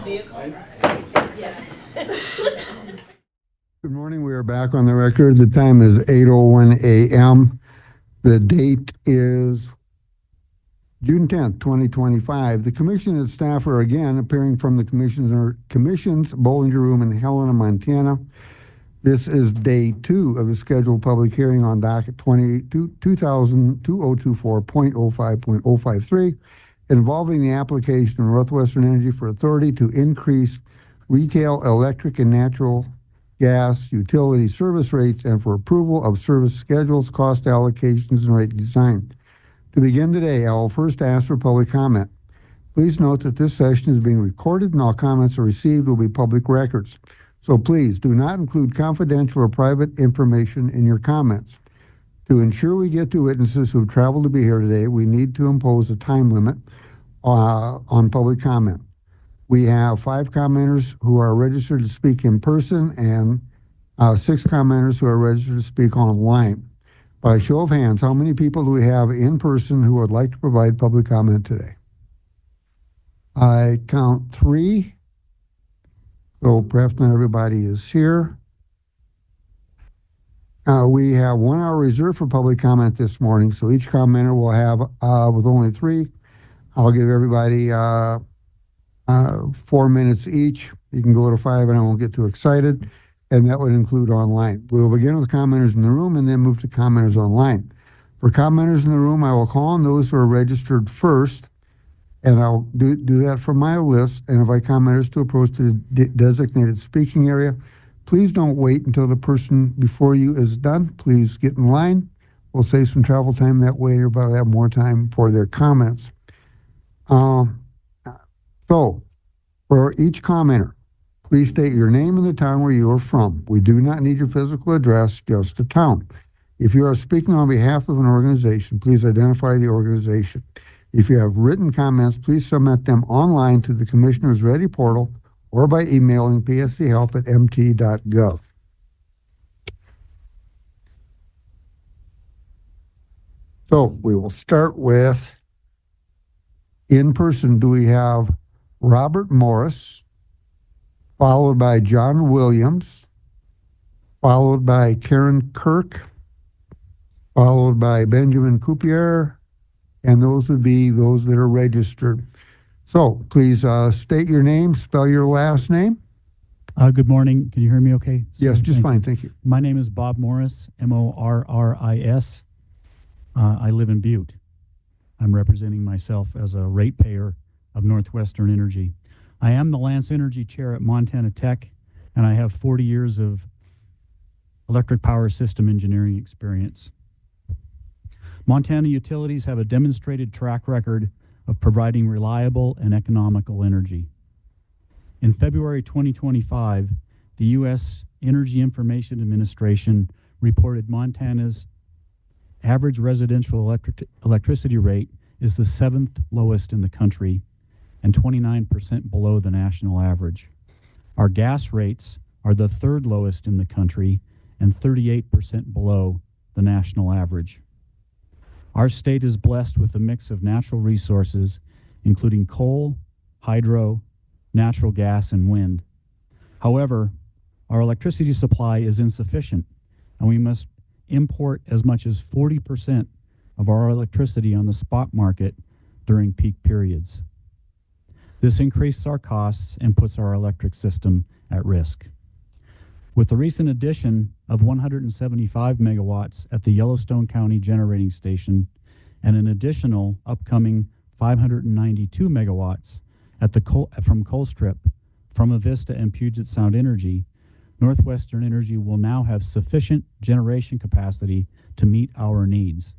Good morning. We are back on the record. The time is 8:01 a.m. The date is June 10th, 2025. The commission and staff are again appearing from the commission's Bollinger Room in Helena, Montana. This is day 2 of the scheduled public hearing on docket 2024.05.053 involving the application of Northwestern Energy for authority to increase retail electric and natural gas utility service rates and for approval of service schedules, cost allocations, and rate design. To begin today, I will first ask for public comment. Please note that this session is being recorded and all comments are received will be public records. So please do not include confidential or private information in your comments. To ensure we get to witnesses who have traveled to be here today, we need to impose a time limit on public comment. We have 5 commenters who are registered to speak in person and 6 commenters who are registered to speak online. By a show of hands, how many people do we have in person who would like to provide public comment today? I count 3. So perhaps not everybody is here. We have 1 hour reserved for public comment this morning, so each commenter will have, with only 3, I'll give everybody 4 minutes each. You can go to 5 and I won't get too excited, and that would include online. We will begin with commenters in the room and then move to commenters online. For commenters in the room, I will call on those who are registered first, and I'll do that from my list. And invite commenters to approach the designated speaking area. Please don't wait until the person before you is done. Please get in line. We'll save some travel time that way. Everybody will have more time for their comments. So, for each commenter, please state your name and the town where you are from. We do not need your physical address, just the town. If you are speaking on behalf of an organization, please identify the organization. If you have written comments, please submit them online to the Commissioner's Ready portal or by emailing pschelp@mt.gov. So we will start with, in person, do we have Robert Morris, followed by John Williams, followed by Karen Kirk, followed by Benjamin Coupier, and those would be those that are registered. So please state your name, spell your last name. Good morning. Can you hear me okay? Yes, just fine. Thank you. My name is Bob Morris, Morris. I live in Butte. I'm representing myself as a ratepayer of Northwestern Energy. I am the Lance Energy Chair at Montana Tech, and I have 40 years of electric power system engineering experience. Montana utilities have a demonstrated track record of providing reliable and economical energy. In February 2025, the U.S. Energy Information Administration reported Montana's average residential electricity rate is the 7th lowest in the country and 29% below the national average. Our gas rates are the 3rd lowest in the country and 38% below the national average. Our state is blessed with a mix of natural resources, including coal, hydro, natural gas, and wind. However, our electricity supply is insufficient, and we must import as much as 40% of our electricity on the spot market during peak periods. This increases our costs and puts our electric system at risk. With the recent addition of 175 megawatts at the Yellowstone County Generating Station and an additional upcoming 592 megawatts at from Colstrip, from Avista and Puget Sound Energy, Northwestern Energy will now have sufficient generation capacity to meet our needs.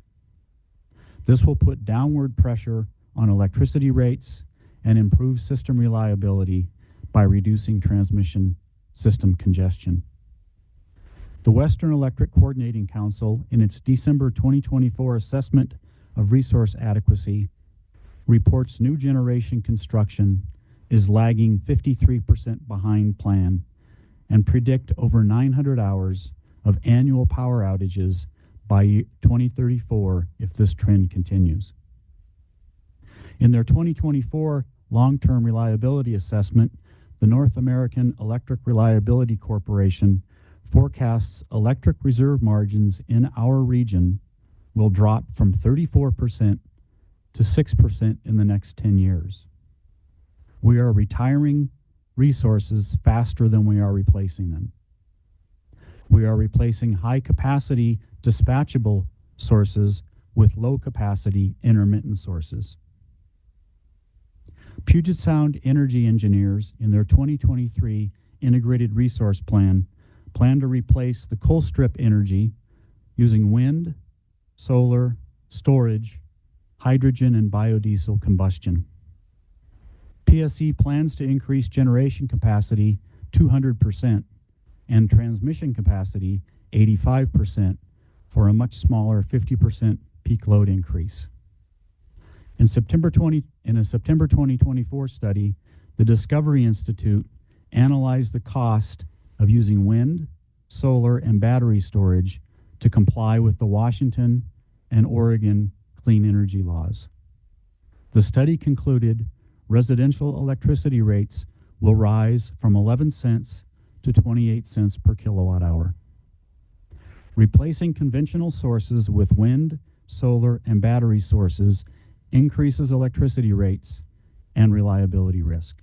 This will put downward pressure on electricity rates and improve system reliability by reducing transmission system congestion. The Western Electric Coordinating Council, in its December 2024 assessment of resource adequacy, reports new generation construction is lagging 53% behind plan and predict over 900 hours of annual power outages by 2034 if this trend continues. In their 2024 long-term reliability assessment, the North American Electric Reliability Corporation forecasts electric reserve margins in our region will drop from 34% to 6% in the next 10 years. We are retiring resources faster than we are replacing them. We are replacing high-capacity dispatchable sources with low-capacity intermittent sources. Puget Sound Energy engineers, in their 2023 Integrated Resource Plan to replace the Colstrip energy using wind, solar, storage, hydrogen, and biodiesel combustion. PSC plans to increase generation capacity 200% and transmission capacity 85% for a much smaller 50% peak load increase. In a September 2024 study, the Discovery Institute analyzed the cost of using wind, solar, and battery storage to comply with the Washington and Oregon clean energy laws. The study concluded residential electricity rates will rise from 11 cents to 28 cents per kilowatt hour. Replacing conventional sources with wind, solar, and battery sources increases electricity rates and reliability risk.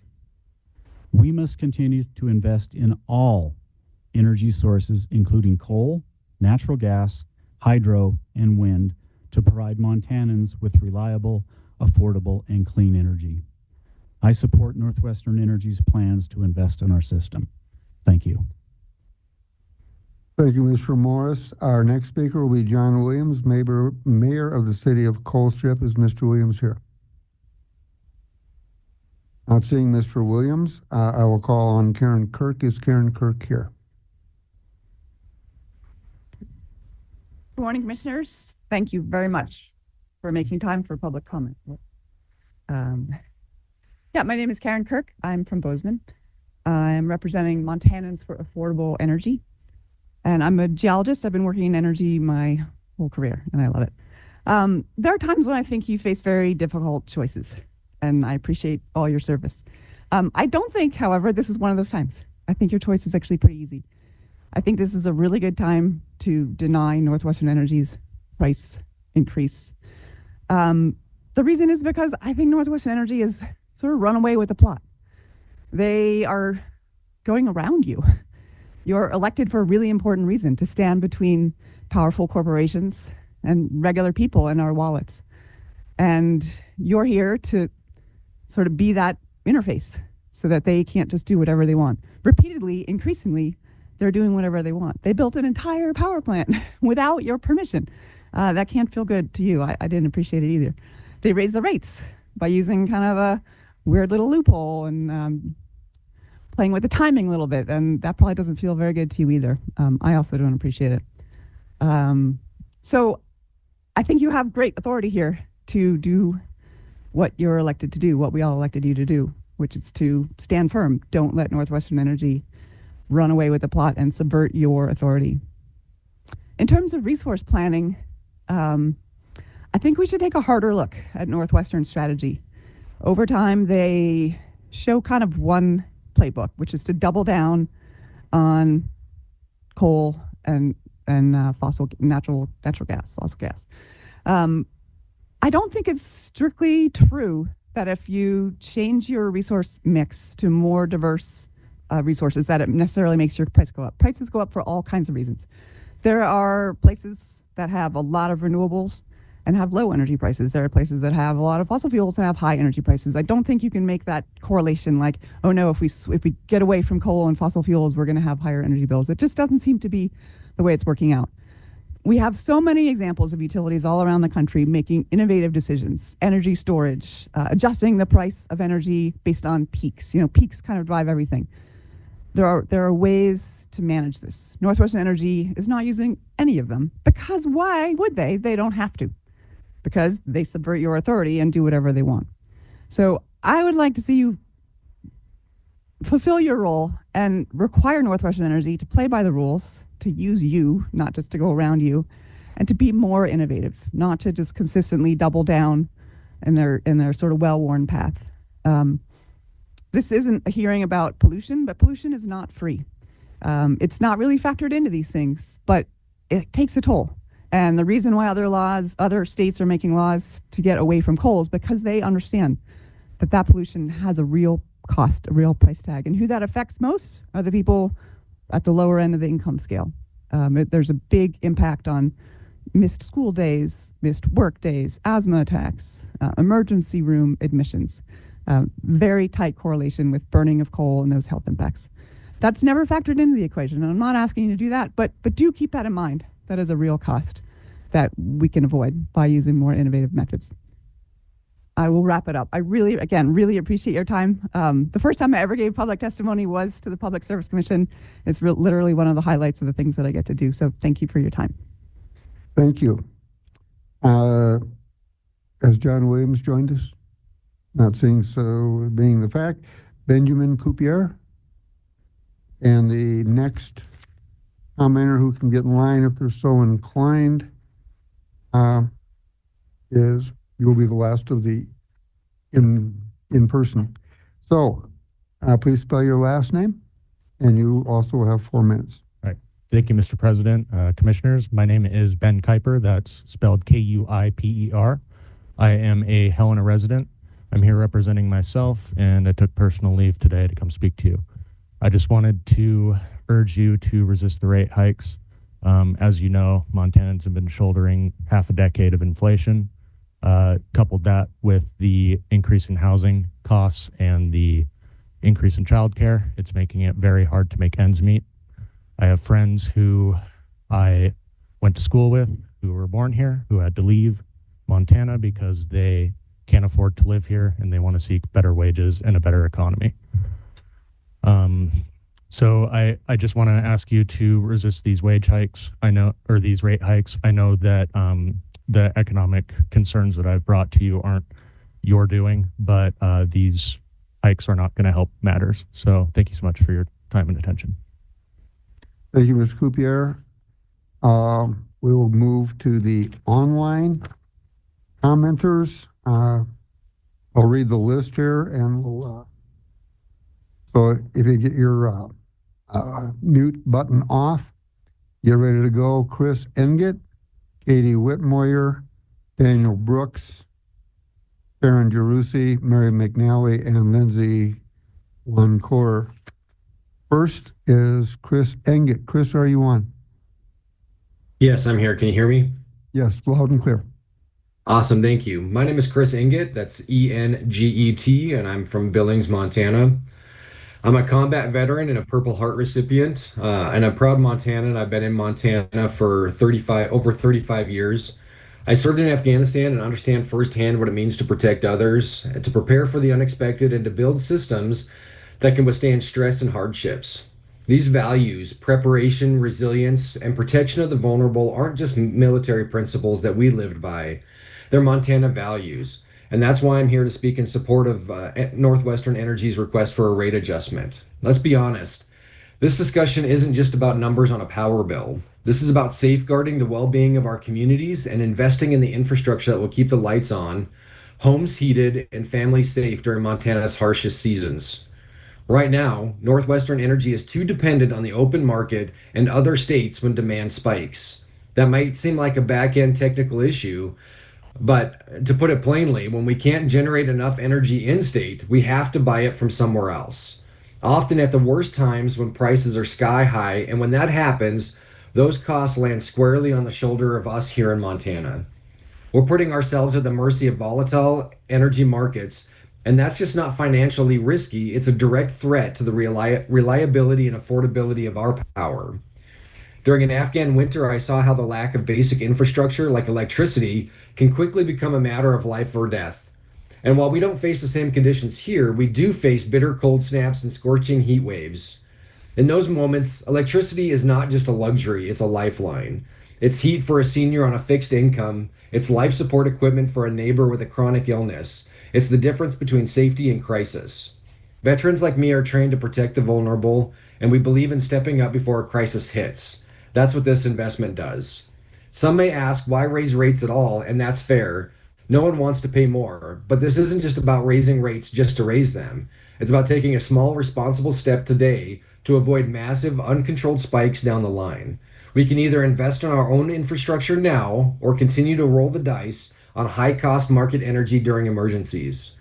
We must continue to invest in all energy sources, including coal, natural gas, hydro, and wind, to provide Montanans with reliable, affordable, and clean energy. I support Northwestern Energy's plans to invest in our system. Thank you. Thank you, Mr. Morris. Our next speaker will be John Williams, Mayor of the City of Colstrip. Is Mr. Williams here? Not seeing Mr. Williams. I will call on Karen Kirk. Is Karen Kirk here? Good morning, Commissioners. Thank you very much for making time for public comment. My name is Karen Kirk. I'm from Bozeman. I'm representing Montanans for Affordable Energy. And I'm a geologist. I've been working in energy my whole career, and I love it. There are times when I think you face very difficult choices, and I appreciate all your service. I don't think, however, this is one of those times. I think your choice is actually pretty easy. I think this is a really good time to deny Northwestern Energy's price increase. The reason is because I think Northwestern Energy has sort of run away with the plot. They are going around you. You're elected for a really important reason, to stand between powerful corporations and regular people in our wallets. And you're here to sort of be that interface so that they can't just do whatever they want. Repeatedly, increasingly, they're doing whatever they want. They built an entire power plant without your permission. That can't feel good to you. I didn't appreciate it either. They raised the rates by using kind of a weird little loophole and playing with the timing a little bit, and that probably doesn't feel very good to you either. I also don't appreciate it. So I think you have great authority here to do what you're elected to do, what we all elected you to do, which is to stand firm. Don't let Northwestern Energy run away with the plot and subvert your authority. In terms of resource planning, I think we should take a harder look at Northwestern's strategy. Over time, they show kind of one playbook, which is to double down on coal and natural gas, fossil gas. I don't think it's strictly true that if you change your resource mix to more diverse resources, that it necessarily makes your price go up. Prices go up for all kinds of reasons. There are places that have a lot of renewables and have low energy prices. There are places that have a lot of fossil fuels and have high energy prices. I don't think you can make that correlation like, oh no, if we get away from coal and fossil fuels, we're going to have higher energy bills. It just doesn't seem to be the way it's working out. We have so many examples of utilities all around the country making innovative decisions, energy storage, adjusting the price of energy based on peaks. You know, peaks kind of drive everything. There are ways to manage this. Northwestern Energy is not using any of them because why would they? They don't have to, because they subvert your authority and do whatever they want. So I would like to see you fulfill your role and require Northwestern Energy to play by the rules, to use you, not just to go around you, and to be more innovative, not to just consistently double down in their sort of well-worn path. this isn't a hearing about pollution, but pollution is not free. It's not really factored into these things, but it takes a toll. And the reason why other states are making laws to get away from coal is because they understand that that pollution has a real cost, a real price tag. And who that affects most are the people at the lower end of the income scale. There's a big impact on missed school days, missed work days, asthma attacks, emergency room admissions. Very tight correlation with burning of coal and those health impacts. That's never factored into the equation, and I'm not asking you to do that, but do keep that in mind. That is a real cost that we can avoid by using more innovative methods. I will wrap it up. I really appreciate your time. The first time I ever gave public testimony was to the Public Service Commission. It's literally one of the highlights of the things that I get to do, so thank you for your time. Thank you. Has John Williams joined us? Not seeing so being the fact. Benjamin Coupier. And the next commenter who can get in line if they're so inclined is, you'll be the last of the in person. So please spell your last name, and you also have 4 minutes. All right. Thank you, Mr. President. Commissioners, my name is Ben Kuiper. That's spelled Kuiper. I am a Helena resident. I'm here representing myself, and I took personal leave today to come speak to you. I just wanted to urge you to resist the rate hikes. As you know, Montanans have been shouldering half a decade of inflation. Coupled that with the increase in housing costs and the increase in childcare, it's making it very hard to make ends meet. I have friends who I went to school with who were born here, who had to leave Montana because they can't afford to live here and they want to seek better wages and a better economy. So I just want to ask you to resist these wage hikes. Or these rate hikes. I know that the economic concerns that I've brought to you aren't your doing, but these hikes are not going to help matters. So thank you so much for your time and attention. Thank you, Mr. Coupier. We will move to the online commenters. I'll read the list here, and we'll. So if you get your mute button off, get ready to go. Chris Engett, Katie Whitmoyer, Daniel Brooks, Karen Jerusi, Mary McNally, and Lindsay Wancor. First is Chris Engett. Chris, are you on? Yes, I'm here. Can you hear me? Yes, loud and clear. Awesome. Thank you. My name is Chris Engett. That's Enget, and I'm from Billings, Montana. I'm a combat veteran and a Purple Heart recipient, and a proud Montanan. I've been in Montana for over 35 years. I served in Afghanistan and understand firsthand what it means to protect others, to prepare for the unexpected, and to build systems that can withstand stress and hardships. These values, preparation, resilience, and protection of the vulnerable, aren't just military principles that we lived by. They're Montana values. And that's why I'm here to speak in support of Northwestern Energy's request for a rate adjustment. Let's be honest. This discussion isn't just about numbers on a power bill. This is about safeguarding the well-being of our communities and investing in the infrastructure that will keep the lights on, homes heated, and families safe during Montana's harshest seasons. Right now, Northwestern Energy is too dependent on the open market and other states when demand spikes. That might seem like a back-end technical issue, but to put it plainly, when we can't generate enough energy in-state, we have to buy it from somewhere else. Often at the worst times when prices are sky high, and when that happens, those costs land squarely on the shoulder of us here in Montana. We're putting ourselves at the mercy of volatile energy markets, and that's just not financially risky. It's a direct threat to the reliability and affordability of our power. During an Afghan winter, I saw how the lack of basic infrastructure like electricity can quickly become a matter of life or death. And while we don't face the same conditions here, we do face bitter cold snaps and scorching heat waves. In those moments, electricity is not just a luxury, it's a lifeline. It's heat for a senior on a fixed income. It's life support equipment for a neighbor with a chronic illness. It's the difference between safety and crisis. Veterans like me are trained to protect the vulnerable, and we believe in stepping up before a crisis hits. That's what this investment does. Some may ask, why raise rates at all? And that's fair. No one wants to pay more. But this isn't just about raising rates just to raise them. It's about taking a small, responsible step today to avoid massive, uncontrolled spikes down the line. We can either invest in our own infrastructure now or continue to roll the dice on high cost market energy during emergencies.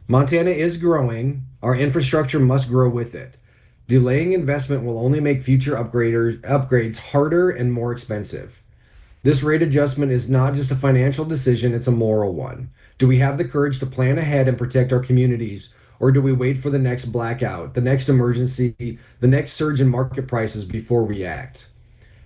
Montana is growing. Our infrastructure must grow with it. Delaying investment will only make future upgrades harder and more expensive. This rate adjustment is not just a financial decision, it's a moral one. Do we have the courage to plan ahead and protect our communities, or do we wait for the next blackout, the next emergency, the next surge in market prices before we act?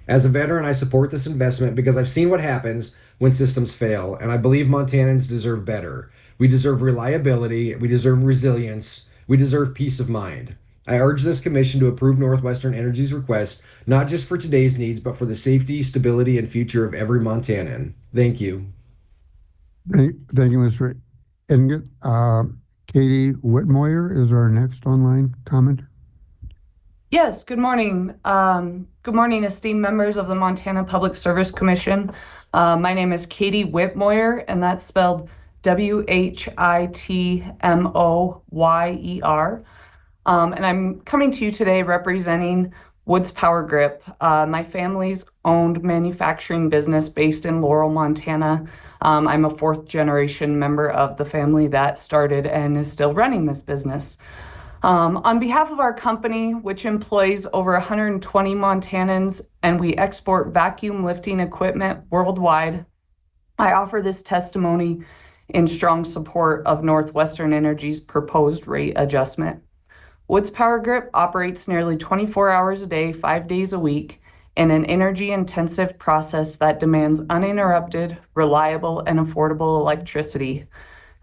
As a veteran, I support this investment because I've seen what happens when systems fail, and I believe Montanans deserve better. We deserve reliability, we deserve resilience, we deserve peace of mind. I urge this commission to approve Northwestern Energy's request, not just for today's needs, but for the safety, stability, and future of every Montanan. Thank you. Thank you, Mr. Engett. Katie Whitmoyer is our next online commenter. Yes, good morning. Good morning, esteemed members of the Montana Public Service Commission. My name is Katie Whitmoyer, and that's spelled Whitmoyer. And I'm coming to you today representing Woods Power Grip, my family's owned manufacturing business based in Laurel, Montana. I'm a fourth generation member of the family that started and is still running this business. On behalf of our company, which employs over 120 Montanans, and we export vacuum lifting equipment worldwide, I offer this testimony in strong support of Northwestern Energy's proposed rate adjustment. Woods Power Grip operates nearly 24 hours a day, 5 days a week, in an energy-intensive process that demands uninterrupted, reliable, and affordable electricity.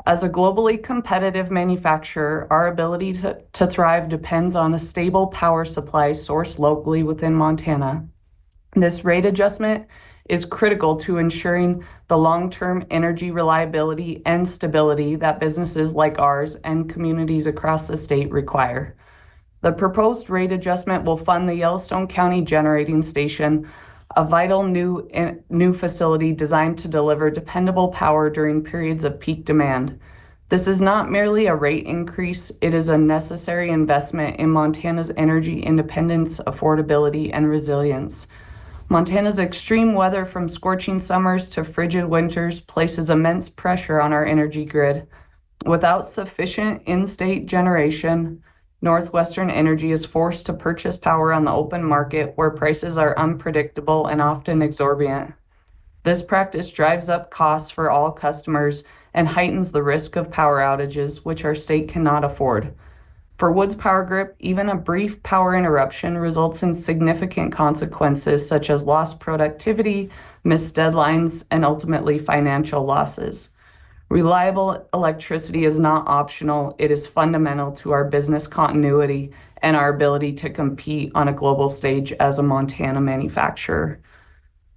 As a globally competitive manufacturer, our ability to thrive depends on a stable power supply sourced locally within Montana. This rate adjustment is critical to ensuring the long-term energy reliability and stability that businesses like ours and communities across the state require. The proposed rate adjustment will fund the Yellowstone County Generating Station, a vital new facility designed to deliver dependable power during periods of peak demand. This is not merely a rate increase, it is a necessary investment in Montana's energy independence, affordability, and resilience. Montana's extreme weather, from scorching summers to frigid winters, places immense pressure on our energy grid. Without sufficient in-state generation, Northwestern Energy is forced to purchase power on the open market where prices are unpredictable and often exorbitant. This practice drives up costs for all customers and heightens the risk of power outages, which our state cannot afford. For Woods Power Grip, even a brief power interruption results in significant consequences such as lost productivity, missed deadlines, and ultimately financial losses. Reliable electricity is not optional, it is fundamental to our business continuity and our ability to compete on a global stage as a Montana manufacturer.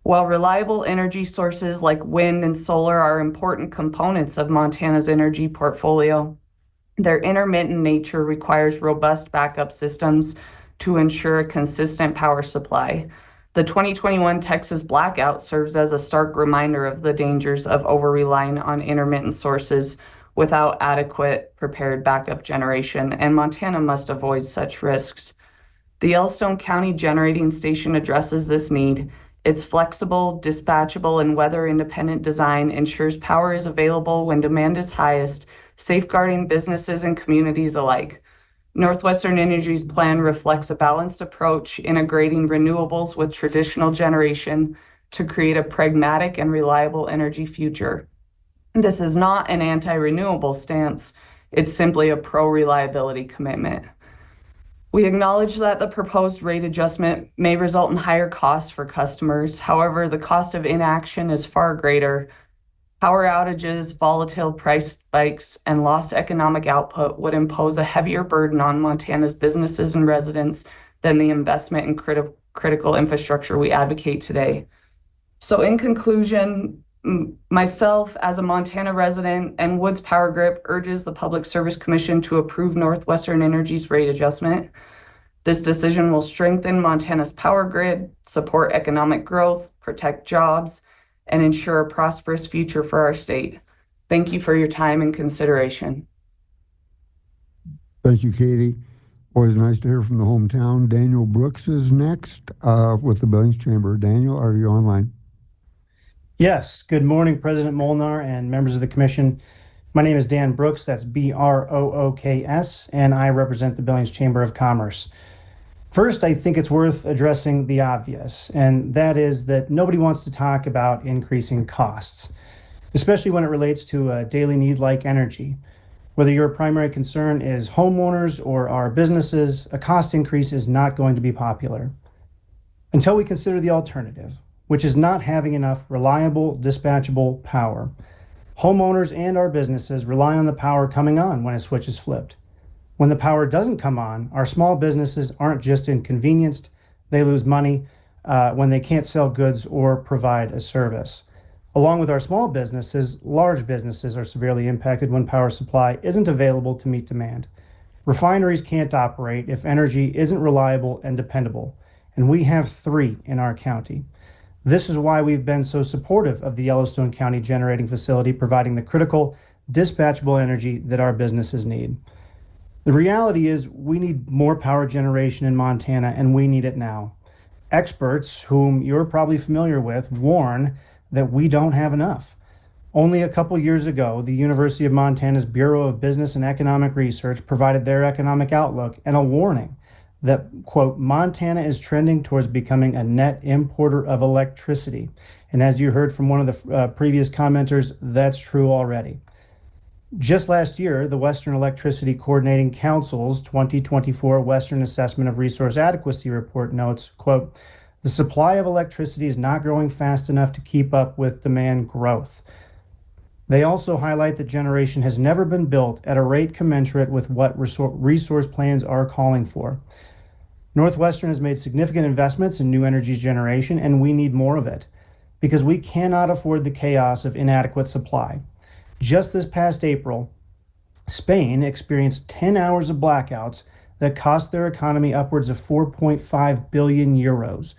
While reliable energy sources like wind and solar are important components of Montana's energy portfolio, their intermittent nature requires robust backup systems to ensure a consistent power supply. The 2021 Texas blackout serves as a stark reminder of the dangers of over-relying on intermittent sources without adequate prepared backup generation, and Montana must avoid such risks. The Yellowstone County Generating Station addresses this need. Its flexible, dispatchable, and weather-independent design ensures power is available when demand is highest, safeguarding businesses and communities alike. Northwestern Energy's plan reflects a balanced approach, integrating renewables with traditional generation to create a pragmatic and reliable energy future. This is not an anti-renewable stance, it's simply a pro-reliability commitment. We acknowledge that the proposed rate adjustment may result in higher costs for customers. However, the cost of inaction is far greater. Power outages, volatile price spikes, and lost economic output would impose a heavier burden on Montana's businesses and residents than the investment in critical infrastructure we advocate today. So in conclusion, myself as a Montana resident and Woods Power Grip urges the Public Service Commission to approve Northwestern Energy's rate adjustment. This decision will strengthen Montana's power grid, support economic growth, protect jobs, and ensure a prosperous future for our state. Thank you for your time and consideration. Thank you, Katie. Always nice to hear from the hometown. Daniel Brooks is next with the Billings Chamber. Daniel, are you online? Yes. Good morning, President Molnar and members of the commission. My name is Dan Brooks. That's Brooks, and I represent the Billings Chamber of Commerce. First, I think it's worth addressing the obvious, and that is that nobody wants to talk about increasing costs, especially when it relates to a daily need like energy. Whether your primary concern is homeowners or our businesses, a cost increase is not going to be popular until we consider the alternative, which is not having enough reliable, dispatchable power. Homeowners and our businesses rely on the power coming on when a switch is flipped. When the power doesn't come on, our small businesses aren't just inconvenienced, they lose money when they can't sell goods or provide a service. Along with our small businesses, large businesses are severely impacted when power supply isn't available to meet demand. Refineries can't operate if energy isn't reliable and dependable, and we have 3 in our county. This is why we've been so supportive of the Yellowstone County Generating Facility providing the critical, dispatchable energy that our businesses need. The reality is we need more power generation in Montana, and we need it now. Experts, whom you're probably familiar with, warn that we don't have enough. Only a couple years ago, the University of Montana's Bureau of Business and Economic Research provided their economic outlook and a warning that, quote, Montana is trending towards becoming a net importer of electricity. And as you heard from one of the previous commenters, that's true already. Just last year, the Western Electricity Coordinating Council's 2024 Western Assessment of Resource Adequacy report notes, quote, the supply of electricity is not growing fast enough to keep up with demand growth. They also highlight that generation has never been built at a rate commensurate with what resource plans are calling for. Northwestern has made significant investments in new energy generation, and we need more of it because we cannot afford the chaos of inadequate supply. Just this past April, Spain experienced 10 hours of blackouts that cost their economy upwards of 4.5 billion euros.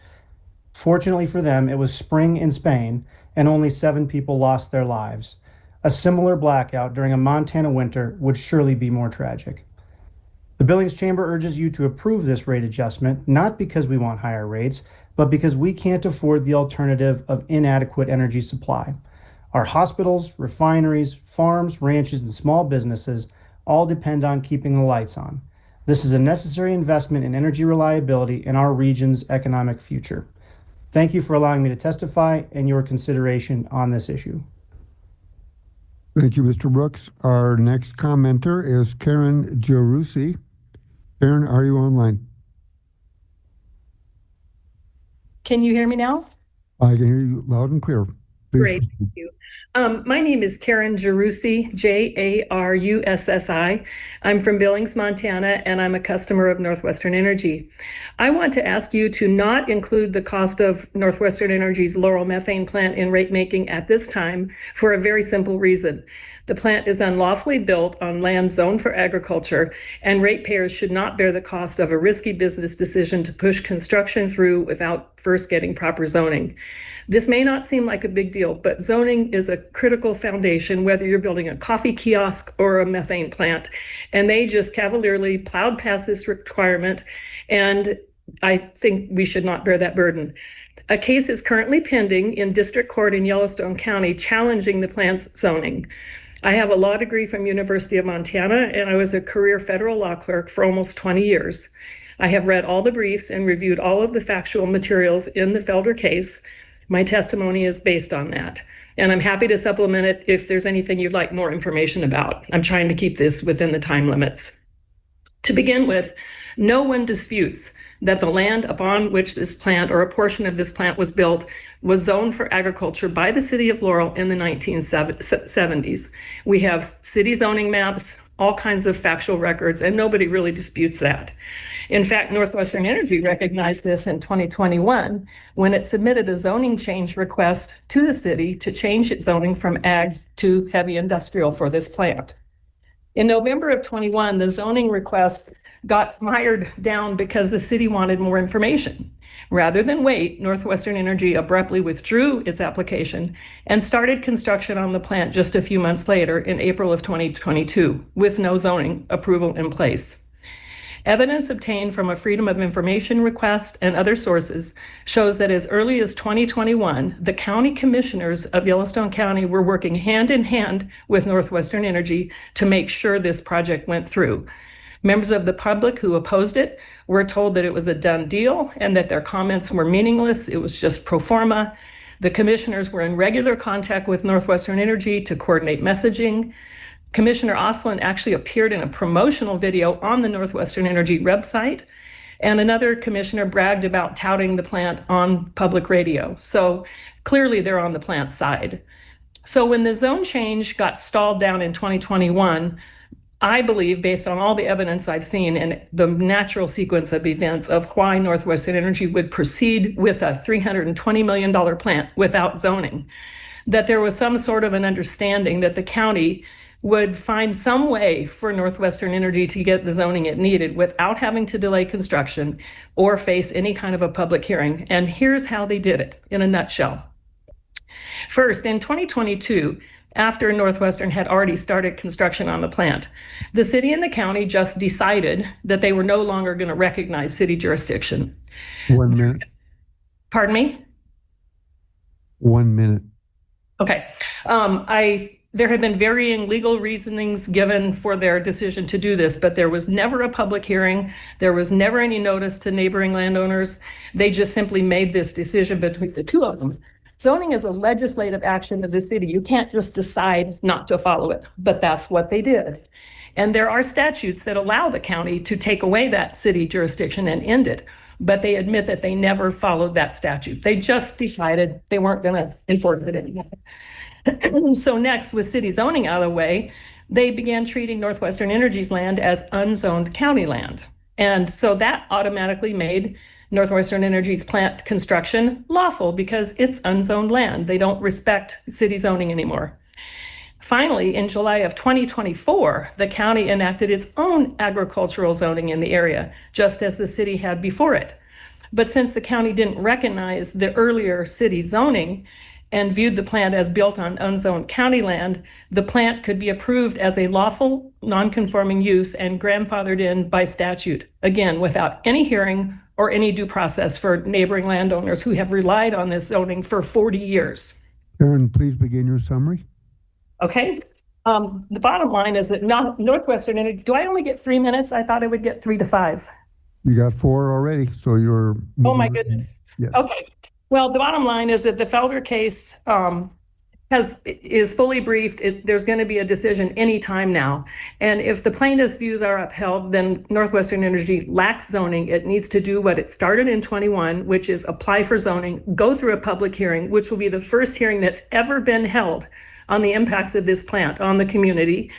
Fortunately for them, it was spring in Spain, and only 7 people lost their lives. A similar blackout during a Montana winter would surely be more tragic. The Billings Chamber urges you to approve this rate adjustment, not because we want higher rates, but because we can't afford the alternative of inadequate energy supply. Our hospitals, refineries, farms, ranches, and small businesses all depend on keeping the lights on. This is a necessary investment in energy reliability in our region's economic future. Thank you for allowing me to testify and your consideration on this issue. Thank you, Mr. Brooks. Our next commenter is Karen Giarrusi. Karen, are you online? Can you hear me now? I can hear you loud and clear. Please Great, proceed. thank you. My name is Karen Giarrusi, Jarussi. I'm from Billings, Montana, and I'm a customer of Northwestern Energy. I want to ask you to not include the cost of Northwestern Energy's Laurel methane plant in rate making at this time for a very simple reason. The plant is unlawfully built on land zoned for agriculture, and ratepayers should not bear the cost of a risky business decision to push construction through without first getting proper zoning. This may not seem like a big deal, but zoning is a critical foundation, whether you're building a coffee kiosk or a methane plant. And they just cavalierly plowed past this requirement, and I think we should not bear that burden. A case is currently pending in district court in Yellowstone County challenging the plant's zoning. I have a law degree from University of Montana, and I was a career federal law clerk for almost 20 years. I have read all the briefs and reviewed all of the factual materials in the Felder case. My testimony is based on that, and I'm happy to supplement it if there's anything you'd like more information about. I'm trying to keep this within the time limits. To begin with, no one disputes that the land upon which this plant or a portion of this plant was built was zoned for agriculture by the city of Laurel in the 1970s. We have city zoning maps, all kinds of factual records, and nobody really disputes that. In fact, Northwestern Energy recognized this in 2021 when it submitted a zoning change request to the city to change its zoning from ag to heavy industrial for this plant. In November of 21, the zoning request got mired down because the city wanted more information. Rather than wait, Northwestern Energy abruptly withdrew its application and started construction on the plant just a few months later in April of 2022 with no zoning approval in place. Evidence obtained from a Freedom of Information request and other sources shows that as early as 2021, the county commissioners of Yellowstone County were working hand in hand with Northwestern Energy to make sure this project went through. Members of the public who opposed it were told that it was a done deal and that their comments were meaningless. It was just pro forma. The commissioners were in regular contact with Northwestern Energy to coordinate messaging. Commissioner Oslin actually appeared in a promotional video on the Northwestern Energy website, and another commissioner bragged about touting the plant on public radio. So clearly they're on the plant's side. So when the zone change got stalled down in 2021, I believe, based on all the evidence I've seen and the natural sequence of events of why Northwestern Energy would proceed with a $320 million plant without zoning, that there was some sort of an understanding that the county would find some way for Northwestern Energy to get the zoning it needed without having to delay construction or face any kind of a public hearing. And here's how they did it in a nutshell. First, in 2022, after Northwestern had already started construction on the plant, the city and the county just decided that they were no longer going to recognize city jurisdiction. 1 minute. Pardon me? 1 minute. Okay. There have been varying legal reasonings given for their decision to do this, but there was never a public hearing. There was never any notice to neighboring landowners. They just simply made this decision between the two of them. Zoning is a legislative action of the city. You can't just decide not to follow it, but that's what they did. And there are statutes that allow the county to take away that city jurisdiction and end it, but they admit that they never followed that statute. They just decided they weren't going to enforce it anymore. So next, with city zoning out of the way, they began treating Northwestern Energy's land as unzoned county land. And so that automatically made Northwestern Energy's plant construction lawful because it's unzoned land. They don't respect city zoning anymore. Finally, in July of 2024, the county enacted its own agricultural zoning in the area, just as the city had before it. But since the county didn't recognize the earlier city zoning and viewed the plant as built on unzoned county land, the plant could be approved as a lawful, non-conforming use and grandfathered in by statute, again, without any hearing or any due process for neighboring landowners who have relied on this zoning for 40 years. Karen, please begin your summary. Okay. The bottom line is that Northwestern Energy, do I only get 3 minutes? I thought I would get 3 to 5. You got 4 already, so you're... Oh my goodness. Yes. Okay. Well, the bottom line is that the Felder case is fully briefed. There's going to be a decision anytime now. And if the plaintiff's views are upheld, then Northwestern Energy lacks zoning. It needs to do what it started in 21, which is apply for zoning, go through a public hearing, which will be the first hearing that's ever been held on the impacts of this plant on the community.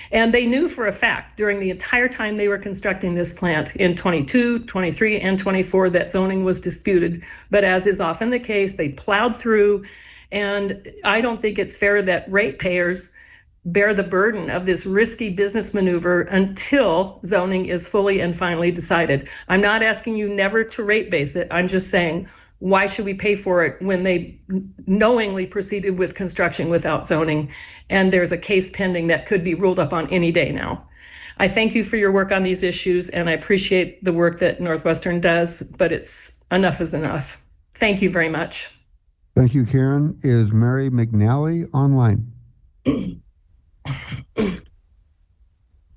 And they knew for a fact during the entire time they were constructing this plant in 22, 23, and 24 that zoning was disputed. But as is often the case, they plowed through. And I don't think it's fair that ratepayers bear the burden of this risky business maneuver until zoning is fully and finally decided. I'm not asking you never to rate base it. I'm just saying, why should we pay for it when they knowingly proceeded with construction without zoning? And there's a case pending that could be ruled up on any day now. I thank you for your work on these issues, and I appreciate the work that Northwestern does, but enough is enough. Thank you very much. Thank you, Karen. Is Mary McNally online?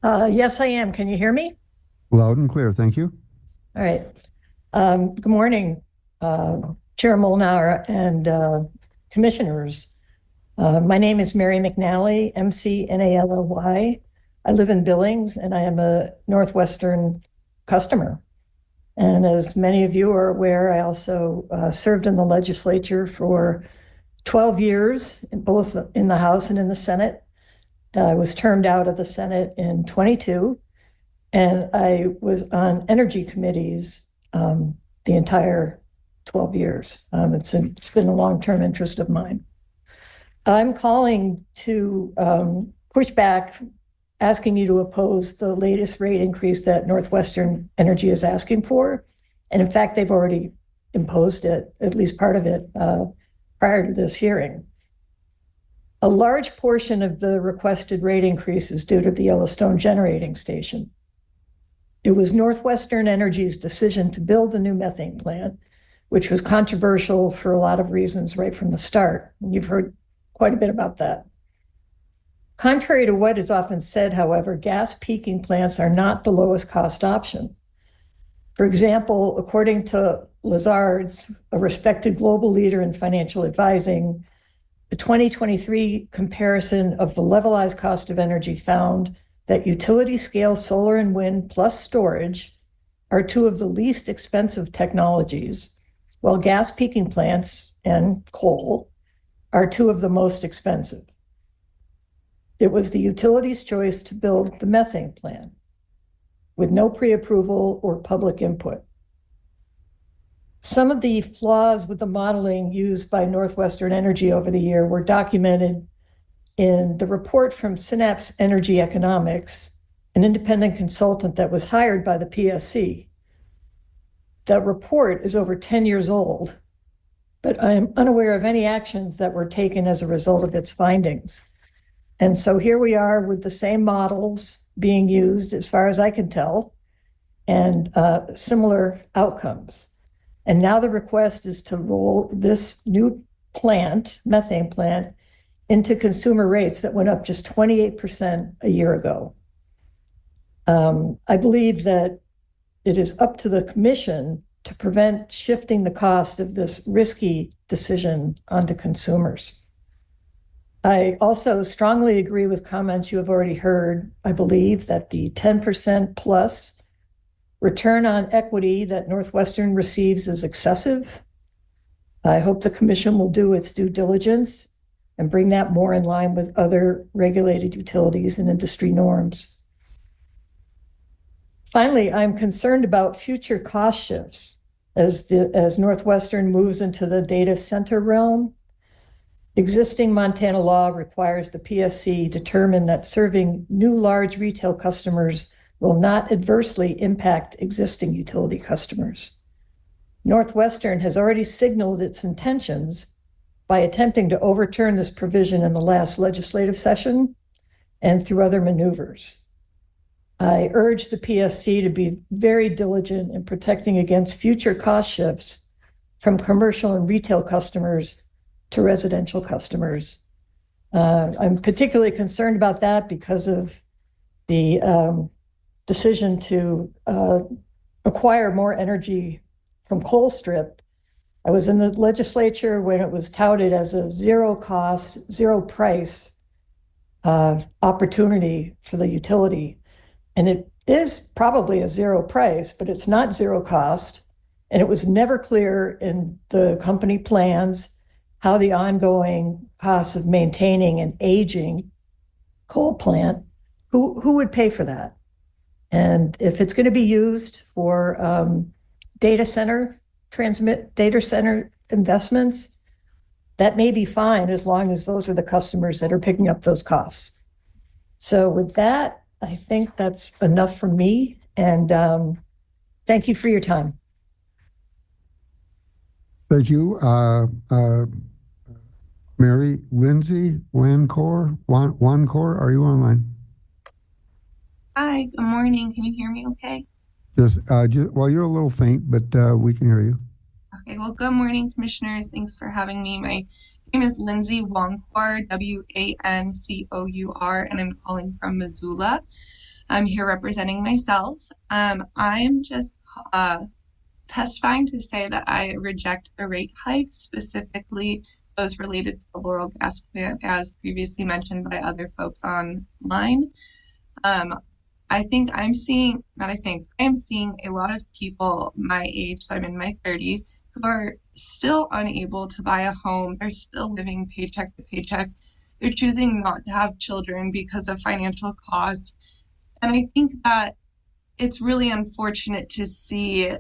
Yes, I am. Can you hear me? Loud and clear. Thank you. All right. Good morning, Chair Molnar and commissioners. My name is Mary McNally, McNally. I live in Billings, and I am a Northwestern customer. And as many of you are aware, I also served in the legislature for 12 years, both in the House and in the Senate. I was termed out of the Senate in 22, and I was on energy committees the entire 12 years. It's been a long-term interest of mine. I'm calling to push back asking you to oppose the latest rate increase that Northwestern Energy is asking for. And in fact, they've already imposed it, at least part of it, prior to this hearing. A large portion of the requested rate increase is due to the Yellowstone generating station. It was Northwestern Energy's decision to build a new methane plant, which was controversial for a lot of reasons right from the start. And you've heard quite a bit about that. Contrary to what is often said, however, gas peaking plants are not the lowest cost option. For example, according to Lazard's, a respected global leader in financial advising, the 2023 comparison of the levelized cost of energy found that utility scale solar and wind plus storage are two of the least expensive technologies, while gas peaking plants and coal are two of the most expensive. It was the utility's choice to build the methane plant with no pre-approval or public input. Some of the flaws with the modeling used by Northwestern Energy over the year were documented in the report from Synapse Energy Economics, an independent consultant that was hired by the PSC. That report is over 10 years old, but I am unaware of any actions that were taken as a result of its findings. And so here we are with the same models being used, as far as I can tell, and similar outcomes. And now the request is to roll this new plant, methane plant, into consumer rates that went up just 28% a year ago. I believe that it is up to the commission to prevent shifting the cost of this risky decision onto consumers. I also strongly agree with comments you have already heard. I believe that the 10% plus return on equity that Northwestern receives is excessive. I hope the commission will do its due diligence and bring that more in line with other regulated utilities and industry norms. Finally, I'm concerned about future cost shifts as Northwestern moves into the data center realm. Existing Montana law requires the PSC determine that serving new large retail customers will not adversely impact existing utility customers. Northwestern has already signaled its intentions by attempting to overturn this provision in the last legislative session and through other maneuvers. I urge the PSC to be very diligent in protecting against future cost shifts from commercial and retail customers to residential customers. I'm particularly concerned about that because of the decision to acquire more energy from coal strip. I was in the legislature when it was touted as a zero cost, zero price opportunity for the utility. And it is probably a zero price, but it's not zero cost. And it was never clear in the company plans how the ongoing costs of maintaining an aging coal plant, who would pay for that? And if it's going to be used for data center investments, that may be fine as long as those are the customers that are picking up those costs. So with that, I think that's enough from me. And thank you for your time. Thank you. Mary Lindsay Wancor, are you online? Hi, good morning. Can you hear me okay? Well, you're a little faint, but we can hear you. Okay, well, good morning, commissioners. Thanks for having me. My name is Lindsay Wancor, Wancour, and I'm calling from Missoula. I'm here representing myself. I'm just testifying to say that I reject the rate hikes, specifically those related to the Laurel gas plant, as previously mentioned by other folks online. I am seeing a lot of people my age, so I'm in my 30s, who are still unable to buy a home. They're still living paycheck to paycheck. They're choosing not to have children because of financial costs. And I think that it's really unfortunate to see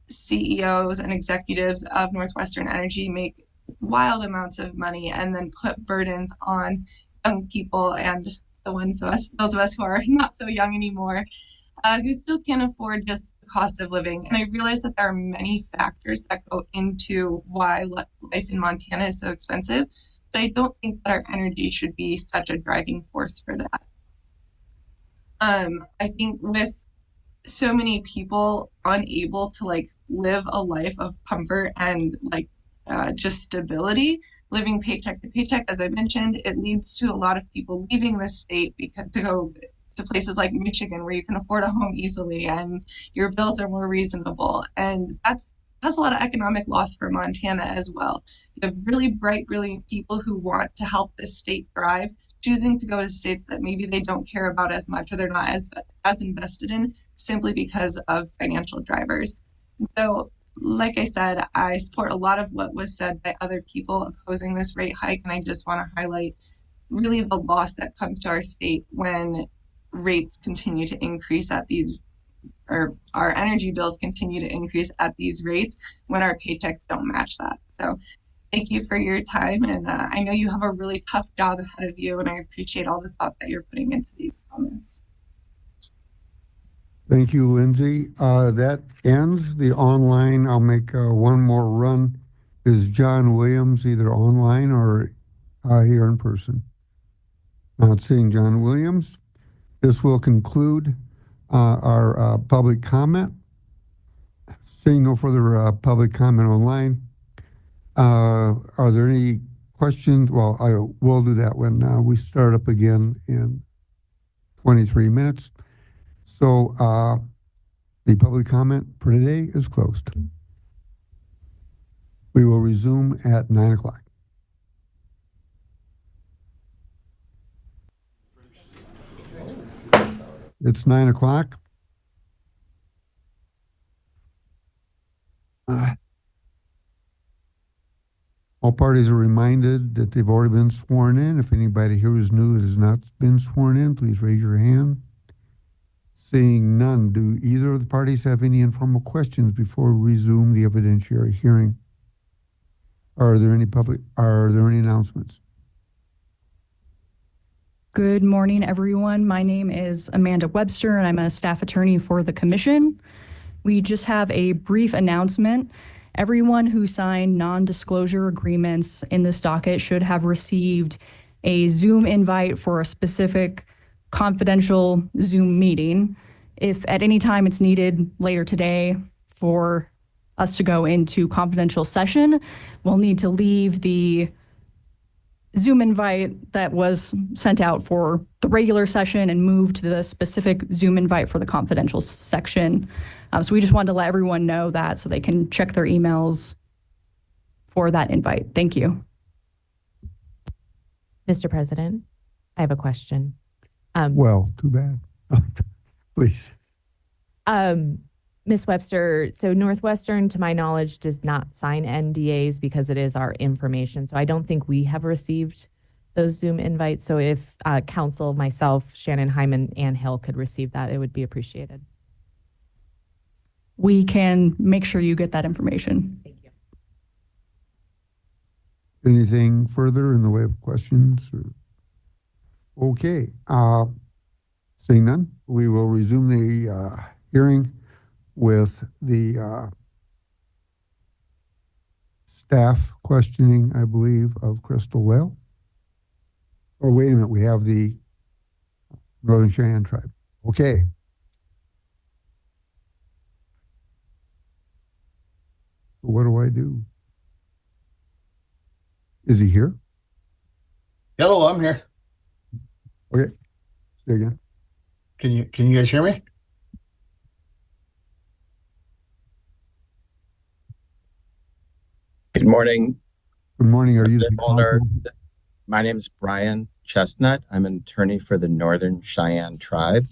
CEOs and executives of Northwestern Energy make wild amounts of money and then put burdens on young people and those of us who are not so young anymore, who still can't afford just the cost of living. And I realize that there are many factors that go into why life in Montana is so expensive, but I don't think that our energy should be such a driving force for that. I think with so many people unable to like live a life of comfort and like just stability, living paycheck to paycheck, as I mentioned, it leads to a lot of people leaving the state because to go to places like Michigan where you can afford a home easily and your bills are more reasonable. And that's a lot of economic loss for Montana as well. You have really bright, brilliant people who want to help this state thrive, choosing to go to states that maybe they don't care about as much or they're not as invested in simply because of financial drivers. So, like I said, I support a lot of what was said by other people opposing this rate hike, and I just want to highlight really the loss that comes to our state when rates continue to increase at these, or our energy bills continue to increase at these rates when our paychecks don't match that. So thank you for your time, and I know you have a really tough job ahead of you, and I appreciate all the thought that you're putting into these comments. Thank you, Lindsay. That ends the online. I'll make one more run. Is John Williams either online or here in person? Not seeing John Williams. This will conclude our public comment. Seeing no further public comment online. Are there any questions? Well, I will do that when we start up again in 23 minutes. So the public comment for today is closed. We will resume at 9 o'clock. It's 9 o'clock. All parties are reminded that they've already been sworn in. If anybody here is new that has not been sworn in, please raise your hand. Seeing none, do either of the parties have any informal questions before we resume the evidentiary hearing? Are there any announcements? Good morning, everyone. My name is Amanda Webster, and I'm a staff attorney for the commission. We just have a brief announcement. Everyone who signed non-disclosure agreements in this docket should have received a Zoom invite for a specific confidential Zoom meeting. If at any time it's needed later today for us to go into confidential session, we'll need to leave the Zoom invite that was sent out for the regular session and move to the specific Zoom invite for the confidential section. So we just wanted to let everyone know that so they can check their emails for that invite. Thank you. Mr. President, I have a question. Well, too bad. Please. Ms. Webster, so Northwestern, to my knowledge, does not sign NDAs because it is our information. So I don't think we have received those Zoom invites. So if council, myself, Shannon Hyman, Ann Hill could receive that, it would be appreciated. We can make sure you get that information. Thank you. Anything further in the way of questions? Okay. Seeing none, we will resume the hearing with the staff questioning, I believe, of Crystal Whale. Oh, wait a minute. We have the Northern Cheyenne Tribe. Okay. What do I do? Is he here? Hello, I'm here. Okay. Say again. Can you guys hear me? Good morning. Good morning. Are you My name is Brian Chestnut. I'm an attorney for the Northern Cheyenne Tribe.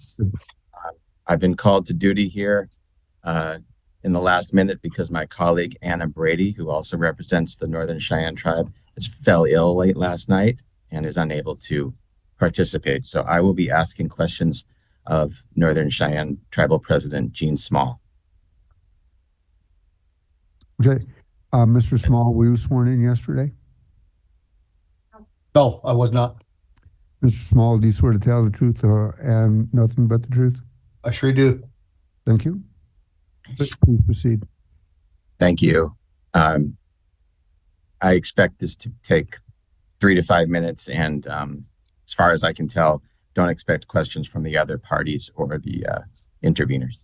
I've been called to duty here in the last minute because my colleague Anna Brady, who also represents the Northern Cheyenne Tribe, fell ill late last night and is unable to participate. So I will be asking questions of Northern Cheyenne Tribal President Gene Small. Okay. Mr. Small, were you sworn in yesterday? No, I was not. Mr. Small, do you swear to tell the truth and nothing but the truth? I sure do. Thank you. Please proceed. Thank you. I expect this to take 3 to 5 minutes, and as far as I can tell, don't expect questions from the other parties or the interveners.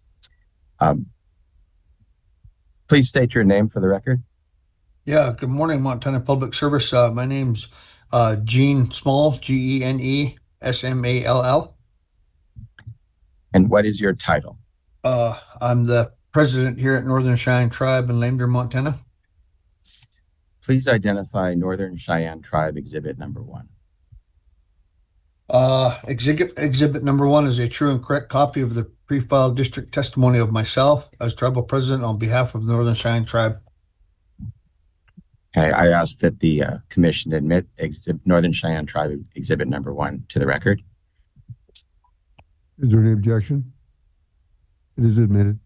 Please state your name for the record. Yeah, good morning, Montana Public Service. My name's Gene Small, GENESMALL. And what is your title? I'm the president here at Northern Cheyenne Tribe in Lander, Montana. Please identify Northern Cheyenne Tribe Exhibit Number 1. Exhibit number 1 is a true and correct copy of the pre-filed district testimony of myself as tribal president on behalf of the Northern Cheyenne Tribe. Okay, I ask that the commission admit Northern Cheyenne Tribe Exhibit Number 1 to the record. Is there any objection? It is admitted.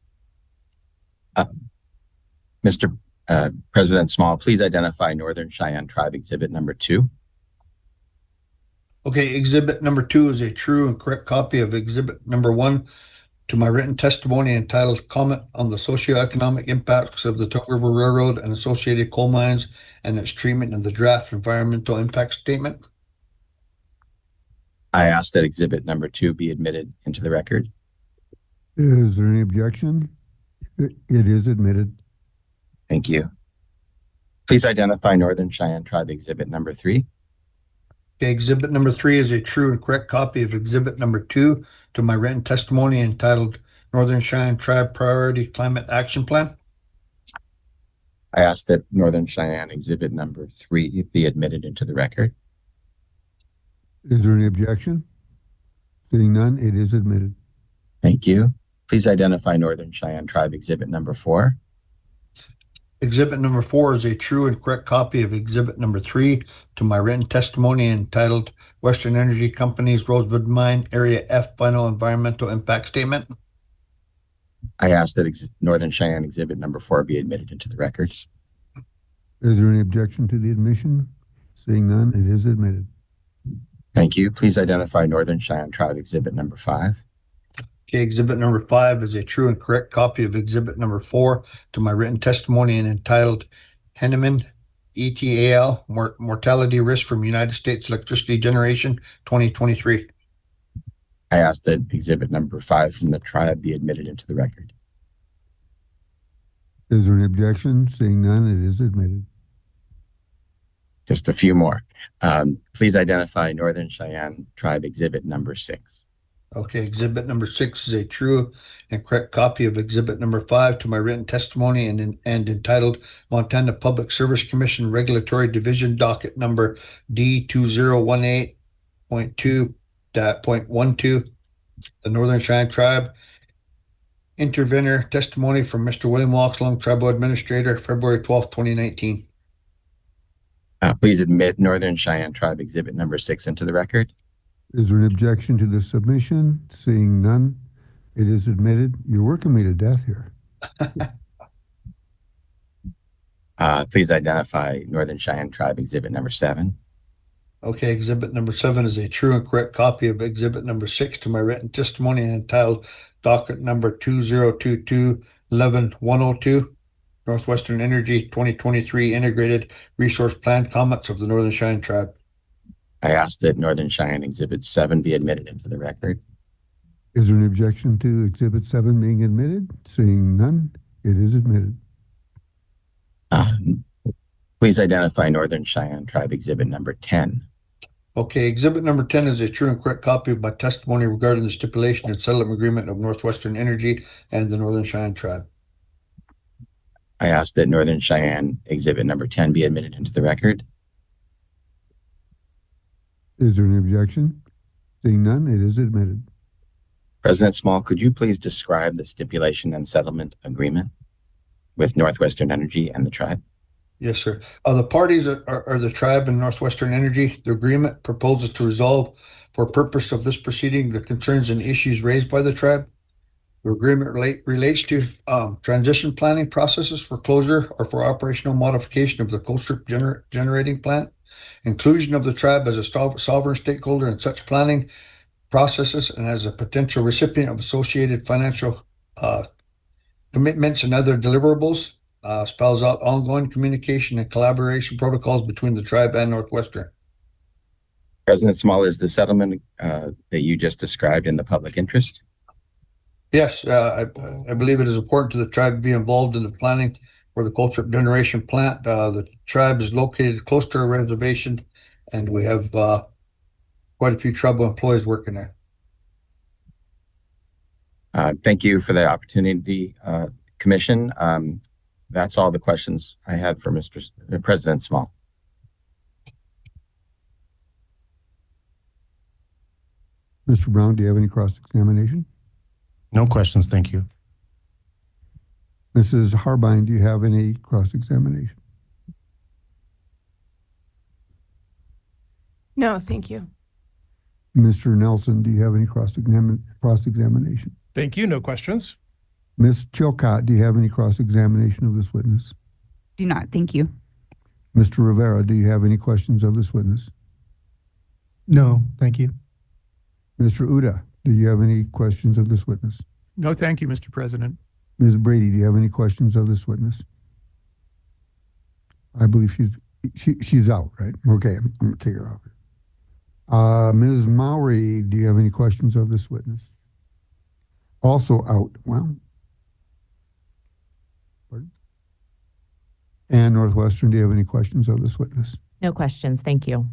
Mr. President Small, please identify Northern Cheyenne Tribe Exhibit Number 2. Okay, exhibit number 2 is a true and correct copy of exhibit number 1 to my written testimony entitled Comment on the Socioeconomic Impacts of the Tongue River Railroad and Associated Coal Mines and its Treatment of the Draft Environmental Impact Statement. I ask that Exhibit Number 2 be admitted into the record. Is there any objection? It is admitted. Thank you. Please identify Northern Cheyenne Tribe Exhibit Number 3. Okay, exhibit number 3 is a true and correct copy of exhibit number 2 to my written testimony entitled Northern Cheyenne Tribe Priority Climate Action Plan. I ask that Northern Cheyenne Exhibit Number 3 be admitted into the record. Is there any objection? Seeing none, it is admitted. Thank you. Please identify Northern Cheyenne Tribe Exhibit Number 4. Exhibit number 4 is a true and correct copy of exhibit number 3 to my written testimony entitled Western Energy Company's Rosebud Mine Area F Final Environmental Impact Statement. I ask that Northern Cheyenne Exhibit Number 4 be admitted into the record. Is there any objection to the admission? Seeing none, it is admitted. Thank you. Please identify Northern Cheyenne Tribe Exhibit Number 5. Okay, exhibit number 5 is a true and correct copy of exhibit number 4 to my written testimony and entitled Henneman ETAL Mortality Risk from United States Electricity Generation 2023. I ask that Exhibit Number 5 from the tribe be admitted into the record. Is there any objection? Seeing none, it is admitted. Just a few more. Please identify Northern Cheyenne Tribe Exhibit Number 6. Okay, exhibit number 6 is a true and correct copy of exhibit number 5 to my written testimony and entitled Montana Public Service Commission Regulatory Division Docket Number D2018.2.12, the Northern Cheyenne Tribe Intervenor Testimony from Mr. William Loxlong, Tribal Administrator, February 12th, 2019. Please admit Northern Cheyenne Tribe Exhibit Number 6 into the record. Is there an objection to the submission? Seeing none, it is admitted. You're working me to death here. Please identify Northern Cheyenne Tribe Exhibit Number 7. Okay, exhibit number 7 is a true and correct copy of exhibit number 6 to my written testimony and entitled Docket Number 2022-11-102, Northwestern Energy 2023 Integrated Resource Plan Comments of the Northern Cheyenne Tribe. I ask that Northern Cheyenne Exhibit 7 be admitted into the record. Is there an objection to Exhibit 7 being admitted? Seeing none, it is admitted. Please identify Northern Cheyenne Tribe Exhibit Number 10. Okay, exhibit number 10 is a true and correct copy of my testimony regarding the stipulation and settlement agreement of Northwestern Energy and the Northern Cheyenne Tribe. I ask that Northern Cheyenne Exhibit Number 10 be admitted into the record. Is there any objection? Seeing none, it is admitted. President Small, could you please describe the stipulation and settlement agreement with Northwestern Energy and the tribe? Yes, sir. The parties are the tribe and Northwestern Energy. The agreement proposes to resolve, for purpose of this proceeding, the concerns and issues raised by the tribe. The agreement relates to transition planning processes for closure or for operational modification of the coal strip generating plant. inclusion of the tribe as a sovereign stakeholder in such planning processes and as a potential recipient of associated financial commitments and other deliverables, spells out ongoing communication and collaboration protocols between the tribe and Northwestern. President Small, is the settlement that you just described in the public interest? Yes, I believe it is important to the tribe to be involved in the planning for the Colstrip generation plant. The tribe is located close to a reservation, and we have quite a few tribal employees working there. Thank you for the opportunity, Commission. That's all the questions I had for President Small. Mr. Brown, do you have any cross-examination? No questions, thank you. Mrs. Harbine, do you have any cross-examination? No, thank you. Mr. Nelson, do you have any cross-examination? Thank you. No questions. Ms. Chilcott, do you have any cross-examination of this witness? Do not. Thank you. Mr. Rivera, do you have any questions of this witness? No, thank you. Mr. Uda, do you have any questions of this witness? No, thank you, Mr. President. Ms. Brady, do you have any questions of this witness? I believe she's out, right? Okay, I'm going to take her off. Ms. Mowry, do you have any questions of this witness? Also out. Well, pardon? And Northwestern, do you have any questions of this witness? No questions. Thank you.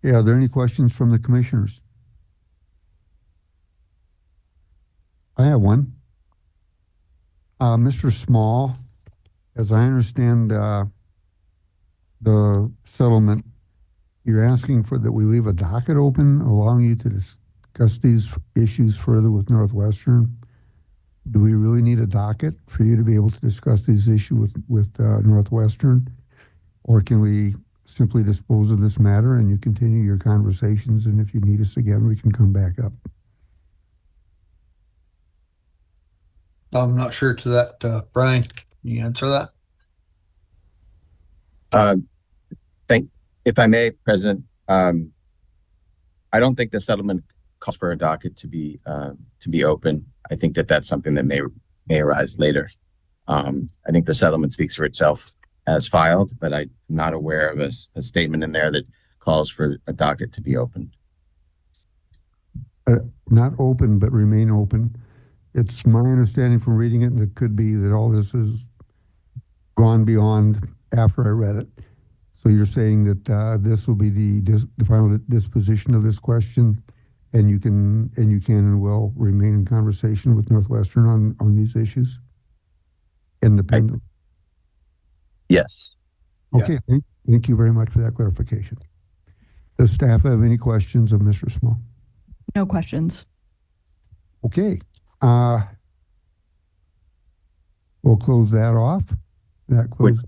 Yeah, are there any questions from the commissioners? I have one. Mr. Small, as I understand the settlement, you're asking for that we leave a docket open, allowing you to discuss these issues further with Northwestern. Do we really need a docket for you to be able to discuss these issues with Northwestern? Or can we simply dispose of this matter and you continue your conversations, and if you need us again, we can come back up? I'm not sure to that. Brian, can you answer that? If I may, President, I don't think the settlement calls for a docket to be open. I think that that's something that may arise later. I think the settlement speaks for itself as filed, but I'm not aware of a statement in there that calls for a docket to be opened. Not open, but remain open. It's my understanding from reading it, and it could be that all this has gone beyond after I read it. So you're saying that this will be the final disposition of this question, and you can and will remain in conversation with Northwestern on these issues independently? Yes. Okay. Yeah. Thank you very much for that clarification. Does staff have any questions of Mr. Small? No questions. Okay. We'll close that off. That closed.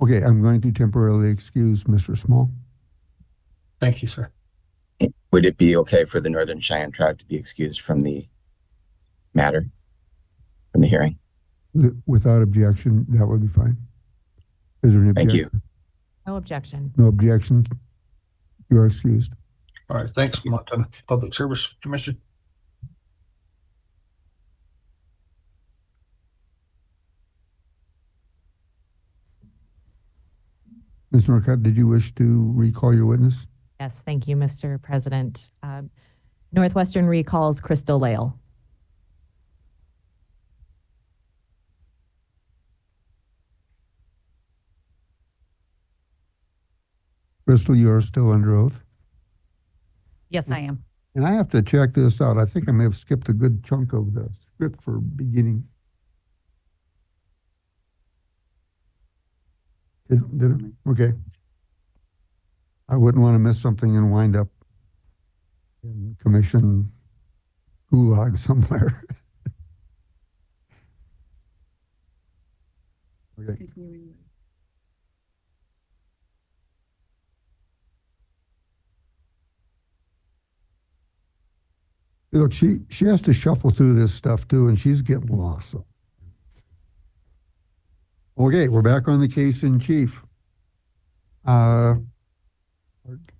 Okay, I'm going to temporarily excuse Mr. Small. Thank you, sir. Would it be okay for the Northern Cheyenne tribe to be excused from the matter, from the hearing? Without objection, that would be fine. Is there an objection? Thank you. No objection. No objection. You are excused. All right, thanks, Montana Public Service Commission. Ms. Norcutt, did you wish to recall your witness? Yes, thank you, Mr. President. Northwestern recalls Crystal Lale. Crystal, you are still under oath? Yes, I am. And I have to check this out. I think I may have skipped a good chunk of the script for beginning. Did it? Okay. I wouldn't want to miss something and wind up in commission gulag somewhere. Okay. Look, she has to shuffle through this stuff too, and she's getting lost. So. Okay, we're back on the case in chief. Uh,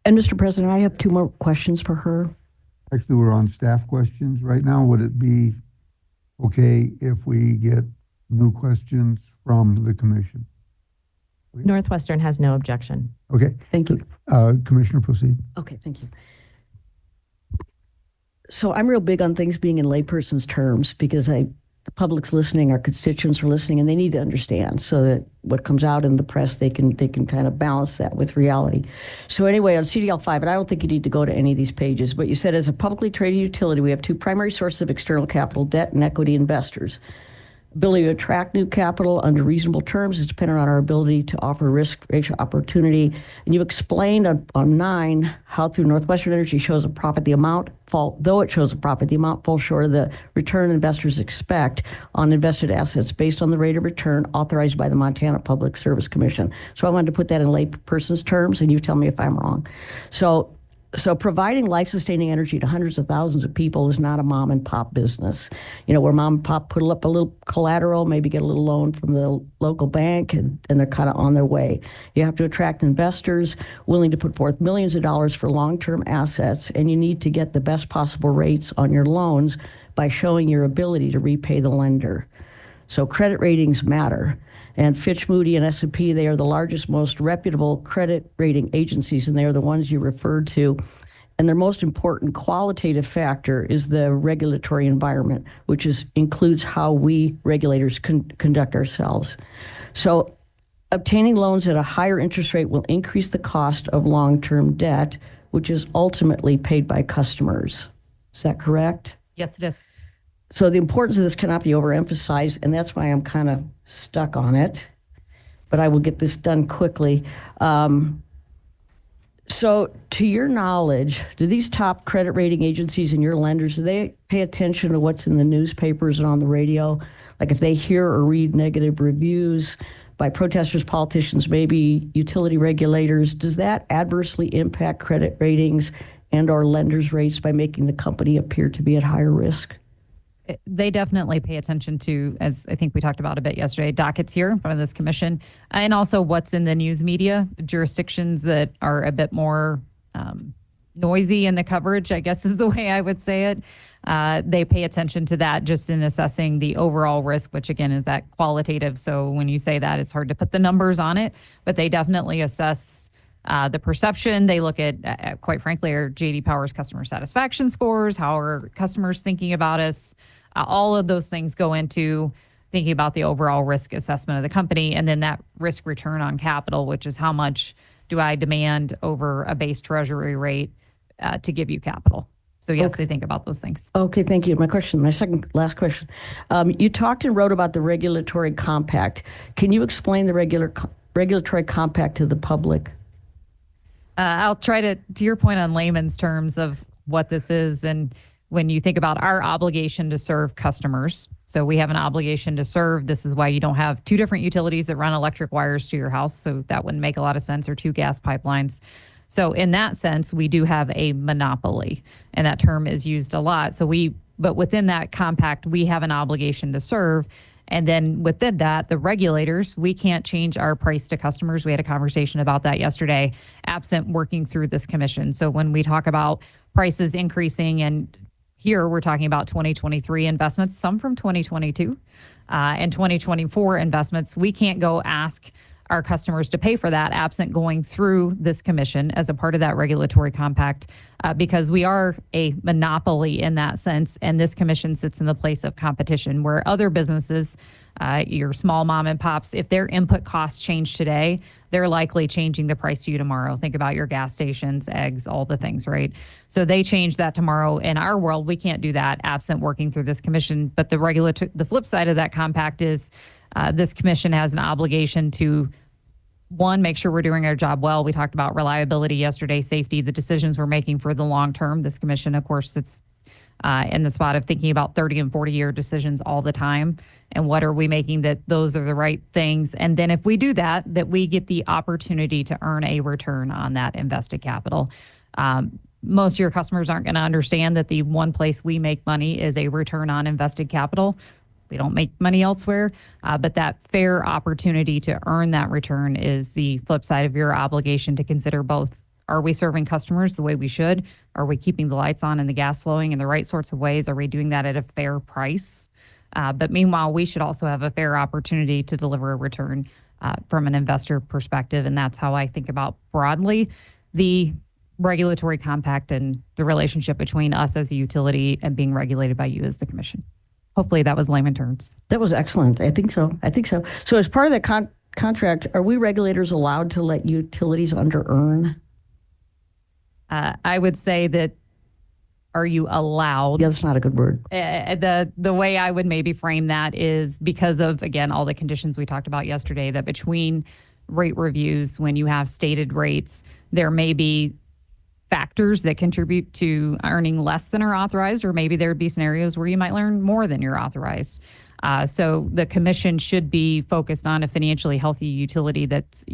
And Mr. President, I have two more questions for her. Actually, we're on staff questions right now. Would it be okay if we get new questions from the commission? Northwestern has no objection. Okay. Thank you. Commissioner, proceed. Okay, thank you. So I'm real big on things being in layperson's terms because the public's listening, our constituents are listening, and they need to understand so that what comes out in the press, they can kind of balance that with reality. So anyway, on CDL5, and I don't think you need to go to any of these pages, but you said as a publicly traded utility, we have two primary sources of external capital, debt and equity investors. Ability to attract new capital under reasonable terms is dependent on our ability to offer risk ratio opportunity. And you explained on 9 how through Northwestern Energy shows a profit, the amount though it shows a profit, the amount falls short of the return investors expect on invested assets based on the rate of return authorized by the Montana Public Service Commission. So I wanted to put that in layperson's terms, and you tell me if I'm wrong. So providing life-sustaining energy to hundreds of thousands of people is not a mom and pop business. You know, where mom and pop put up a little collateral, maybe get a little loan from the local bank, and they're kind of on their way. You have to attract investors willing to put forth millions of dollars for long-term assets, and you need to get the best possible rates on your loans by showing your ability to repay the lender. So credit ratings matter. And Fitch, Moody, and S&P, they are the largest, most reputable credit rating agencies, and they are the ones you referred to. And their most important qualitative factor is the regulatory environment, which includes how we regulators conduct ourselves. So obtaining loans at a higher interest rate will increase the cost of long-term debt, which is ultimately paid by customers. Is that correct? Yes, it is. So the importance of this cannot be overemphasized, and that's why I'm kind of stuck on it. But I will get this done quickly. So to your knowledge, do these top credit rating agencies and your lenders, do they pay attention to what's in the newspapers and on the radio? Like if they hear or read negative reviews by protesters, politicians, maybe utility regulators, does that adversely impact credit ratings and or lenders' rates by making the company appear to be at higher risk? They definitely pay attention to, as I think we talked about a bit yesterday, dockets here in front of this commission, and also what's in the news media, jurisdictions that are a bit more noisy in the coverage, I guess is the way I would say it. They pay attention to that just in assessing the overall risk, which again is that qualitative. So when you say that, it's hard to put the numbers on it, but they definitely assess the perception. They look at, quite frankly, our J.D. Power's customer satisfaction scores, how are customers thinking about us. All of those things go into thinking about the overall risk assessment of the company, and then that risk return on capital, which is how much do I demand over a base treasury rate to give you capital. So yes, Okay. They think about those things. Okay, thank you. My last question. You talked and wrote about the regulatory compact. Can you explain the regulatory compact to the public? I'll try to your point on layman's terms of what this is. And when you think about our obligation to serve customers, so we have an obligation to serve. This is why you don't have two different utilities that run electric wires to your house. So that wouldn't make a lot of sense, or two gas pipelines. So in that sense, we do have a monopoly, and that term is used a lot. But within that compact, we have an obligation to serve. And then within that, the regulators, we can't change our price to customers. We had a conversation about that yesterday, absent working through this commission. So when we talk about prices increasing, and here we're talking about 2023 investments, some from 2022 and 2024 investments, we can't go ask our customers to pay for that absent going through this commission as a part of that regulatory compact, because we are a monopoly in that sense. And this commission sits in the place of competition, where other businesses, your small mom and pops, if their input costs change today, they're likely changing the price to you tomorrow. Think about your gas stations, eggs, all the things, right? So they change that tomorrow. In our world, we can't do that absent working through this commission. But the flip side of that compact is this commission has an obligation to, one, make sure we're doing our job well. We talked about reliability yesterday, safety, the decisions we're making for the long term. This commission, of course, sits in the spot of thinking about 30 and 40-year decisions all the time. And what are we making that those are the right things? And then if we do that, that we get the opportunity to earn a return on that invested capital. Most of your customers aren't going to understand that the one place we make money is a return on invested capital. We don't make money elsewhere, but that fair opportunity to earn that return is the flip side of your obligation to consider both. Are we serving customers the way we should? Are we keeping the lights on and the gas flowing in the right sorts of ways? Are we doing that at a fair price? But meanwhile, we should also have a fair opportunity to deliver a return from an investor perspective. And that's how I think about broadly the regulatory compact and the relationship between us as a utility and being regulated by you as the commission. Hopefully that was layman terms. That was excellent. I think so. So as part of that contract, are we regulators allowed to let utilities under-earn? I would say that, are you allowed? Yeah, that's not a good word. The way I would maybe frame that is because of, again, all the conditions we talked about yesterday, that between rate reviews, when you have stated rates, there may be factors that contribute to earning less than are authorized, or maybe there would be scenarios where you might earn more than you're authorized. So the commission should be focused on a financially healthy utility that's,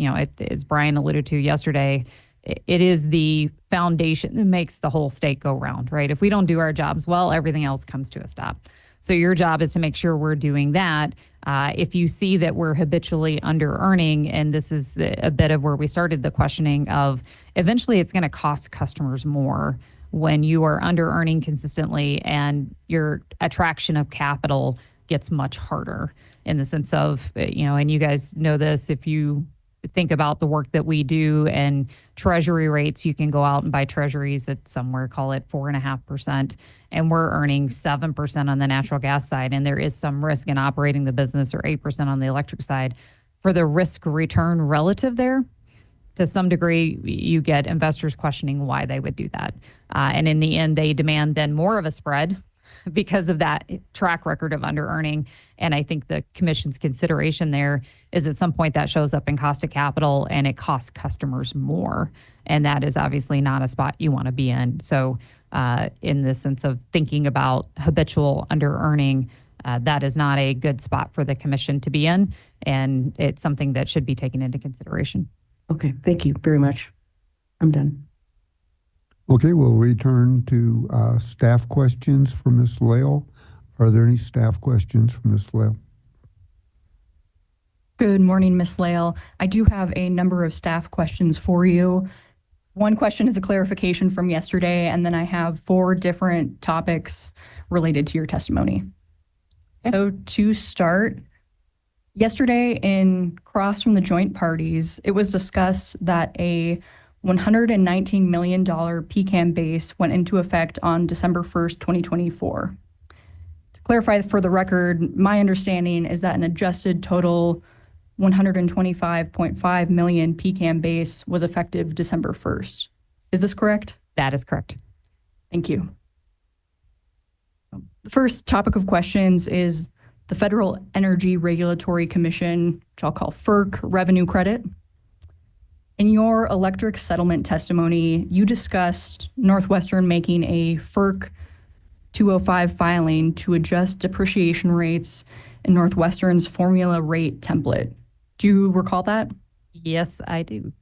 as Brian alluded to yesterday, it is the foundation that makes the whole state go round, right? If we don't do our jobs well, everything else comes to a stop. So your job is to make sure we're doing that. If you see that we're habitually under earning, and this is a bit of where we started the questioning of eventually it's going to cost customers more when you are under earning consistently and your attraction of capital gets much harder in the sense of, and you guys know this, if you think about the work that we do and treasury rates, you can go out and buy treasuries at somewhere, call it 4.5%, and we're earning 7% on the natural gas side. And there is some risk in operating the business, or 8% on the electric side. For the risk return relative there, to some degree, you get investors questioning why they would do that. And in the end, they demand then more of a spread because of that track record of under earning. And I think the commission's consideration there is at some point that shows up in cost of capital and it costs customers more. And that is obviously not a spot you want to be in. So in the sense of thinking about habitual under earning, that is not a good spot for the commission to be in. And it's something that should be taken into consideration. Okay, thank you very much. I'm done. Okay, we'll return to staff questions for Ms. Lael. Are there any staff questions for Ms. Lael? Good morning, Ms. Lael. I do have a number of staff questions for you. One question is a clarification from yesterday, and then I have 4 different topics related to your testimony. Okay. So to start, yesterday in Cross from the Joint Parties, it was discussed that a $119 million PCAM base went into effect on December 1st, 2024. To clarify for the record, my understanding is that an adjusted total 125.5 million PCAM base was effective December 1st. Is this correct? That is correct. Thank you. The first topic of questions is the Federal Energy Regulatory Commission, which I'll call FERC, revenue credit. In your electric settlement testimony, you discussed Northwestern making a FERC 205 filing to adjust depreciation rates in Northwestern's formula rate template. Do you recall that? Yes, I do.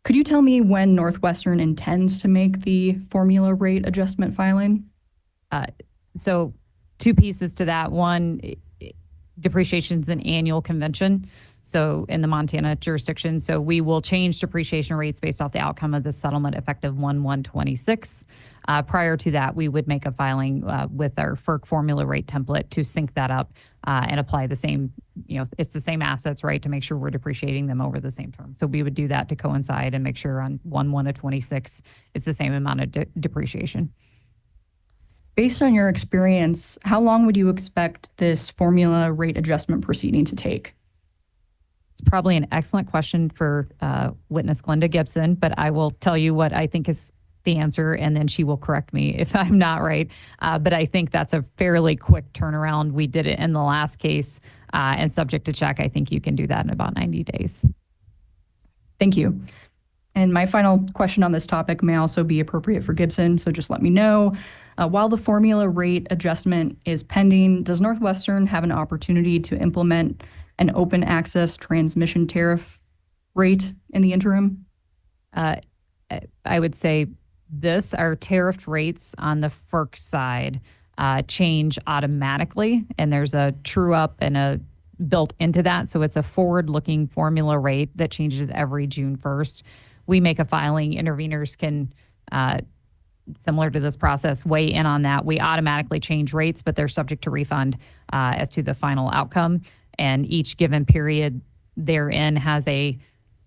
Could you tell me when Northwestern intends to make the formula rate adjustment filing? So 2 pieces to that. One, depreciation is an annual convention. So in the Montana jurisdiction, so we will change depreciation rates based off the outcome of the settlement effective 1/1/26. Prior to that, we would make a filing with our FERC formula rate template to sync that up and apply the same, it's the same assets, right, to make sure we're depreciating them over the same term. So we would do that to coincide and make sure on 1/1/26, it's the same amount of depreciation. Based on your experience, how long would you expect this formula rate adjustment proceeding to take? It's probably an excellent question for witness Glenda Gibson, but I will tell you what I think is the answer, and then she will correct me if I'm not right. But I think that's a fairly quick turnaround. We did it in the last case, and subject to check, I think you can do that in about 90 days. Thank you. And my final question on this topic may also be appropriate for Gibson, so just let me know. While the formula rate adjustment is pending, does Northwestern have an opportunity to implement an open access transmission tariff rate in the interim? I would say this, our tariffed rates on the FERC side change automatically, and there's a true up and a built into that. So it's a forward-looking formula rate that changes every June 1st. We make a filing. Interveners can, similar to this process, weigh in on that. We automatically change rates, but they're subject to refund as to the final outcome. And each given period therein has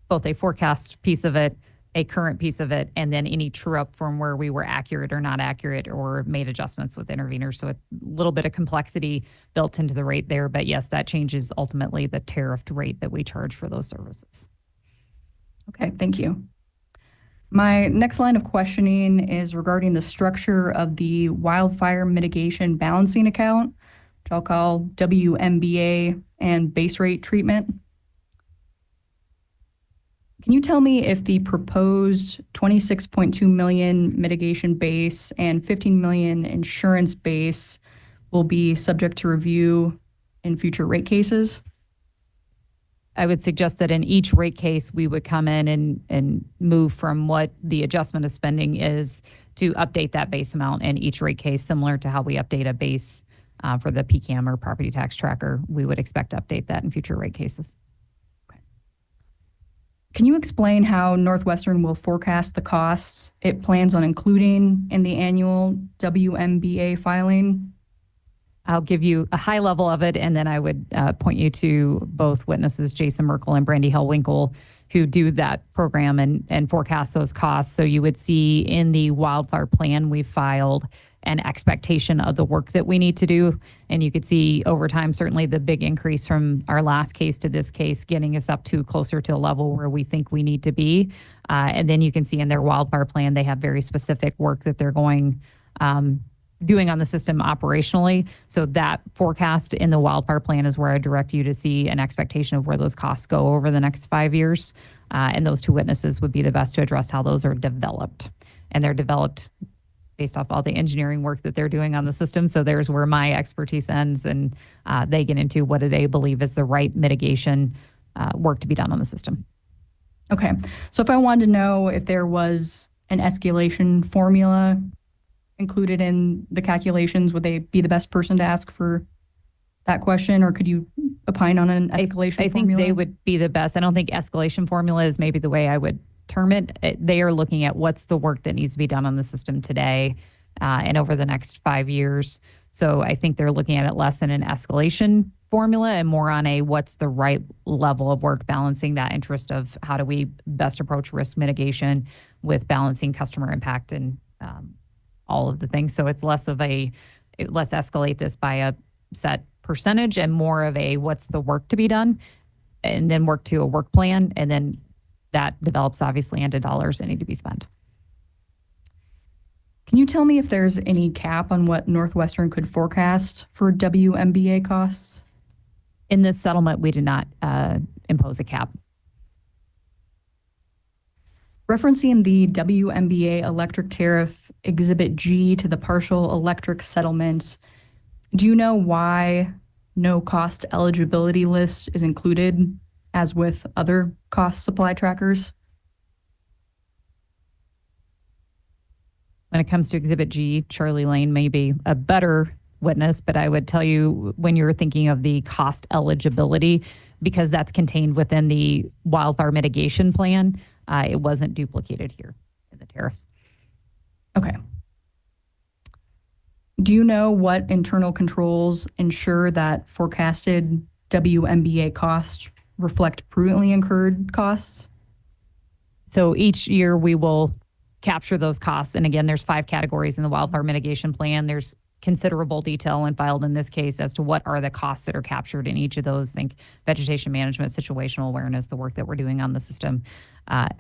both a forecast piece of it, a current piece of it, and then any true up from where we were accurate or not accurate or made adjustments with interveners. So a little bit of complexity built into the rate there. But yes, that changes ultimately the tariffed rate that we charge for those services. Okay, thank you. My next line of questioning is regarding the structure of the wildfire mitigation balancing account, which I'll call WMBA, and base rate treatment. Can you tell me if the proposed 26.2 million mitigation base and 15 million insurance base will be subject to review in future rate cases? I would suggest that in each rate case, we would come in and move from what the adjustment of spending is to update that base amount in each rate case, similar to how we update a base for the PCAM or property tax tracker. We would expect to update that in future rate cases. Can you explain how Northwestern will forecast the costs it plans on including in the annual WMBA filing? I'll give you a high level of it, and then I would point you to both witnesses, Jason Merkel and Brandy Hellwinkle, who do that program and forecast those costs. So you would see in the wildfire plan we filed an expectation of the work that we need to do. And you could see over time, certainly the big increase from our last case to this case, getting us up to closer to a level where we think we need to be. And then you can see in their wildfire plan, they have very specific work that they're doing on the system operationally. So that forecast in the wildfire plan is where I direct you to see an expectation of where those costs go over the next 5 years. And those two witnesses would be the best to address how those are developed. And they're developed based off all the engineering work that they're doing on the system. So there's where my expertise ends, and they get into what do they believe is the right mitigation work to be done on the system. Okay, so if I wanted to know if there was an escalation formula included in the calculations, would they be the best person to ask for that question, or could you opine on an escalation I formula? think they would be the best. I don't think escalation formula is maybe the way I would term it. They are looking at what's the work that needs to be done on the system today and over the next 5 years. So I think they're looking at it less in an escalation formula and more on a what's the right level of work, balancing that interest of how do we best approach risk mitigation with balancing customer impact and all of the things. So it's less of let's escalate this by a set percentage and more of a what's the work to be done, and then work to a work plan, and then that develops obviously into dollars that need to be spent. Can you tell me if there's any cap on what Northwestern could forecast for WMBA costs? In this settlement, we did not impose a cap. Referencing the WMBA electric tariff Exhibit G to the partial electric settlement, do you know why no cost eligibility list is included as with other cost supply trackers? When it comes to Exhibit G, Charlie Lane may be a better witness, but I would tell you when you're thinking of the cost eligibility, because that's contained within the wildfire mitigation plan, it wasn't duplicated here in the tariff. Okay. Do you know what internal controls ensure that forecasted WMBA costs reflect prudently incurred costs? So each year we will capture those costs. And again, there's 5 categories in the wildfire mitigation plan. There's considerable detail and filed in this case as to what are the costs that are captured in each of those. Think vegetation management, situational awareness, the work that we're doing on the system.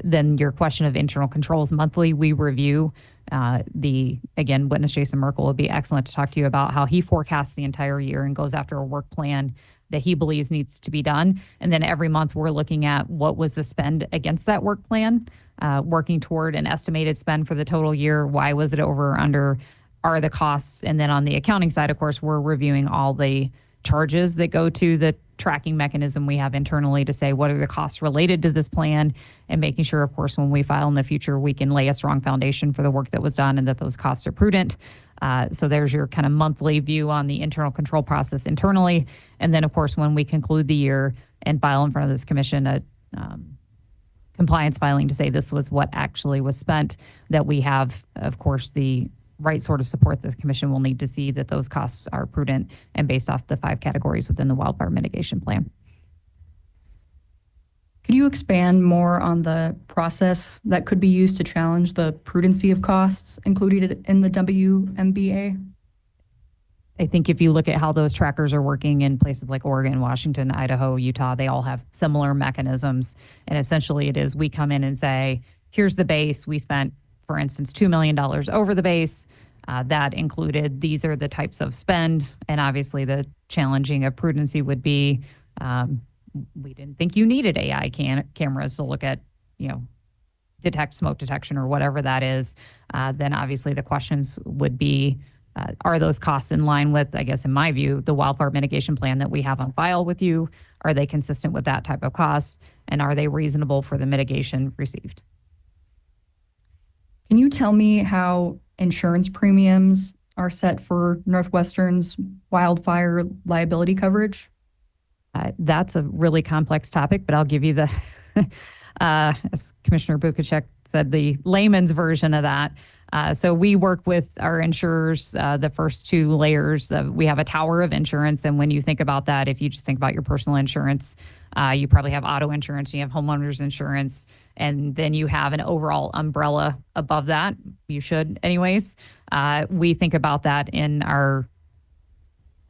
Then your question of internal controls, monthly we review again, witness Jason Merkel would be excellent to talk to you about how he forecasts the entire year and goes after a work plan that he believes needs to be done. And then every month we're looking at what was the spend against that work plan, working toward an estimated spend for the total year. Why was it over or under? Are the costs? And then on the accounting side, of course, we're reviewing all the charges that go to the tracking mechanism we have internally to say what are the costs related to this plan, and making sure, of course, when we file in the future, we can lay a strong foundation for the work that was done and that those costs are prudent. So there's your kind of monthly view on the internal control process internally. And then, of course, when we conclude the year and file in front of this commission a compliance filing to say this was what actually was spent, that we have, of course, the right sort of support the commission will need to see that those costs are prudent and based off the 5 categories within the wildfire mitigation plan. Could you expand more on the process that could be used to challenge the prudency of costs included in the WMBA? I think if you look at how those trackers are working in places like Oregon, Washington, Idaho, Utah, they all have similar mechanisms. And essentially it is we come in and say, here's the base. We spent, for instance, $2 million over the base. That included, these are the types of spend. And obviously the challenging of prudency would be, we didn't think you needed AI cameras to look at, detect smoke detection or whatever that is. Then obviously the questions would be, are those costs in line with, I guess, in my view, the wildfire mitigation plan that we have on file with you? Are they consistent with that type of costs? And are they reasonable for the mitigation received? Can you tell me how insurance premiums are set for Northwestern's wildfire liability coverage? That's a really complex topic, but I'll give you the, as Commissioner Bukacek said, the layman's version of that. So we work with our insurers, the first 2 layers. We have a tower of insurance. And when you think about that, if you just think about your personal insurance, you probably have auto insurance, you have homeowners insurance, and then you have an overall umbrella above that. You should anyways. We think about that in our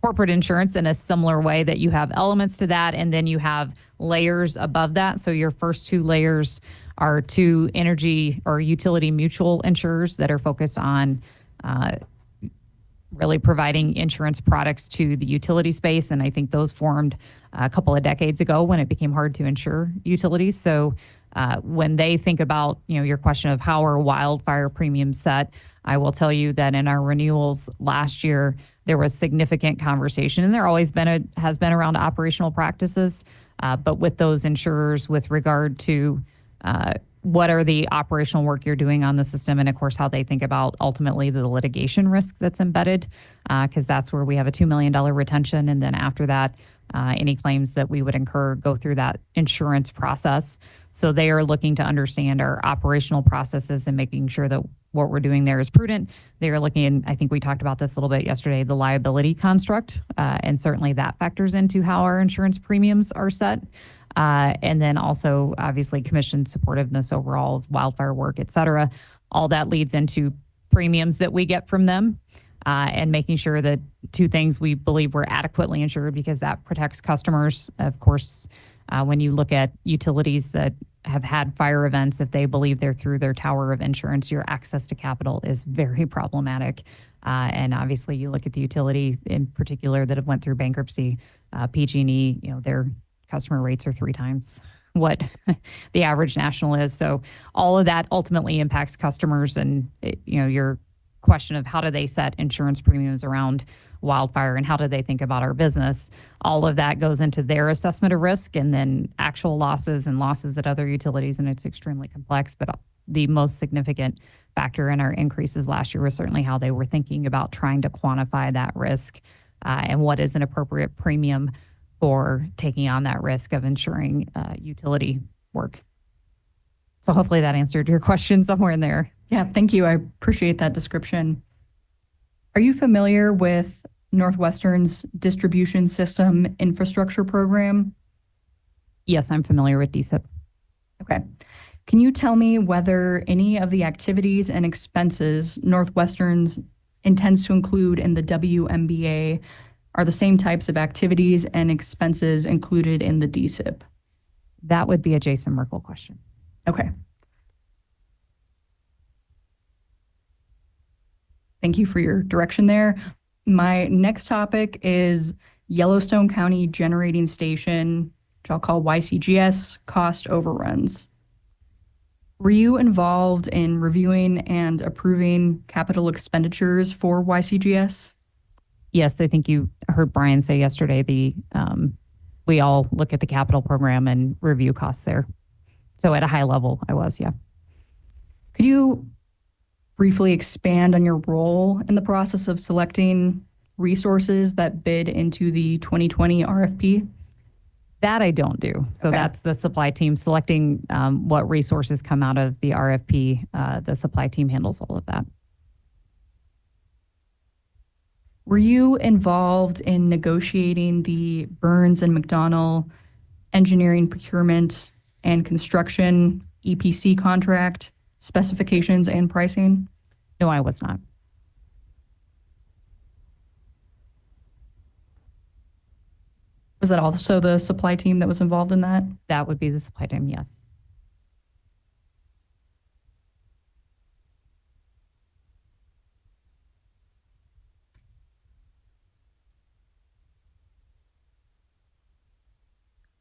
corporate insurance in a similar way, that you have elements to that, and then you have layers above that. So your first 2 layers are 2 energy or utility mutual insurers that are focused on really providing insurance products to the utility space. And I think those formed a couple of decades ago when it became hard to insure utilities. So when they think about, your question of how are wildfire premiums set, I will tell you that in our renewals last year, there was significant conversation, and there always has been around operational practices, but with those insurers with regard to what are the operational work you're doing on the system, and of course how they think about ultimately the litigation risk that's embedded, because that's where we have a $2 million retention, and then after that, any claims that we would incur go through that insurance process. So they are looking to understand our operational processes and making sure that what we're doing there is prudent. They are looking, and I think we talked about this a little bit yesterday, the liability construct, and certainly that factors into how our insurance premiums are set. And then also, obviously, commission supportiveness overall of wildfire work, et cetera. All that leads into premiums that we get from them, and making sure that 2 things, we believe we're adequately insured because that protects customers. Of course, when you look at utilities that have had fire events, if they believe they're through their tower of insurance, your access to capital is very problematic. And obviously, you look at the utility in particular that have went through bankruptcy, PG&E, their customer rates are 3 times what the average national is. So all of that ultimately impacts customers, and your question of how do they set insurance premiums around wildfire and how do they think about our business, all of that goes into their assessment of risk and then actual losses and losses at other utilities, and it's extremely complex. But the most significant factor in our increases last year was certainly how they were thinking about trying to quantify that risk, and what is an appropriate premium for taking on that risk of insuring utility work. So hopefully that answered your question somewhere in there. Yeah, thank you. I appreciate that description. Are you familiar with Northwestern's distribution system infrastructure program? Yes, I'm familiar with DSIP. Okay. Can you tell me whether any of the activities and expenses Northwestern's intends to include in the WMBA are the same types of activities and expenses included in the DSIP? That would be a Jason Merkel question. Okay. Thank you for your direction there. My next topic is Yellowstone County Generating Station, which I'll call YCGS, cost overruns. Were you involved in reviewing and approving capital expenditures for YCGS? Yes, I think you heard Brian say yesterday, we all look at the capital program and review costs there. So at a high level, I was, yeah. Could you briefly expand on your role in the process of selecting resources that bid into the 2020 RFP? That I don't do. So Okay. that's the supply team selecting what resources come out of the RFP. The supply team handles all of that. Were you involved in negotiating the Burns and McDonnell engineering procurement and construction EPC contract specifications and pricing? No, I was not. Was that also the supply team that was involved in that? That would be the supply team, yes.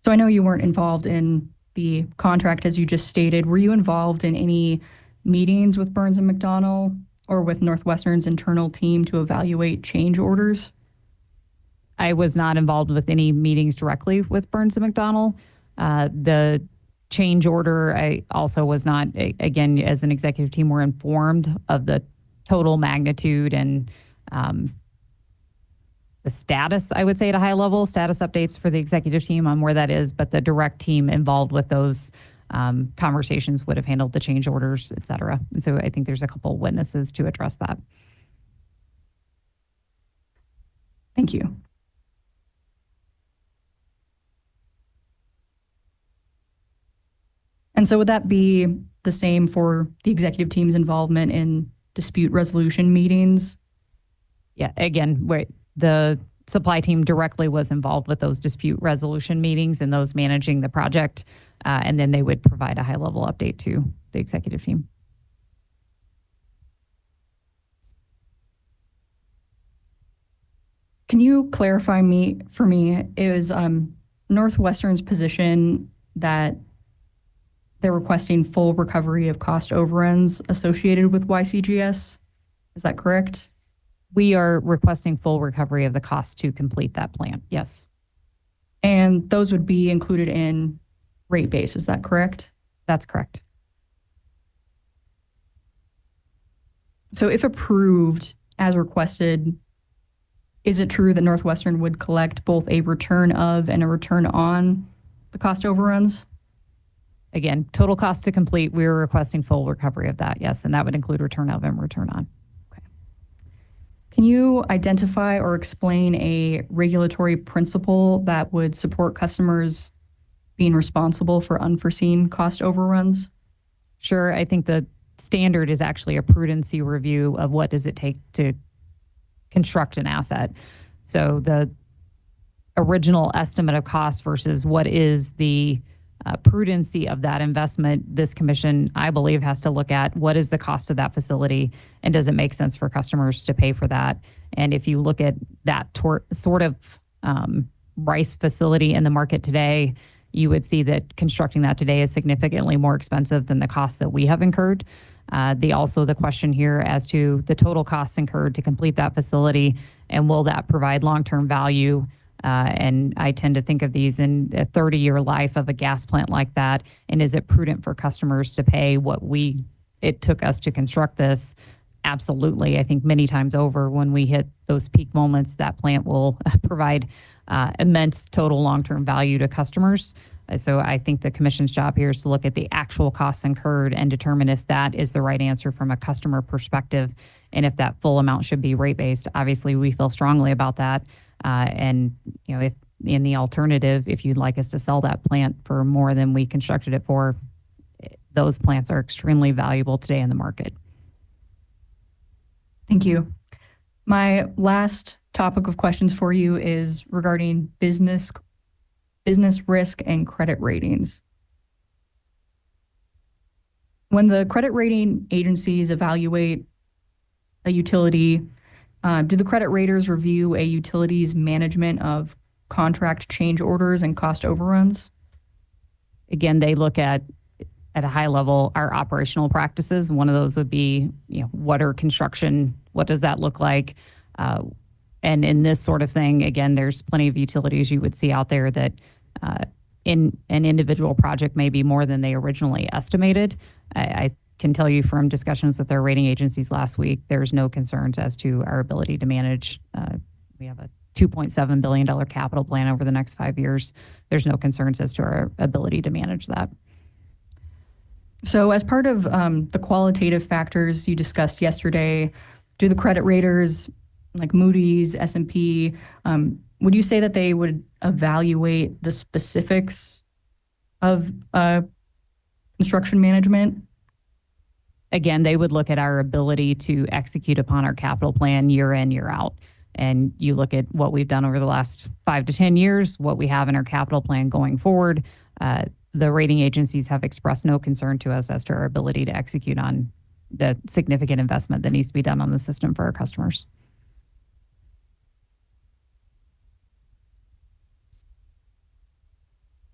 So I know you weren't involved in the contract as you just stated. Were you involved in any meetings with Burns and McDonnell or with Northwestern's internal team to evaluate change orders? I was not involved with any meetings directly with Burns and McDonnell. The change order, I also was not, again, as an executive team, we're informed of the total magnitude and the status, I would say at a high level, status updates for the executive team on where that is, but the direct team involved with those conversations would have handled the change orders, et cetera. And so I think there's a couple witnesses to address that. Thank you. And so would that be the same for the executive team's involvement in dispute resolution meetings? Yeah, again, the supply team directly was involved with those dispute resolution meetings and those managing the project, and then they would provide a high-level update to the executive team. Can you clarify for me, is Northwestern's position that they're requesting full recovery of cost overruns associated with YCGS? Is that correct? We are requesting full recovery of the cost to complete that plant, yes. And those would be included in rate base, is that correct? That's correct. So if approved as requested, is it true that Northwestern would collect both a return of and a return on the cost overruns? Again, total cost to complete, we were requesting full recovery of that, yes, and that would include return of and return on. Can you identify or explain a regulatory principle that would support customers being responsible for unforeseen cost overruns? Sure. I think the standard is actually a prudency review of what does it take to construct an asset. So the original estimate of cost versus what is the prudency of that investment, this commission, I believe, has to look at what is the cost of that facility and does it make sense for customers to pay for that? And if you look at that sort of rice facility in the market today, you would see that constructing that today is significantly more expensive than the costs that we have incurred. The question here as to the total costs incurred to complete that facility and will that provide long-term value? And I tend to think of these in a 30-year life of a gas plant like that. And is it prudent for customers to pay what it took us to construct this? Absolutely. I think many times over when we hit those peak moments, that plant will provide immense total long-term value to customers. So I think the commission's job here is to look at the actual costs incurred and determine if that is the right answer from a customer perspective and if that full amount should be rate-based. Obviously, we feel strongly about that. And if in the alternative, if you'd like us to sell that plant for more than we constructed it for, those plants are extremely valuable today in the market. Thank you. My last topic of questions for you is regarding business risk and credit ratings. When the credit rating agencies evaluate a utility, do the credit raters review a utility's management of contract change orders and cost overruns? Again, they look at a high level, our operational practices. One of those would be, what does that look like? And in this sort of thing, again, there's plenty of utilities you would see out there that in an individual project may be more than they originally estimated. I can tell you from discussions with their rating agencies last week, there's no concerns as to our ability to manage. We have a $2.7 billion capital plan over the next 5 years. There's no concerns as to our ability to manage that. So as part of the qualitative factors you discussed yesterday, do the credit raters like Moody's, S&P, would you say that they would evaluate the specifics of construction management? Again, they would look at our ability to execute upon our capital plan year in, year out. And you look at what we've done over the last 5 to 10 years, what we have in our capital plan going forward. The rating agencies have expressed no concern to us as to our ability to execute on the significant investment that needs to be done on the system for our customers.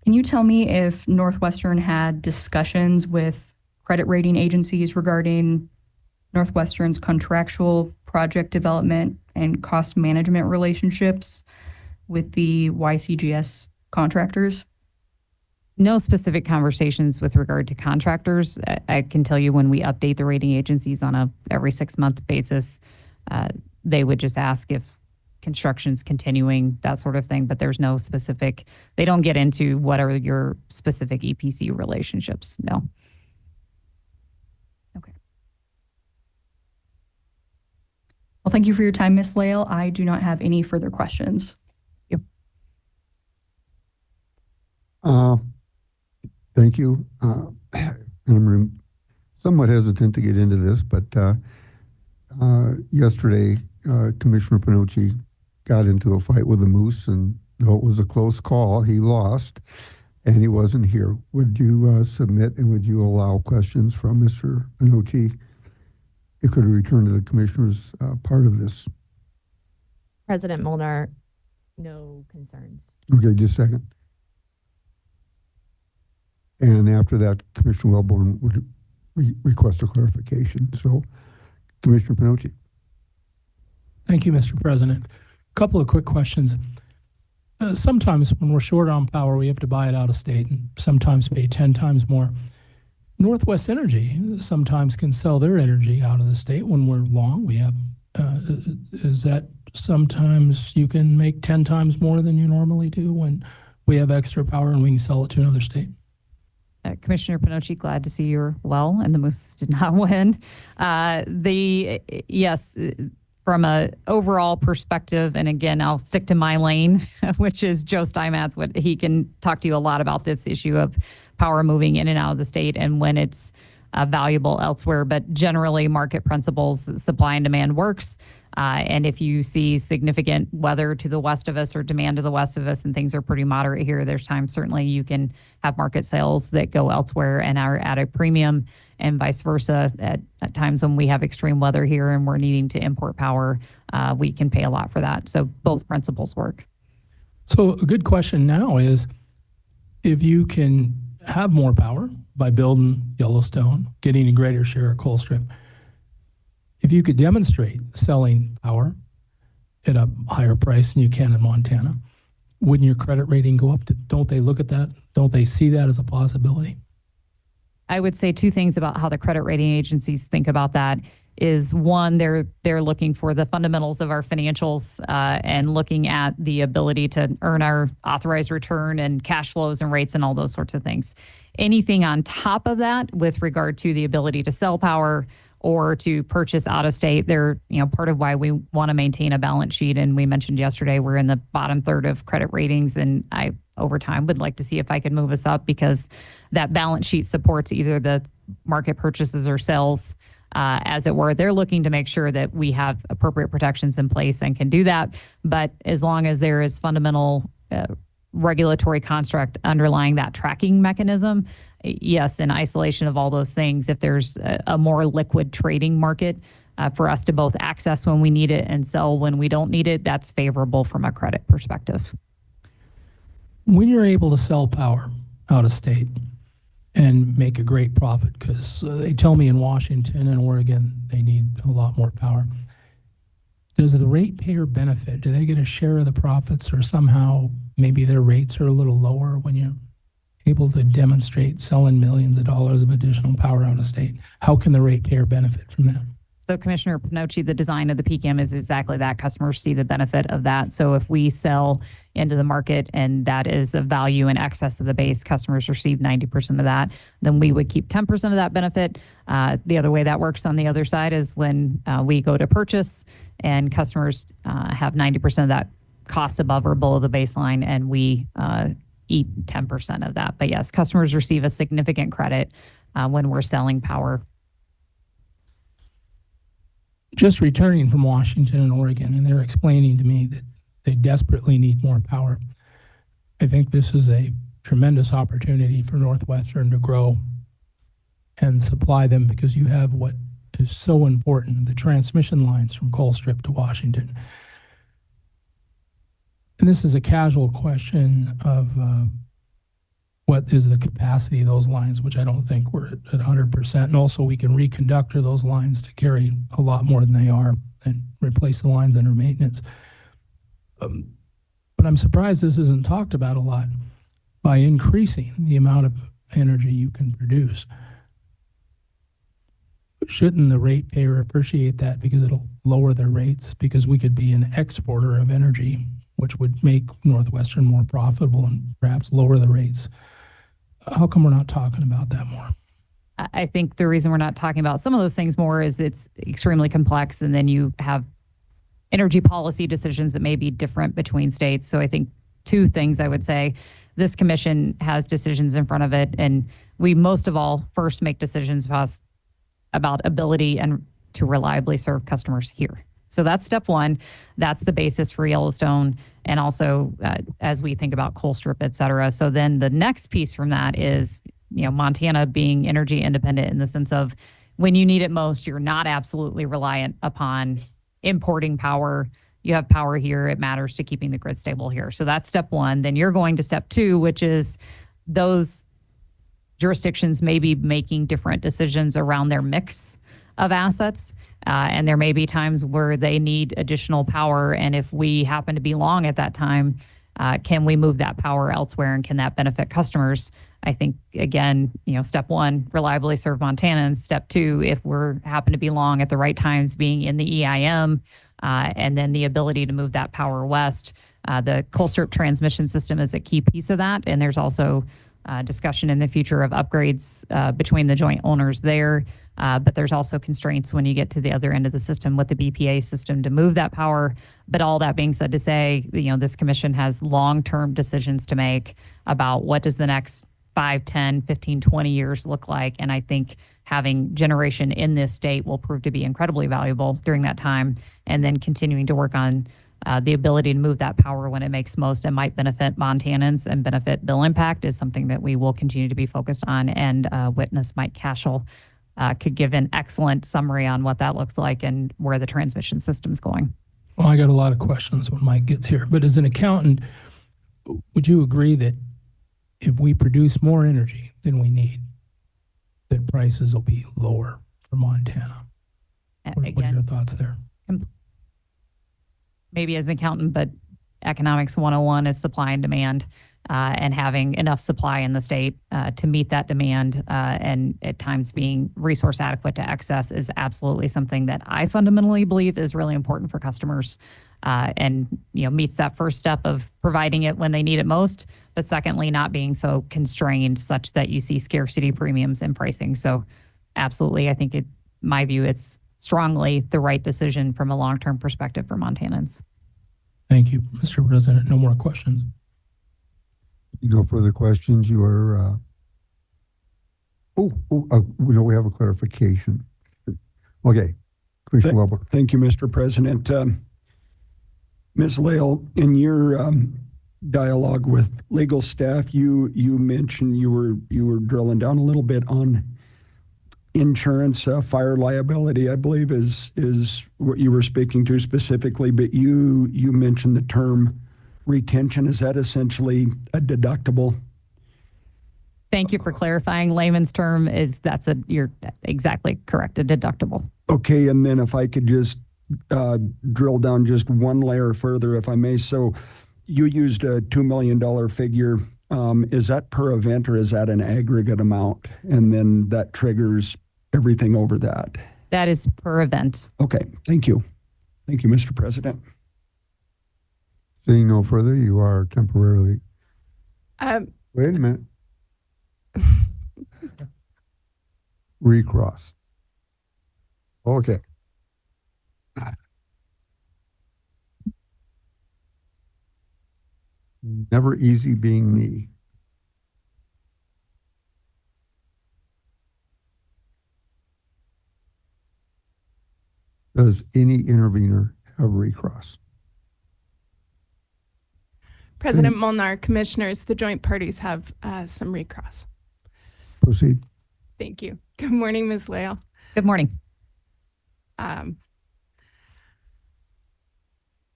Can you tell me if Northwestern had discussions with credit rating agencies regarding Northwestern's contractual project development and cost management relationships with the YCGS contractors? No specific conversations with regard to contractors. I can tell you when we update the rating agencies on a every 6-month basis, they would just ask if construction's continuing, that sort of thing, but there's no specific, they don't get into what are your specific EPC relationships, no. Okay. Well, thank you for your time, Ms. Lael. I do not have any further questions. Thank you. And I'm somewhat hesitant to get into this, but yesterday, Commissioner Panucci got into a fight with a moose, and though it was a close call, he lost, and he wasn't here. Would you submit and would you allow questions from Mr. Panucci? It could return to the commissioners part of this. President Molnar, no concerns. Okay, just a second. And after that, Commissioner Wellborn would request a clarification. So, Commissioner Panucci. Thank you, Mr. President. A couple of quick questions. Sometimes when we're short on power, we have to buy it out of state and sometimes pay 10 times more. Northwest Energy sometimes can sell their energy out of the state when we're long. We have, is that sometimes you can make 10 times more than you normally do when we have extra power and we can sell it to another state? Commissioner Panucci, glad to see you're well, and the Moose did not win. Yes, from a overall perspective, and again, I'll stick to my lane, which is Joe Steinmetz. What he can talk to you a lot about this issue of power moving in and out of the state and when it's valuable elsewhere. But generally, market principles, supply and demand works. And if you see significant weather to the west of us or demand to the west of us and things are pretty moderate here, there's times certainly you can have market sales that go elsewhere and are at a premium, and vice versa. At times when we have extreme weather here and we're needing to import power, we can pay a lot for that. So both principles work. So a good question now is, if you can have more power by building Yellowstone, getting a greater share of Colstrip, if you could demonstrate selling power at a higher price than you can in Montana, wouldn't your credit rating go up? Don't they look at that? Don't they see that as a possibility? I would say two things about how the credit rating agencies think about that is, one, they're looking for the fundamentals of our financials and looking at the ability to earn our authorized return and cash flows and rates and all those sorts of things. Anything on top of that with regard to the ability to sell power or to purchase out of state, they're part of why we want to maintain a balance sheet. And we mentioned yesterday we're in the bottom third of credit ratings, and I over time would like to see if I could move us up, because that balance sheet supports either the market purchases or sales, as it were. They're looking to make sure that we have appropriate protections in place and can do that. But as long as there is fundamental regulatory construct underlying that tracking mechanism, yes, in isolation of all those things, if there's a more liquid trading market for us to both access when we need it and sell when we don't need it, that's favorable from a credit perspective. When you're able to sell power out of state and make a great profit, because they tell me in Washington and Oregon they need a lot more power, does the ratepayer benefit? Do they get a share of the profits, or somehow maybe their rates are a little lower when you're able to demonstrate selling millions of dollars of additional power out of state? How can the ratepayer benefit from that? So Commissioner Pinocci, the design of the PCAM is exactly that. Customers see the benefit of that. So if we sell into the market and that is a value in excess of the base, customers receive 90% of that, then we would keep 10% of that benefit. The other way that works on the other side is when we go to purchase and customers have 90% of that cost above or below the baseline, and we eat 10% of that. But yes, customers receive a significant credit when we're selling power. Just returning from Washington and Oregon, and they're explaining to me that they desperately need more power. I think this is a tremendous opportunity for Northwestern to grow and supply them, because you have what is so important, the transmission lines from Colstrip to Washington. And this is a casual question of what is the capacity of those lines, which I don't think we're at 100%. And also we can reconductor those lines to carry a lot more than they are and replace the lines under maintenance. But I'm surprised this isn't talked about a lot by increasing the amount of energy you can produce. Shouldn't the ratepayer appreciate that, because it'll lower their rates, because we could be an exporter of energy, which would make Northwestern more profitable and perhaps lower the rates? How come we're not talking about that more? I think the reason we're not talking about some of those things more is it's extremely complex, and then you have energy policy decisions that may be different between states. So I think two things I would say. This commission has decisions in front of it, and we most of all first make decisions about ability and to reliably serve customers here. So that's step one. That's the basis for Yellowstone, and also as we think about Colstrip, et cetera. So then the next piece from that is, Montana being energy independent in the sense of when you need it most, you're not absolutely reliant upon importing power. You have power here. It matters to keeping the grid stable here. So that's step one. Then you're going to step two, which is those jurisdictions may be making different decisions around their mix of assets. And there may be times where they need additional power. And if we happen to be long at that time, can we move that power elsewhere, and can that benefit customers? I think, again, step one, reliably serve Montana. And step two, if we're happen to be long at the right times, being in the EIM, and then the ability to move that power west. The Colstrip transmission system is a key piece of that. And there's also discussion in the future of upgrades between the joint owners there. But there's also constraints when you get to the other end of the system with the BPA system to move that power. But all that being said to say, this commission has long-term decisions to make about what does the next 5, 10, 15, 20 years look like. And I think having generation in this state will prove to be incredibly valuable during that time. And then continuing to work on the ability to move that power when it makes most and might benefit Montanans and benefit bill impact is something that we will continue to be focused on. And witness Mike Cashel could give an excellent summary on what that looks like and where the transmission system's going. Well, I got a lot of questions when Mike gets here. But as an accountant, would you agree that if we produce more energy than we need, that prices will be lower for Montana? What are your thoughts there? Maybe as an accountant, but economics 101 is supply and demand, and having enough supply in the state to meet that demand, and at times being resource adequate to excess is absolutely something that I fundamentally believe is really important for customers, and meets that first step of providing it when they need it most, but secondly, not being so constrained such that you see scarcity premiums in pricing. So absolutely, I think my view, it's strongly the right decision from a long-term perspective for Montanans. Thank you, Mr. President. No more questions. No further questions. You are, we have a clarification. Okay, Commissioner Wilbur. Thank you, Mr. President. Ms. Lael, in your dialogue with legal staff, you mentioned you were drilling down a little bit on insurance, fire liability, I believe is what you were speaking to specifically, but you mentioned the term retention. Is that essentially a deductible? Thank you for clarifying. Layman's term is you're exactly correct, a deductible. Okay, and then if I could just drill down just one layer further, if I may. So you used a $2 million figure is that per event or is that an aggregate amount? And then that triggers everything over that? That is per event. Okay, thank you. Thank you, Mr. President. Seeing no further, you are temporarily. Wait a minute. Recross. Okay. Never easy being me. Does any intervener have recross? President Molnar, commissioners, the joint parties have some recross. Proceed. Thank you. Good morning, Ms. Lael. Good morning.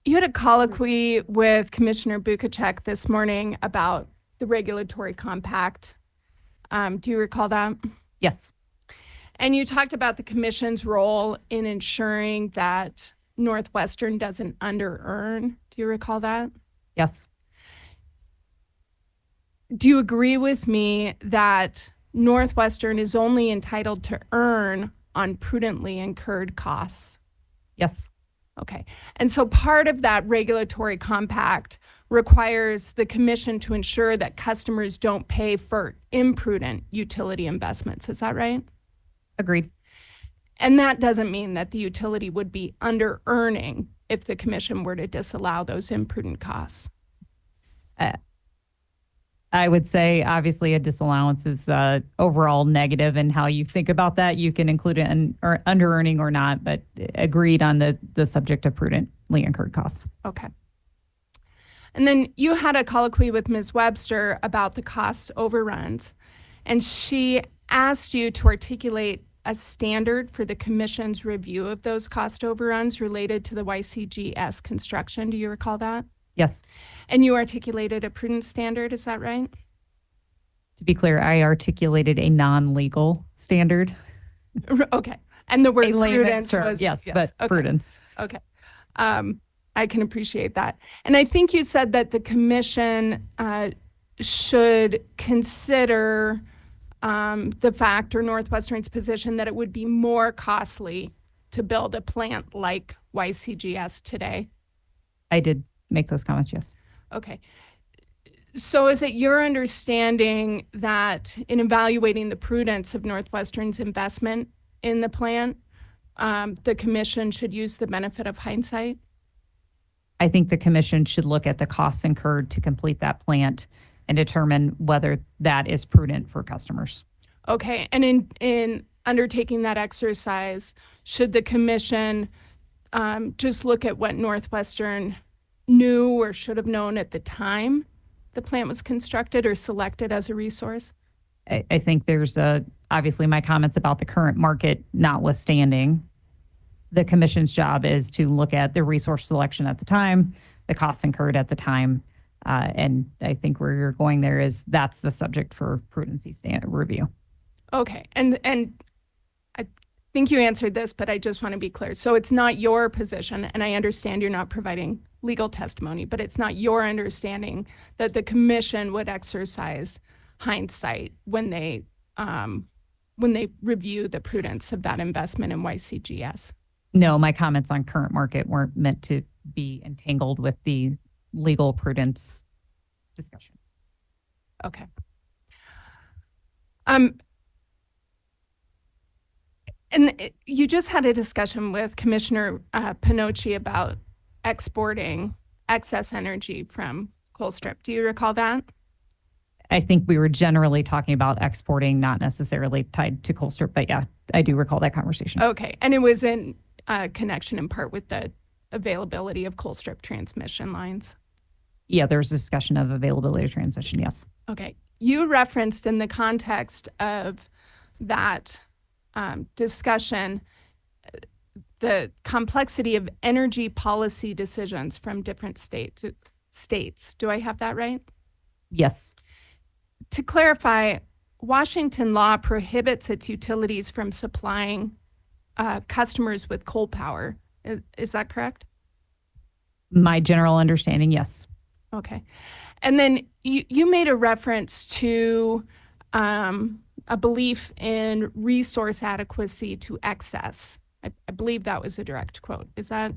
You had a colloquy with Commissioner Bukacek this morning about the regulatory compact. Do you recall that? Yes. And you talked about the commission's role in ensuring that Northwestern doesn't under-earn. Do you recall that? Yes. Do you agree with me that Northwestern is only entitled to earn on prudently incurred costs? Yes. Okay. And so part of that regulatory compact requires the commission to ensure that customers don't pay for imprudent utility investments. Is that right? Agreed. And that doesn't mean that the utility would be under earning if the commission were to disallow those imprudent costs. I would say obviously a disallowance is overall negative, and how you think about that, you can include it in or under earning or not, but agreed on the subject of prudently incurred costs. Okay. And then you had a colloquy with Ms. Webster about the cost overruns, and she asked you to articulate a standard for the commission's review of those cost overruns related to the YCGS construction. Do you recall that? Yes. And you articulated a prudent standard, is that right? To be clear, I articulated a non-legal standard. Okay. And the word A layman's prudence term, was... yes, yeah, but okay. prudence. Okay. I can appreciate that. And I think you said that the commission should consider the fact, or Northwestern's position, that it would be more costly to build a plant like YCGS today. I did make those comments, yes. Okay. So is it your understanding that in evaluating the prudence of Northwestern's investment in the plant, the commission should use the benefit of hindsight? I think the commission should look at the costs incurred to complete that plant and determine whether that is prudent for customers. Okay. And in undertaking that exercise, should the commission just look at what Northwestern knew or should have known at the time the plant was constructed or selected as a resource? I think there's obviously my comments about the current market notwithstanding. The commission's job is to look at the resource selection at the time, the costs incurred at the time, and I think where you're going there is that's the subject for prudency review. Okay, and I think you answered this, but I just want to be clear. So it's not your position, and I understand you're not providing legal testimony, but it's not your understanding that the commission would exercise hindsight when they review the prudence of that investment in YCGS. No, my comments on current market weren't meant to be entangled with the legal prudence discussion. Okay. And you just had a discussion with Commissioner Pinocci about exporting excess energy from Colstrip. Do you recall that? I think we were generally talking about exporting, not necessarily tied to Colstrip, but yeah, I do recall that conversation. Okay, and it was in connection in part with the availability of Colstrip transmission lines. Yeah, there was a discussion of availability of transmission, yes. Okay, you referenced in the context of that discussion the complexity of energy policy decisions from different states. Do I have that right? Yes. To clarify, Washington law prohibits its utilities from supplying customers with coal power. Is that correct? My general understanding, yes. Okay. And then you made a reference to a belief in resource adequacy to excess. I believe that was a direct quote. Is that?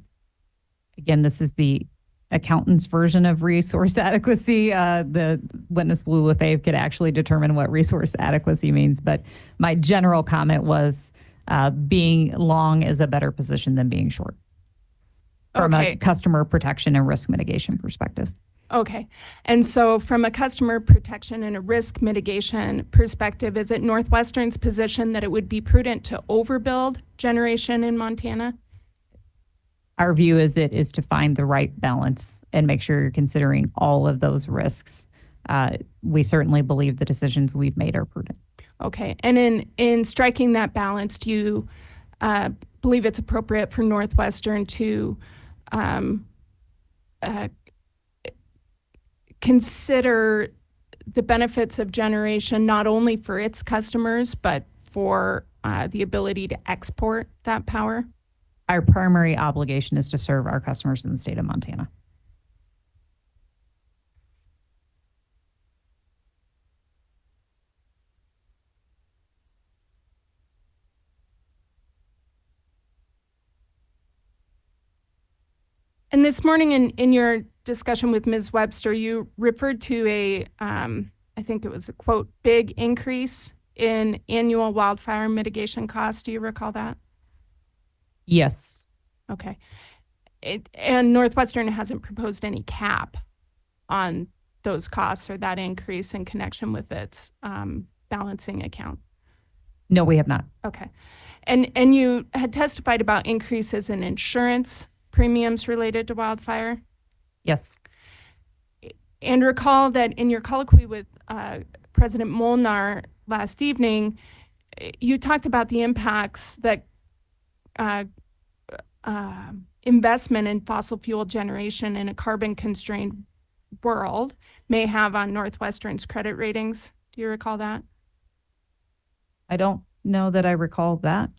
Again, this is the accountant's version of resource adequacy. The witness Blue Lefebvre could actually determine what resource adequacy means. But my general comment was being long is a better position than being short from a customer protection and risk mitigation perspective. Okay. And so from a customer protection and a risk mitigation perspective, is it Northwestern's position that it would be prudent to overbuild generation in Montana? Our view is it is to find the right balance and make sure you're considering all of those risks. We certainly believe the decisions we've made are prudent. Okay. And in striking that balance, do you believe it's appropriate for Northwestern to consider the benefits of generation not only for its customers, but for the ability to export that power? Our primary obligation is to serve our customers in the state of Montana. And this morning in your discussion with Ms. Webster, you referred to a, I think it was a quote, big increase in annual wildfire mitigation costs. Do you recall that? Yes. Okay. And Northwestern hasn't proposed any cap on those costs or that increase in connection with its balancing account. No, we have not. Okay. And you had testified about increases in insurance premiums related to wildfire? Yes. And recall that in your colloquy with President Molnar last evening, you talked about the impacts that investment in fossil fuel generation in a carbon-constrained world may have on Northwestern's credit ratings. Do you recall that? I don't know that I recall that.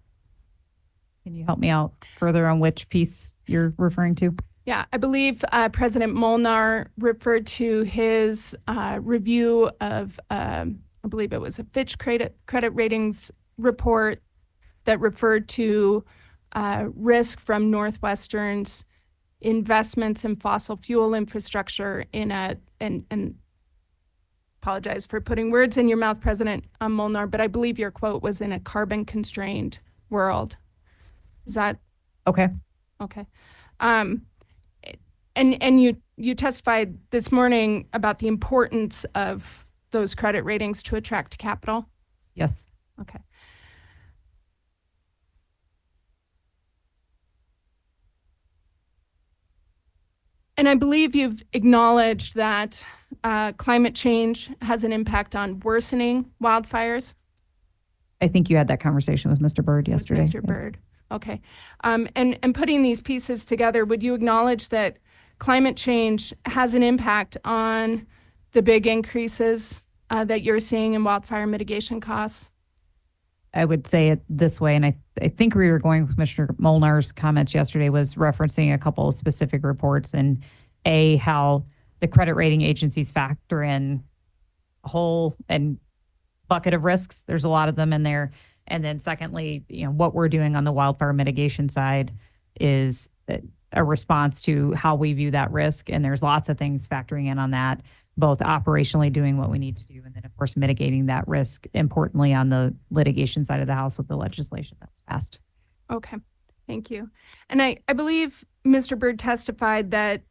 Can you help me out further on which piece you're referring to? Yeah, I believe President Molnar referred to his review of, I believe it was a Fitch credit ratings report that referred to risk from Northwestern's investments in fossil fuel infrastructure in and apologize for putting words in your mouth, President Molnar, but I believe your quote was in a carbon-constrained world. Is that okay? Okay. And you testified this morning about the importance of those credit ratings to attract capital? Yes. Okay. And I believe you've acknowledged that climate change has an impact on worsening wildfires. I think you had that conversation with Mr. Byrd yesterday. With Mr. Byrd. Okay. And putting these pieces together, would you acknowledge that climate change has an impact on the big increases that you're seeing in wildfire mitigation costs? I would say it this way, and I think where you were going with Mr. Molnar's comments yesterday was referencing a couple of specific reports and how the credit rating agencies factor in a whole and bucket of risks. There's a lot of them in there. And then secondly, what we're doing on the wildfire mitigation side is a response to how we view that risk. And there's lots of things factoring in on that, both operationally doing what we need to do, and then of course mitigating that risk, importantly on the litigation side of the house with the legislation that was passed. Okay, thank you. And I believe Mr. Byrd testified that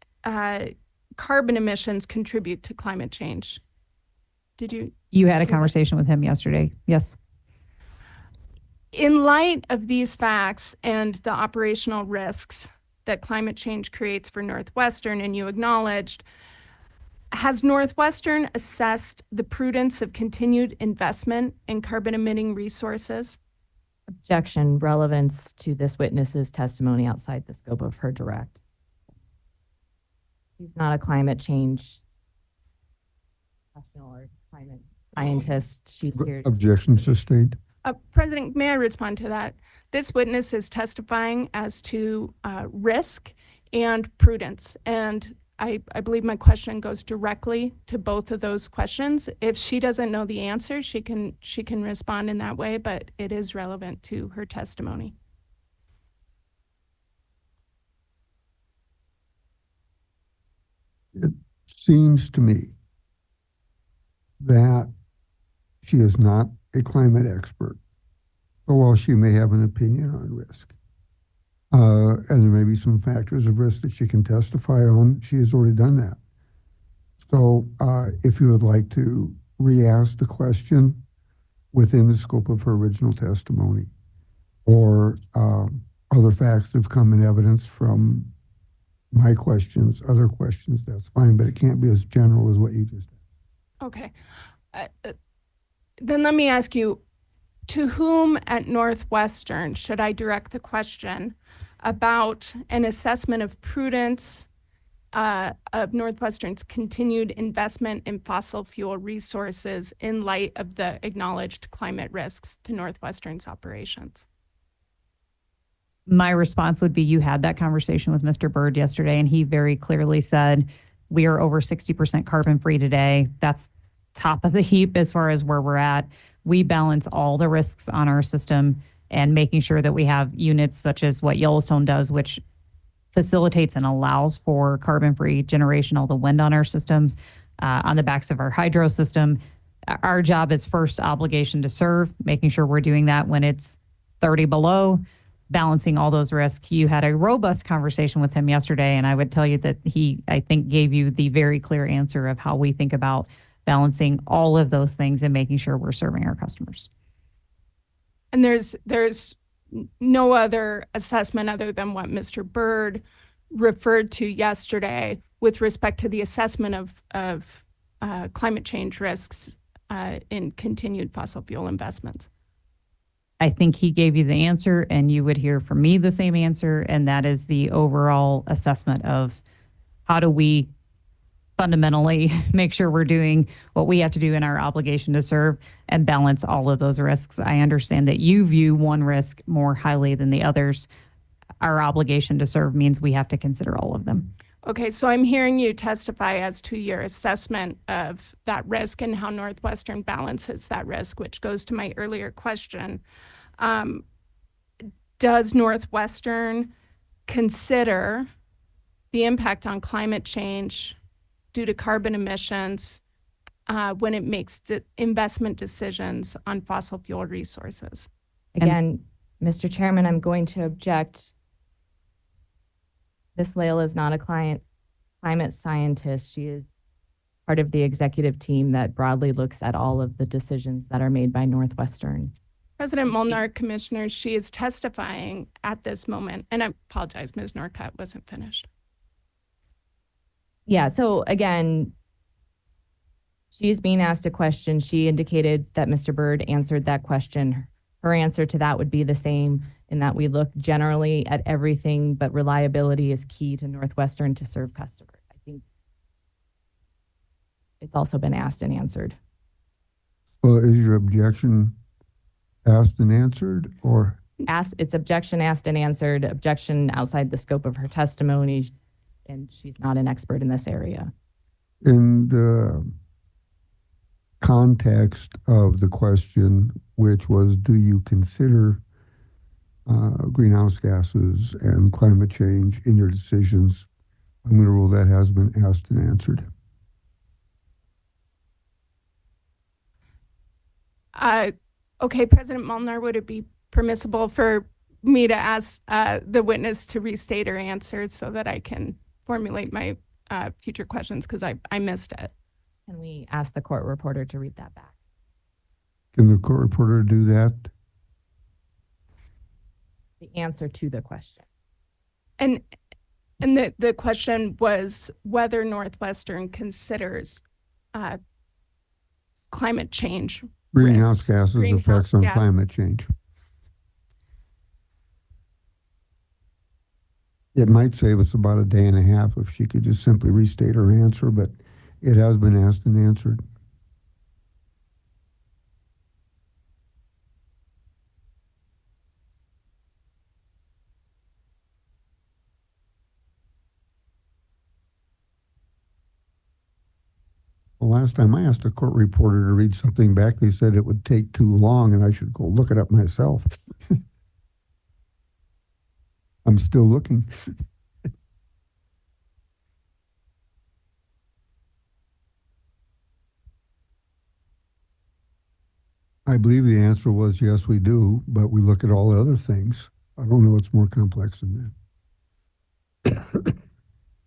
carbon emissions contribute to climate change. Did you? You had a conversation with him yesterday, yes. In light of these facts and the operational risks that climate change creates for Northwestern, and you acknowledged, has Northwestern assessed the prudence of continued investment in carbon emitting resources? Objection. Relevance to this witness's testimony outside the scope of her direct. He's not a climate change professional or climate scientist. She's here. Objection sustained. President, may I respond to that? This witness is testifying as to risk and prudence. And I believe my question goes directly to both of those questions. If she doesn't know the answer, she can respond in that way, but it is relevant to her testimony. It seems to me that she is not a climate expert. So while she may have an opinion on risk, and there may be some factors of risk that she can testify on, she has already done that. So if you would like to re-ask the question within the scope of her original testimony, or other facts that have come in evidence from my questions, other questions, that's fine, but it can't be as general as what you just did. Okay. Then let me ask you, to whom at Northwestern should I direct the question about an assessment of prudence of Northwestern's continued investment in fossil fuel resources in light of the acknowledged climate risks to Northwestern's operations? My response would be, you had that conversation with Mr. Byrd yesterday, and he very clearly said, we are over 60% carbon free today. That's top of the heap as far as where we're at. We balance all the risks on our system and making sure that we have units such as what Yellowstone does, which facilitates and allows for carbon-free generation, all the wind on our system, on the backs of our hydro system. Our job is first obligation to serve, making sure we're doing that when it's 30 below, balancing all those risks. You had a robust conversation with him yesterday, and I would tell you that he, I think, gave you the very clear answer of how we think about balancing all of those things and making sure we're serving our customers. And there's no other assessment other than what Mr. Byrd referred to yesterday with respect to the assessment of climate change risks in continued fossil fuel investments. I think he gave you the answer, and you would hear from me the same answer, and that is the overall assessment of how do we fundamentally make sure we're doing what we have to do in our obligation to serve and balance all of those risks. I understand that you view one risk more highly than the others. Our obligation to serve means we have to consider all of them. Okay, so I'm hearing you testify as to your assessment of that risk and how Northwestern balances that risk, which goes to my earlier question. Does Northwestern consider the impact on climate change due to carbon emissions when it makes investment decisions on fossil fuel resources? Again, Mr. Chairman, I'm going to object. Ms. Lael is not a climate scientist. She is part of the executive team that broadly looks at all of the decisions that are made by Northwestern. President Molnar, Commissioners, she is testifying at this moment, and I apologize, Ms. Norcutt wasn't finished. Yeah, so again, she is being asked a question. She indicated that Mr. Byrd answered that question. Her answer to that would be the same, in that we look generally at everything, but reliability is key to Northwestern to serve customers. I think it's also been asked and answered. Well, is your objection asked and answered, or? It's objection asked and answered, objection outside the scope of her testimony, and she's not an expert in this area. In the context of the question, which was, do you consider greenhouse gases and climate change in your decisions, I'm going to rule that has been asked and answered. Okay, President Molnar, would it be permissible for me to ask the witness to restate her answer so that I can formulate my future questions, because I missed it? Can we ask the court reporter to read that back? Can the court reporter do that? The answer to the question. And the question was whether Northwestern considers climate change Greenhouse gases effects on climate change. It might save us about a day and a half if she could just simply restate her answer, but it has been asked and answered. last time I asked a court reporter to read something back, they said it would take too long and I should go look it up myself. I'm still looking. I believe the answer was yes, we do, but we look at all the other things. I don't know what's more complex than that.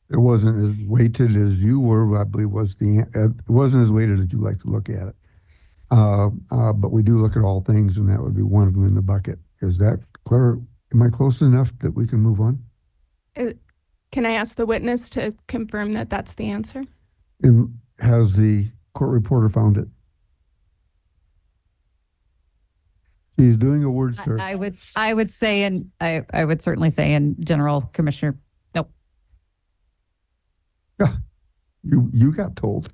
It wasn't as weighted as you were, I believe it wasn't as weighted as you like to look at it. But we do look at all things, and that would be one of them in the bucket. Is that clear? Am I close enough that we can move on? Can I ask the witness to confirm that that's the answer? And has the court reporter found it? He's doing a word search. I would say, and I would certainly say in general, Commissioner, nope. Yeah, you got told.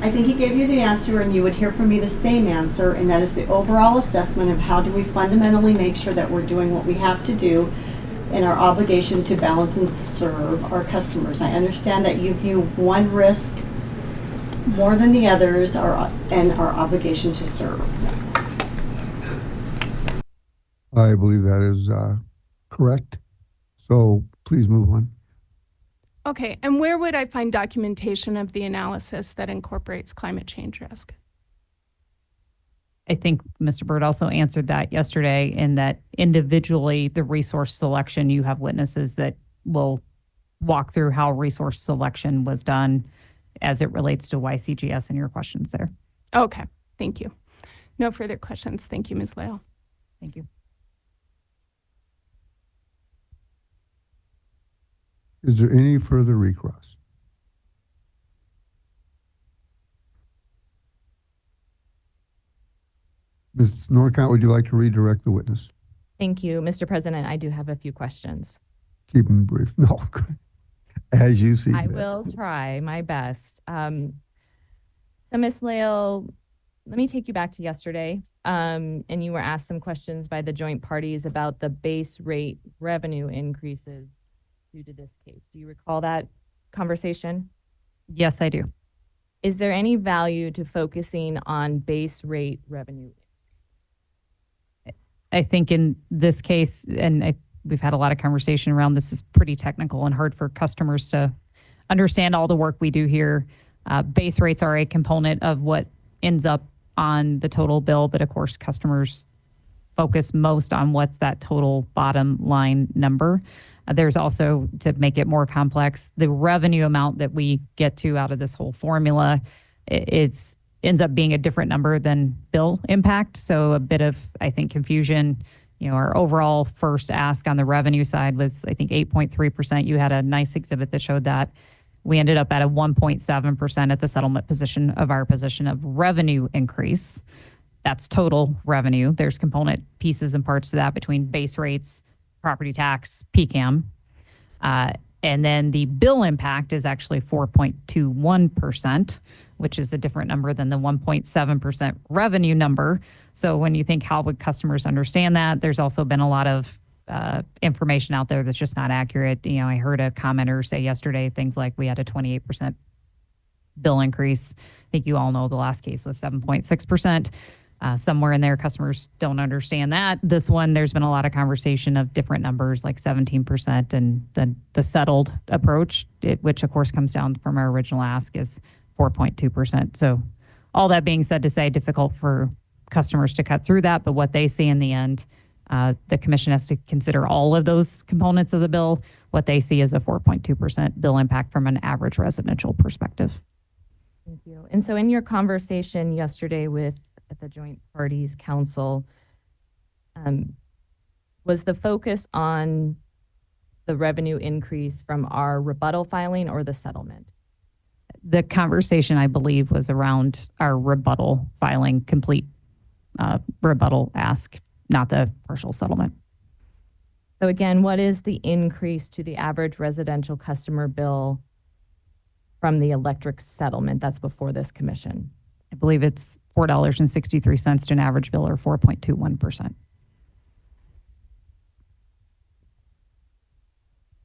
I think he gave you the answer, and you would hear from me the same answer, and that is the overall assessment of how do we fundamentally make sure that we're doing what we have to do in our obligation to balance and serve our customers. I understand that you view one risk more than the others and our obligation to serve. I believe that is correct. So please move on. Okay, and where would I find documentation of the analysis that incorporates climate change risk? I think Mr. Bird also answered that yesterday in that individually, the resource selection, you have witnesses that will walk through how resource selection was done as it relates to YCGS and your questions there. Okay, thank you. No further questions. Thank you, Ms. Lael. Thank you. Is there any further recross? Ms. Norcott, would you like to redirect the witness? Thank you, Mr. President. I do have a few questions. Keep them brief. No, as you see. I will try my best. So, Ms. Lael, let me take you back to yesterday. And you were asked some questions by the joint parties about the base rate revenue increases due to this case. Do you recall that conversation? Yes, I do. Is there any value to focusing on base rate revenue? I think in this case, and we've had a lot of conversation around this, is pretty technical and hard for customers to understand all the work we do here. Base rates are a component of what ends up on the total bill, but of course, customers focus most on what's that total bottom line number. There's also, to make it more complex, the revenue amount that we get to out of this whole formula, ends up being a different number than bill impact. So a bit of, I think, confusion. You know, our overall first ask on the revenue side was, I think, 8.3%. You had a nice exhibit that showed that. We ended up at a 1.7% at the settlement position of our position of revenue increase. That's total revenue. There's component pieces and parts to that between base rates, property tax, PCAM. And then the bill impact is actually 4.21%, which is a different number than the 1.7% revenue number. So when you think, how would customers understand that? There's also been a lot of information out there that's just not accurate. You know, I heard a commenter say yesterday things like we had a 28% bill increase. I think you all know the last case was 7.6%. Somewhere in there, customers don't understand that. This one, there's been a lot of conversation of different numbers like 17%, and the settled approach, which of course comes down from our original ask, is 4.2%. So all that being said, to say difficult for customers to cut through that, but what they see in the end, the commission has to consider all of those components of the bill. What they see is a 4.2% bill impact from an average residential perspective. Thank you. And so in your conversation yesterday with the Joint Parties Council, was the focus on the revenue increase from our rebuttal filing or the settlement? The conversation, I believe, was around our rebuttal filing, complete rebuttal ask, not the partial settlement. So again, what is the increase to the average residential customer bill from the electric settlement that's before this commission? I believe it's $4.63 to an average bill, or 4.21%.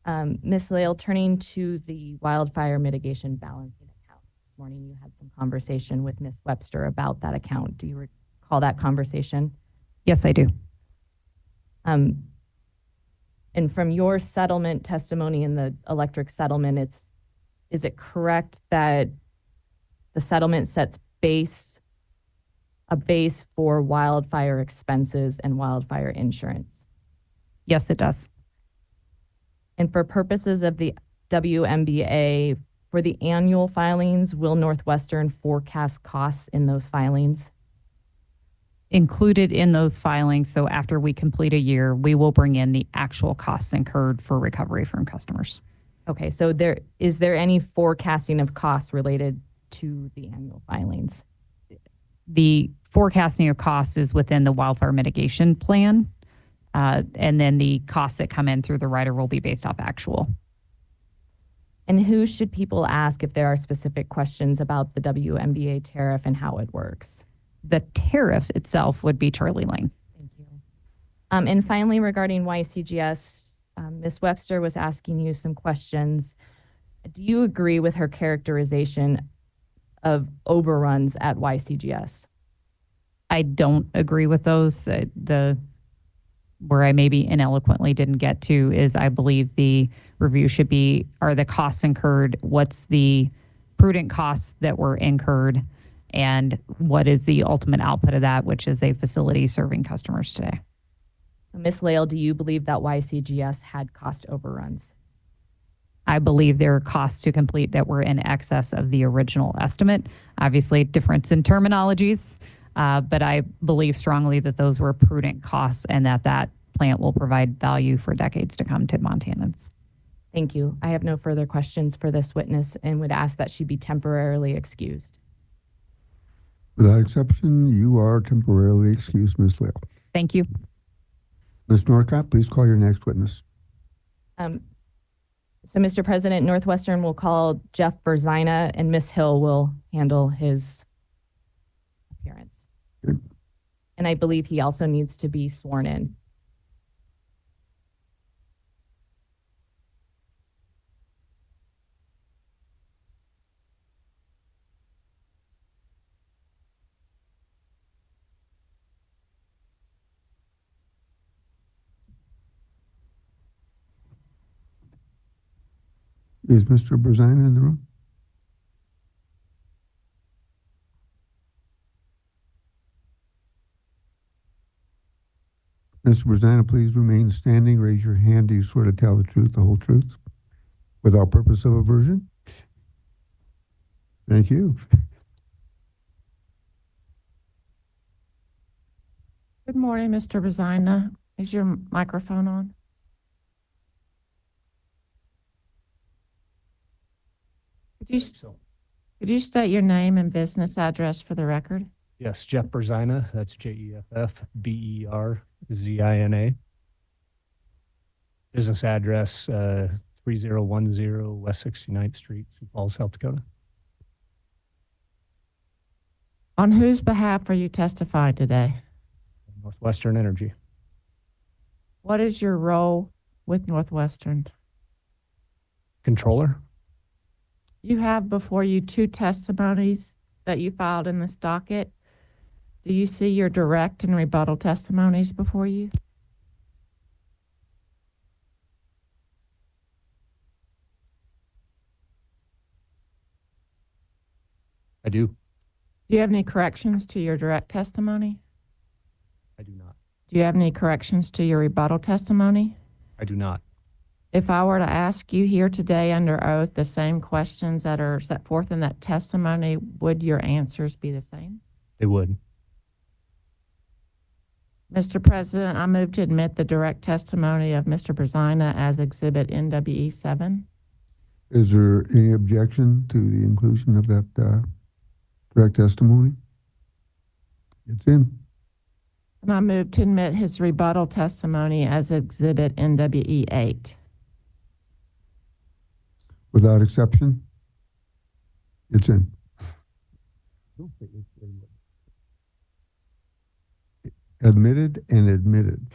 Ms. Lael, turning to the wildfire mitigation balancing account. This morning you had some conversation with Ms. Webster about that account. Do you recall that conversation? Yes, I do. And from your settlement testimony in the electric settlement, is it correct that the settlement sets a base for wildfire expenses and wildfire insurance? Yes, it does. And for purposes of the WMBA, for the annual filings, will Northwestern forecast costs in those filings? Included in those filings, so after we complete a year, we will bring in the actual costs incurred for recovery from customers. Okay, so is there any forecasting of costs related to the annual filings? The forecasting of costs is within the wildfire mitigation plan, and then the costs that come in through the rider will be based off actual. And who should people ask if there are specific questions about the WMBA tariff and how it works? The tariff itself would be Charlie Lane. Thank you. And finally, regarding YCGS, Ms. Webster was asking you some questions. Do you agree with her characterization of overruns at YCGS? I don't agree with those. Where I maybe ineloquently didn't get to is I believe the review should be, are the costs incurred, what's the prudent costs that were incurred, and what is the ultimate output of that, which is a facility serving customers today. So Ms. Lael, do you believe that YCGS had cost overruns? I believe there are costs to complete that were in excess of the original estimate. Obviously, difference in terminologies, but I believe strongly that those were prudent costs and that plant will provide value for decades to come to Montanans. Thank you. I have no further questions for this witness and would ask that she be temporarily excused. Without exception, you are temporarily excused, Ms. Lael. Thank you. Ms. Norcott, please call your next witness. So, Mr. President, Northwestern will call Jeff Berzina and Ms. Hill will handle his appearance. Good. And I believe he also needs to be sworn in. Is Mr. Berzina in the room? Mr. Berzina, please remain standing. Raise your hand. Do you swear to tell the truth, the whole truth, without purpose of aversion? Thank you. Good morning, Mr. Berzina. Is your microphone on? Could you state your name and business address for the record? Yes, Jeff Berzina. That's JeffBerzina. Business address 3010 West 69th Street, Sioux Falls, South Dakota. On whose behalf are you testifying today? Northwestern Energy. What is your role with Northwestern? Controller. You have before you two testimonies that you filed in this docket. Do you see your direct and rebuttal testimonies before you? I do. Do you have any corrections to your direct testimony? I do not. Do you have any corrections to your rebuttal testimony? I do not. If I were to ask you here today under oath the same questions that are set forth in that testimony, would your answers be the same? They would. Mr. President, I move to admit the direct testimony of Mr. Berzina as Exhibit NWE 7. Is there any objection to the inclusion of that direct testimony? It's in. And I move to admit his rebuttal testimony as Exhibit NWE 8. Without exception, it's in. Admitted and admitted.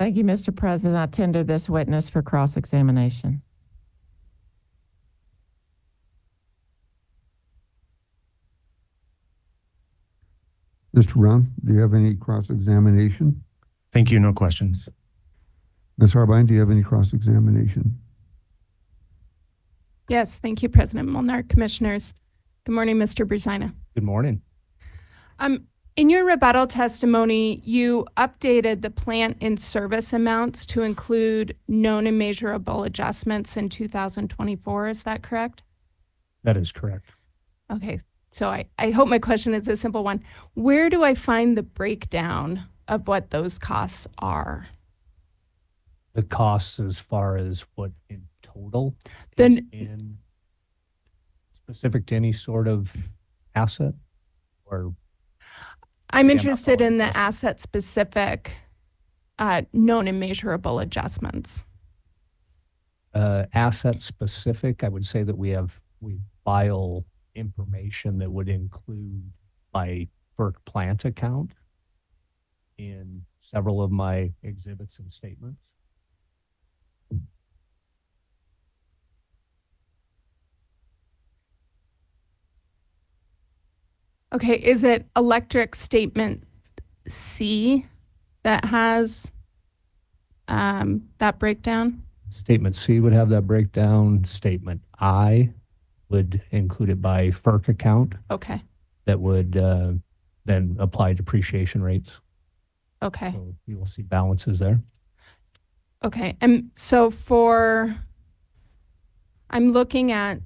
Thank you, Mr. President. I tender this witness for cross-examination. Mr. Brown, do you have any cross-examination? Thank you. No questions. Ms. Harbine, do you have any cross-examination? Yes, thank you, President Molnar. Commissioners, good morning, Mr. Brusina. Good morning. In your rebuttal testimony, you updated the plant in service amounts to include known and measurable adjustments in 2024. Is that correct? That is correct. Okay, so I hope my question is a simple one. Where do I find the breakdown of what those costs are? The costs as far as what in total Then is in specific to any sort of asset or I'm interested in the asset specific known and measurable adjustments. Asset specific, I would say that we file information that would include my FERC plant account in several of my exhibits and statements. Okay, is it electric statement C that has that breakdown? Statement C would have that breakdown. Statement I would include it by FERC account. Okay. That would then apply depreciation rates. Okay. So you will see balances there. Okay, and so I'm looking at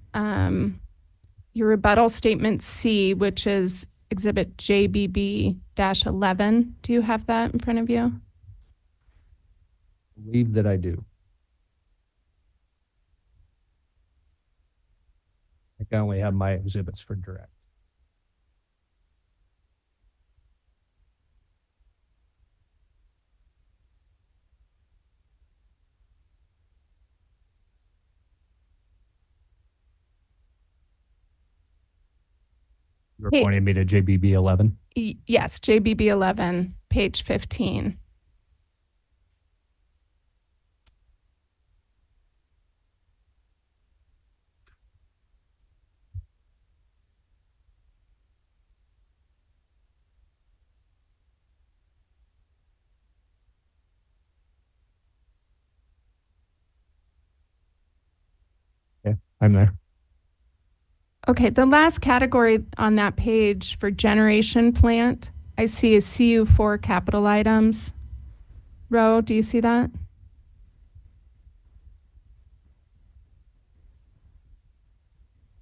your rebuttal statement C, which is exhibit JBB-11. Do you have that in front of you? I believe that I do. I can only have my exhibits for direct. You're pointing me to JBB 11? Yes, JBB 11, page 15. Okay, I'm there. Okay, the last category on that page for generation plant, I see a CU4 capital items row. Do you see that?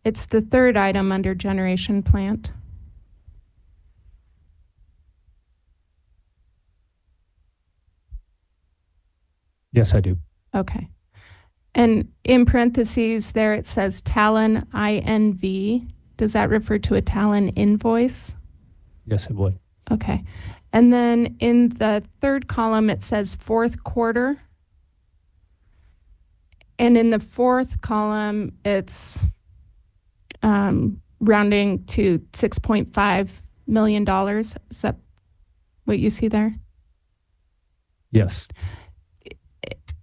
It's the third item under generation plant. Yes, I do. Okay. And in parentheses there, it says Talon INV. Does that refer to a Talon invoice? Yes, it would. Okay. And then in the third column, it says fourth quarter. And in the fourth column, it's rounding to $6.5 million. Is that what you see there? Yes.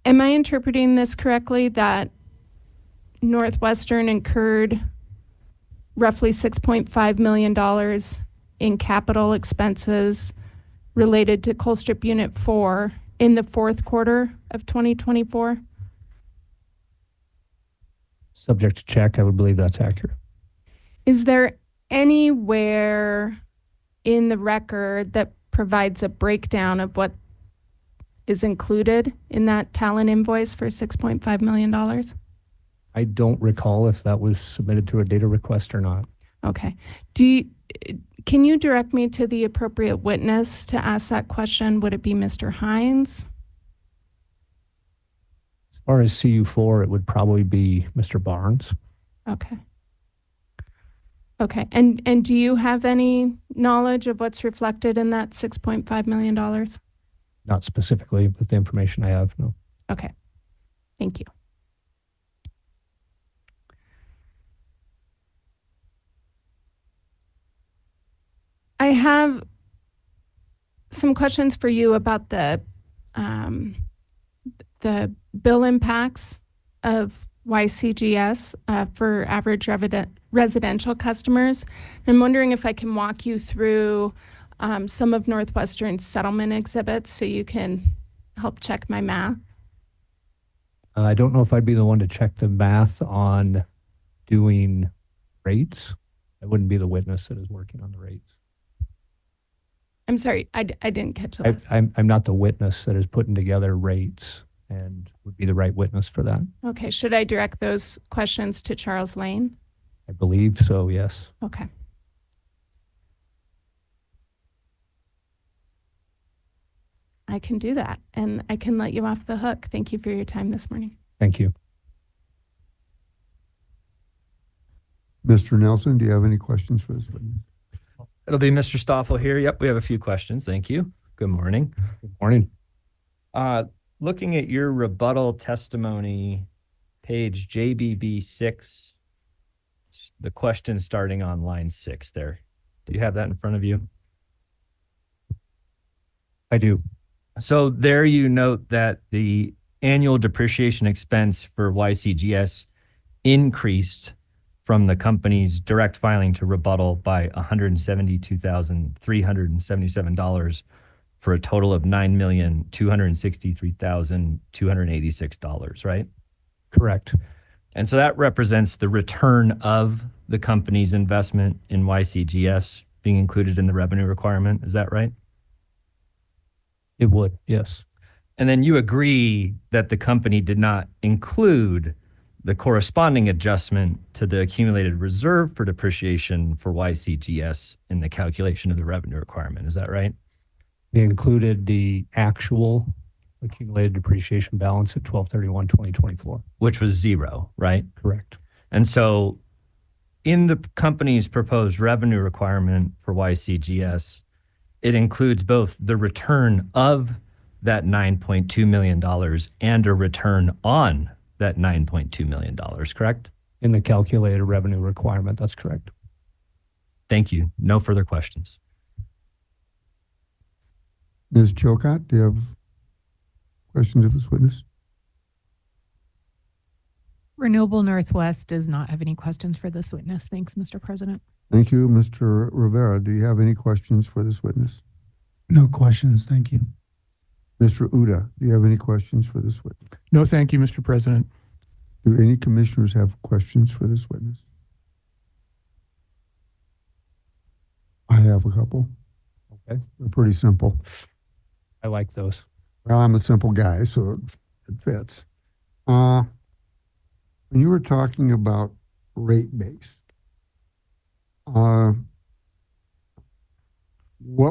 Am I interpreting this correctly, that Northwestern incurred roughly $6.5 million in capital expenses related to Colstrip Unit 4 in the fourth quarter of 2024? Subject to check, I would believe that's accurate. Is there anywhere in the record that provides a breakdown of what is included in that Talon invoice for $6.5 million? I don't recall if that was submitted through a data request or not. Okay. Can you direct me to the appropriate witness to ask that question? Would it be Mr. Hines? As far as CU4, it would probably be Mr. Barnes. Okay. Okay. And do you have any knowledge of what's reflected in that $6.5 million? Not specifically, but the information I have, no. Okay. Thank you. I have some questions for you about the the bill impacts of YCGS for average residential customers. I'm wondering if I can walk you through some of Northwestern's settlement exhibits so you can help check my math. I don't know if I'd be the one to check the math on doing rates. I wouldn't be the witness that is working on the rates. I'm sorry, I didn't catch that. I'm not the witness that is putting together rates and would be the right witness for that. Okay, should I direct those questions to Charles Lane? I believe so, yes. Okay. I can do that, and I can let you off the hook. Thank you for your time this morning. Thank you. Mr. Nelson, do you have any questions for this witness? It'll be Mr. Stoffel here. Yep, we have a few questions. Thank you. Good morning. Good morning. Looking at your rebuttal testimony, page JBB 6, the question starting on line 6 there. Do you have that in front of you? I do. So there you note that the annual depreciation expense for YCGS increased from the company's direct filing to rebuttal by $172,377 for a total of $9,263,286, right? Correct. And so that represents the return of the company's investment in YCGS being included in the revenue requirement. Is that right? It would, yes. And then you agree that the company did not include the corresponding adjustment to the accumulated reserve for depreciation for YCGS in the calculation of the revenue requirement. Is that right? They included the actual accumulated depreciation balance at 12/31/2024. Which was zero, right? Correct. And so in the company's proposed revenue requirement for YCGS, it includes both the return of that $9.2 million and a return on that $9.2 million, correct? In the calculated revenue requirement, that's correct. Thank you. No further questions. Ms. Chilcott, do you have questions of this witness? Renewable Northwest does not have any questions for this witness. Thanks, Mr. President. Thank you. Mr. Rivera, do you have any questions for this witness? No questions, thank you. Mr. Uda, do you have any questions for this witness? No, thank you, Mr. President. Do any commissioners have questions for this witness? I have a couple. Okay. They're pretty simple. I like those. Well, I'm a simple guy, so it fits. When you were talking about rate base, what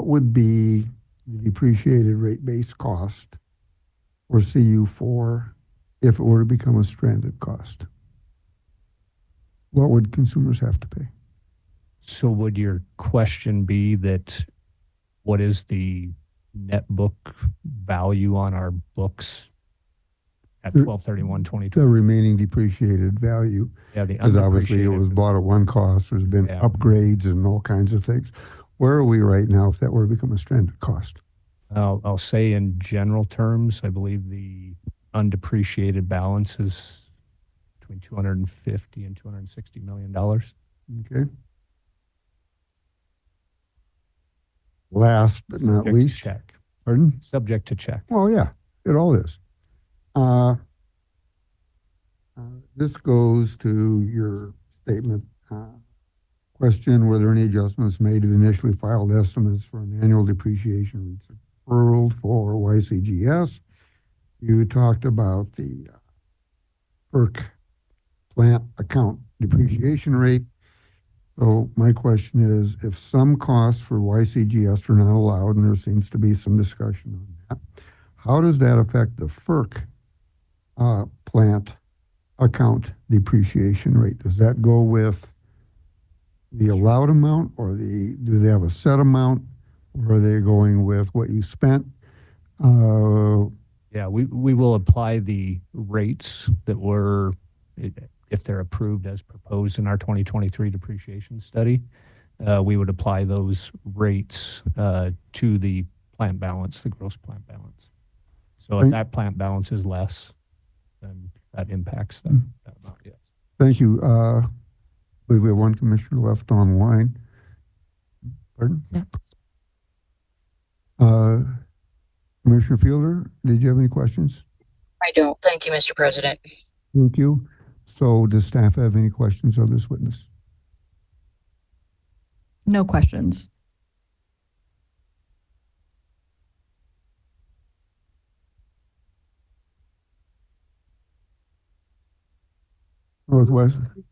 would be the depreciated rate base cost for CU4 if it were to become a stranded cost? What would consumers have to pay? So would your question be that what is the net book value on our books at 12/31/2020? The remaining depreciated value. Yeah, the because obviously it was bought at one cost. There's been upgrades and all kinds of things. Where are we right now if that were to become a stranded cost? I'll say in general terms, I believe the undepreciated balance is between $250 and $260 million. Okay. Last but not Subject least. to check. Pardon? Subject to check. Oh, yeah, it all is. This goes to your statement. Question, were there any adjustments made to the initially filed estimates for an annual depreciation rates deferral for YCGS? You talked about the FERC plant account depreciation rate. So my question is, if some costs for YCGS are not allowed, and there seems to be some discussion on that, how does that affect the FERC plant account depreciation rate? Does that go with the allowed amount, or do they have a set amount, or are they going with what you spent? Yeah, we will apply the rates that were, if they're approved as proposed in our 2023 depreciation study, we would apply those rates to the plant balance, the gross plant balance. So if that plant balance is less, then that impacts that amount, yes. Thank you. I believe we have one commissioner left online. Pardon? Yes. Commissioner Fielder, did you have any questions? I don't. Thank you, Mr. President. Thank you. So does staff have any questions of this witness? No questions. Northwestern,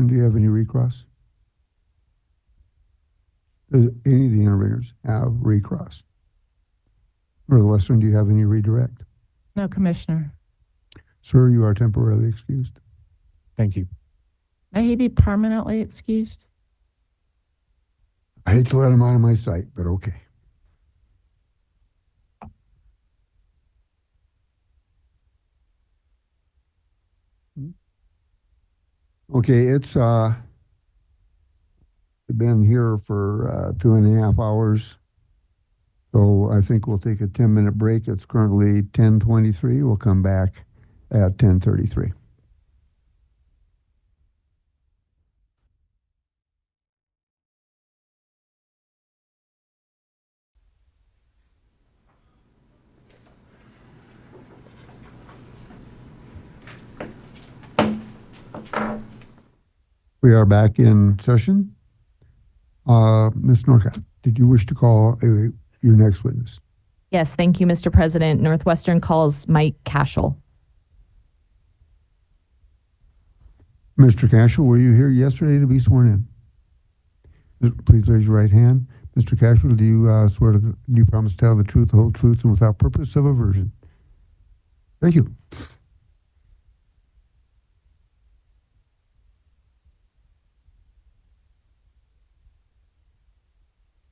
do you have any recross? Does any of the interveners have recross? Northwestern, do you have any redirect? No, Commissioner. Sir, you are temporarily excused. Thank you. May he be permanently excused? I hate to let him out of my sight, but okay. Okay, it's been here for 2.5 hours. So I think we'll take a 10-minute break. It's currently 10:23. We'll come back at 10:33. We are back in session. Ms. Norcott, did you wish to call your next witness? Yes, thank you, Mr. President. Northwestern calls Mike Cashel. Mr. Cashel, were you here yesterday to be sworn in? Please raise your right hand. Mr. Cashel, do you do you promise to tell the truth, the whole truth, and without purpose of aversion? Thank you.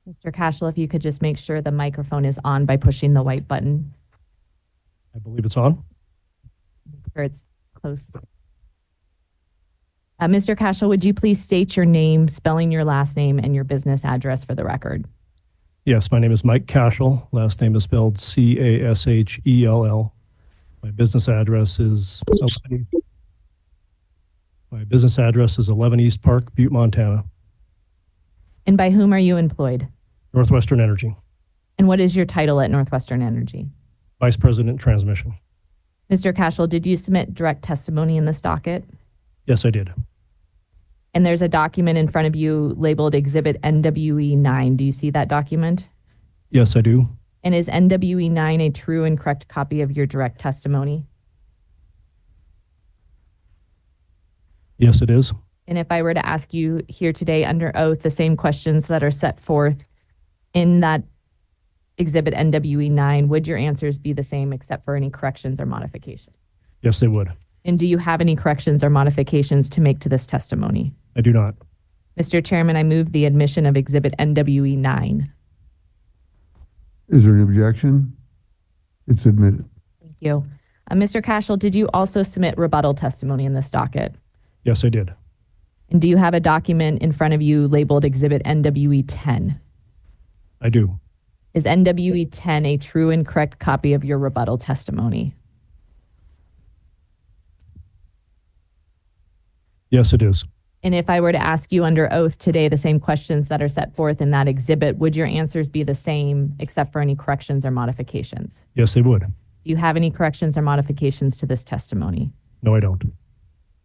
Mr. Cashel, if you could just make sure the microphone is on by pushing the white button. I believe it's on. Make sure it's close. Mr. Cashel, would you please state your name, spelling your last name, and your business address for the record? Yes, my name is Mike Cashel. Last name is spelled Cashell. My business address is 11 East Park, Butte, Montana. And by whom are you employed? Northwestern Energy. And what is your title at Northwestern Energy? Vice President, Transmission. Mr. Cashel, did you submit direct testimony in this docket? Yes, I did. And there's a document in front of you labeled Exhibit NWE 9. Do you see that document? Yes, I do. And is NWE 9 a true and correct copy of your direct testimony? Yes, it is. And if I were to ask you here today under oath the same questions that are set forth in that Exhibit NWE 9, would your answers be the same except for any corrections or modifications? Yes, they would. And do you have any corrections or modifications to make to this testimony? I do not. Mr. Chairman, I move the admission of Exhibit NWE 9. Is there an objection? It's admitted. Thank you. Mr. Cashel, did you also submit rebuttal testimony in this docket? Yes, I did. And do you have a document in front of you labeled Exhibit NWE 10? I do. Is NWE 10 a true and correct copy of your rebuttal testimony? Yes, it is. And if I were to ask you under oath today the same questions that are set forth in that exhibit, would your answers be the same except for any corrections or modifications? Yes, they would. Do you have any corrections or modifications to this testimony? No, I don't.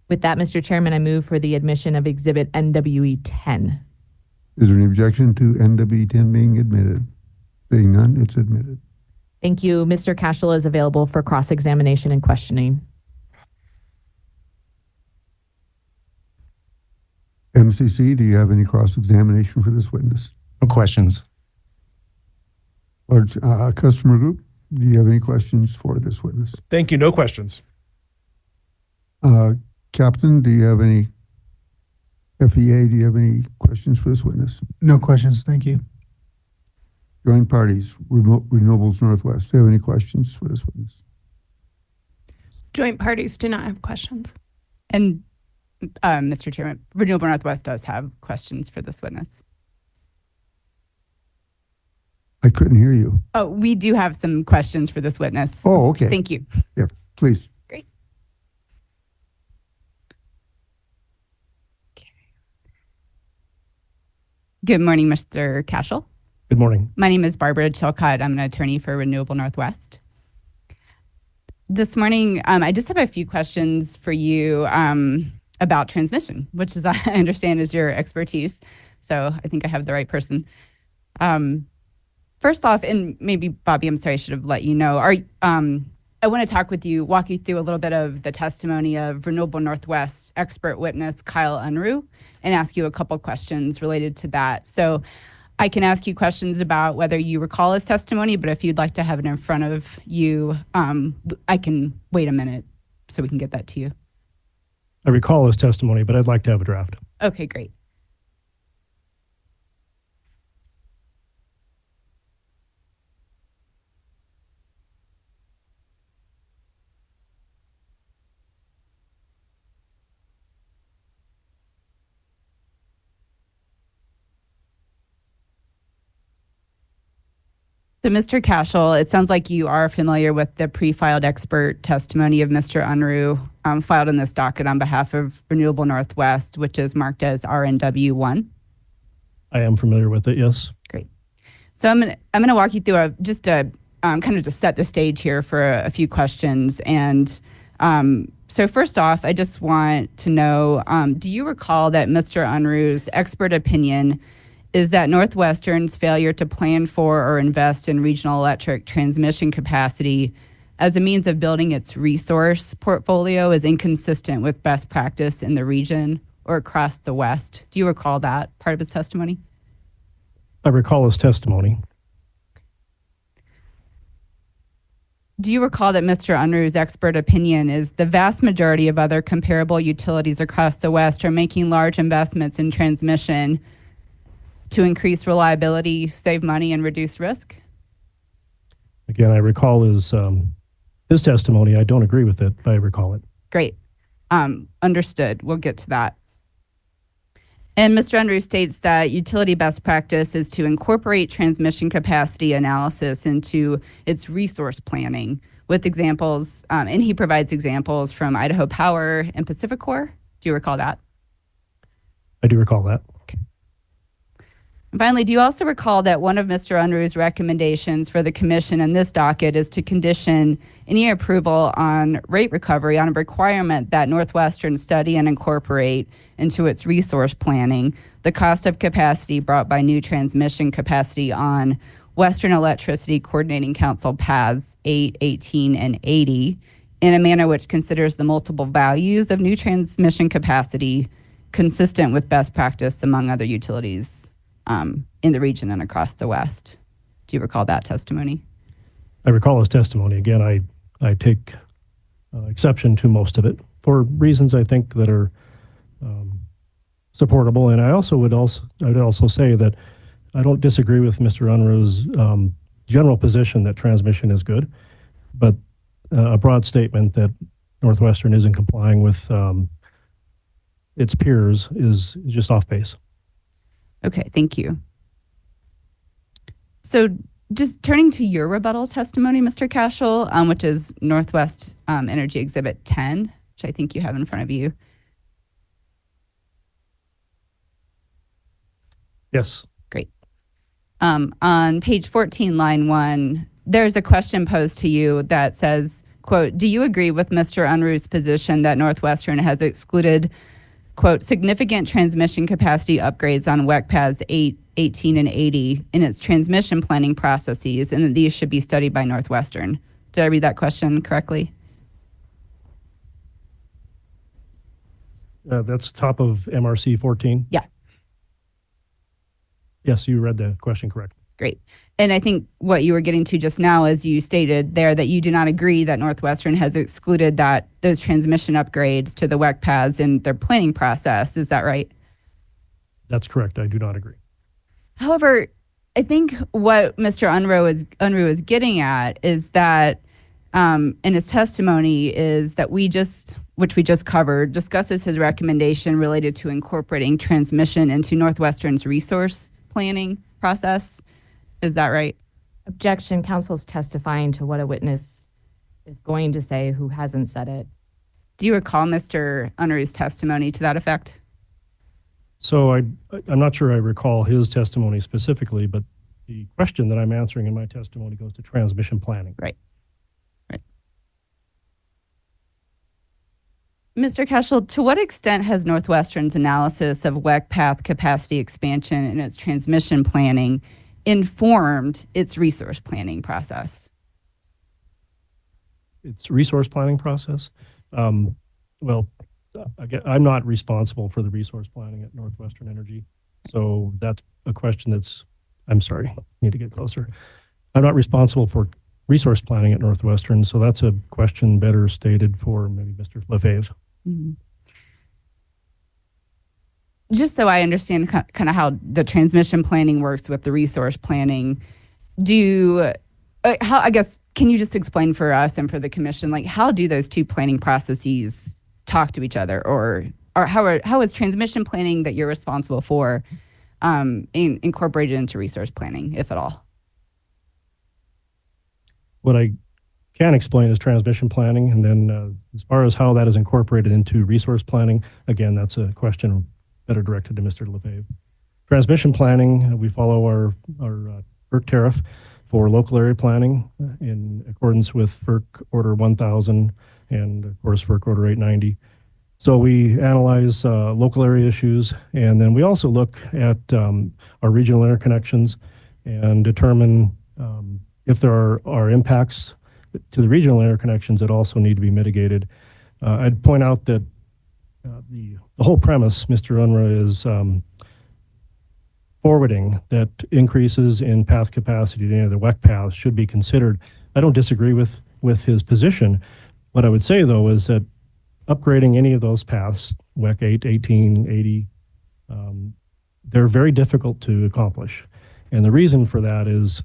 With that, Mr. Chairman, I move for the admission of Exhibit NWE 10. Is there any objection to NWE 10 being admitted? Being none, it's admitted. Thank you. Mr. Cashel is available for cross-examination and questioning. MCC, do you have any cross-examination for this witness? No questions. Large customer group, do you have any questions for this witness? Thank you. No questions. Captain, do you have any FEA? Do you have any questions for this witness? No questions. Thank you. Joint parties, Renewables Northwest, do you have any questions for this witness? Joint parties do not have questions. And Mr. Chairman, Renewable Northwest does have questions for this witness. I couldn't hear you. Oh, we do have some questions for this witness. Oh, okay. Thank you. Yeah, please. Great. Good morning, Mr. Cashel. Good morning. My name is Barbara Chilcott. I'm an attorney for Renewable Northwest. This morning, I just have a few questions for you about transmission, which is, I understand, is your expertise. So I think I have the right person. First off, and maybe Bobby, I'm sorry, I should have let you know. I want to walk you through a little bit of the testimony of Renewable Northwest expert witness Kyle Unruh, and ask you a couple questions related to that. So I can ask you questions about whether you recall his testimony, but if you'd like to have it in front of you, I can wait a minute so we can get that to you. I recall his testimony, but I'd like to have a draft. Okay, great. So, Mr. Cashel, it sounds like you are familiar with the pre-filed expert testimony of Mr. Unruh filed in this docket on behalf of Renewable Northwest, which is marked as RNW1. I am familiar with it, yes. Great. So I'm gonna walk you through kind of to set the stage here for a few questions. And so first off, I just want to know, do you recall that Mr. Unruh's expert opinion is that Northwestern's failure to plan for or invest in regional electric transmission capacity as a means of building its resource portfolio is inconsistent with best practice in the region or across the West? Do you recall that part of his testimony? I recall his testimony. Do you recall that Mr. Unruh's expert opinion is the vast majority of other comparable utilities across the West are making large investments in transmission to increase reliability, save money, and reduce risk? Again, I recall his testimony. I don't agree with it, but I recall it. Great. Understood. We'll get to that. And Mr. Unruh states that utility best practice is to incorporate transmission capacity analysis into its resource planning with examples, and he provides examples from Idaho Power and PacifiCorp. Do you recall that? I do recall that. And finally, do you also recall that one of Mr. Unruh's recommendations for the commission in this docket is to condition any approval on rate recovery on a requirement that Northwestern study and incorporate into its resource planning the cost of capacity brought by new transmission capacity on Western Electricity Coordinating Council paths 8, 18, and 80 in a manner which considers the multiple values of new transmission capacity consistent with best practice among other utilities in the region and across the West? Do you recall that testimony? I recall his testimony. Again, I take exception to most of it for reasons I think that are supportable. And I'd also say that I don't disagree with Mr. Unruh's general position that transmission is good, but a broad statement that Northwestern isn't complying with its peers is just off base. Okay, thank you. So just turning to your rebuttal testimony, Mr. Cashel, which is Northwest Energy Exhibit 10, which I think you have in front of you. Yes. Great. On page 14, line 1, there's a question posed to you that says, quote, do you agree with Mr. Unruh's position that Northwestern has excluded, quote, significant transmission capacity upgrades on WEC paths 8, 18, and 80 in its transmission planning processes, and that these should be studied by Northwestern? Did I read that question correctly? That's top of MRC 14? Yeah. Yes, you read the question correctly. Great. And I think what you were getting to just now is you stated there that you do not agree that Northwestern has excluded those transmission upgrades to the WEC paths in their planning process. Is that right? That's correct. I do not agree. However, I think what Mr. Unruh is getting at is that in his testimony is that which we just covered, discusses his recommendation related to incorporating transmission into Northwestern's resource planning process. Is that right? Objection, counsel's testifying to what a witness is going to say who hasn't said it. Do you recall Mr. Unruh's testimony to that effect? So I'm not sure I recall his testimony specifically, but the question that I'm answering in my testimony goes to transmission planning. Right. Mr. Cashel, to what extent has Northwestern's analysis of WEC path capacity expansion and its transmission planning informed its resource planning process? Its resource planning process? Well, again, I'm not responsible for the resource planning at Northwestern Energy. So that's a question I'm sorry, need to get closer. I'm not responsible for resource planning at Northwestern, so that's a question better stated for maybe Mr. Lefebvre. Mm-hmm. Just so I understand kind of how the transmission planning works with the resource planning, I guess, can you just explain for us and for the commission, like how do those two planning processes talk to each other, or how is transmission planning that you're responsible for incorporated into resource planning, if at all? What I can explain is transmission planning, and then as far as how that is incorporated into resource planning, again, that's a question better directed to Mr. Lefebvre. Transmission planning, we follow our FERC tariff for local area planning in accordance with FERC Order 1000 and, of course, FERC Order 890. So we analyze local area issues, and then we also look at our regional interconnections and determine if there are impacts to the regional interconnections that also need to be mitigated. I'd point out that the whole premise, Mr. Unruh, is forwarding that increases in path capacity to any of the WEC paths should be considered. I don't disagree with his position. What I would say, though, is that upgrading any of those paths, WEC 8, 18, 80, they're very difficult to accomplish. And the reason for that is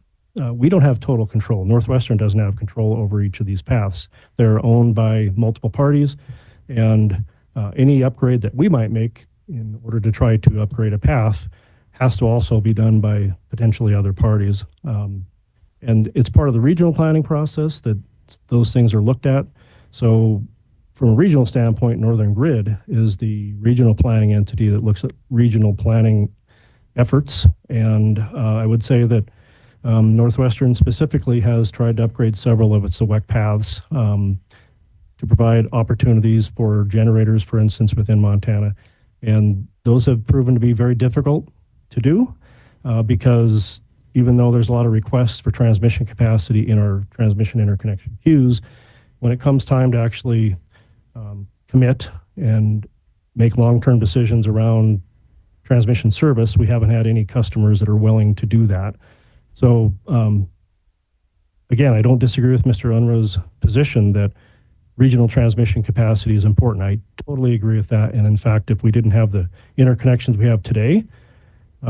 we don't have total control. Northwestern doesn't have control over each of these paths. They're owned by multiple parties, and any upgrade that we might make in order to try to upgrade a path has to also be done by potentially other parties. And it's part of the regional planning process that those things are looked at. So from a regional standpoint, Northern Grid is the regional planning entity that looks at regional planning efforts. And I would say that Northwestern specifically has tried to upgrade several of its WEC paths to provide opportunities for generators, for instance, within Montana. And those have proven to be very difficult to do because even though there's a lot of requests for transmission capacity in our transmission interconnection queues, when it comes time to actually commit and make long-term decisions around transmission service, we haven't had any customers that are willing to do that. So again, I don't disagree with Mr. Unruh's position that regional transmission capacity is important. I totally agree with that. And in fact, if we didn't have the interconnections we have today,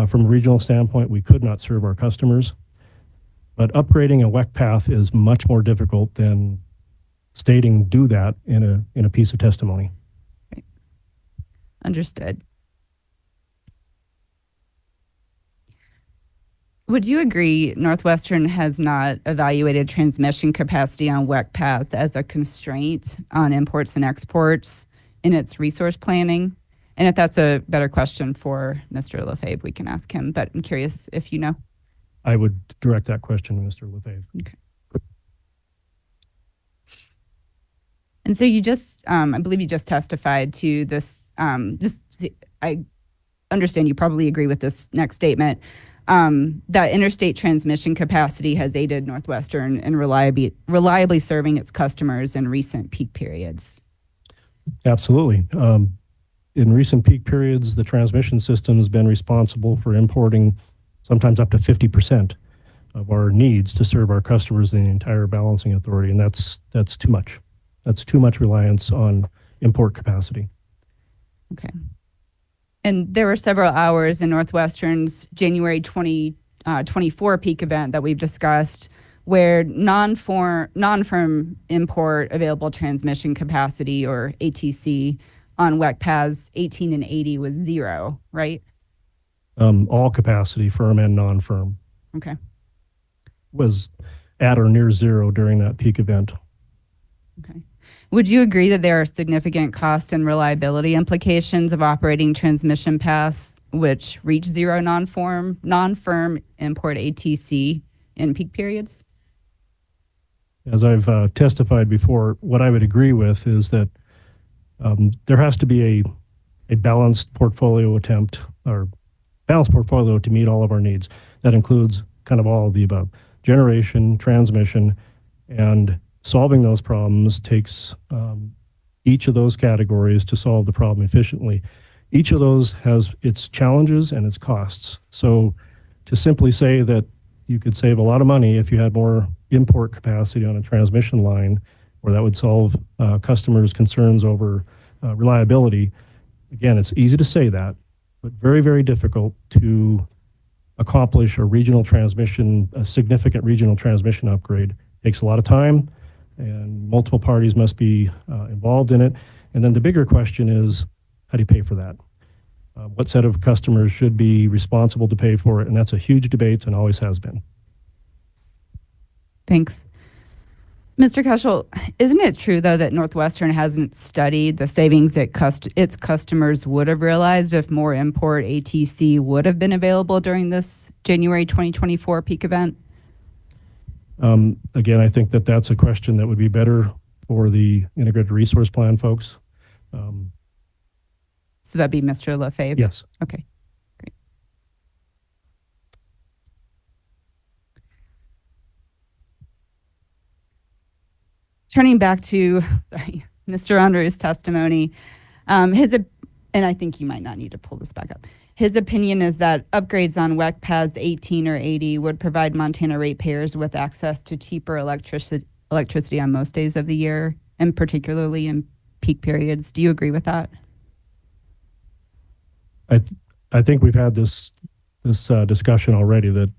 from a regional standpoint, we could not serve our customers. But upgrading a WEC path is much more difficult than stating do that in a piece of testimony. Right. Understood. Would you agree Northwestern has not evaluated transmission capacity on WEC paths as a constraint on imports and exports in its resource planning? And if that's a better question for Mr. Lefebvre, we can ask him, but I'm curious if you know. I would direct that question to Mr. Lefebvre. Okay. And so you just, I believe you just testified to this, I understand you probably agree with this next statement, that interstate transmission capacity has aided Northwestern in reliably serving its customers in recent peak periods. Absolutely. In recent peak periods, the transmission system has been responsible for importing sometimes up to 50% of our needs to serve our customers in the entire balancing authority, and that's too much. That's too much reliance on import capacity. Okay. And there were several hours in Northwestern's January 2024 peak event that we've discussed where non-firm import available transmission capacity, or ATC, on WEC paths 18 and 80 was 0, right? All capacity, firm and non-firm. Okay. was at or near zero during that peak event. Would you agree that there are significant cost and reliability implications of operating transmission paths which reach zero non-firm import ATC in peak periods? As I've testified before, what I would agree with is that there has to be a balanced portfolio attempt, or balanced portfolio to meet all of our needs. That includes kind of all of the above: generation, transmission, and solving those problems takes each of those categories to solve the problem efficiently. Each of those has its challenges and its costs. So to simply say that you could save a lot of money if you had more import capacity on a transmission line, or that would solve customers' concerns over reliability, again, it's easy to say that, but very, very difficult to accomplish a significant regional transmission upgrade. It takes a lot of time, and multiple parties must be involved in it. And then the bigger question is, how do you pay for that? What set of customers should be responsible to pay for it? And that's a huge debate and always has been. Thanks. Mr. Keschel, isn't it true, though, that Northwestern hasn't studied the savings that its customers would have realized if more import ATC would have been available during this January 2024 peak event? Again, I think that that's a question that would be better for the Integrated Resource Plan folks. So that'd be Mr. Lefebvre? Yes. Okay, great. Turning back to, Mr. Unruh's testimony, and I think you might not need to pull this back up. His opinion is that upgrades on WEC paths 18 or 80 would provide Montana ratepayers with access to cheaper electricity on most days of the year, and particularly in peak periods. Do you agree with that? I think we've had this discussion already that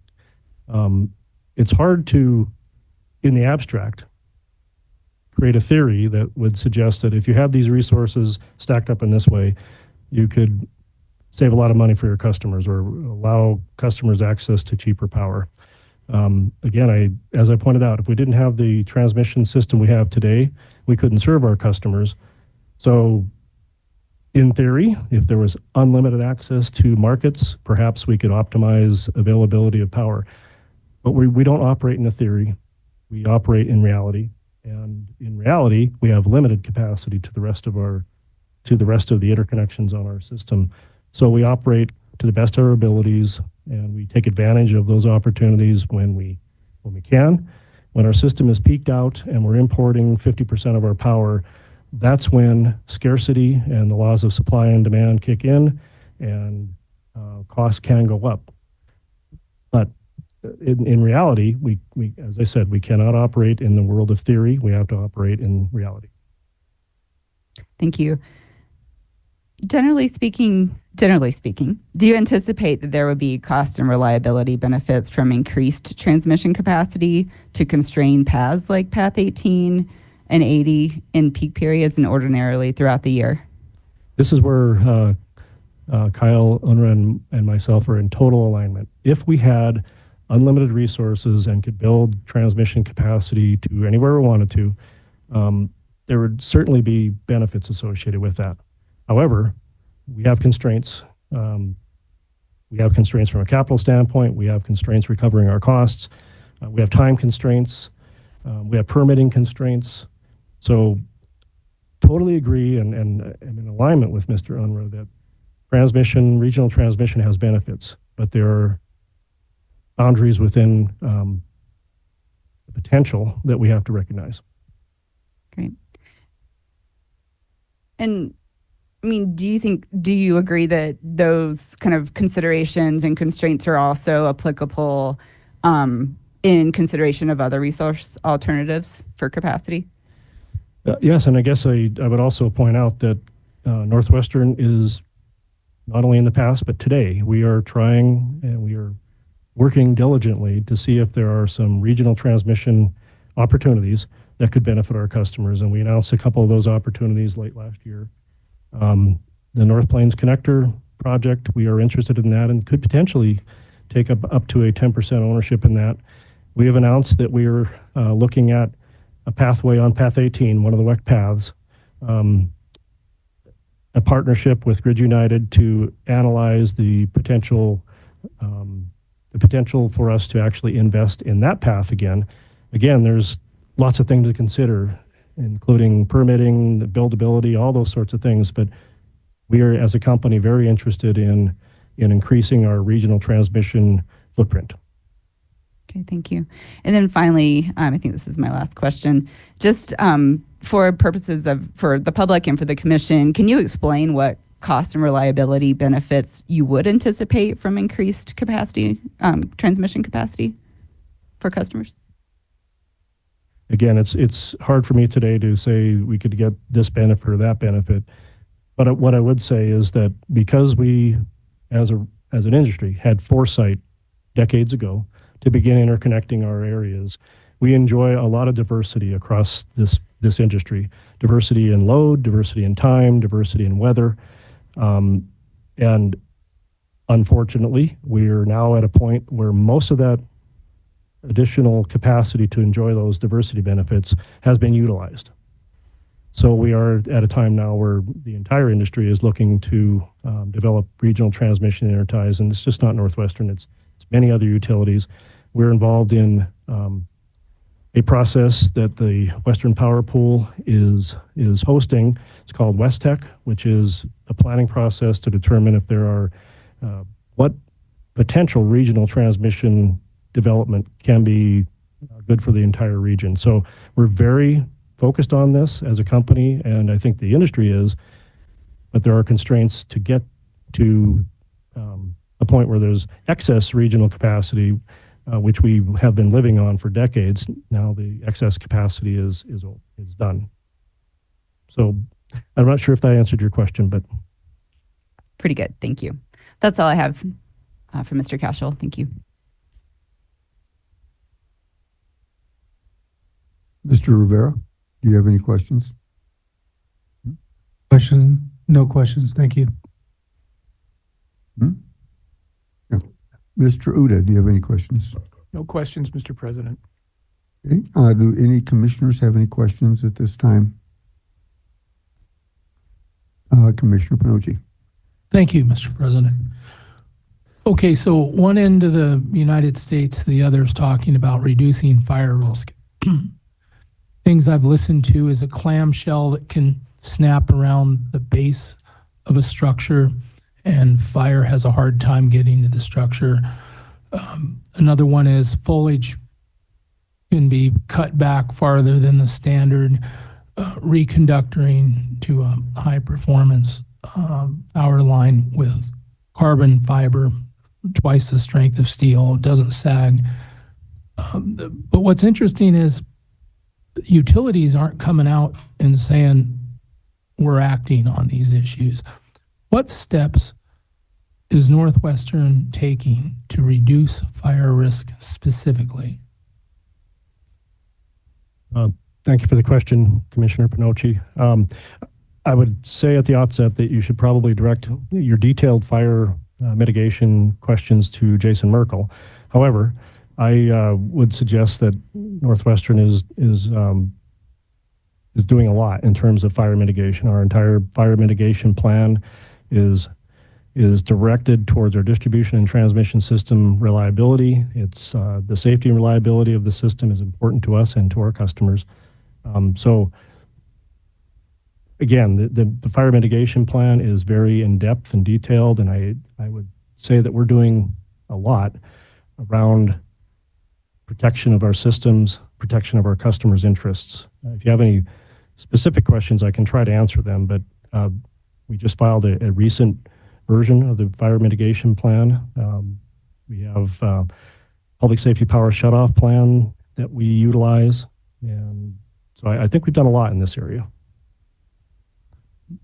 it's hard to, in the abstract, create a theory that would suggest that if you have these resources stacked up in this way, you could save a lot of money for your customers or allow customers access to cheaper power. Again, as I pointed out, if we didn't have the transmission system we have today, we couldn't serve our customers. So in theory, if there was unlimited access to markets, perhaps we could optimize availability of power. But we don't operate in a theory. We operate in reality. And in reality, we have limited capacity to the rest of the interconnections on our system. So we operate to the best of our abilities, and we take advantage of those opportunities when we can. When our system is peaked out and we're importing 50% of our power, that's when scarcity and the laws of supply and demand kick in, and costs can go up. But in reality, we, as I said, we cannot operate in the world of theory. We have to operate in reality. Thank you. Generally speaking, do you anticipate that there would be cost and reliability benefits from increased transmission capacity to constrain paths like Path 18 and 80 in peak periods and ordinarily throughout the year? This is where Kyle, Unruh, and myself are in total alignment. If we had unlimited resources and could build transmission capacity to anywhere we wanted to, there would certainly be benefits associated with that. However, we have constraints. We have constraints from a capital standpoint. We have constraints recovering our costs. We have time constraints. We have permitting constraints. So totally agree and am in alignment with Mr. Unruh that regional transmission has benefits, but there are boundaries within the potential that we have to recognize. Great. And I mean, do you agree that those kind of considerations and constraints are also applicable in consideration of other resource alternatives for capacity? Yes, and I guess I would also point out that Northwestern is not only in the past, but today we are trying and we are working diligently to see if there are some regional transmission opportunities that could benefit our customers. And we announced a couple of those opportunities late last year. The North Plains Connector project, we are interested in that and could potentially take up to a 10% ownership in that. we have announced that we are looking at a pathway on Path 18, one of the WEC paths, a partnership with Grid United to analyze the potential for us to actually invest in that path again. Again, there's lots of things to consider, including permitting, the buildability, all those sorts of things. But we are, as a company, very interested in increasing our regional transmission footprint. Okay, thank you. And then finally, I think this is my last question. Just for purposes for the public and for the commission, can you explain what cost and reliability benefits you would anticipate from increased capacity, transmission capacity for customers? Again, it's hard for me today to say we could get this benefit or that benefit. But what I would say is that because we, as an industry, had foresight decades ago to begin interconnecting our areas, we enjoy a lot of diversity across this industry. Diversity in load, diversity in time, diversity in weather. And unfortunately, we are now at a point where most of that additional capacity to enjoy those diversity benefits has been utilized. So we are at a time now where the entire industry is looking to develop regional transmission interties, and it's just not Northwestern, it's many other utilities. We're involved in a process that the Western Power Pool is hosting. It's called WestTech, which is a planning process to determine if there are what potential regional transmission development can be good for the entire region. So we're very focused on this as a company, and I think the industry is, but there are constraints to get to a point where there's excess regional capacity, which we have been living on for decades. Now the excess capacity is done. So I'm not sure if that answered your question, but. Pretty good, thank you. That's all I have for Mr. Cashel, thank you. Mr. Rivera, do you have any questions? Questions? No questions. Thank you. Yeah. Mr. Uda, do you have any questions? No questions, Mr. President. Okay. Do any commissioners have any questions at this time? Commissioner Panochi. Thank you, Mr. President. Okay, so one end of the United States, the other is talking about reducing fire risk. Things I've listened to is a clamshell that can snap around the base of a structure and fire has a hard time getting to the structure. Another one is foliage can be cut back farther than the standard, reconductoring to a high performance power line with carbon fiber, twice the strength of steel, doesn't sag. But what's interesting is utilities aren't coming out and saying we're acting on these issues. What steps is Northwestern taking to reduce fire risk specifically? Thank you for the question, Commissioner Panochi. I would say at the outset that you should probably direct your detailed fire mitigation questions to Jason Merkel. However, I would suggest that Northwestern is doing a lot in terms of fire mitigation. Our entire fire mitigation plan is directed towards our distribution and transmission system reliability. It's the safety and reliability of the system is important to us and to our customers. So again, the fire mitigation plan is very in-depth and detailed, and I would say that we're doing a lot around protection of our systems, protection of our customers' interests. If you have any specific questions, I can try to answer them, but we just filed a recent version of the fire mitigation plan. We have public safety power shutoff plan that we utilize, and so I think we've done a lot in this area.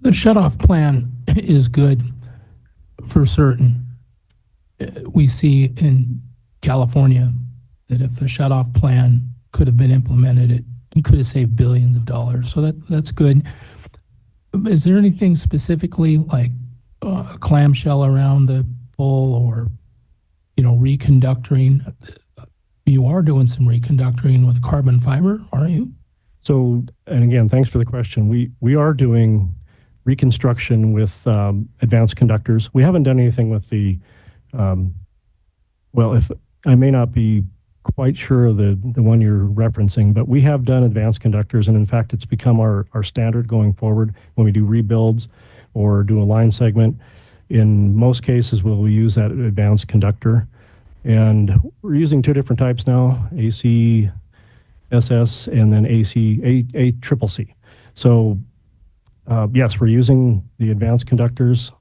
The shutoff plan is good for certain. We see in California that if the shutoff plan could have been implemented, it could have saved billions of dollars. So that's good. Is there anything specifically like a clamshell around the pole or, reconductoring? you are doing some reconductoring with carbon fiber, aren't you? So, and again, thanks for the question. We are doing reconstruction with advanced conductors. We haven't done anything with the, well, if I may not be quite sure of the one you're referencing, but we have done advanced conductors, and in fact, it's become our standard going forward when we do rebuilds or do a line segment. In most cases, we'll use that advanced conductor, and we're using two different types now: AC SS and then ACCC. So yes, we're using the advanced conductors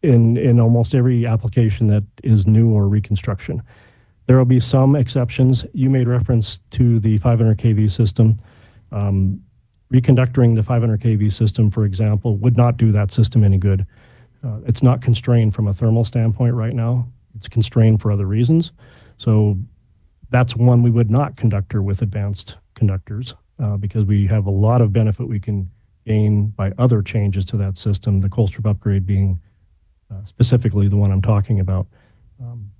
in almost every application that is new or reconstruction. There will be some exceptions. You made reference to the 500 kV system. Reconductoring the 500 kV system, for example, would not do that system any good. It's not constrained from a thermal standpoint right now. It's constrained for other reasons. So that's one we would not conductor with advanced conductors because we have a lot of benefit we can gain by other changes to that system, the coal strip upgrade being specifically the one I'm talking about.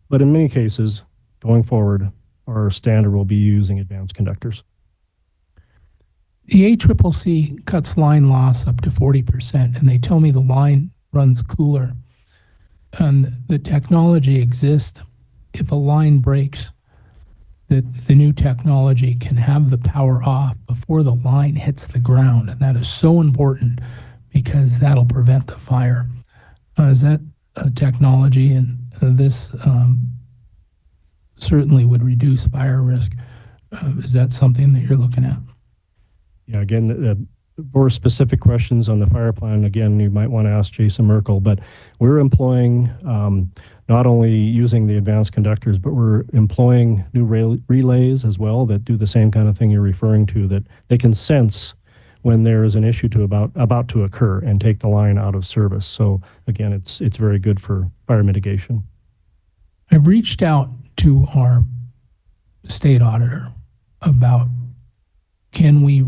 But in many cases, going forward, our standard will be using advanced conductors. The ACCC cuts line loss up to 40%, and they tell me the line runs cooler. And the technology exists. If a line breaks, that the new technology can have the power off before the line hits the ground. And that is so important because that'll prevent the fire. Is that a technology? And this certainly would reduce fire risk. Is that something that you're looking at? Yeah, again, for specific questions on the fire plan, again, you might want to ask Jason Merkel, but we're employing not only using the advanced conductors, but we're employing new relays as well that do the same kind of thing you're referring to, that they can sense when there is an issue about to occur and take the line out of service. So again, it's very good for fire mitigation. I've reached out to our state auditor about, can we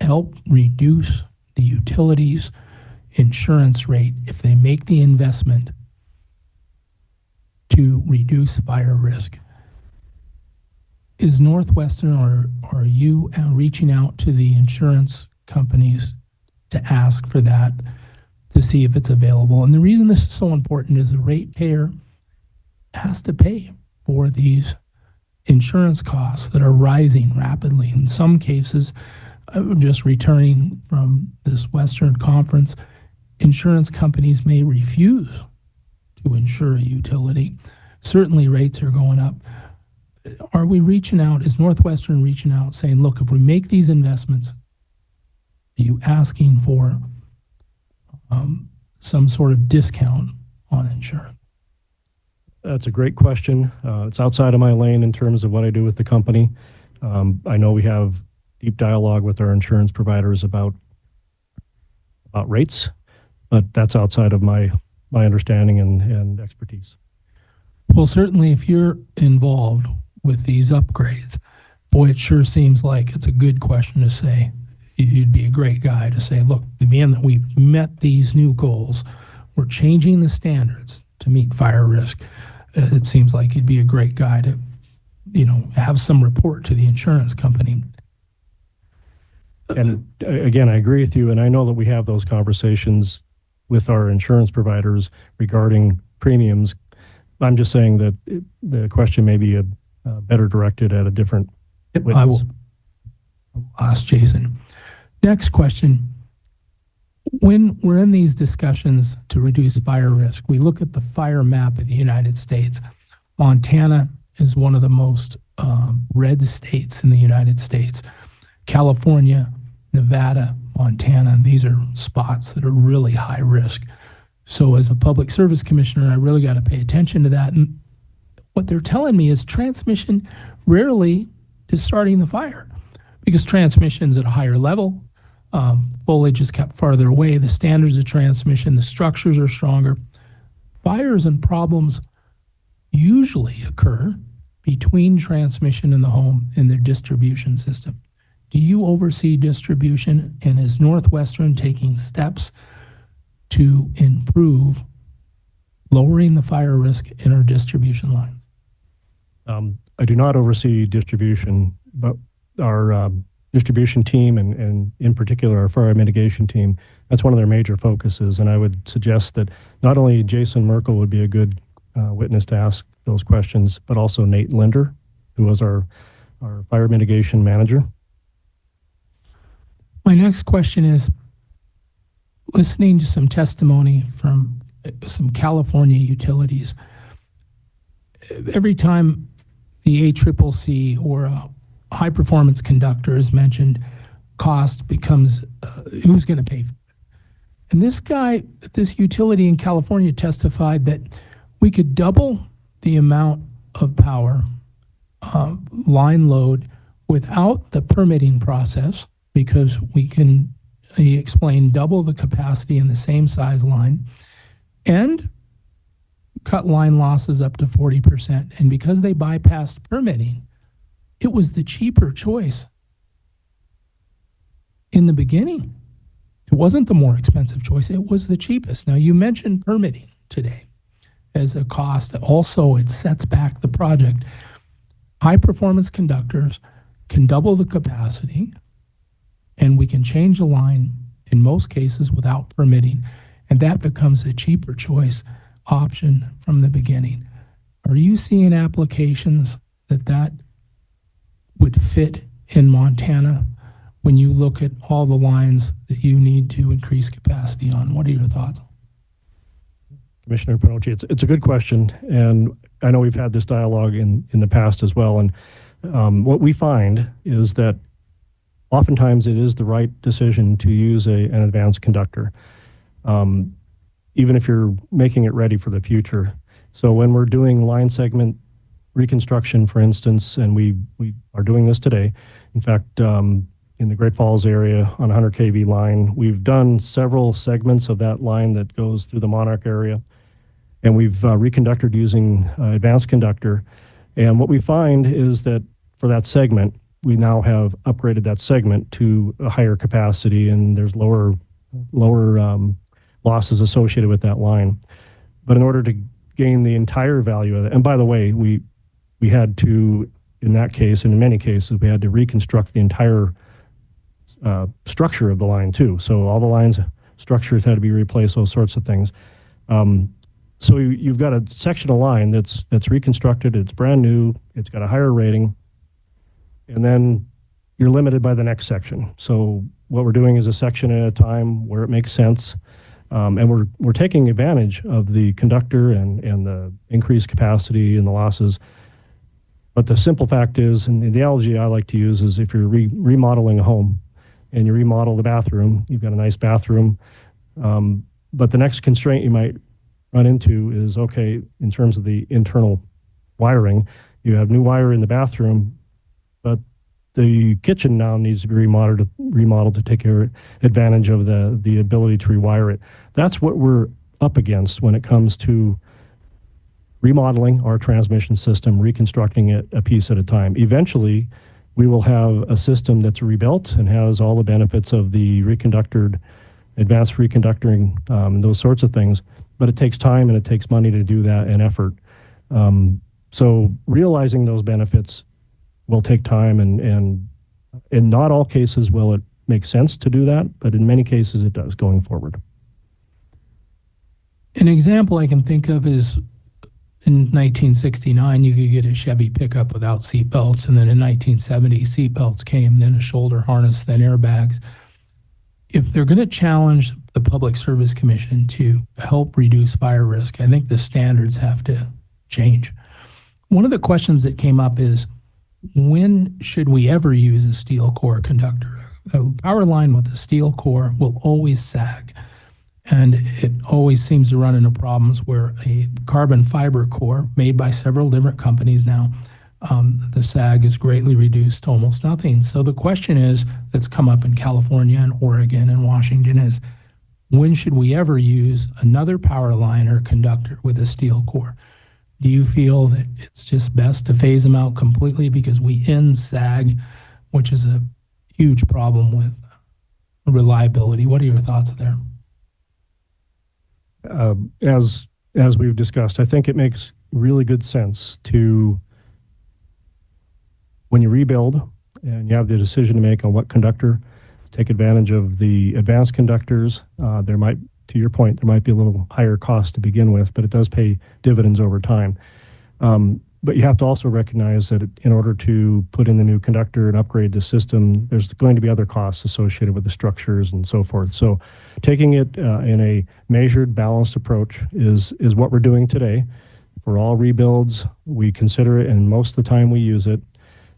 help reduce the utilities insurance rate if they make the investment to reduce fire risk? Is Northwestern or are you reaching out to the insurance companies to ask for that, to see if it's available? And the reason this is so important is the ratepayer has to pay for these insurance costs that are rising rapidly. In some cases, just returning from this Western conference, insurance companies may refuse to insure a utility. Certainly rates are going up. Are we reaching out? Is Northwestern reaching out saying, look, if we make these investments, are you asking for some sort of discount on insurance? That's a great question. It's outside of my lane in terms of what I do with the company. I know we have deep dialogue with our insurance providers about rates, but that's outside of my understanding and expertise. Well, certainly if you're involved with these upgrades, boy, it sure seems like it's a good question to say. You'd be a great guy to say, look, being that we've met these new goals, we're changing the standards to meet fire risk. It seems like you'd be a great guy to, have some report to the insurance company. And again, I agree with you, and I know that we have those conversations with our insurance providers regarding premiums. I'm just saying that the question may be better directed at a different witness. I will ask Jason. Next question. When we're in these discussions to reduce fire risk, we look at the fire map of the United States. Montana is one of the most red states in the United States. California, Nevada, Montana, these are spots that are really high risk. So as a public service commissioner, I really got to pay attention to that. And what they're telling me is transmission rarely is starting the fire because transmission's at a higher level. Foliage is kept farther away. The standards of transmission, the structures are stronger. Fires and problems usually occur between transmission in the home and their distribution system. Do you oversee distribution, and is Northwestern taking steps to improve lowering the fire risk in our distribution line? I do not oversee distribution, but our distribution team and in particular our fire mitigation team, that's one of their major focuses. And I would suggest that not only Jason Merkel would be a good witness to ask those questions, but also Nate Linder, who was our fire mitigation manager. My next question is, listening to some testimony from some California utilities, every time the ACCC or a high-performance conductor is mentioned, cost becomes who's going to pay for it. And this utility in California testified that we could double the amount of power line load without the permitting process, because he explained, double the capacity in the same size line and cut line losses up to 40%. And because they bypassed permitting, it was the cheaper choice in the beginning. It wasn't the more expensive choice. It was the cheapest. Now, you mentioned permitting today as a cost. Also, it sets back the project. High-performance conductors can double the capacity, and we can change the line in most cases without permitting, and that becomes a cheaper choice option from the beginning. Are you seeing applications that would fit in Montana when you look at all the lines that you need to increase capacity on? What are your thoughts? Commissioner Panochi, it's a good question, and I know we've had this dialogue in the past as well. And what we find is that oftentimes it is the right decision to use an advanced conductor, even if you're making it ready for the future. So when we're doing line segment reconstruction, for instance, and we are doing this today, in fact, in the Great Falls area on 100 kV line, we've done several segments of that line that goes through the Monarch area, and we've reconductored using advanced conductor. And what we find is that for that segment, we now have upgraded that segment to a higher capacity, and there's lower losses associated with that line. But in order to gain the entire value of it, and by the way, we had to, in that case, and in many cases, we had to reconstruct the entire structure of the line too. So all the lines, structures had to be replaced, those sorts of things. So you've got a section of line that's reconstructed, it's brand new, it's got a higher rating, and then you're limited by the next section. So what we're doing is a section at a time where it makes sense, and we're taking advantage of the conductor and the increased capacity and the losses. But the simple fact is, and the analogy I like to use is, if you're remodeling a home and you remodel the bathroom, you've got a nice bathroom, but the next constraint you might run into is, okay, in terms of the internal wiring, you have new wire in the bathroom, but the kitchen now needs to be remodeled to take advantage of the ability to rewire it. That's what we're up against when it comes to remodeling our transmission system, reconstructing it a piece at a time. Eventually, we will have a system that's rebuilt and has all the benefits of the advanced reconductoring, those sorts of things. But it takes time and it takes money to do that, and effort. So realizing those benefits will take time, and in not all cases will it make sense to do that, but in many cases it does going forward. An example I can think of is, in 1969, you could get a Chevy pickup without seat belts, and then in 1970, seat belts came, then a shoulder harness, then airbags. If they're going to challenge the Public Service Commission to help reduce fire risk, I think the standards have to change. One of the questions that came up is, when should we ever use a steel core conductor? A power line with a steel core will always sag, and it always seems to run into problems where a carbon fiber core made by several different companies now, the sag is greatly reduced to almost nothing. So the question is, that's come up in California and Oregon and Washington, is when should we ever use another power line or conductor with a steel core? Do you feel that it's just best to phase them out completely because we end sag, which is a huge problem with reliability? What are your thoughts there? As we've discussed, I think it makes really good sense to when you rebuild and you have the decision to make on what conductor, take advantage of the advanced conductors. There might, to your point, there might be a little higher cost to begin with, but it does pay dividends over time. But you have to also recognize that in order to put in the new conductor and upgrade the system, there's going to be other costs associated with the structures and so forth. So taking it in a measured, balanced approach is what we're doing today. For all rebuilds, we consider it, and most of the time we use it,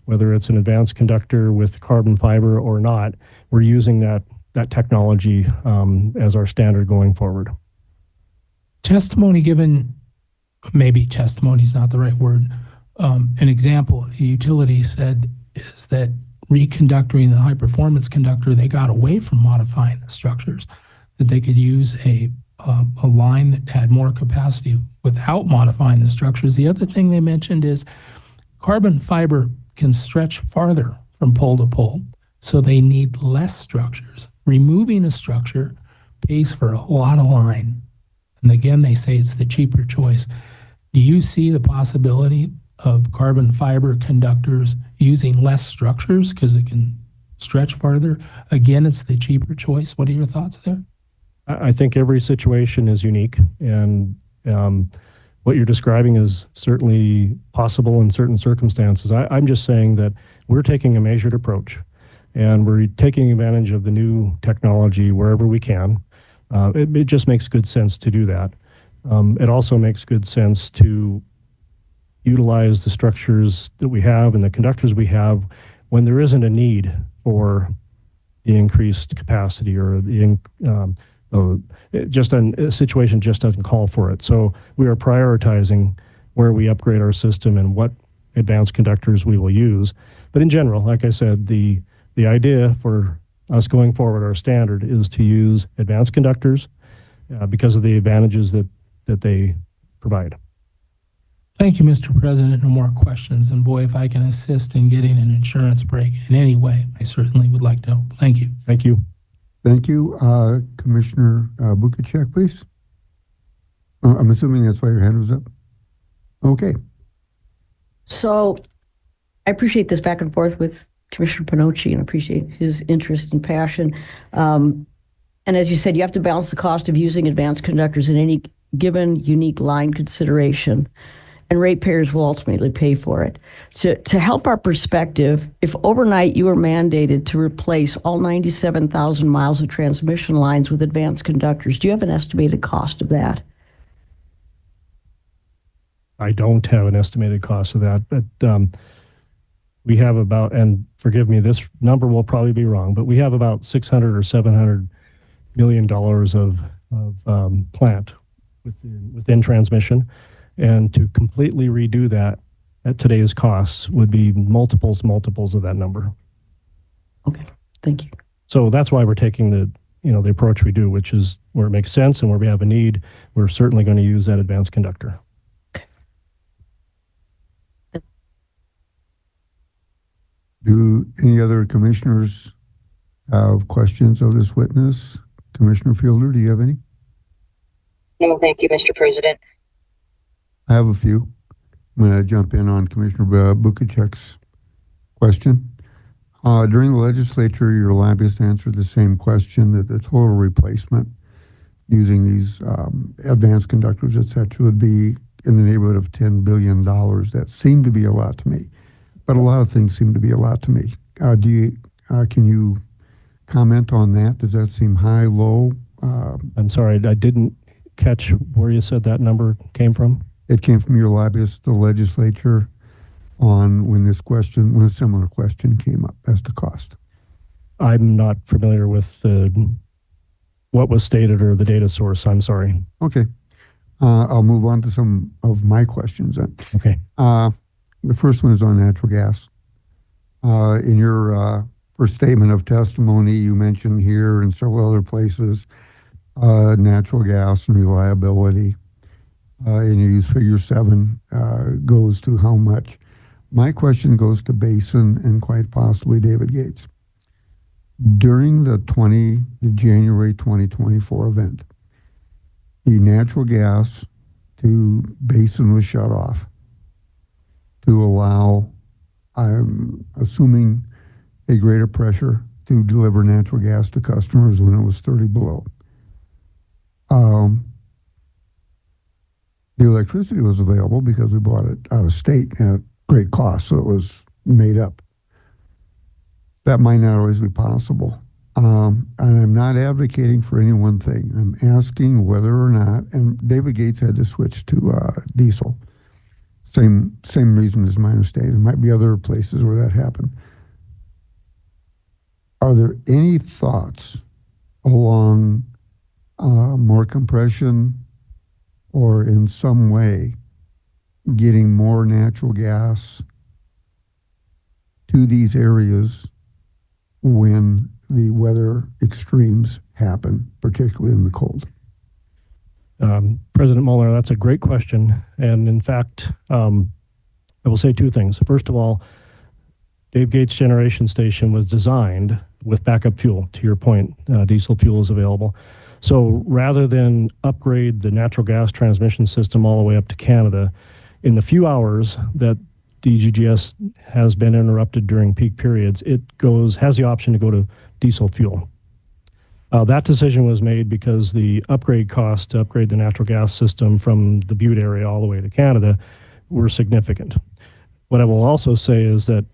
whether it's an advanced conductor with carbon fiber or not, we're using that technology as our standard going forward. Testimony given, maybe testimony is not the right word. An example a utility said is that reconductoring the high performance conductor, they got away from modifying the structures, that they could use a line that had more capacity without modifying the structures. The other thing they mentioned is carbon fiber can stretch farther from pole to pole, so they need less structures. Removing a structure pays for a lot of line. And again, they say it's the cheaper choice. Do you see the possibility of carbon fiber conductors using less structures because it can stretch farther? Again, it's the cheaper choice. What are your thoughts there? I think every situation is unique, and what you're describing is certainly possible in certain circumstances. I'm just saying that we're taking a measured approach, and we're taking advantage of the new technology wherever we can. It just makes good sense to do that. It also makes good sense to utilize the structures that we have and the conductors we have when there isn't a need for the increased capacity or just a situation just doesn't call for it. So we are prioritizing where we upgrade our system and what advanced conductors we will use. But in general, like I said, the idea for us going forward, our standard is to use advanced conductors because of the advantages that they provide. Thank you, Mr. President. No more questions. And boy, if I can assist in getting an insurance break in any way, I certainly would like to help. Thank you. Thank you. Thank you. Commissioner Bukacek, please. I'm assuming that's why your hand was up. Okay. So I appreciate this back and forth with Commissioner Panocci and appreciate his interest and passion. And as you said, you have to balance the cost of using advanced conductors in any given unique line consideration, and ratepayers will ultimately pay for it. To help our perspective, if overnight you were mandated to replace all 97,000 miles of transmission lines with advanced conductors, do you have an estimated cost of that? I don't have an estimated cost of that, but we have about, and forgive me, this number will probably be wrong, but we have about $600 or $700 million of plant within transmission. And to completely redo that at today's costs would be multiples of that number. Okay, thank you. So that's why we're taking the approach we do, which is where it makes sense and where we have a need, we're certainly going to use that advanced conductor. Okay. Do any other commissioners have questions of this witness? Commissioner Fielder, do you have any? No, thank you, Mr. President. I have a few. I'm going to jump in on Commissioner Bukacek's question. During the legislature, your lobbyist answered the same question, that the total replacement using these advanced conductors, et cetera, would be in the neighborhood of $10 billion. That seemed to be a lot to me, but a lot of things seem to be a lot to me. Can you comment on that? Does that seem high, low? I'm sorry, I didn't catch where you said that number came from. It came from your lobbyist, the legislature, on when a similar question came up as to cost. I'm not familiar with what was stated or the data source. I'm sorry. Okay. I'll move on to some of my questions then. Okay. The first one is on natural gas. In your first statement of testimony, you mentioned here and several other places natural gas and reliability. And you use figure 7 goes to how much. My question goes to Basin and quite possibly David Gates. During the January 2024 event, the natural gas to Basin was shut off to allow I'm assuming a greater pressure to deliver natural gas to customers when it was 30 below. The electricity was available because we bought it out of state at great cost, so it was made up. That might not always be possible. And I'm not advocating for any one thing. I'm asking whether or not, and David Gates had to switch to diesel. Same reason as my understanding. There might be other places where that happened. Are there any thoughts along more compression or in some way getting more natural gas to these areas when the weather extremes happen, particularly in the cold? President Mueller, that's a great question. And in fact, I will say two things. First of all, Dave Gates Generation Station was designed with backup fuel. To your point, diesel fuel is available. So rather than upgrade the natural gas transmission system all the way up to Canada, in the few hours that DGGS has been interrupted during peak periods, it has the option to go to diesel fuel. That decision was made because the upgrade costs to upgrade the natural gas system from the Butte area all the way to Canada were significant. What I will also say is that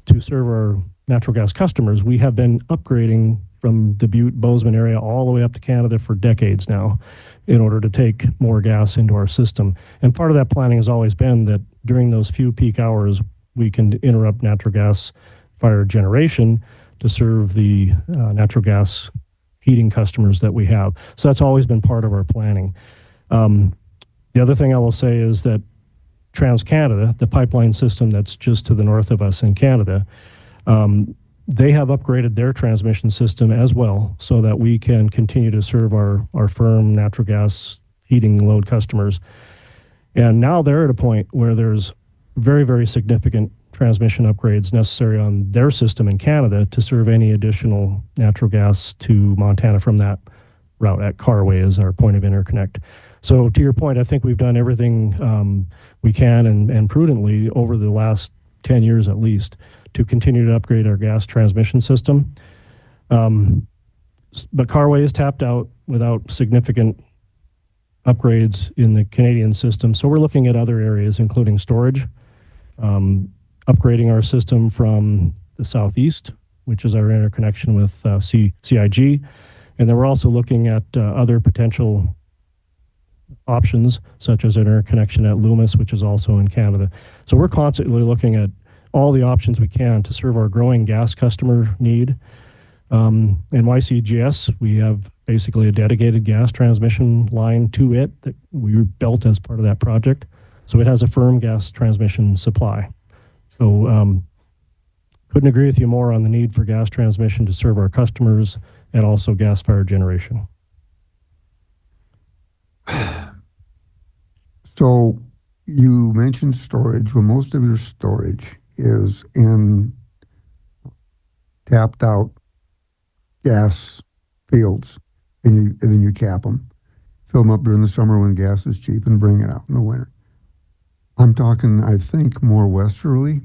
to serve our natural gas customers, we have been upgrading from the Butte Bozeman area all the way up to Canada for decades now in order to take more gas into our system. And part of that planning has always been that during those few peak hours, we can interrupt natural gas fired generation to serve the natural gas heating customers that we have. So that's always been part of our planning. The other thing I will say is that TransCanada, the pipeline system that's just to the north of us in Canada, they have upgraded their transmission system as well so that we can continue to serve our firm natural gas heating load customers. And now they're at a point where there's very, very significant transmission upgrades necessary on their system in Canada to serve any additional natural gas to Montana from that route at Carway as our point of interconnect. So to your point, I think we've done everything we can and prudently over the last 10 years at least to continue to upgrade our gas transmission system. But Carway is tapped out without significant upgrades in the Canadian system. So we're looking at other areas, including storage, upgrading our system from the southeast, which is our interconnection with CIG. And then we're also looking at other potential options, such as an interconnection at Loomis, which is also in Canada. So we're constantly looking at all the options we can to serve our growing gas customer need. In YCGS, we have basically a dedicated gas transmission line to it that we built as part of that project. So it has a firm gas transmission supply. So couldn't agree with you more on the need for gas transmission to serve our customers and also gas-fired generation. So you mentioned storage. Well, most of your storage is in tapped out gas fields, and then you cap them, fill them up during the summer when gas is cheap, and bring it out in the winter. I'm talking, I think, more westerly,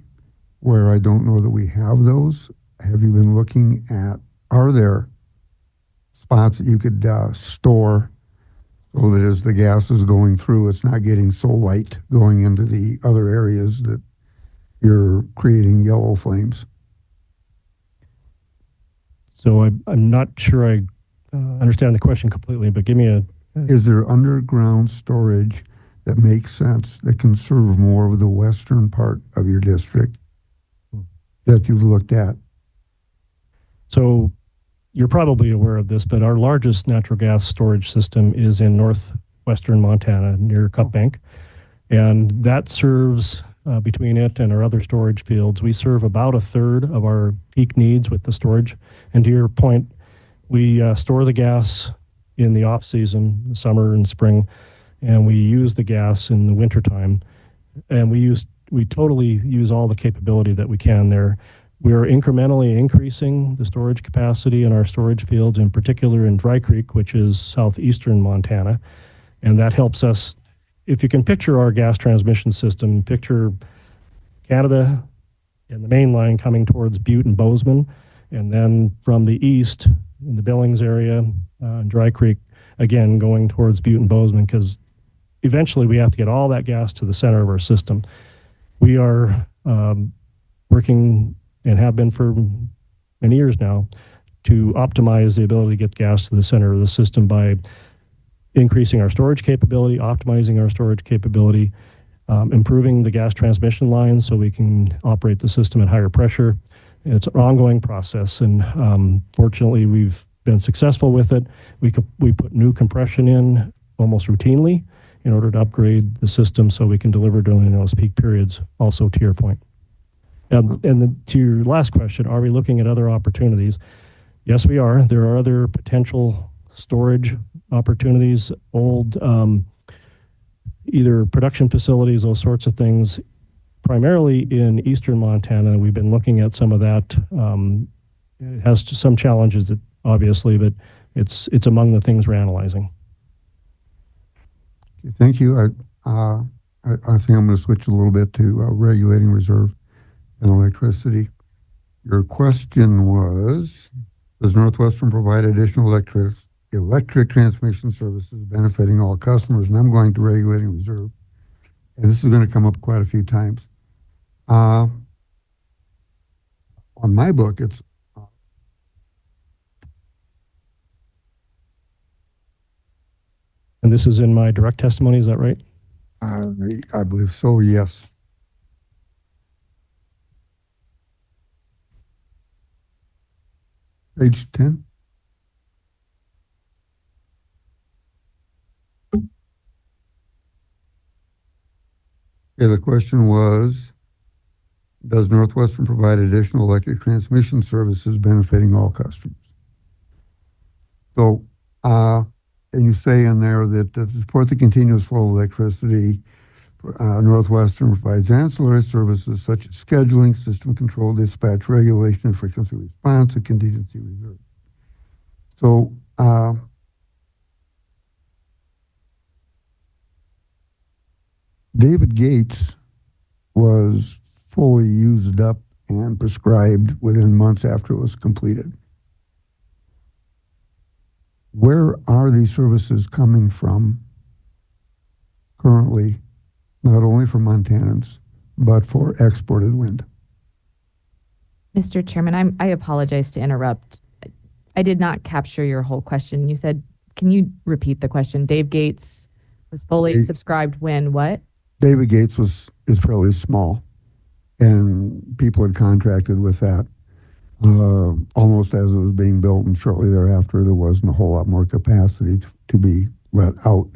where I don't know that we have those. Have you been looking at, are there spots that you could store so that as the gas is going through, it's not getting so light going into the other areas that you're creating yellow flames? So I'm not sure I understand the question completely, but give me a... Is there underground storage that makes sense, that can serve more of the western part of your district that you've looked at? So you're probably aware of this, but our largest natural gas storage system is in northwestern Montana near Cup Bank. And that serves, between it and our other storage fields, we serve about a third of our peak needs with the storage. And to your point, we store the gas in the off season, summer and spring, and we use the gas in the wintertime. And we totally use all the capability that we can there. We're incrementally increasing the storage capacity in our storage fields, in particular in Dry Creek, which is southeastern Montana. And that helps us, if you can picture our gas transmission system, picture Canada and the main line coming towards Butte and Bozeman. And then from the east in the Billings area, Dry Creek, again, going towards Butte and Bozeman, because eventually we have to get all that gas to the center of our system. We are working and have been for many years now to optimize the ability to get gas to the center of the system by increasing our storage capability, optimizing our storage capability, improving the gas transmission lines so we can operate the system at higher pressure. It's an ongoing process, and fortunately, we've been successful with it. We put new compression in almost routinely in order to upgrade the system so we can deliver during those peak periods, also to your point. To your last question, are we looking at other opportunities? Yes, we are. There are other potential storage opportunities, old either production facilities, those sorts of things, primarily in eastern Montana. We've been looking at some of that. It has some challenges, obviously, but it's among the things we're analyzing. Thank you. I think I'm going to switch a little bit to regulating reserve and electricity. Your question was, does Northwestern provide additional electric transmission services benefiting all customers? And I'm going to regulating reserve. And this is going to come up quite a few times. On my book, it's and this is in my direct testimony, is that right? I believe so, yes. Page 10. Okay, the question was, does Northwestern provide additional electric transmission services benefiting all customers? So, and you say in there that to support the continuous flow of electricity, Northwestern provides ancillary services such as scheduling, system control, dispatch, regulation, and frequency response, and contingency reserve. So, David Gates was fully used up and prescribed within months after it was completed. Where are these services coming from currently, not only for Montanans, but for exported wind? Mr. Chairman, I apologize to interrupt. I did not capture your whole question. You said, can you repeat the question? Dave Gates was fully subscribed when what? David Gates is fairly small, and people had contracted with that almost as it was being built, and shortly thereafter there wasn't a whole lot more capacity to be let out.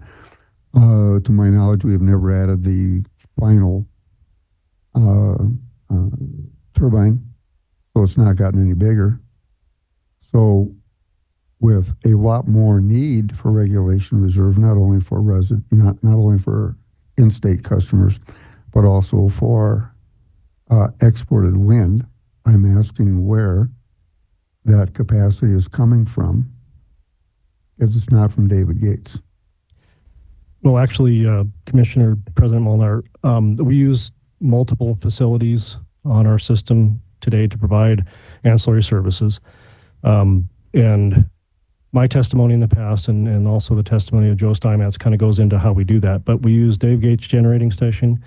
To my knowledge, we have never added the final turbine, so it's not gotten any bigger. So with a lot more need for regulation reserve, not only for not only for in-state customers, but also for exported wind, I'm asking where that capacity is coming from, because it's not from David Gates. Well, actually, Commissioner President Molnar, we use multiple facilities on our system today to provide ancillary services. And my testimony in the past and also the testimony of Joe Steinmetz kind of goes into how we do that. But we use Dave Gates Generating Station.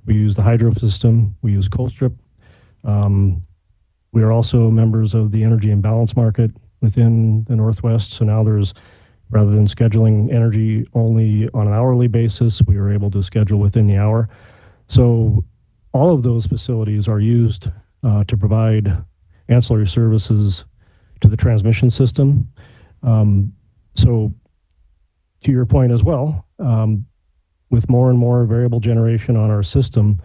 We use the hydro system. We use Colstrip. We are also members of the energy imbalance market within the Northwest. So now there's, rather than scheduling energy only on an hourly basis, we are able to schedule within the hour. So all of those facilities are used to provide ancillary services to the transmission system. So to your point as well, with more and more variable generation on our system,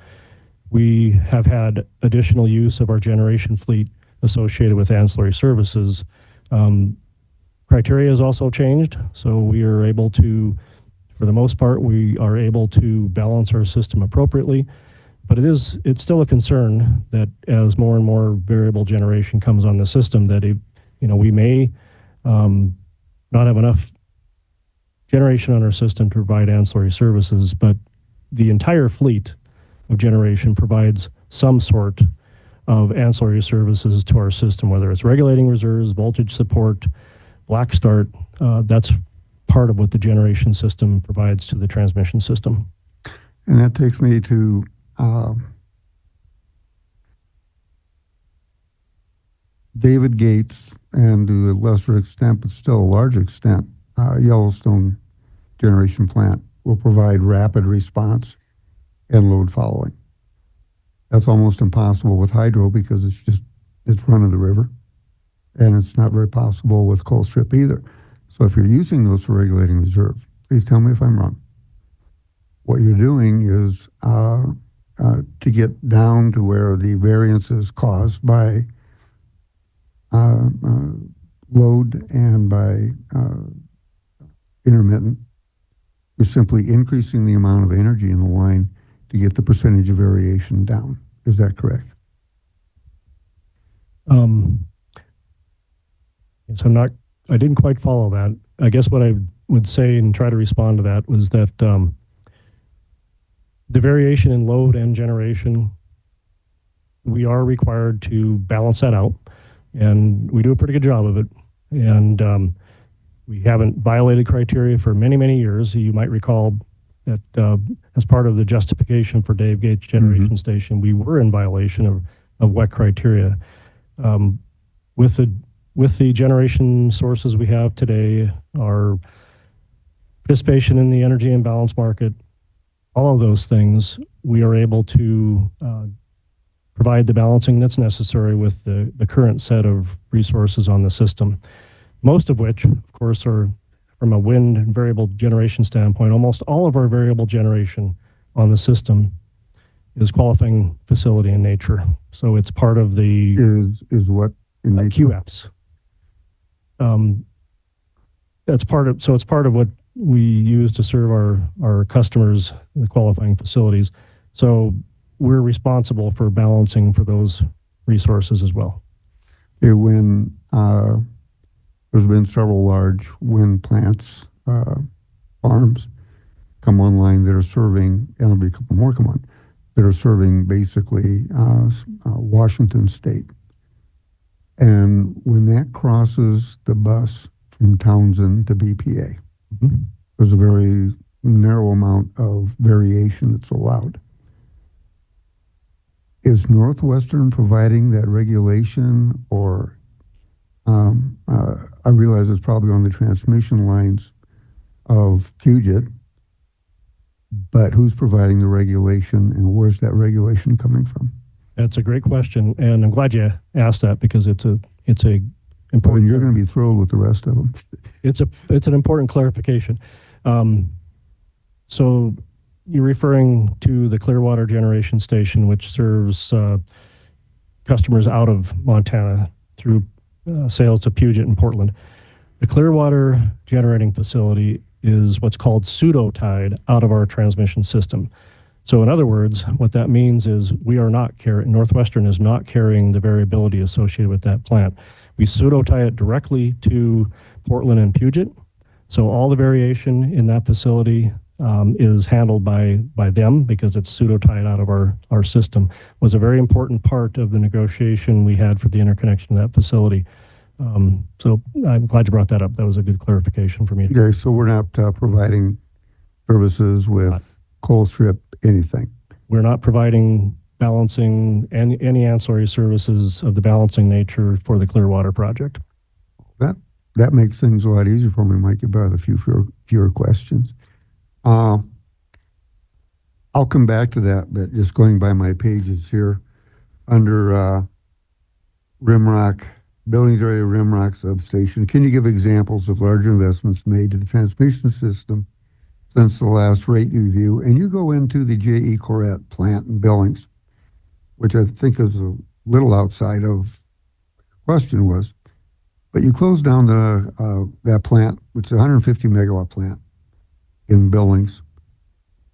we have had additional use of our generation fleet associated with ancillary services. Criteria has also changed, so we are able to, for the most part, we are able to balance our system appropriately. But it's still a concern that as more and more variable generation comes on the system, that we may not have enough generation on our system to provide ancillary services, but the entire fleet of generation provides some sort of ancillary services to our system, whether it's regulating reserves, voltage support, black start. That's part of what the generation system provides to the transmission system. And that takes me to David Gates, and to a lesser extent, but still a large extent, Yellowstone generation plant will provide rapid response and load following. That's almost impossible with hydro because it's run of the river, and it's not very possible with coal strip either. So if you're using those for regulating reserve, please tell me if I'm wrong. What you're doing is to get down to where the variance is caused by load and by intermittent, you're simply increasing the amount of energy in the line to get the percentage of variation down. Is that correct? So I didn't quite follow that. I guess what I would say and try to respond to that was that the variation in load and generation, we are required to balance that out, and we do a pretty good job of it. And we haven't violated criteria for many, many years. You might recall that as part of the justification for Dave Gates Generation Station, we were in violation of WEC criteria. With the generation sources we have today, our participation in the energy imbalance market, all of those things, we are able to provide the balancing that's necessary with the current set of resources on the system. Most of which, of course, are from a wind and variable generation standpoint. Almost all of our variable generation on the system is qualifying facility in nature. So it's part of the is what in nature? QFs. It's part of what we use to serve our customers, the qualifying facilities. So we're responsible for balancing for those resources as well. When there's been several large wind plants, farms come online that are serving, and there'll be a couple more come on, that are serving basically Washington State. And when that crosses the bus from Townsend to BPA, there's a very narrow amount of variation that's allowed. Is Northwestern providing that regulation, or I realize it's probably on the transmission lines of Puget, but who's providing the regulation, and where's that regulation coming from? That's a great question, and I'm glad you asked that because it's a important. Well, you're going to be thrilled with the rest of them. It's an important clarification. So you're referring to the Clearwater Generation Station, which serves customers out of Montana through sales to Puget and Portland. The Clearwater Generating Facility is what's called pseudo-tied out of our transmission system. So in other words, what that means is Northwestern is not carrying the variability associated with that plant. We pseudo-tie it directly to Portland and Puget. So all the variation in that facility is handled by them because it's pseudo-tied out of our system. Was a very important part of the negotiation we had for the interconnection of that facility. So I'm glad you brought that up. That was a good clarification for me. Okay, so we're not providing services with coal strip anything. We're not providing balancing any ancillary services of the balancing nature for the Clearwater project. That makes things a lot easier for me. Might get by with a few fewer questions. I'll come back to that, but just going by my pages here, under Rimrock, Billings area Rimrock substation, can you give examples of larger investments made to the transmission system since the last rate review? And you go into the J.E. Corette plant in Billings, which I think is a little outside of what the question was, but you closed down that plant, which is a 150 megawatt plant in Billings,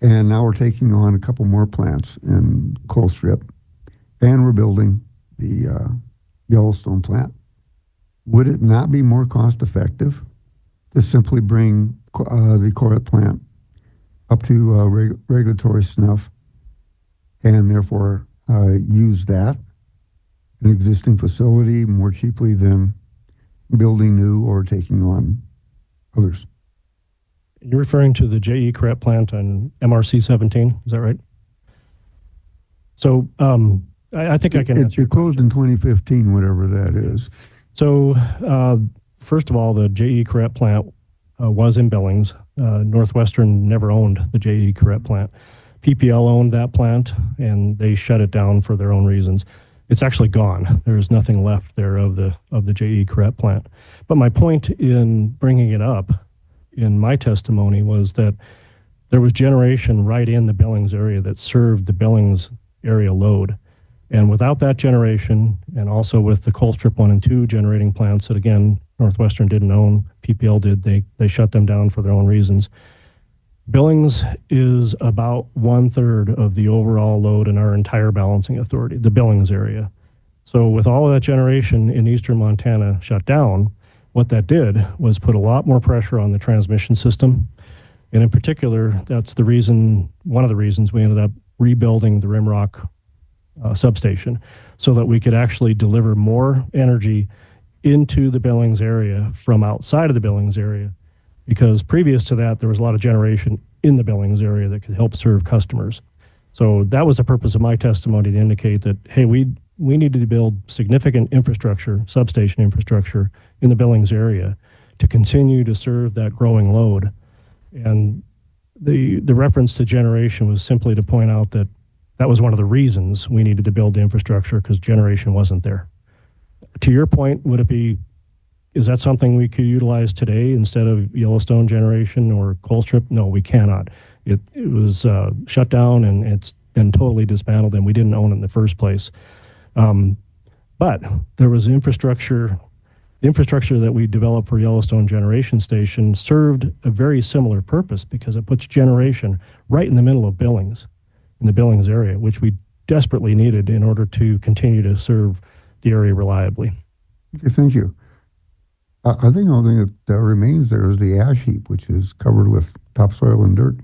and now we're taking on a couple more plants in Colstrip, and we're building the Yellowstone plant. Would it not be more cost effective to simply bring the Corette plant up to regulatory snuff, and therefore use that an existing facility more cheaply than building new or taking on others. You're referring to the JE Crep plant on MRC 17, is that right? So I think I can answer. It closed in 2015, whatever that is. So first of all, the JE Crep plant was in Billings. Northwestern never owned the JE Crep plant. PPL owned that plant, and they shut it down for their own reasons. It's actually gone. There's nothing left there of the JE Crep plant. But my point in bringing it up in my testimony was that there was generation right in the Billings area that served the Billings area load. And without that generation, and also with the Colstrip 1 and 2 generating plants that, again, Northwestern didn't own, PPL did, they shut them down for their own reasons. Billings is about 1/3 of the overall load in our entire balancing authority, the Billings area. So with all of that generation in eastern Montana shut down, what that did was put a lot more pressure on the transmission system. And in particular, that's the reason, one of the reasons we ended up rebuilding the Rimrock substation so that we could actually deliver more energy into the Billings area from outside of the Billings area. Because previous to that, there was a lot of generation in the Billings area that could help serve customers. So that was the purpose of my testimony, to indicate that, hey, we needed to build significant infrastructure, substation infrastructure in the Billings area to continue to serve that growing load. And the reference to generation was simply to point out that that was one of the reasons we needed to build the infrastructure, because generation wasn't there. To your point, is that something we could utilize today instead of Yellowstone generation or Colstrip? No, we cannot. It was shut down, and it's been totally dismantled, and we didn't own it in the first place. But there was infrastructure that we developed for Yellowstone Generation Station served a very similar purpose, because it puts generation right in the middle of Billings, in the Billings area, which we desperately needed in order to continue to serve the area reliably. Okay, thank you. I think the only thing that remains there is the ash heap, which is covered with topsoil and dirt.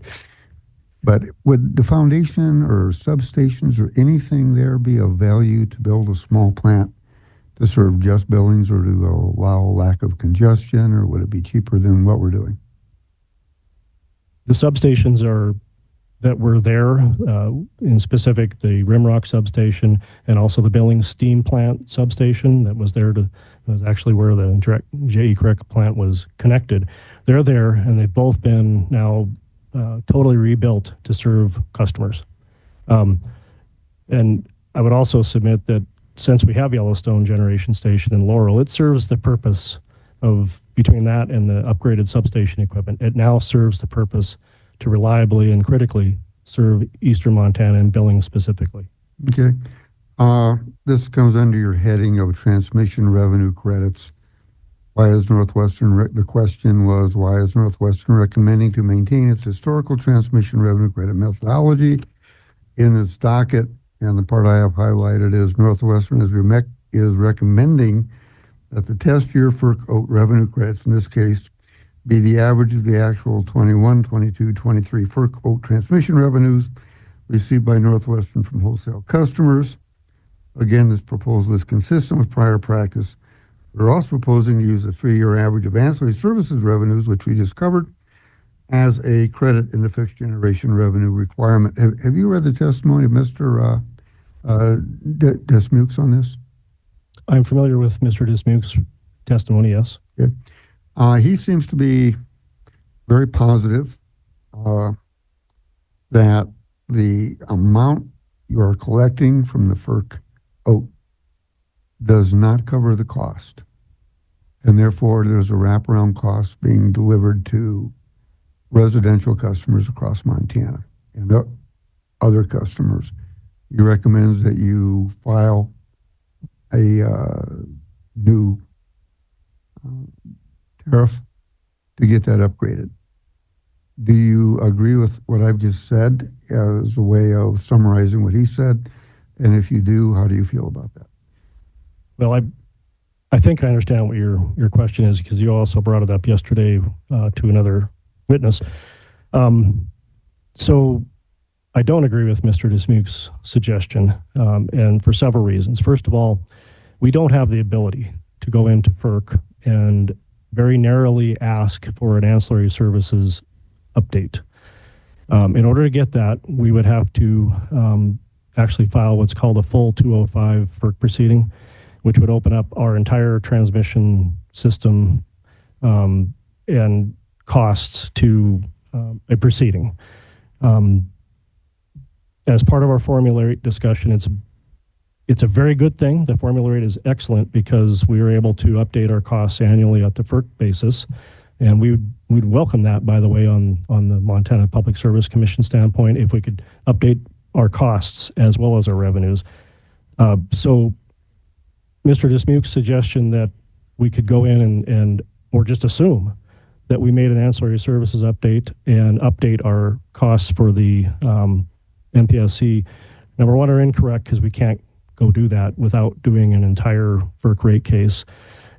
But would the foundation or substations or anything there be of value to build a small plant to serve just Billings, or to allow a lack of congestion, or would it be cheaper than what we're doing? The substations that were there, in specific, the Rimrock substation and also the Billings steam plant substation that was there was actually where the direct JE Crep plant was connected. They're there, and they've both been now totally rebuilt to serve customers. And I would also submit that since we have Yellowstone Generation Station in Laurel, it serves the purpose of, between that and the upgraded substation equipment, it now serves the purpose to reliably and critically serve eastern Montana and Billings specifically. Okay. This comes under your heading of transmission revenue credits. Why is Northwestern, the question was, why is Northwestern recommending to maintain its historical transmission revenue credit methodology? In its docket, and the part I have highlighted is Northwestern is recommending that the test year for revenue credits, in this case, be the average of the actual 21, 22, 23 FERC transmission revenues received by Northwestern from wholesale customers. Again, this proposal is consistent with prior practice. We're also proposing to use a 3-year average of ancillary services revenues, which we just covered, as a credit in the fixed generation revenue requirement. Have you read the testimony of Mr. Dismukes on this? I'm familiar with Mr. Dismukes' testimony, yes. Okay. He seems to be very positive that the amount you are collecting from the FERC does not cover the cost. And therefore, there's a wraparound cost being delivered to residential customers across Montana and other customers. He recommends that you file a new tariff to get that upgraded. Do you agree with what I've just said as a way of summarizing what he said? And if you do, how do you feel about that? Well, I think I understand what your question is, because you also brought it up yesterday to another witness. So I don't agree with Mr. Dismuke's suggestion, and for several reasons. First of all, we don't have the ability to go into FERC and very narrowly ask for an ancillary services update. In order to get that, we would have to actually file what's called a full 205 FERC proceeding, which would open up our entire transmission system and costs to a proceeding. As part of our formula rate discussion, it's a very good thing. The formula rate is excellent because we are able to update our costs annually at the FERC basis. And we'd welcome that, by the way, on the Montana Public Service Commission standpoint, if we could update our costs as well as our revenues. So Mr. Dismuke's suggestion that we could go in or just assume that we made an ancillary services update and update our costs for the MPSC, number one, are incorrect because we can't go do that without doing an entire FERC rate case.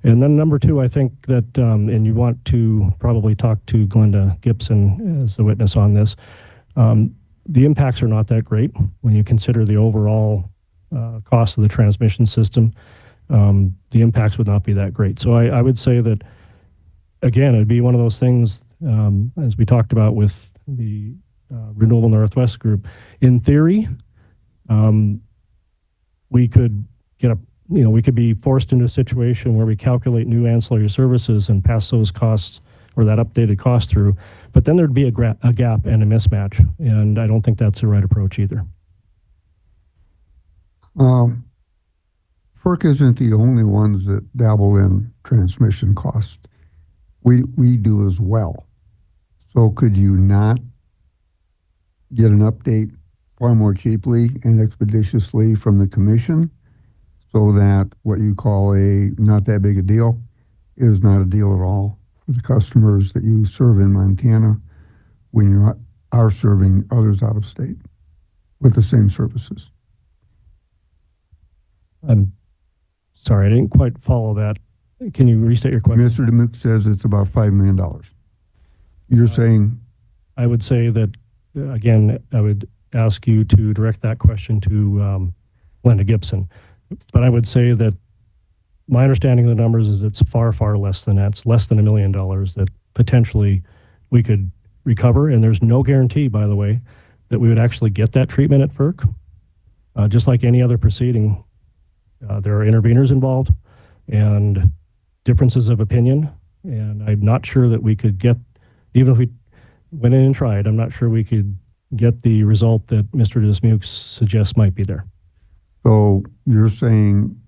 And then number two, I think that, and you want to probably talk to Glenda Gibson as the witness on this, the impacts are not that great when you consider the overall cost of the transmission system. The impacts would not be that great. So I would say that, again, it'd be one of those things, as we talked about with the Renewable Northwest group. In theory, we could we could be forced into a situation where we calculate new ancillary services and pass those costs or that updated cost through, but then there'd be a gap and a mismatch, and I don't think that's the right approach either. FERC isn't the only ones that dabble in transmission costs. We do as well. So could you not get an update far more cheaply and expeditiously from the commission so that what you call a not that big a deal is not a deal at all for the customers that you serve in Montana when you are serving others out of state with the same services? I'm sorry, I didn't quite follow that. Can you restate your question? Mr. Demuke says it's about $5 million. You're saying? I would say that, again, I would ask you to direct that question to Glenda Gibson. But I would say that my understanding of the numbers is it's far, far less than that. It's less than $1 million that potentially we could recover. And there's no guarantee, by the way, that we would actually get that treatment at FERC. Just like any other proceeding, there are interveners involved and differences of opinion. And I'm not sure that we could get, even if we went in and tried, I'm not sure we could get the result that Mr. Dismuke suggests might be there. So you're saying,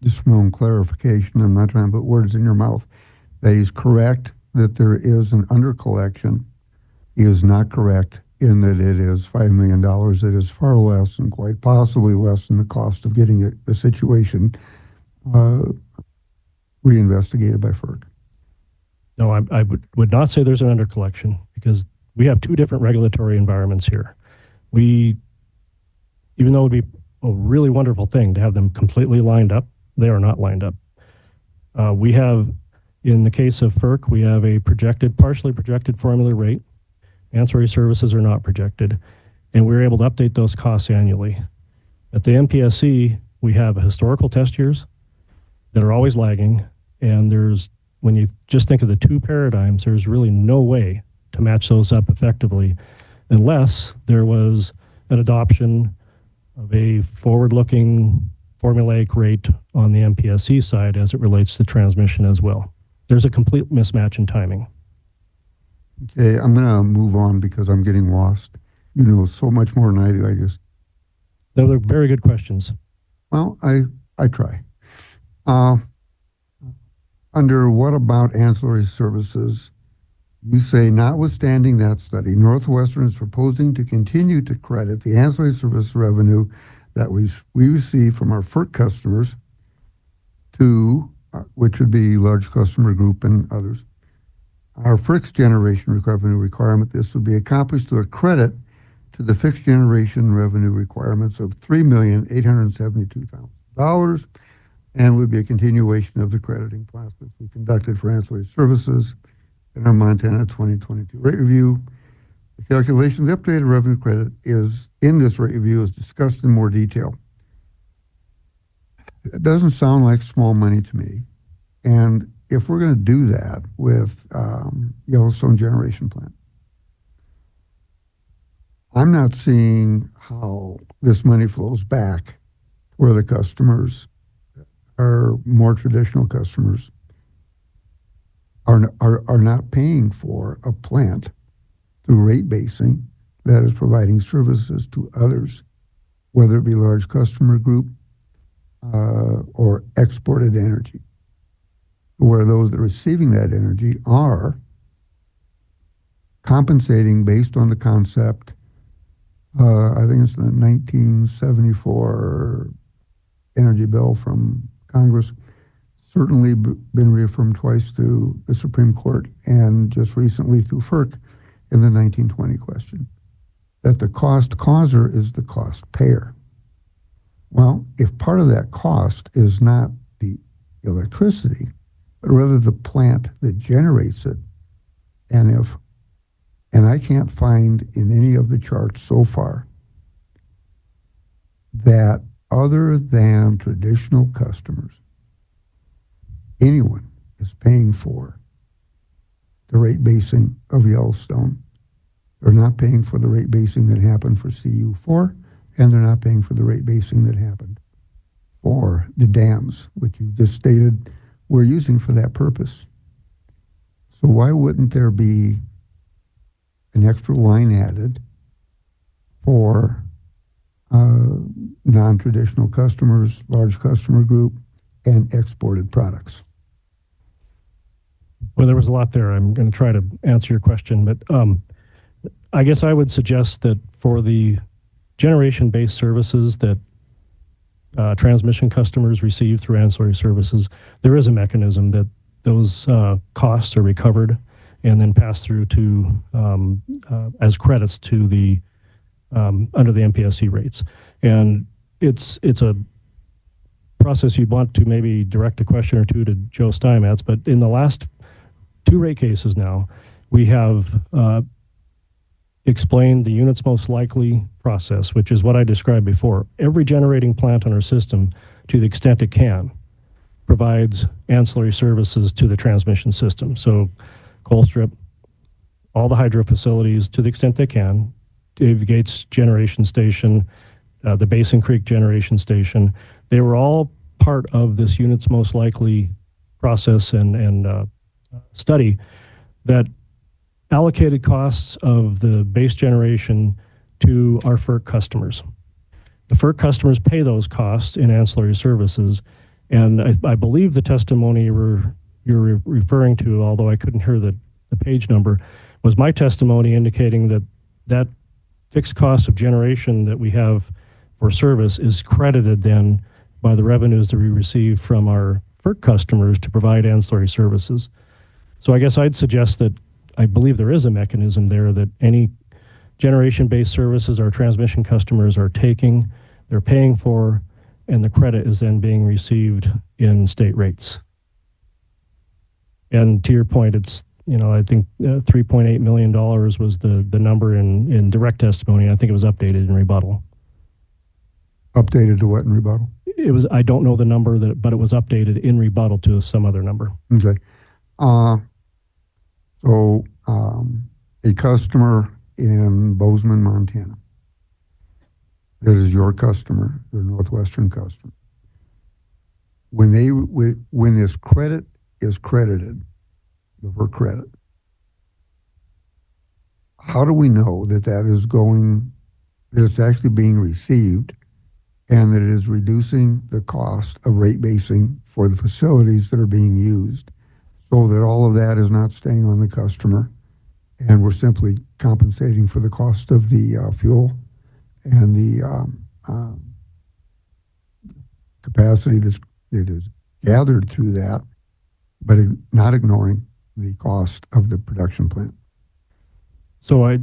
just for my own clarification, I'm not trying to put words in your mouth, that he's correct that there is an undercollection. He is not correct in that it is $5 million. It is far less and quite possibly less than the cost of getting the situation reinvestigated by FERC. No, I would not say there's an undercollection because we have two different regulatory environments here. Even though it would be a really wonderful thing to have them completely lined up, they are not lined up. We have, in the case of FERC, we have a partially projected formula rate. Ancillary services are not projected, and we're able to update those costs annually. At the MPSC, we have historical test years that are always lagging, and when you just think of the two paradigms, there's really no way to match those up effectively unless there was an adoption of a forward-looking formulaic rate on the MPSC side as it relates to transmission as well. There's a complete mismatch in timing. Okay, I'm going to move on because I'm getting lost. You know so much more than I do. They're very good questions. Well, I try. Under what about ancillary services, you say, notwithstanding that study, Northwestern is proposing to continue to credit the ancillary service revenue that we receive from our FERC customers to, which would be large customer group and others, our fixed generation revenue requirement. This would be accomplished through a credit to the fixed generation revenue requirements of $3,872,000 and would be a continuation of the crediting process we conducted for ancillary services in our Montana 2022 rate review. The calculation of the updated revenue credit is, in this rate review, is discussed in more detail. It doesn't sound like small money to me. And if we're going to do that with Yellowstone Generation Plant, I'm not seeing how this money flows back where the customers are more traditional customers are not paying for a plant through rate basing that is providing services to others, whether it be large customer group or exported energy, where those that are receiving that energy are compensating based on the concept, I think it's the 1974 energy bill from Congress, certainly been reaffirmed twice through the Supreme Court and just recently through FERC in the 1920 question, that the cost causer is the cost payer. Well, if part of that cost is not the electricity, but rather the plant that generates it, and I can't find in any of the charts so far that other than traditional customers, anyone is paying for the rate basing of Yellowstone. They're not paying for the rate basing that happened for CU4, and they're not paying for the rate basing that happened for the dams, which you just stated we're using for that purpose. So why wouldn't there be an extra line added for non-traditional customers, large customer group, and exported products? Well, there was a lot there. I'm going to try to answer your question, but I guess I would suggest that for the generation-based services that transmission customers receive through ancillary services, there is a mechanism that those costs are recovered and then passed through to as credits to the under the MPSC rates. And it's a process you'd want to maybe direct a question or two to Joe Steinmetz, but in the last 2 rate cases now, we have explained the units most likely process, which is what I described before. Every generating plant on our system, to the extent it can, provides ancillary services to the transmission system. So Colstrip, all the hydro facilities, to the extent they can, Dave Gates Generation Station, the Basin Creek Generation Station, they were all part of this units most likely process and study that allocated costs of the base generation to our FERC customers. The FERC customers pay those costs in ancillary services, and I believe the testimony you're referring to, although I couldn't hear the page number, was my testimony indicating that fixed cost of generation that we have for service is credited then by the revenues that we receive from our FERC customers to provide ancillary services. So I guess I'd suggest that I believe there is a mechanism there that any generation-based services our transmission customers are taking, they're paying for, and the credit is then being received in state rates. And to your point, it's, I think $3.8 million was the number in direct testimony. I think it was updated in rebuttal. Updated to what in rebuttal? It was, I don't know the number, but it was updated in rebuttal to some other number. Okay. So a customer in Bozeman, Montana, that is your customer, your Northwestern customer, when this credit is credited, the FERC credit, how do we know that that it's actually being received and that it is reducing the cost of rate basing for the facilities that are being used, so that all of that is not staying on the customer and we're simply compensating for the cost of the fuel and the capacity that is gathered through that, but not ignoring the cost of the production plant? So I'll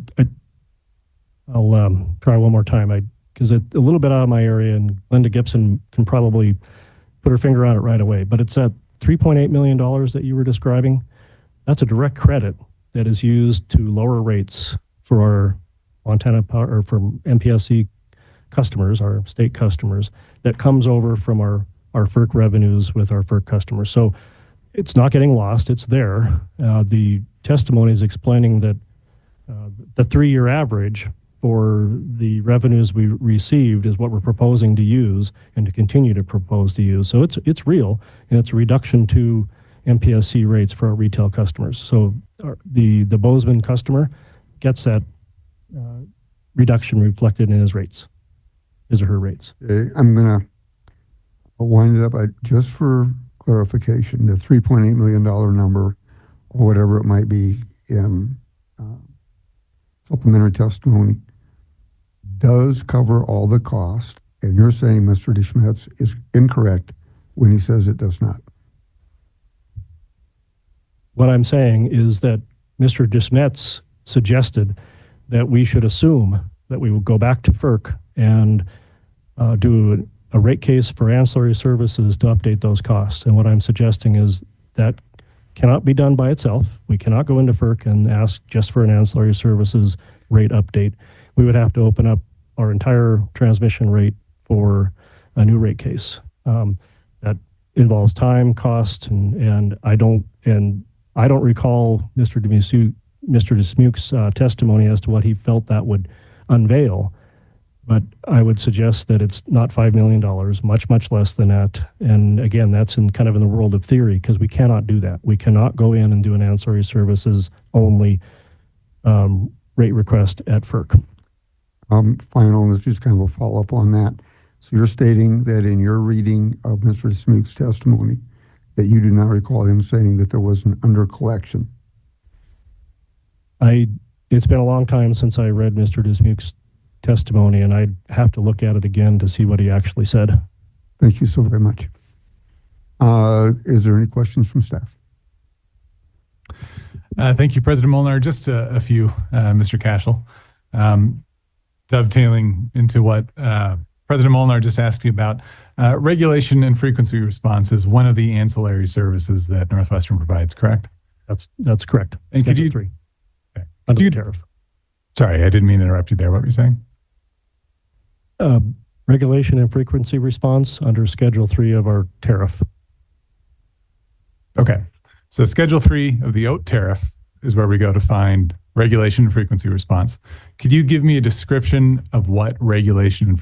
try one more time, because it's a little bit out of my area, and Linda Gibson can probably put her finger on it right away. But it's that $3.8 million that you were describing. That's a direct credit that is used to lower rates for our Montana Power, or from MPSC customers, our state customers, that comes over from our FERC revenues with our FERC customers. So it's not getting lost, it's there. The testimony is explaining that the 3-year average for the revenues we received is what we're proposing to use and to continue to propose to use. So it's real, and it's a reduction to MPSC rates for our retail customers. So the Bozeman customer gets that reduction reflected in his rates, his or her rates. Okay, I'm going to wind it up just for clarification. The $3.8 million number, or whatever it might be in supplementary testimony, does cover all the cost, and you're saying Mr. DeSmets is incorrect when he says it does not. What I'm saying is that Mr. DeSmets suggested that we should assume that we will go back to FERC and do a rate case for ancillary services to update those costs. And what I'm suggesting is that cannot be done by itself. We cannot go into FERC and ask just for an ancillary services rate update. We would have to open up our entire transmission rate for a new rate case. That involves time, cost, and I don't recall Mr. DeSmuke's testimony as to what he felt that would unveil. But I would suggest that it's not $5 million, much less than that. And again, that's in kind of in the world of theory, because we cannot do that. We cannot go in and do an ancillary services only rate request at FERC. Final, this is just kind of a follow-up on that. So you're stating that in your reading of Mr. Smook's testimony, that you do not recall him saying that there was an under-collection. It's been a long time since I read Mr. DeSmuke's testimony, and I'd have to look at it again to see what he actually said. Thank you so very much. Is there any questions from staff? Thank you, President Molnar. Just a few, Mr. Cashel. Dovetailing into what President Molnar just asked you about, regulation and frequency response is one of the ancillary services that Northwestern provides, correct? That's correct. And could you, three, under the tariff. Sorry, I didn't mean to interrupt you there. What were you saying? Regulation and frequency response under Schedule 3 of our tariff. Okay. So Schedule 3 of the OAT tariff is where we go to find regulation and frequency response. Could you give me a description of what regulation and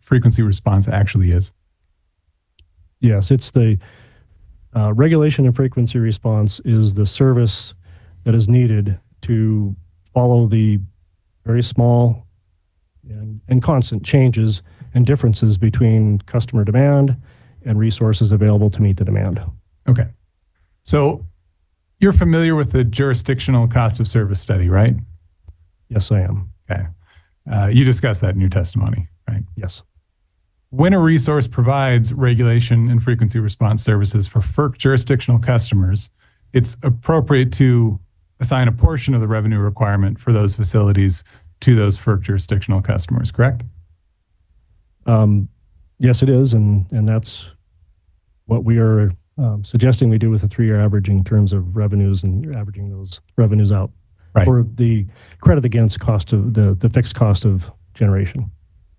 frequency response actually is? Yes, it's the regulation and frequency response is the service that is needed to follow the very small and constant changes and differences between customer demand and resources available to meet the demand. Okay. So you're familiar with the jurisdictional cost of service study, right? Yes, I am. Okay. You discussed that in your testimony, right? Yes. When a resource provides regulation and frequency response services for FERC jurisdictional customers, it's appropriate to assign a portion of the revenue requirement for those facilities to those FERC jurisdictional customers, correct? Yes, it is, and that's what we are suggesting we do with a 3-year average in terms of revenues and averaging those revenues out for the credit against cost of the fixed cost of generation.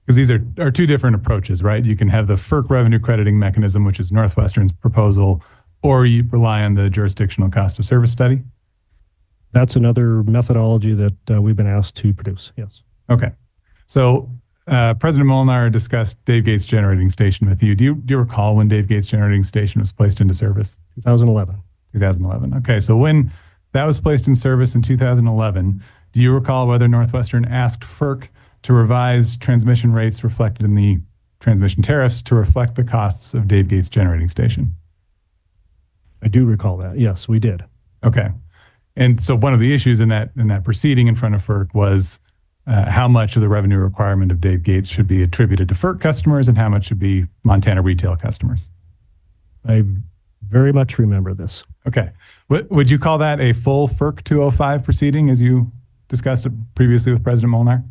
Because these are two different approaches, right? You can have the FERC revenue crediting mechanism, which is Northwestern's proposal, or you rely on the jurisdictional cost of service study. That's another methodology that we've been asked to produce, yes. Okay. So President Molnar discussed Dave Gates Generating Station with you. Do you recall when Dave Gates Generating Station was placed into service? 2011. 2011. Okay. So when that was placed in service in 2011, do you recall whether Northwestern asked FERC to revise transmission rates reflected in the transmission tariffs to reflect the costs of Dave Gates Generating Station? I do recall that. Yes, we did. Okay. And so one of the issues in that proceeding in front of FERC was how much of the revenue requirement of Dave Gates should be attributed to FERC customers and how much should be Montana retail customers. I very much remember this. Okay. Would you call that a full FERC 205 proceeding as you discussed it previously with President Molnar?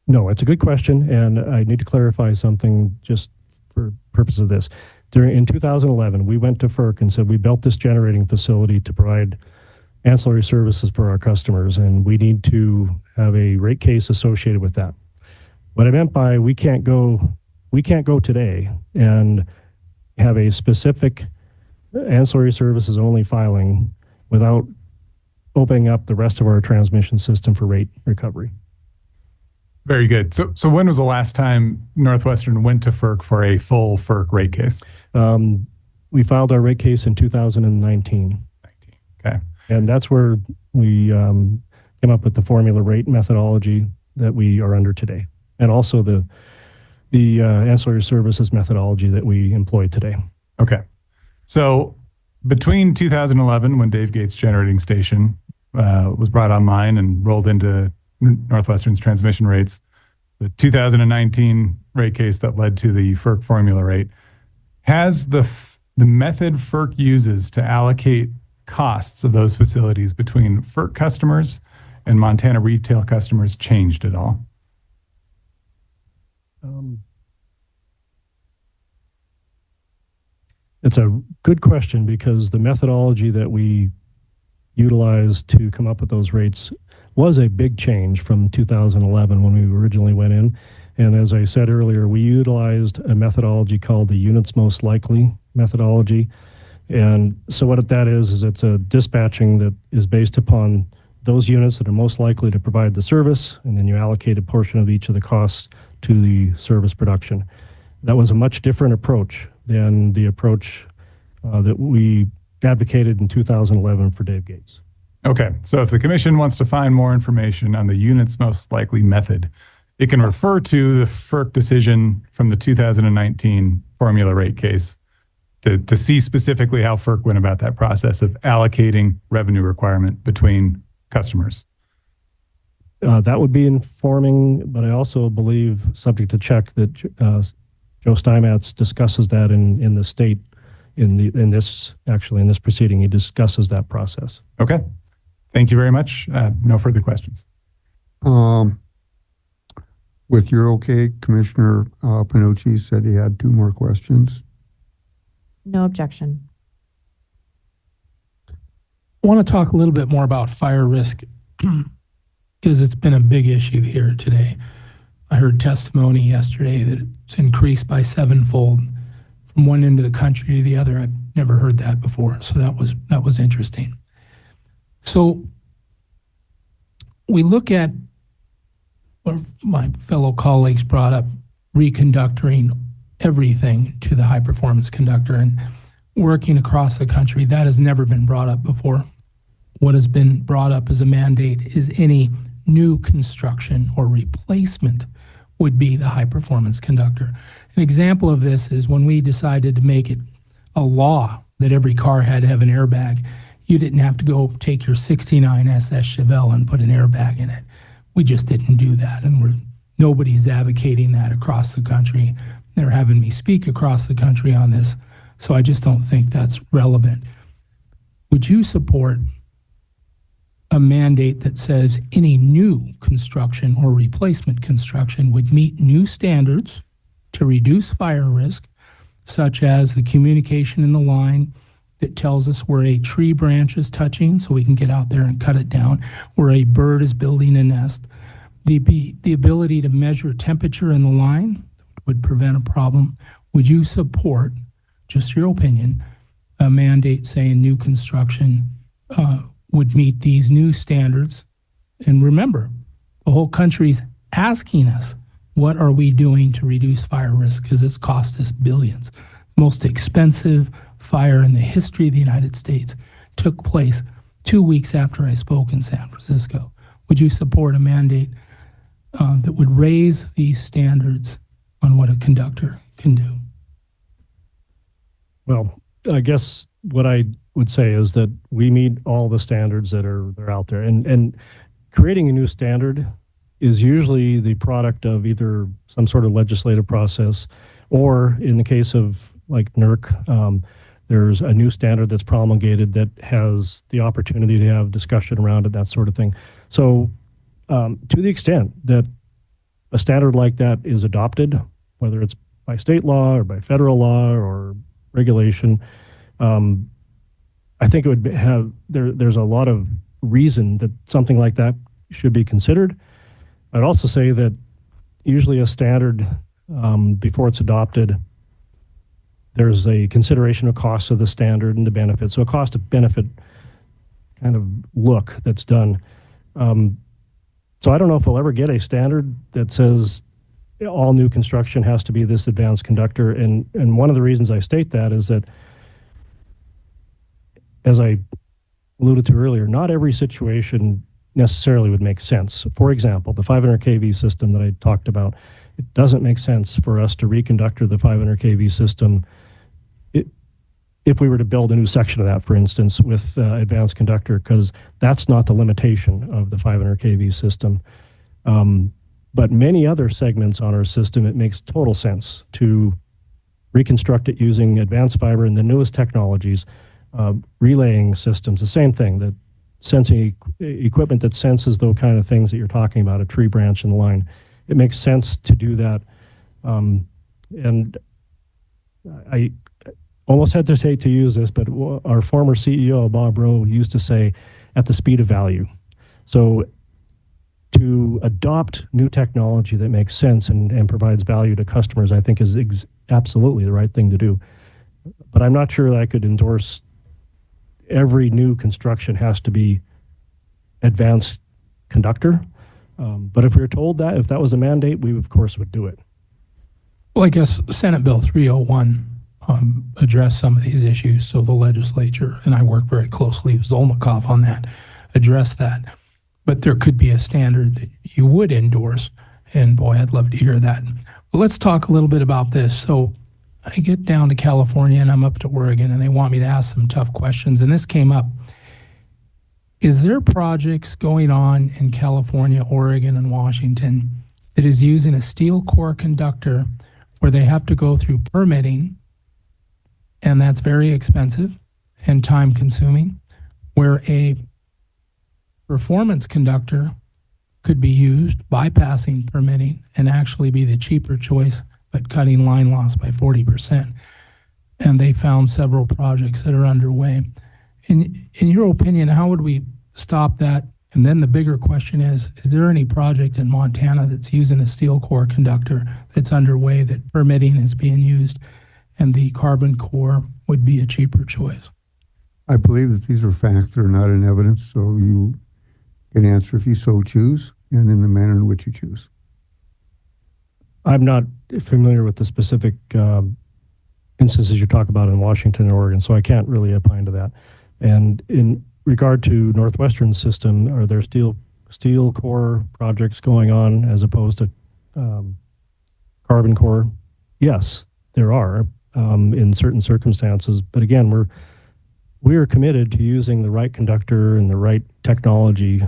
No, it's a good question, and I need to clarify something just for purpose of this. In 2011, we went to FERC and said we built this generating facility to provide ancillary services for our customers, and we need to have a rate case associated with that. What I meant by we can't go today and have a specific ancillary services only filing without opening up the rest of our transmission system for rate recovery. Very good. So when was the last time Northwestern went to FERC for a full FERC rate case? We filed our rate case in 2019. Okay. And that's where we came up with the formula rate methodology that we are under today, and also the ancillary services methodology that we employ today. Okay. So between 2011, when Dave Gates Generating Station was brought online and rolled into Northwestern's transmission rates, the 2019 rate case that led to the FERC formula rate, has the method FERC uses to allocate costs of those facilities between FERC customers and Montana retail customers changed at all? It's a good question, because the methodology that we utilized to come up with those rates was a big change from 2011 when we originally went in. And as I said earlier, we utilized a methodology called the units most likely methodology. And so what that is it's a dispatching that is based upon those units that are most likely to provide the service, and then you allocate a portion of each of the costs to the service production. That was a much different approach than the approach that we advocated in 2011 for Dave Gates. Okay, so if the commission wants to find more information on the units most likely method, it can refer to the FERC decision from the 2019 formula rate case to see specifically how FERC went about that process of allocating revenue requirement between customers. That would be informing, but I also believe, subject to check, that Joe Steinmetz discusses that in the state, in this proceeding. He discusses that process. Okay. Thank you very much. No further questions. With your okay, Commissioner Panucci said he had 2 more questions. No objection. I want to talk a little bit more about fire risk because it's been a big issue here today. I heard testimony yesterday that it's increased by 7-fold from one end of the country to the other. I've never heard that before, so that was interesting. So we look at what my fellow colleagues brought up, reconductoring everything to the high-performance conductor and working across the country. That has never been brought up before. What has been brought up as a mandate is any new construction or replacement would be the high-performance conductor. An example of this is when we decided to make it a law that every car had to have an airbag. You didn't have to go take your 69 SS Chevelle and put an airbag in it. We just didn't do that, and nobody's advocating that across the country. They're having me speak across the country on this, so I just don't think that's relevant. Would you support a mandate that says any new construction or replacement construction would meet new standards to reduce fire risk, such as the communication in the line that tells us where a tree branch is touching so we can get out there and cut it down, where a bird is building a nest, the ability to measure temperature in the line would prevent a problem? Would you support, just your opinion, a mandate saying new construction would meet these new standards? And remember, the whole country's asking us, what are we doing to reduce fire risk? Because it's cost us billions. Most expensive fire in the history of the United States took place 2 weeks after I spoke in San Francisco. Would you support a mandate that would raise these standards on what a conductor can do? Well, I guess what I would say is that we meet all the standards that are out there, and creating a new standard is usually the product of either some sort of legislative process, or in the case of like NERC, there's a new standard that's promulgated that has the opportunity to have discussion around it, that sort of thing. So to the extent that a standard like that is adopted, whether it's by state law or by federal law or regulation, I I think it would have, there's a lot of reason that something like that should be considered. I'd also say that usually a standard, before it's adopted, there's a consideration of cost of the standard and the benefit. So a cost of benefit kind of look that's done. So I don't know if we'll ever get a standard that says all new construction has to be this advanced conductor. And one of the reasons I state that is that, as I alluded to earlier, not every situation necessarily would make sense. For example, the 500 kV system that I talked about, it doesn't make sense for us to reconductor the 500 kV system if we were to build a new section of that, for instance, with advanced conductor, because that's not the limitation of the 500 kV system. But many other segments on our system, it makes total sense to reconstruct it using advanced fiber and the newest technologies, relaying systems, the same thing, that sensing equipment that senses those kind of things that you're talking about, a tree branch in the line. It makes sense to do that. And I almost hesitate to use this, but our former CEO, Bob Rowe, used to say, at the speed of value. So to adopt new technology that makes sense and provides value to customers, I think is absolutely the right thing to do. But I'm not sure that I could endorse every new construction has to be advanced conductor. But if we were told that, if that was a mandate, we of course would do it. Well, I guess Senate Bill 301 addressed some of these issues. So the legislature, and I work very closely with Zolnikov on that, addressed that. But there could be a standard that you would endorse. And boy, I'd love to hear that. But let's talk a little bit about this. So I get down to California and I'm up to Oregon and they want me to ask some tough questions. And this came up. Is there projects going on in California, Oregon, and Washington that is using a steel core conductor where they have to go through permitting, and that's very expensive and time consuming, where a performance conductor could be used bypassing permitting and actually be the cheaper choice, but cutting line loss by 40%. And they found several projects that are underway. In your opinion, how would we stop that? And then the bigger question is there any project in Montana that's using a steel core conductor that's underway that permitting is being used and the carbon core would be a cheaper choice? I believe that these are facts that are not in evidence, so you can answer if you so choose and in the manner in which you choose. I'm not familiar with the specific instances you talk about in Washington and Oregon, so I can't really opine to that. And in regard to Northwestern system, are there steel core projects going on as opposed to carbon core? Yes, there are in certain circumstances. But again, we are committed to using the right conductor and the right technology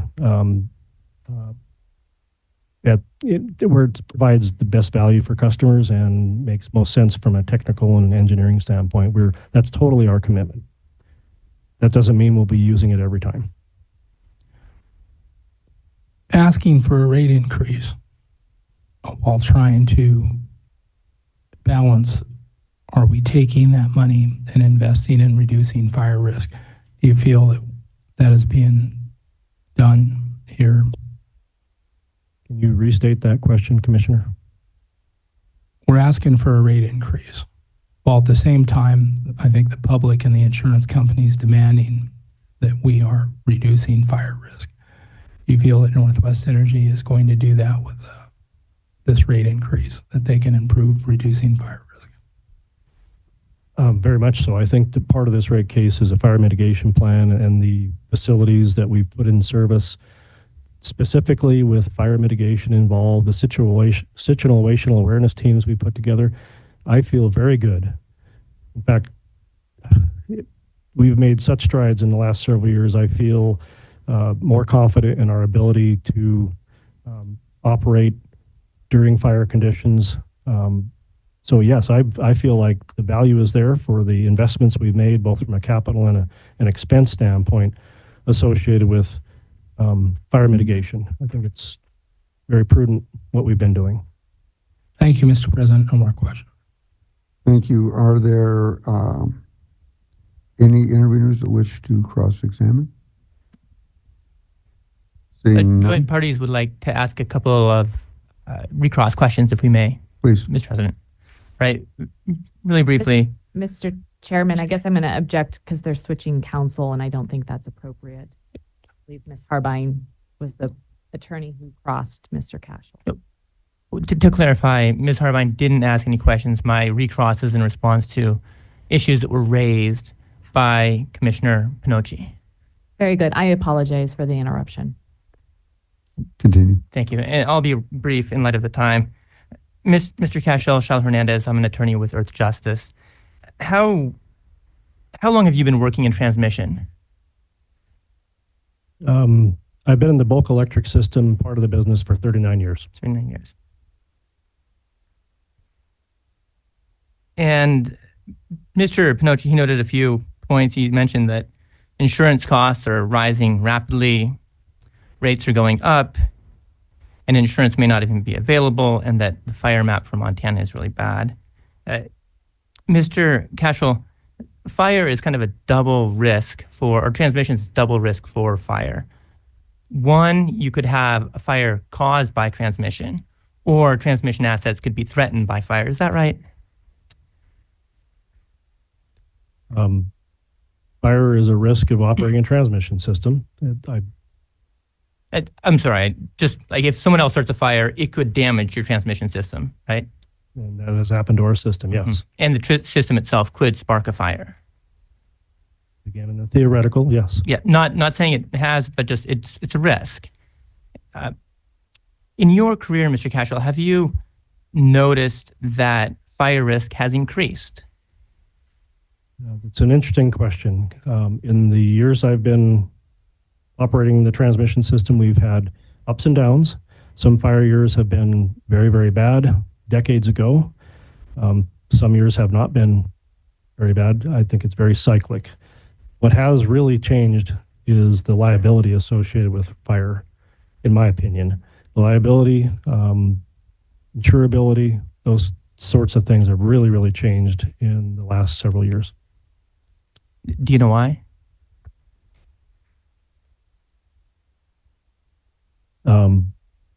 where it provides the best value for customers and makes most sense from a technical and engineering standpoint. That's totally our commitment. That doesn't mean we'll be using it every time. Asking for a rate increase while trying to balance, are we taking that money and investing in reducing fire risk? Do you feel that that is being done here? Can you restate that question, Commissioner? We're asking for a rate increase, while at the same time, I think the public and the insurance companies demanding that we are reducing fire risk. Do you feel that Northwest Energy is going to do that with this rate increase, that they can improve reducing fire risk? Very much so. I think that part of this rate case is a fire mitigation plan and the facilities that we've put in service, specifically with fire mitigation involved, the situational awareness teams we put together. I feel very good. In fact, we've made such strides in the last several years. I feel more confident in our ability to operate during fire conditions. So yes, I feel like the value is there for the investments we've made, both from a capital and an expense standpoint associated with fire mitigation. I think it's very prudent what we've been doing. Thank you, Mr. President. No more questions. Thank you. Are there Any interveners that wish to cross-examine? Seeing none, Joint parties would like to ask a couple of recross questions, if we may. please. Mr. President. Right. Really briefly. Mr. Chairman, I guess I'm going to object because they're switching counsel, and I don't think that's appropriate. I believe Ms. Harbine was the attorney who crossed Mr. Cashel. To clarify, Ms. Harbine didn't ask any questions. My recross is in response to issues that were raised by Commissioner Pinocci. Very good. I apologize for the interruption. Continue. Thank you. And I'll be brief in light of the time. Mr. Cashel, Charles Hernandez, I'm an attorney with Earth Justice. How long have you been working in transmission? I've been in the bulk electric system part of the business for 39 years. 39 years. And Mr. Pinocci, he noted a few points. He mentioned that insurance costs are rising rapidly, rates are going up, and insurance may not even be available, and that the fire map for Montana is really bad. Mr. Cashel, fire is kind of a double risk or transmission is double risk for fire. One, you could have a fire caused by transmission, or transmission assets could be threatened by fire. Is that right? Fire is a risk of operating a transmission system. I'm sorry, just like if someone else starts a fire, it could damage your transmission system, right? And that has happened to our system, yes. Mm-hmm. And the system itself could spark a fire. Again, in the theoretical, yes. Yeah, not saying it has, but just it's a risk. In your career, Mr. Cashel, have you noticed that fire risk has increased? It's an interesting question. In the years I've been operating the transmission system, we've had ups and downs. Some fire years have been very, very bad decades ago. Some years have not been very bad. I think it's very cyclic. What has really changed is the liability associated with fire, in my opinion. The liability, insurability, those sorts of things have really, really changed in the last several years. Do you know why?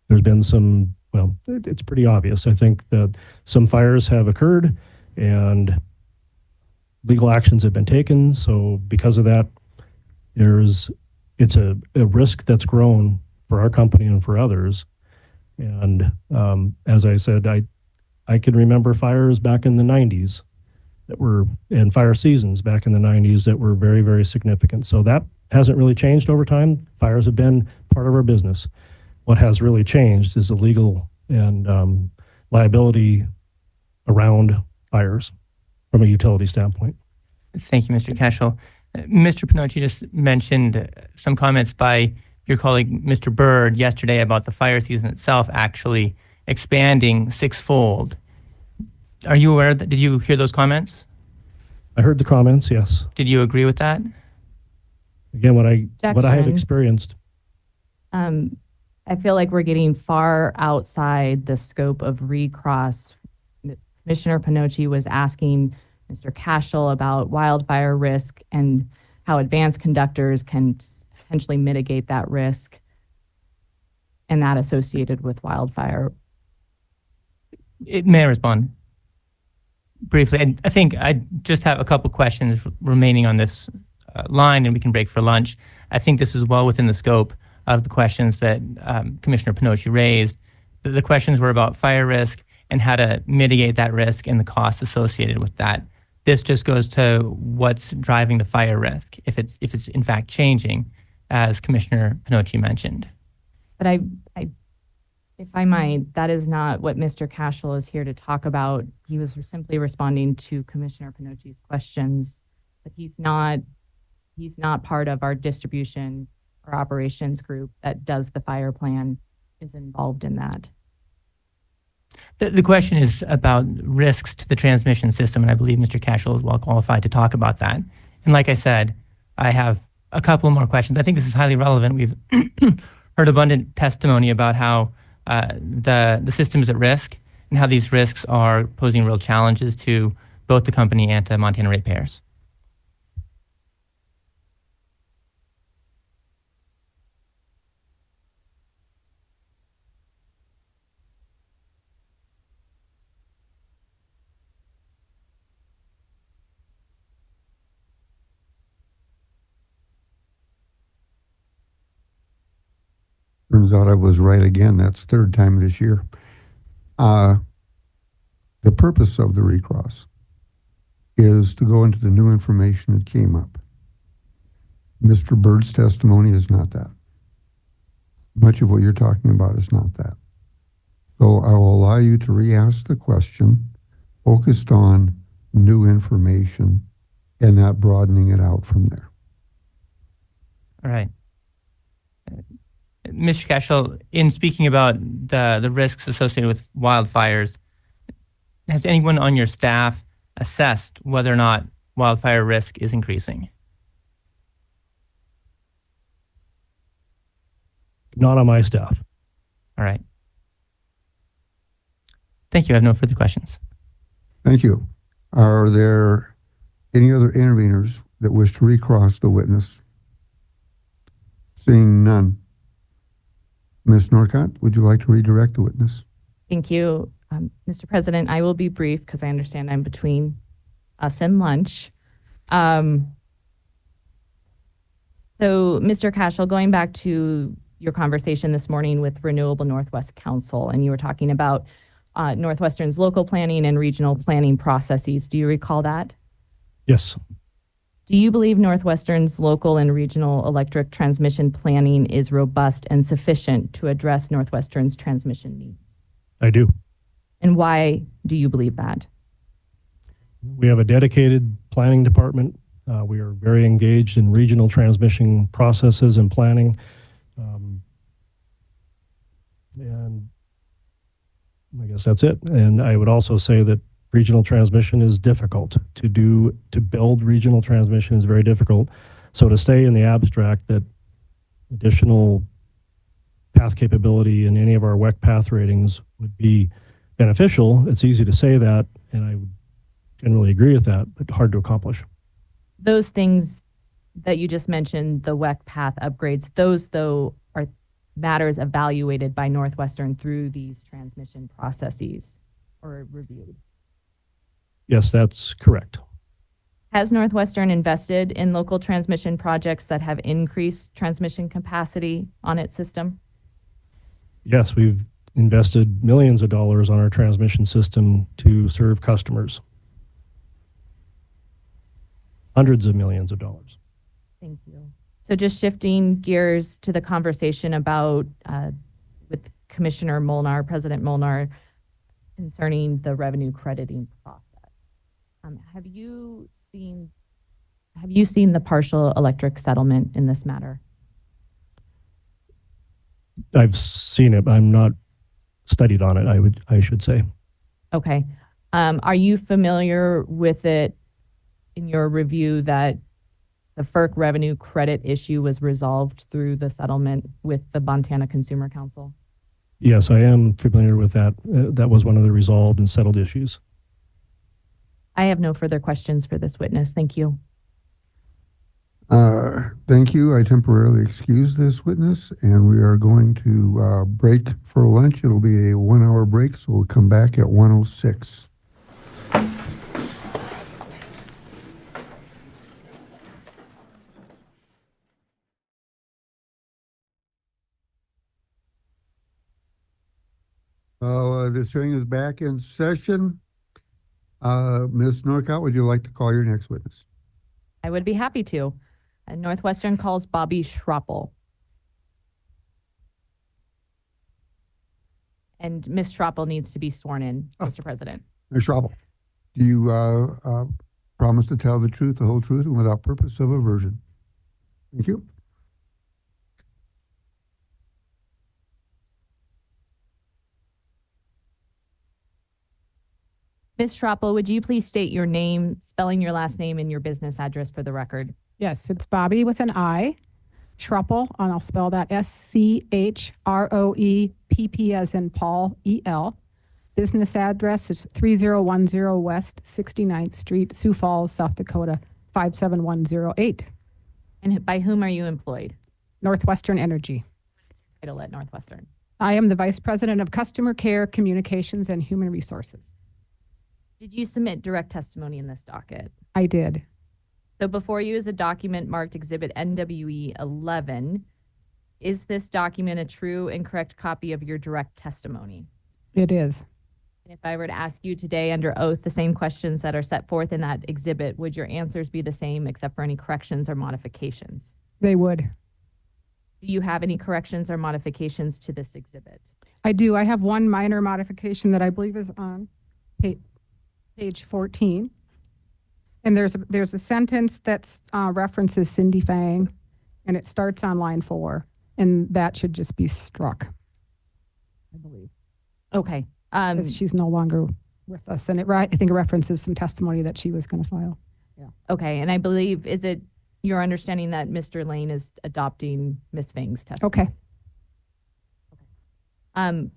There's been some, well, it's pretty obvious. I think that some fires have occurred and legal actions have been taken. So because of that, it's a risk that's grown for our company and for others. And as I said, I can remember fires back in the 90s and fire seasons back in the 90s that were very, very significant. So that hasn't really changed over time. Fires have been part of our business. What has really changed is the legal and liability around fires from a utility standpoint. Thank you, Mr. Cashel. Mr. Pinocci just mentioned some comments by your colleague, Mr. Byrd, yesterday about the fire season itself actually expanding sixfold. Are you aware that? Did you hear those comments? I heard the comments, yes. Did you agree with that? Again, what I had experienced. I feel like we're getting far outside the scope of recross. Commissioner Pinocci was asking Mr. Cashel about wildfire risk and how advanced conductors can potentially mitigate that risk and that associated with wildfire. May I respond briefly? And I think I just have a couple questions remaining on this line, and we can break for lunch. I think this is well within the scope of the questions that Commissioner Pinocci raised. The questions were about fire risk and how to mitigate that risk and the costs associated with that. This just goes to what's driving the fire risk, if it's in fact changing, as Commissioner Pinocci mentioned. But if I might, that is not what Mr. Cashel is here to talk about. He was simply responding to Commissioner Pinocci's questions, but he's not part of our distribution or operations group that does the fire plan, is involved in that. The question is about risks to the transmission system, and I believe Mr. Cashel is well qualified to talk about that. And like I said, I have a couple more questions. I think this is highly relevant. We've heard abundant testimony about how the system is at risk and how these risks are posing real challenges to both the company and to Montana ratepayers. Turns out I was right again. That's third time this year. The purpose of the recross is to go into the new information that came up. Mr. Bird's testimony is not that. Much of what you're talking about is not that. So I will allow you to re-ask the question focused on new information and not broadening it out from there. All right. Mr. Cashel, in speaking about the risks associated with wildfires, has anyone on your staff assessed whether or not wildfire risk is increasing? Not on my staff. All right. Thank you. I have no further questions. Thank you. Are there any other interveners that wish to recross the witness? Seeing none. Ms. Norcott, would you like to redirect the witness? Thank you, Mr. President. I will be brief because I understand I'm between us and lunch. So, Mr. Cashel, going back to your conversation this morning with Renewable Northwest Council, and you were talking about Northwestern's local planning and regional planning processes. Do you recall that? Yes. Do you believe Northwestern's local and regional electric transmission planning is robust and sufficient to address Northwestern's transmission needs? I do. And why do you believe that? We have a dedicated planning department. We are very engaged in regional transmission processes and planning. And I guess that's it. And I would also say that regional transmission is difficult to do. To build regional transmission is very difficult. So to stay in the abstract that additional path capability in any of our WEC path ratings would be beneficial, it's easy to say that, and I would generally agree with that, but hard to accomplish. Those things that you just mentioned, the WEC path upgrades, those though are matters evaluated by Northwestern through these transmission processes or reviewed. Yes, that's correct. Has Northwestern invested in local transmission projects that have increased transmission capacity on its system? Yes, we've invested millions of dollars on our transmission system to serve customers. Hundreds of millions of dollars. Thank you. So just shifting gears to the conversation about with Commissioner Molnar, President Molnar, concerning the revenue crediting process. Have you seen the partial electric settlement in this matter? I've seen it, but I'm not studied on it, I should say. Okay. Are you familiar with it in your review that the FERC revenue credit issue was resolved through the settlement with the Montana Consumer Council? Yes, I am familiar with that. That was one of the resolved and settled issues. I have no further questions for this witness. Thank you. Thank you. I temporarily excuse this witness, and we are going to break for lunch. It'll be a 1-hour break, so we'll come back at 1:06. This hearing is back in session. Ms. Norcott, would you like to call your next witness? I would be happy to. Northwestern calls Bobby Schroppel. And Ms. Schroppel needs to be sworn in, Mr. President. Ms. Schroppel, do you promise to tell the truth, the whole truth, and without purpose of aversion? Thank you. Ms. Schroppel, would you please state your name, spelling your last name, and your business address for the record? Yes, it's Bobby with an I, Schroppel, and I'll spell that SCHROEPP as in Paul, EL. Business address is 3010 West 69th Street, Sioux Falls, South Dakota, 57108. And by whom are you employed? Northwestern Energy. Title at Northwestern. I am the Vice President of Customer Care, Communications, and Human Resources. Did you submit direct testimony in this docket? I did. So before you is a document marked Exhibit NWE 11. Is this document a true and correct copy of your direct testimony? It is. And if I were to ask you today under oath the same questions that are set forth in that exhibit, would your answers be the same except for any corrections or modifications? They would. Do you have any corrections or modifications to this exhibit? I do. I have one minor modification that I believe is on page 14. And there's a sentence that references Cindy Fang, and it starts on line 4, and that should just be struck, I believe. Okay. Because she's no longer with us, and I think it references some testimony that she was going to file. Yeah. Okay. And I believe, is it your understanding that Mr. Lane is adopting Ms. Fang's testimony? Okay.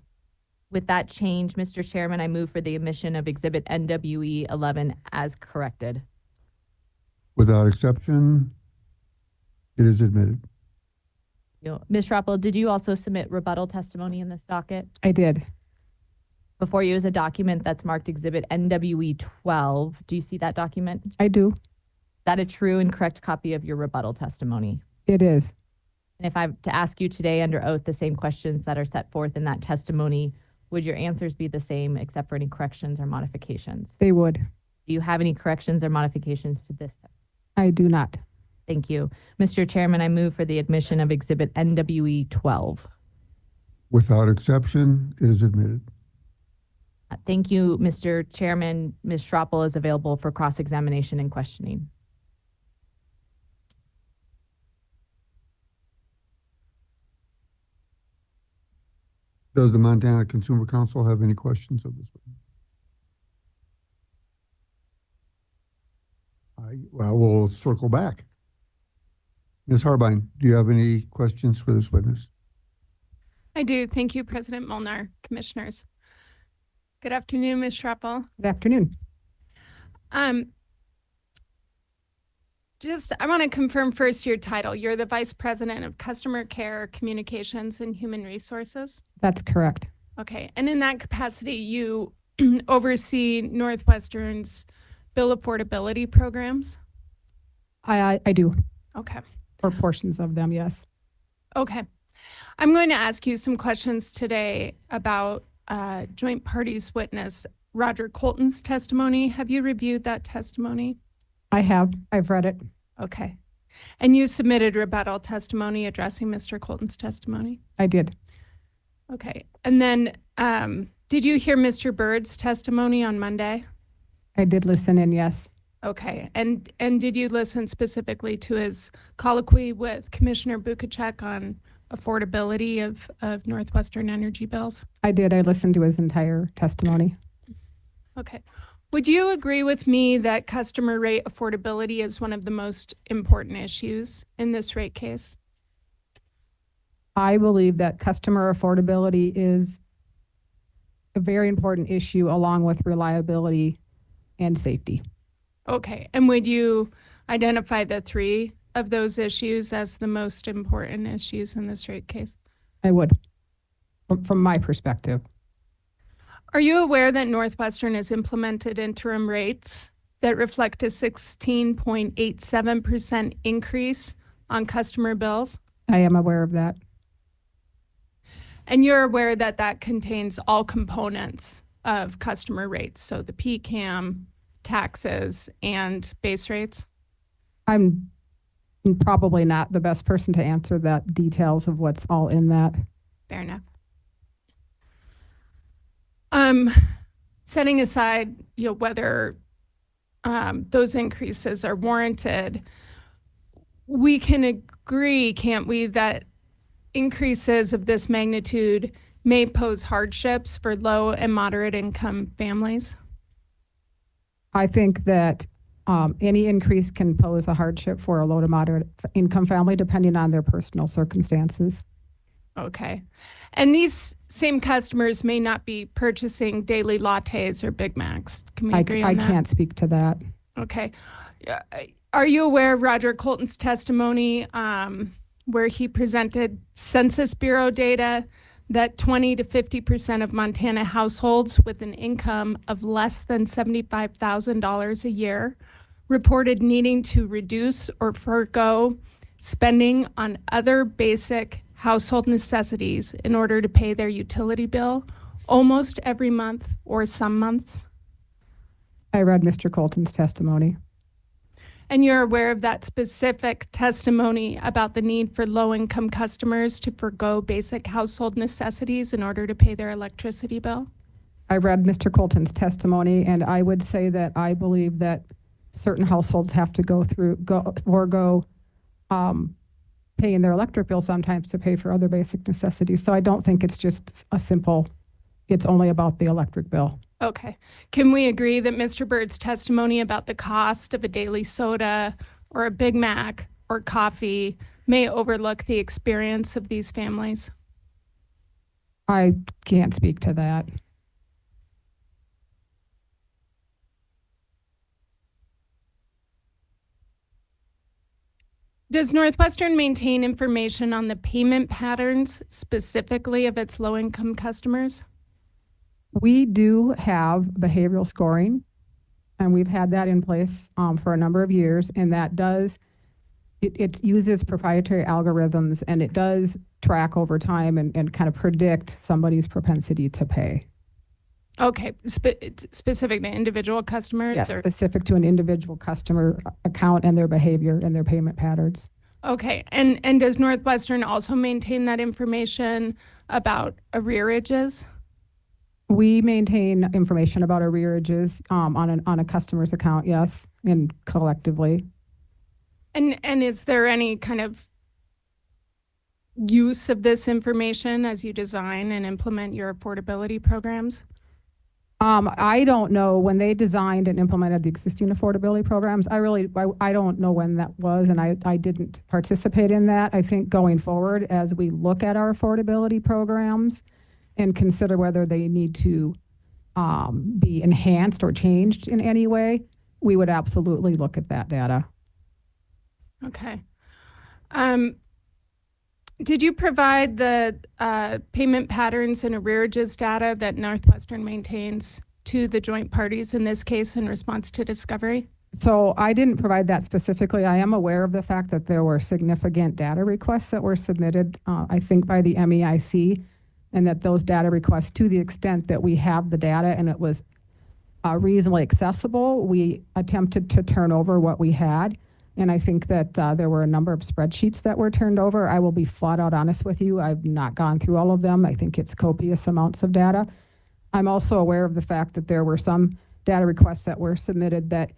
With that change, Mr. Chairman, I move for the admission of Exhibit NWE 11 as corrected. Without exception, it is admitted. Ms. Schroppel, did you also submit rebuttal testimony in this docket? I did. Before you is a document that's marked Exhibit NWE 12. Do you see that document? I do. Is that a true and correct copy of your rebuttal testimony? It is. And if I were to ask you today under oath the same questions that are set forth in that testimony, would your answers be the same except for any corrections or modifications? They would. Do you have any corrections or modifications to this? I do not. Thank you. Mr. Chairman, I move for the admission of Exhibit NWE 12. Without exception, it is admitted. Thank you, Mr. Chairman. Ms. Schroppel is available for cross-examination and questioning. Does the Montana Consumer Council have any questions of this witness? Well, we'll circle back. Ms. Harbine, do you have any questions for this witness? I do. Thank you, President Molnar, commissioners. Good afternoon, Ms. Schroppel. Good afternoon. I want to confirm first your title. You're the Vice President of Customer Care, Communications, and Human Resources? That's correct. Okay. And in that capacity, you oversee Northwestern's bill affordability programs? I do. Okay. Or portions of them, yes. Okay. I'm going to ask you some questions today about joint parties witness Roger Colton's testimony. Have you reviewed that testimony? I have. I've read it. Okay. And you submitted rebuttal testimony addressing Mr. Colton's testimony? I did. Okay. And then did you hear Mr. Bird's testimony on Monday? I did listen in, yes. Okay. And did you listen specifically to his colloquy with Commissioner Bukacek on affordability of Northwestern Energy bills? I did. I listened to his entire testimony. Okay. Would you agree with me that customer rate affordability is one of the most important issues in this rate case? I believe that customer affordability is a very important issue along with reliability and safety. Okay. And would you identify the three of those issues as the most important issues in this rate case? I would, from my perspective. Are you aware that Northwestern has implemented interim rates that reflect a 16.87% increase on customer bills? I am aware of that. And you're aware that that contains all components of customer rates, so the PCAM, taxes, and base rates? I'm probably not the best person to answer that details of what's all in that. Fair enough. Setting aside, whether those increases are warranted, we can agree, can't we, that increases of this magnitude may pose hardships for low and moderate income families? I think that any increase can pose a hardship for a low to moderate income family, depending on their personal circumstances. Okay. And these same customers may not be purchasing daily lattes or Big Macs. Can we agree on that? I can't speak to that. Okay. Are you aware of Roger Colton's testimony where he presented Census Bureau data that 20 to 50% of Montana households with an income of less than $75,000 a year reported needing to reduce or forego spending on other basic household necessities in order to pay their utility bill almost every month or some months? I read Mr. Colton's testimony. And you're aware of that specific testimony about the need for low-income customers to forgo basic household necessities in order to pay their electricity bill? I read Mr. Colton's testimony, and I would say that I believe that certain households have to forego paying their electric bill sometimes to pay for other basic necessities. So I don't think it's just it's only about the electric bill. Okay. Can we agree that Mr. Bird's testimony about the cost of a daily soda or a Big Mac or coffee may overlook the experience of these families? I can't speak to that. Does Northwestern maintain information on the payment patterns specifically of its low-income customers? We do have behavioral scoring, and we've had that in place for a number of years, and that it uses proprietary algorithms, and it does track over time and kind of predict somebody's propensity to pay. Okay, specific to individual customers? Yes, or? specific to an individual customer account and their behavior and their payment patterns. Okay, and does Northwestern also maintain that information about arrearages? We maintain information about arrearages on a customer's account, yes, and collectively. And is there any kind of use of this information as you design and implement your affordability programs? I don't know when they designed and implemented the existing affordability programs. I don't know when that was, and I didn't participate in that. I think going forward, as we look at our affordability programs and consider whether they need to be enhanced or changed in any way, we would absolutely look at that data. Okay. Did you provide the payment patterns and arrearages data that Northwestern maintains to the joint parties in this case in response to discovery? So I didn't provide that specifically. I am aware of the fact that there were significant data requests that were submitted, I think, by the MEIC, and that those data requests, to the extent that we have the data and it was reasonably accessible, we attempted to turn over what we had. And I think that there were a number of spreadsheets that were turned over. I will be flat out honest with you. I've not gone through all of them. I think it's copious amounts of data. I'm also aware of the fact that there were some data requests that were submitted that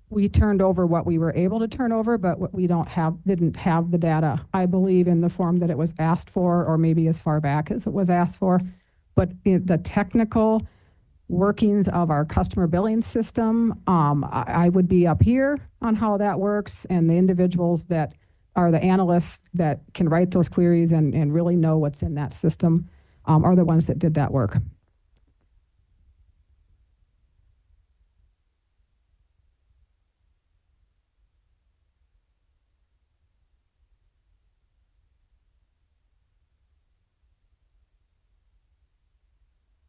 we turned over what we were able to turn over, but what we didn't have the data, I believe, in the form that it was asked for, or maybe as far back as it was asked for. But the technical workings of our customer billing system, I would be up here on how that works, and the individuals that are the analysts that can write those queries and really know what's in that system are the ones that did that work.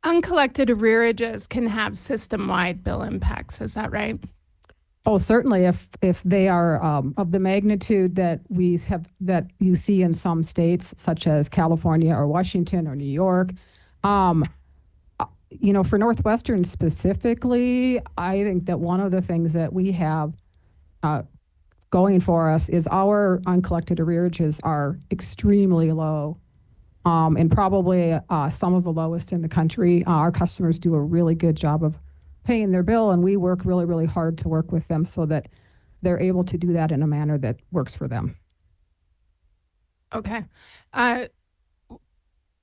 Uncollected arrearages can have system-wide bill impacts, is that right? Oh, certainly. If they are of the magnitude that that you see in some states, such as California or Washington or New York, for Northwestern specifically, I think that one of the things that we have going for us is our uncollected arrearages are extremely low. And probably some of the lowest in the country. Our customers do a really good job of paying their bill, and we work really, really hard to work with them so that they're able to do that in a manner that works for them. Okay.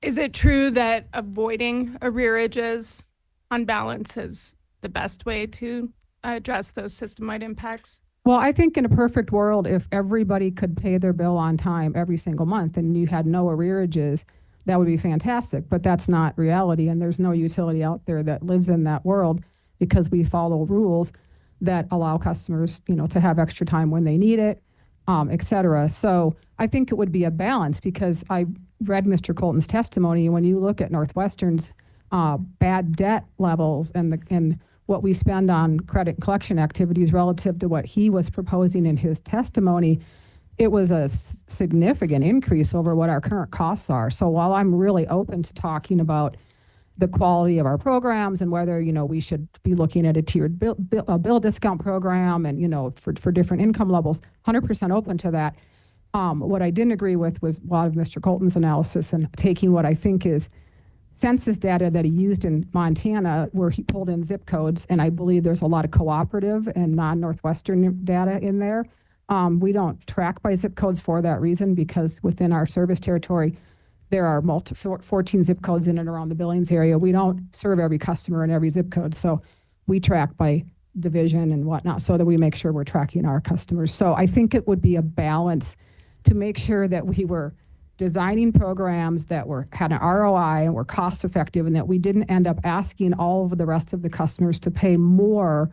Is it true that avoiding arrearages on balance is the best way to address those system-wide impacts? Well, I think in a perfect world, if everybody could pay their bill on time every single month and you had no arrearages, that would be fantastic. But that's not reality, and there's no utility out there that lives in that world because we follow rules that allow customers, to have extra time when they need it, et cetera. So I think it would be a balance because I read Mr. Colton's testimony, and when you look at Northwestern's bad debt levels and what we spend on credit collection activities relative to what he was proposing in his testimony, it was a significant increase over what our current costs are. So while I'm really open to talking about the quality of our programs and whether, we should be looking at a tiered bill discount program and, for different income levels, 100% open to that. What I didn't agree with was a lot of Mr. Colton's analysis and taking what I think is census data that he used in Montana, where he pulled in zip codes, and I believe there's a lot of cooperative and non-Northwestern data in there. We don't track by zip codes for that reason, because within our service territory, there are 14 zip codes in and around the Billings area. We don't serve every customer in every zip code, so we track by division and whatnot so that we make sure we're tracking our customers. So I think it would be a balance to make sure that we were designing programs that had an ROI and were cost effective, and that we didn't end up asking all of the rest of the customers to pay more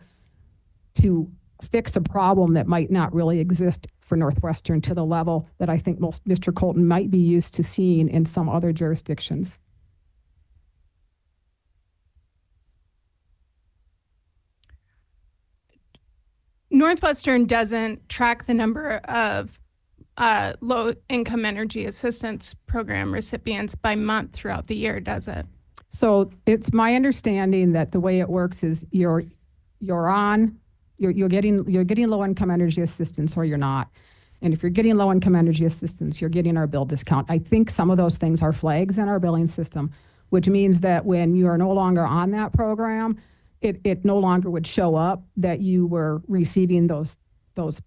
to fix a problem that might not really exist for Northwestern to the level that I think Mr. Colton might be used to seeing in some other jurisdictions. Northwestern doesn't track the number of low-income energy assistance program recipients by month throughout the year, does it? So it's my understanding that the way it works is you're getting low-income energy assistance or you're not. And if you're getting low-income energy assistance, you're getting our bill discount. I think some of those things are flags in our billing system, which means that when you are no longer on that program, it no longer would show up that you were receiving those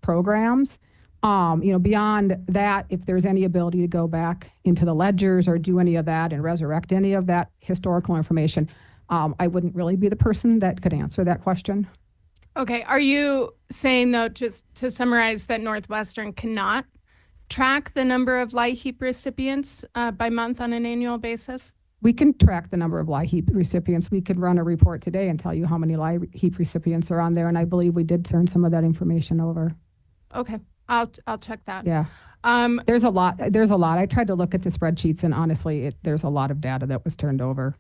programs. Beyond that, if there's any ability to go back into the ledgers or do any of that and resurrect any of that historical information, I wouldn't really be the person that could answer that question. Okay. Are you saying, though, just to summarize, that Northwestern cannot track the number of LIHEAP recipients by month on an annual basis? We can track the number of LIHEAP recipients. We could run a report today and tell you how many LIHEAP recipients are on there, and I believe we did turn some of that information over. Okay. I'll check that. Yeah. There's a lot. I tried to look at the spreadsheets, and honestly, there's a lot of data that was turned over.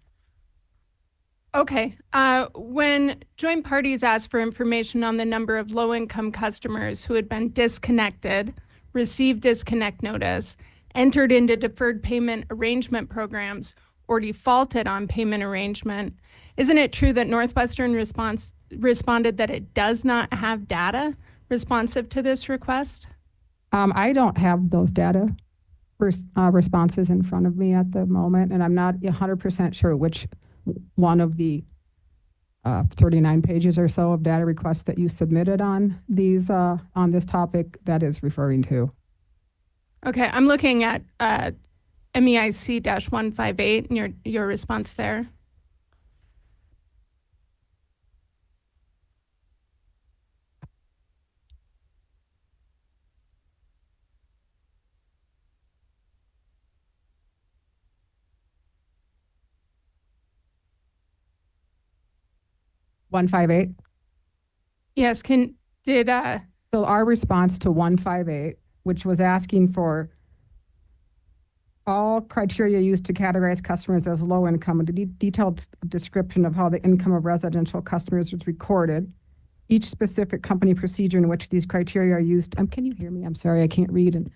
Okay. When joint parties asked for information on the number of low-income customers who had been disconnected, received disconnect notice, entered into deferred payment arrangement programs, or defaulted on payment arrangement, isn't it true that Northwestern responded that it does not have data responsive to this request? I don't have those data responses in front of me at the moment, and I'm not 100% sure which one of the 39 pages or so of data requests that you submitted on this topic that is referring to. Okay, I'm looking at MEIC-158 and your response there. $158. Yes, so our response to 158, which was asking for all criteria used to categorize customers as low income, and a detailed description of how the income of residential customers was recorded, each specific company procedure in which these criteria are used. Can you hear me? I'm sorry, I can't read. And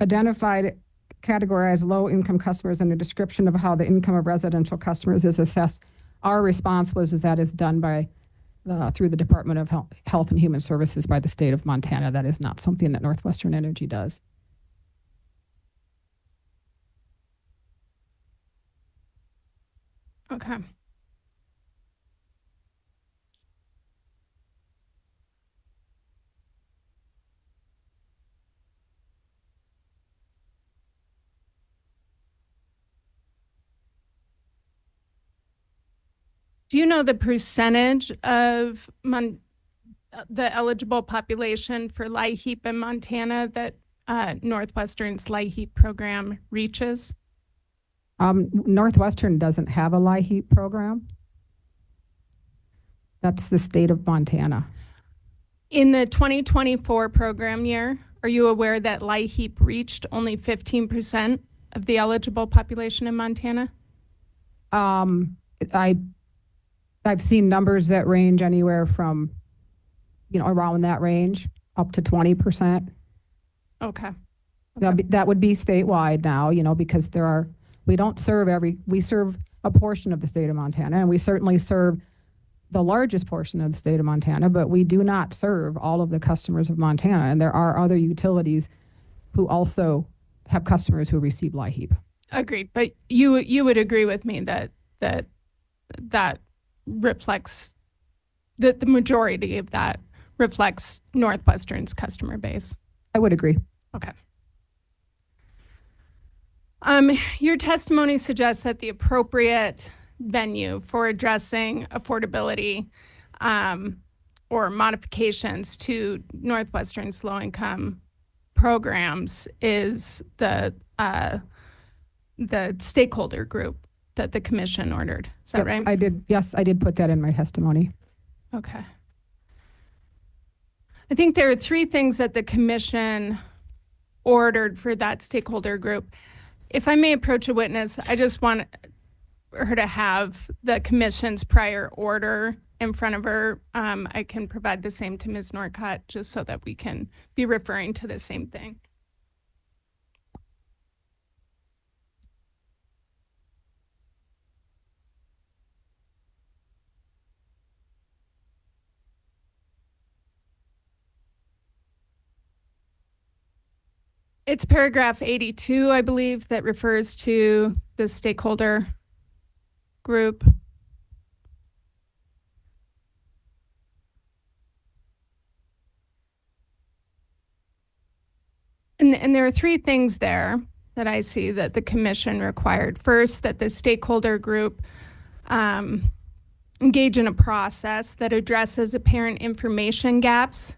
identified, categorized low income customers, and a description of how the income of residential customers is assessed. Our response was that is done by through the Department of Health and Human Services by the state of Montana. That is not something that Northwestern Energy does. Okay. Do you know the percentage of the eligible population for LIHEAP in Montana that Northwestern's LIHEAP program reaches? Northwestern doesn't have a LIHEAP program. That's the state of Montana. In the 2024 program year, are you aware that LIHEAP reached only 15% of the eligible population in Montana? I've seen numbers that range anywhere from, around that range up to 20%. Okay. That would be statewide now, because we serve a portion of the state of Montana, and we certainly serve the largest portion of the state of Montana, but we do not serve all of the customers of Montana. And there are other utilities who also have customers who receive LIHEAP. Agreed. But you would agree with me that reflects that the majority of that reflects Northwestern's customer base. I would agree. Okay. Your testimony suggests that the appropriate venue for addressing affordability or modifications to Northwestern's low-income programs is the stakeholder group that the commission ordered. Is that right? I did. Yes, I did put that in my testimony. Okay. I think there are three things that the commission ordered for that stakeholder group. If I may approach a witness, I just want her to have the commission's prior order in front of her. I can provide the same to Ms. Norcott just so that we can be referring to the same thing. It's paragraph 82, I believe, that refers to the stakeholder group. And there are three things there that I see that the commission required. First, that the stakeholder group engage in a process that addresses apparent information gaps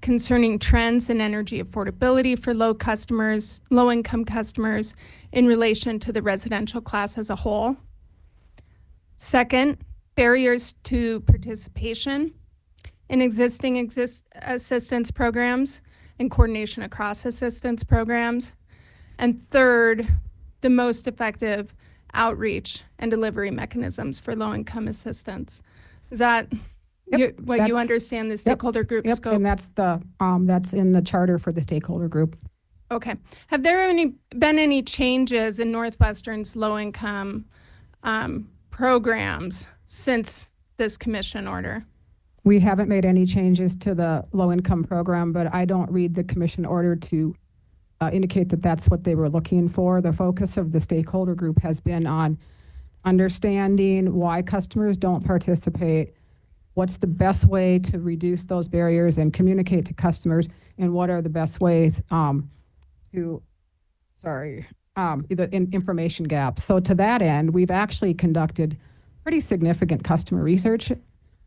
concerning trends in energy affordability for low-income customers in relation to the residential class as a whole. Second, barriers to participation in existing assistance programs and coordination across assistance programs. And third, the most effective outreach and delivery mechanisms for low-income assistance. Is that what you understand the stakeholder group scope? And that's in the charter for the stakeholder group. Okay. Have there been any changes in Northwestern's low-income programs since this commission order? We haven't made any changes to the low-income program, but I don't read the commission order to indicate that that's what they were looking for. The focus of the stakeholder group has been on understanding why customers don't participate, what's the best way to reduce those barriers and communicate to customers, and what are the best ways information gaps. So to that end, we've actually conducted pretty significant customer research,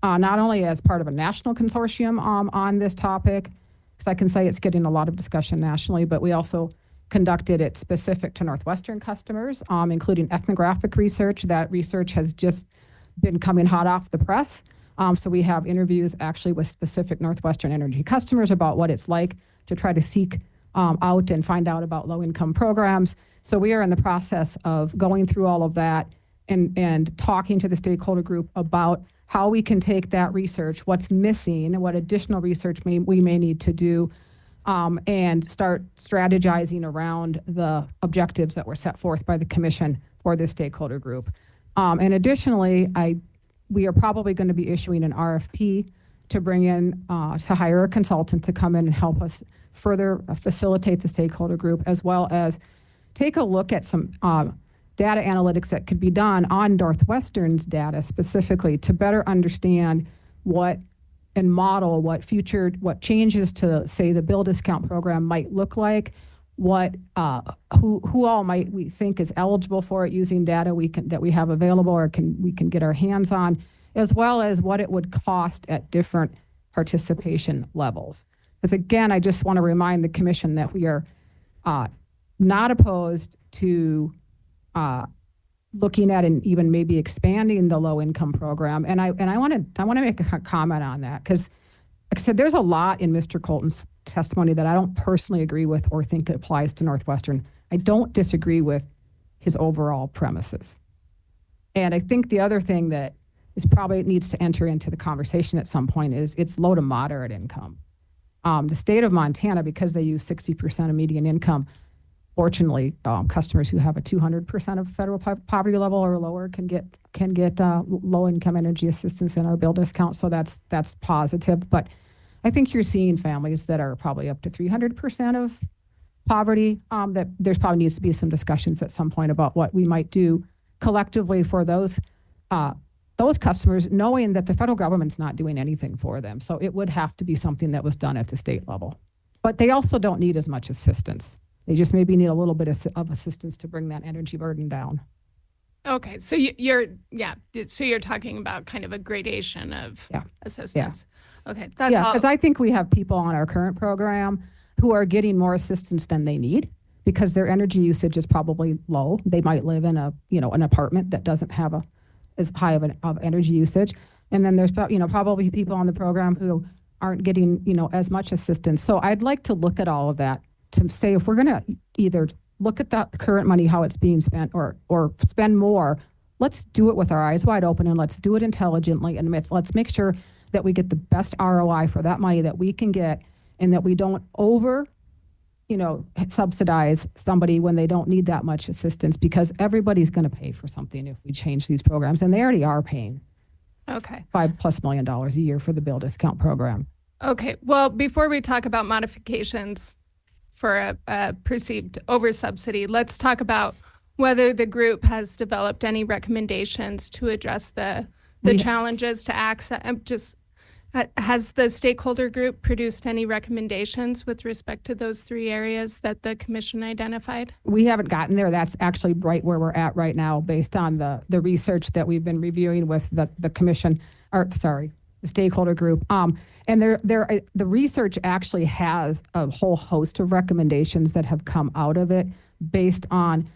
not only as part of a national consortium on this topic, because I can say it's getting a lot of discussion nationally, but we also conducted it specific to Northwestern customers, including ethnographic research. That research has just been coming hot off the press. So we have interviews actually with specific Northwestern Energy customers about what it's like to try to seek out and find out about low-income programs. So we are in the process of going through all of that and talking to the stakeholder group about how we can take that research, what's missing, and what additional research we may need to do, and start strategizing around the objectives that were set forth by the commission for this stakeholder group. And additionally, we are probably going to be issuing an RFP to bring in, to hire a consultant to come in and help us further facilitate the stakeholder group, as well as take a look at some data analytics that could be done on Northwestern's data specifically to better understand and model what changes to, say, the bill discount program might look like, who all might we think is eligible for it using data that we have available or we can get our hands on, as well as what it would cost at different participation levels. Because again, I just want to remind the commission that we are not opposed to looking at and even maybe expanding the low-income program. And I want to make a comment on that, because like I said, there's a lot in Mr. Colton's testimony that I don't personally agree with or think applies to Northwestern. I don't disagree with his overall premises. And I think the other thing that is probably needs to enter into the conversation at some point is it's low to moderate income. The state of Montana, because they use 60% of median income, fortunately, customers who have a 200% of federal poverty level or lower can get low income energy assistance in our bill discount. So that's positive. But I think you're seeing families that are probably up to 300% of poverty. That there's probably needs to be some discussions at some point about what we might do collectively for those customers, knowing that the federal government's not doing anything for them. So it would have to be something that was done at the state level. But they also don't need as much assistance. They just maybe need a little bit of assistance to bring that energy burden down. Okay, so so you're talking about kind of a gradation of assistance. Yeah. Okay, that's all. Because I think we have people on our current program who are getting more assistance than they need because their energy usage is probably low. They might live in an apartment that doesn't have as high of energy usage, and then there's probably people on the program who aren't getting as much assistance. So I'd like to look at all of that to say if we're going to either look at the current money, how it's being spent, or spend more, let's do it with our eyes wide open and let's do it intelligently. And let's make sure that we get the best ROI for that money that we can get and that we don't subsidize somebody when they don't need that much assistance, because everybody's going to pay for something if we change these programs. And they already are paying $5+ million a year for the bill discount program. Okay, well, before we talk about modifications for a perceived oversubsidy, let's talk about whether the group has developed any recommendations to address the challenges to access. Has the stakeholder group produced any recommendations with respect to those 3 areas that the commission identified? We haven't gotten there. That's actually right where we're at right now based on the research that we've been reviewing with the commission, the stakeholder group. And the research actually has a whole host of recommendations that have come out of it based on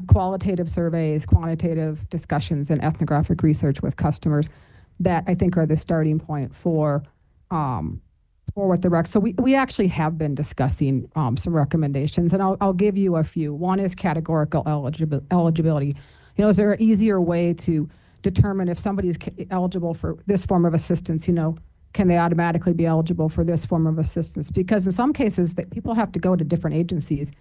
qualitative surveys, quantitative discussions, and ethnographic research with customers that I think are the starting point for what the rec. So we actually have been discussing some recommendations, and I'll give you a few. One is categorical eligibility. Is there an easier way to determine if somebody's eligible for this form of assistance? Can they automatically be eligible for this form of assistance? Because in some cases, that people have to go to different agencies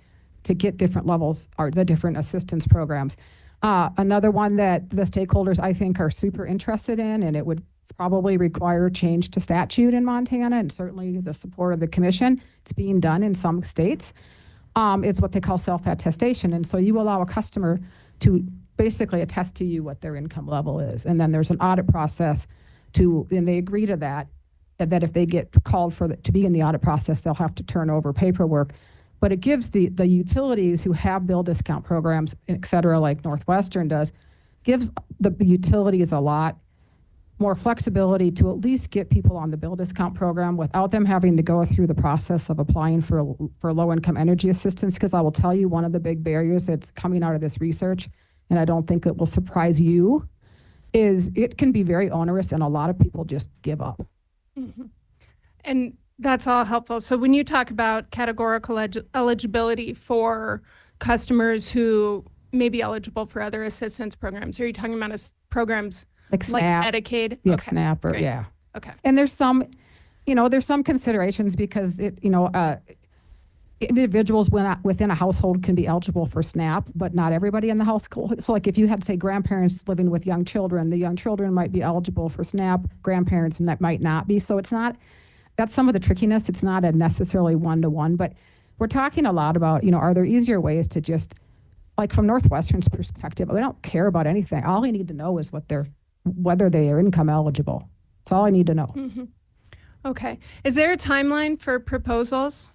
to get different levels or the different assistance programs. Another one that the stakeholders, I think, are super interested in, and it would probably require change to statute in Montana and certainly the support of the commission. It's being done in some states. It's what they call self-attestation. And so you allow a customer to basically attest to you what their income level is. And then there's an audit process and they agree to that if they get called to be in the audit process, they'll have to turn over paperwork. But it gives the utilities who have bill discount programs, et cetera, like Northwestern does, gives the utilities a lot more flexibility to at least get people on the bill discount program without them having to go through the process of applying for low-income energy assistance. Because I will tell you, one of the big barriers that's coming out of this research, and I don't think it will surprise you, is it can be very onerous and a lot of people just give up. Mm-hmm. And that's all helpful. So when you talk about categorical eligibility for customers who may be eligible for other assistance programs, are you talking about programs like Medicaid? Like SNAP or, yeah. Okay. And there's some considerations because individuals within a household can be eligible for SNAP, but not everybody in the household. So like if you had, say, grandparents living with young children, the young children might be eligible for SNAP, grandparents, and that might not be. So that's some of the trickiness. It's not a necessarily one-to-one, but we're talking a lot about, are there easier ways to just, like from Northwestern's perspective, we don't care about anything. All we need to know is whether they are income eligible. That's all I need to know. Mm-hmm. Okay. Is there a timeline for proposals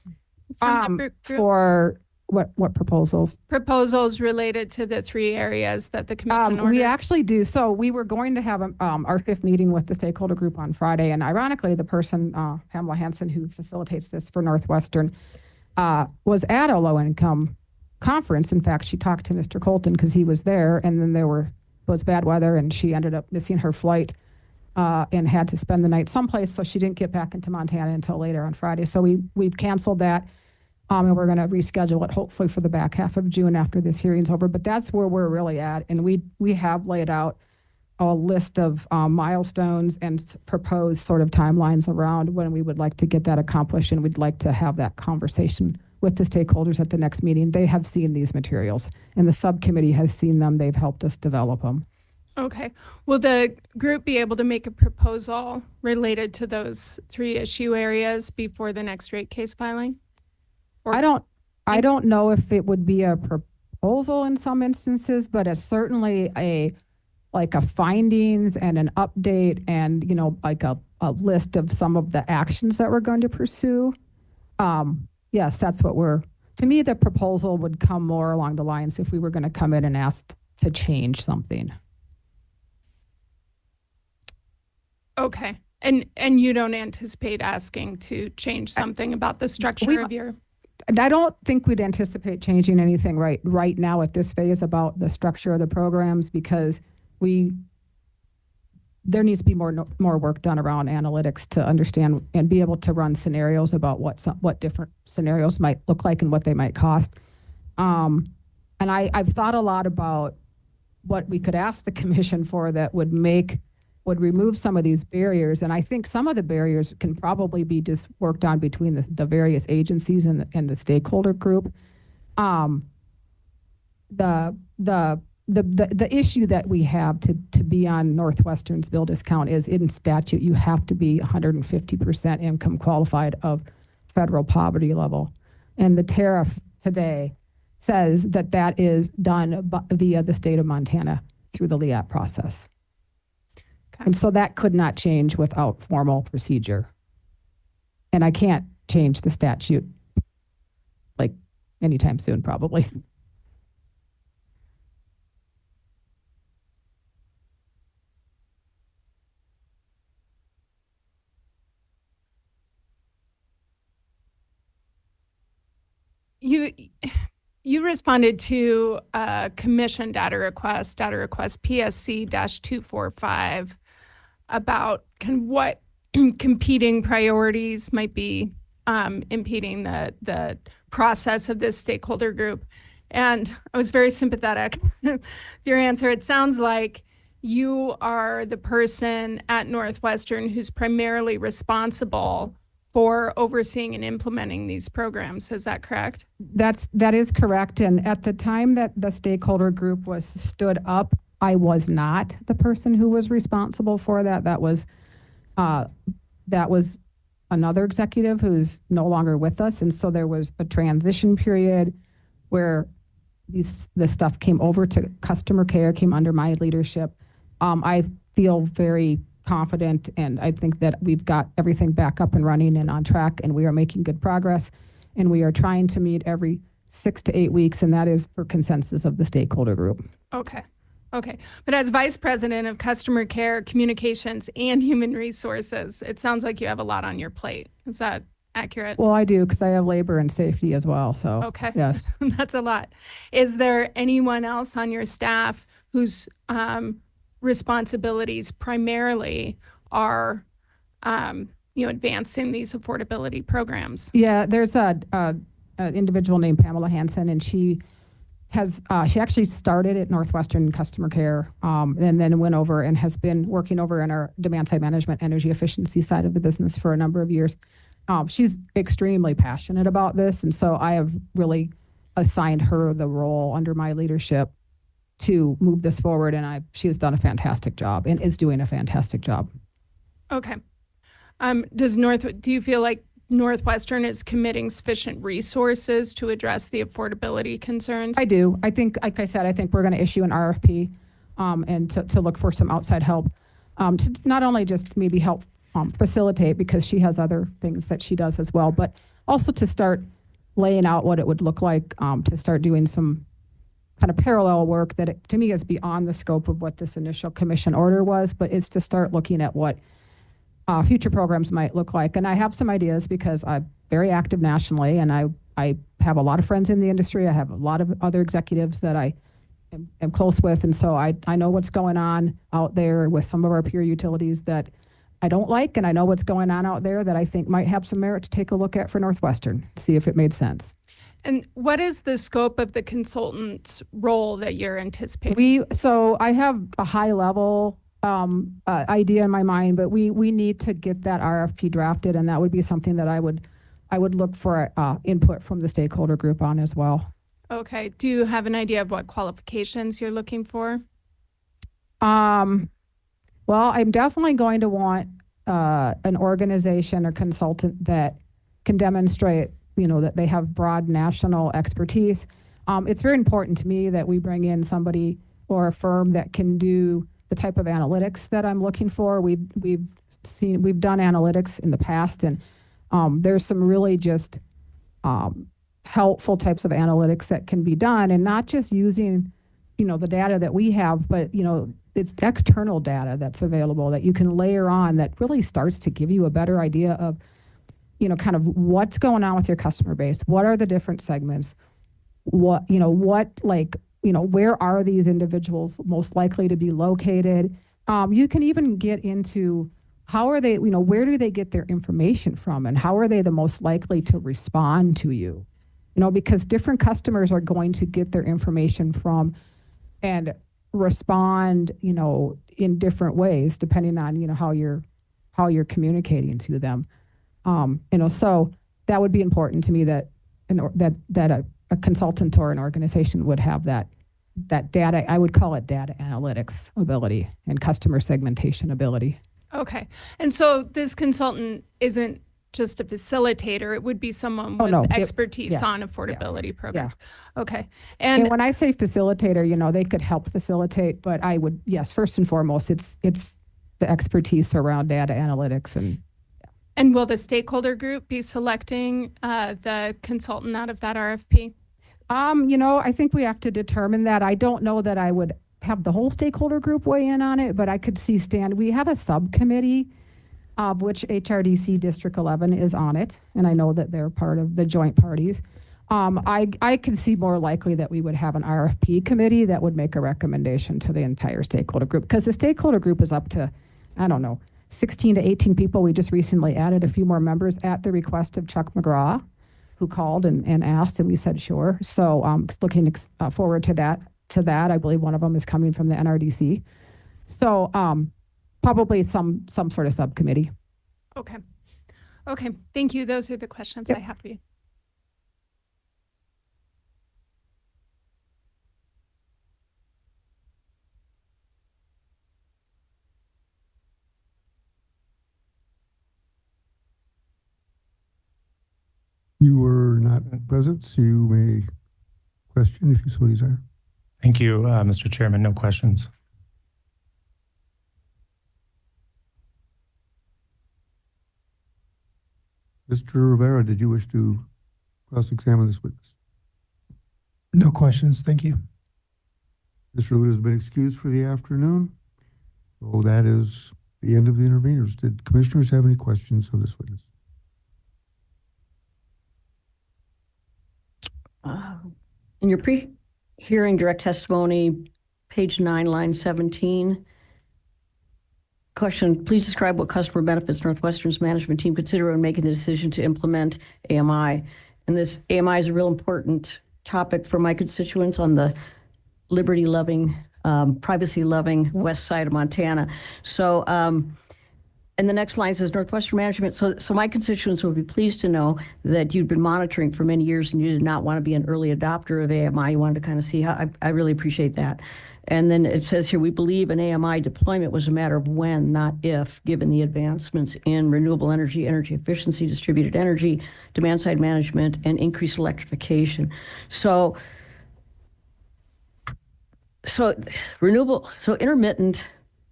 from the group? For what proposals? Proposals related to the 3 areas that the commission ordered? We actually do. So we were going to have our 5th meeting with the stakeholder group on Friday. And ironically, the person, Pamela Hansen, who facilitates this for Northwestern, was at a low-income conference. In fact, she talked to Mr. Colton because he was there. And then there was bad weather, and she ended up missing her flight and had to spend the night someplace. So she didn't get back into Montana until later on Friday. So we've canceled that. And we're going to reschedule it hopefully for the back half of June after this hearing's over. But that's where we're really at. And we have laid out a list of milestones and proposed sort of timelines around when we would like to get that accomplished, and we'd like to have that conversation with the stakeholders at the next meeting. They have seen these materials, and the subcommittee has seen them. They've helped us develop them. Okay. Will the group be able to make a proposal related to those 3 issue areas before the next rate case filing? I don't know if it would be a proposal in some instances, but it's certainly a findings and an update and, like a list of some of the actions that we're going to pursue. Yes, that's what to me, the proposal would come more along the lines if we were going to come in and ask to change something. Okay. And you don't anticipate asking to change something about the structure of your... I don't think we'd anticipate changing anything right now at this phase about the structure of the programs, because there needs to be more work done around analytics to understand and be able to run scenarios about what different scenarios might look like and what they might cost. And I've thought a lot about what we could ask the commission for that would remove some of these barriers. And I think some of the barriers can probably be just worked on between the various agencies and the stakeholder group. The issue that we have to be on Northwestern's bill discount is in statute, you have to be 150% income qualified of federal poverty level. And the tariff today says that is done via the state of Montana through the LEAP process. Okay. And so that could not change without formal procedure. And I can't change the statute like anytime soon, probably. You responded to a commission data request PSC-245, about what competing priorities might be impeding the process of this stakeholder group. And I was very sympathetic with your answer. It sounds like you are the person at Northwestern who's primarily responsible for overseeing and implementing these programs. Is that correct? That is correct. And at the time that the stakeholder group was stood up, I was not the person who was responsible for that. That was another executive who's no longer with us. And so there was a transition period where this stuff came over to customer care, came under my leadership. I feel very confident, and I think that we've got everything back up and running and on track, and we are making good progress, and we are trying to meet every 6 to 8 weeks, and that is for consensus of the stakeholder group. Okay. But as Vice President of Customer Care, Communications, and Human Resources, it sounds like you have a lot on your plate. Is that accurate? Well, I do, because I have labor and safety as well, so. Okay. Yes. That's a lot. Is there anyone else on your staff whose responsibilities primarily are, advancing these affordability programs? Yeah, there's an individual named Pamela Hansen, and she actually started at Northwestern Customer Care, and then went over and has been working over in our demand side management, energy efficiency side of the business for a number of years. She's extremely passionate about this, and so I have really assigned her the role under my leadership to move this forward, and she has done a fantastic job and is doing a fantastic job. Okay. Do you feel like Northwestern is committing sufficient resources to address the affordability concerns? I do. I think, like I said, I think we're going to issue an RFP and to look for some outside help to not only just maybe help facilitate, because she has other things that she does as well, but also to start laying out what it would look like to start doing some kind of parallel work that to me is beyond the scope of what this initial commission order was, but it's to start looking at what future programs might look like. And I have some ideas because I'm very active nationally, and I have a lot of friends in the industry. I have a lot of other executives that I am close with. And so I know what's going on out there with some of our peer utilities that I don't like, and I know what's going on out there that I think might have some merit to take a look at for Northwestern, see if it made sense. And what is the scope of the consultant's role that you're anticipating? So I have a high level idea in my mind, but we need to get that RFP drafted, and that would be something that I would look for input from the stakeholder group on as well. Okay. Do you have an idea of what qualifications you're looking for? Well, I'm definitely going to want an organization or consultant that can demonstrate, that they have broad national expertise. It's very important to me that we bring in somebody or a firm that can do the type of analytics that I'm looking for. We've done analytics in the past, and there's some really just helpful types of analytics that can be done, and not just using, the data that we have, but, it's external data that's available that you can layer on that really starts to give you a better idea of, kind of what's going on with your customer base. What are the different segments? Where are these individuals most likely to be located? You can even get into how are they, where do they get their information from, and how are they the most likely to respond to you? Because different customers are going to get their information from and respond, in different ways depending on, how you're communicating to them. So that would be important to me that a consultant or an organization would have that data. I would call it data analytics ability and customer segmentation ability. Okay. And so this consultant isn't just a facilitator. It would be someone with expertise on affordability programs. Yeah. Okay. And when I say facilitator, they could help facilitate, but I would, yes, first and foremost, it's the expertise around data analytics. And will the stakeholder group be selecting the consultant out of that RFP? I think we have to determine that. I don't know that I would have the whole stakeholder group weigh in on it, but I could see we have a subcommittee of which HRDC District 11 is on it, and I know that they're part of the joint parties. I could see more likely that we would have an RFP committee that would make a recommendation to the entire stakeholder group, because the stakeholder group is up to, 16 to 18 people. We just recently added a few more members at the request of Chuck McGraw, who called and asked, and we said sure. So looking forward to that. I believe one of them is coming from the NRDC. So probably some sort of subcommittee. Okay. Thank you. Those are the questions I have for you. You were not present, so you may question if you so desire. Thank you, Mr. Chairman. No questions. Mr. Rivera, did you wish to cross-examine this witness? No questions. Thank you. Mr. Lute has been excused for the afternoon. So that is the end of the interveners. Did commissioners have any questions of this witness? In your pre-hearing direct testimony, page 9, line 17, question, please describe what customer benefits Northwestern's management team consider when making the decision to implement AMI. And this AMI is a real important topic for my constituents on the liberty-loving, privacy-loving west side of Montana. So, and the next line says Northwestern Management. So my constituents will be pleased to know that you've been monitoring for many years and you did not want to be an early adopter of AMI. You wanted to kind of see how, I really appreciate that. And then it says here, we believe an AMI deployment was a matter of when, not if, given the advancements in renewable energy, energy efficiency, distributed energy, demand side management, and increased electrification. So intermittent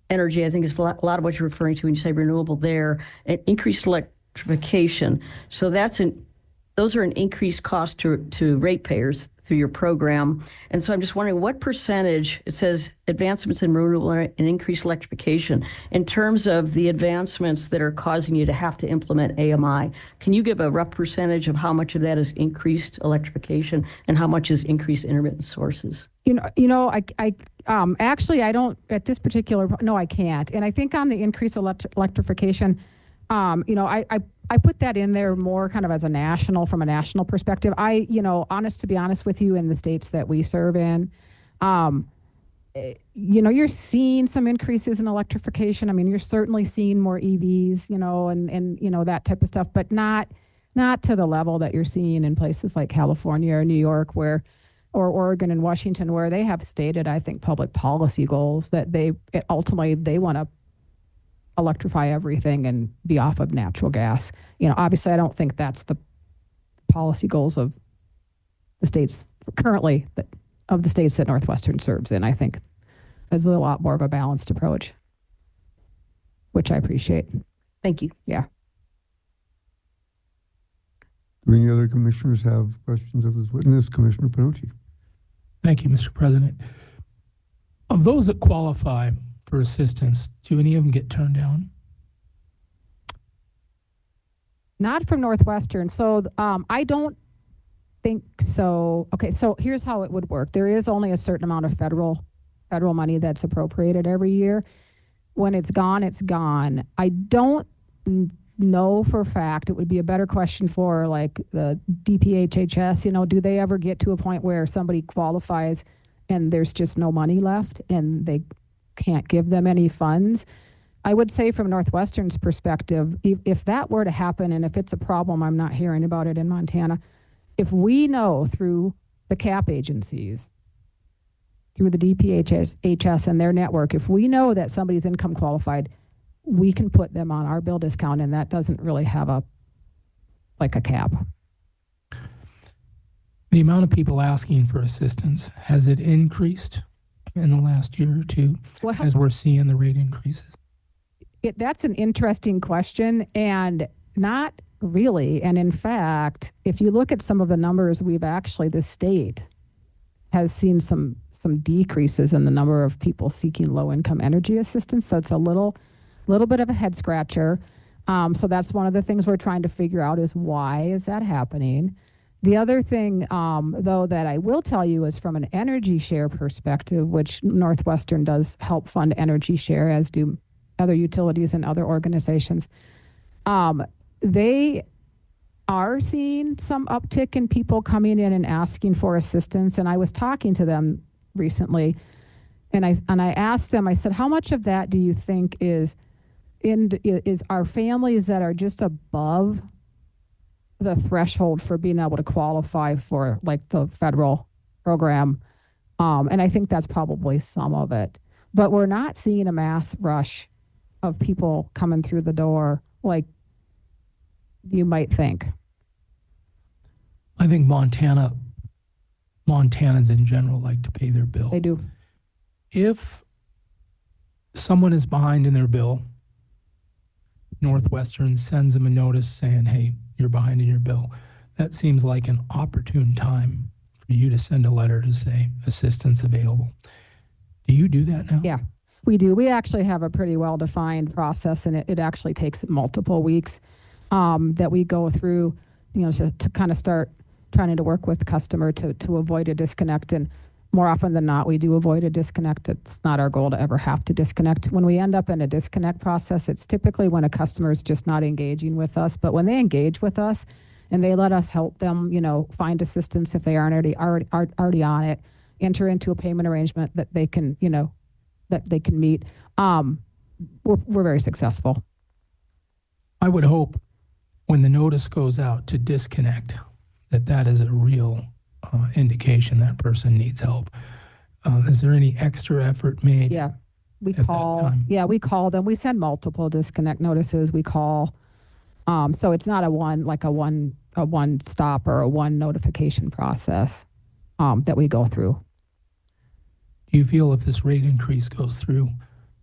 energy, I think, is a lot of what you're referring to when you say renewable there, and increased electrification. So those are an increased cost to ratepayers through your program. And so I'm just wondering what percentage, it says advancements in renewable and increased electrification, in terms of the advancements that are causing you to have to implement AMI. Can you give a rough percentage of how much of that is increased electrification and how much is increased intermittent sources? Actually, I don't at this particular, no, I can't. And I think on the increased electrification, I put that in there more kind of as from a national perspective. To be honest with you, in the states that we serve in, you're seeing some increases in electrification. I mean, you're certainly seeing more EVs, and that type of stuff, but not to the level that you're seeing in places like California or New York or Oregon and Washington, where they have stated, I think, public policy goals that ultimately they want to electrify everything and be off of natural gas. Obviously, I don't think that's the policy goals of the states currently of the states that Northwestern serves in. I think there's a lot more of a balanced approach, which I appreciate. Thank you. Yeah. Do any other commissioners have questions of this witness? Commissioner Panucci. Thank you, Mr. President. Of those that qualify for assistance, do any of them get turned down? Not from Northwestern. So I don't think so. Okay, so here's how it would work. There is only a certain amount of federal money that's appropriated every year. When it's gone, it's gone. I don't know for a fact. It would be a better question for like the DPHHS. Do they ever get to a point where somebody qualifies and there's just no money left and they can't give them any funds? I would say from Northwestern's perspective, if that were to happen, and if it's a problem, I'm not hearing about it in Montana, if we know through the CAP agencies, through the DPHS and their network, if we know that somebody's income qualified, we can put them on our bill discount, and that doesn't really have a cap. The amount of people asking for assistance, has it increased in the last year or two as we're seeing the rate increases? That's an interesting question, and not really. And in fact, if you look at some of the numbers, the state has seen some decreases in the number of people seeking low-income energy assistance. So it's a little bit of a head scratcher. So that's one of the things we're trying to figure out is why is that happening? The other thing, though, that I will tell you is from an energy share perspective, which Northwestern does help fund energy share, as do other utilities and other organizations. They are seeing some uptick in people coming in and asking for assistance. And I was talking to them recently, and I asked them, I said, how much of that do you think is our families that are just above the threshold for being able to qualify for like the federal program? And I think that's probably some of it. But we're not seeing a mass rush of people coming through the door like you might think. I think Montans in general like to pay their bill. They do. If someone is behind in their bill, Northwestern sends them a notice saying, hey, you're behind in your bill. That seems like an opportune time for you to send a letter to say assistance available. Do you do that now? Yeah, we do. We actually have a pretty well-defined process, and it actually takes multiple weeks that we go through, to kind of start trying to work with customer to avoid a disconnect. And more often than not, we do avoid a disconnect. It's not our goal to ever have to disconnect. When we end up in a disconnect process, it's typically when a customer is just not engaging with us. But when they engage with us and they let us help them, find assistance if they aren't already on it, enter into a payment arrangement that they can, meet, we're very successful. I would hope when the notice goes out to disconnect, that is a real indication that person needs help. Is there any extra effort made? Yeah, we call. Yeah, we call them. We send multiple disconnect notices. We call. So it's not a one stop or a one notification process that we go through. Do you feel if this rate increase goes through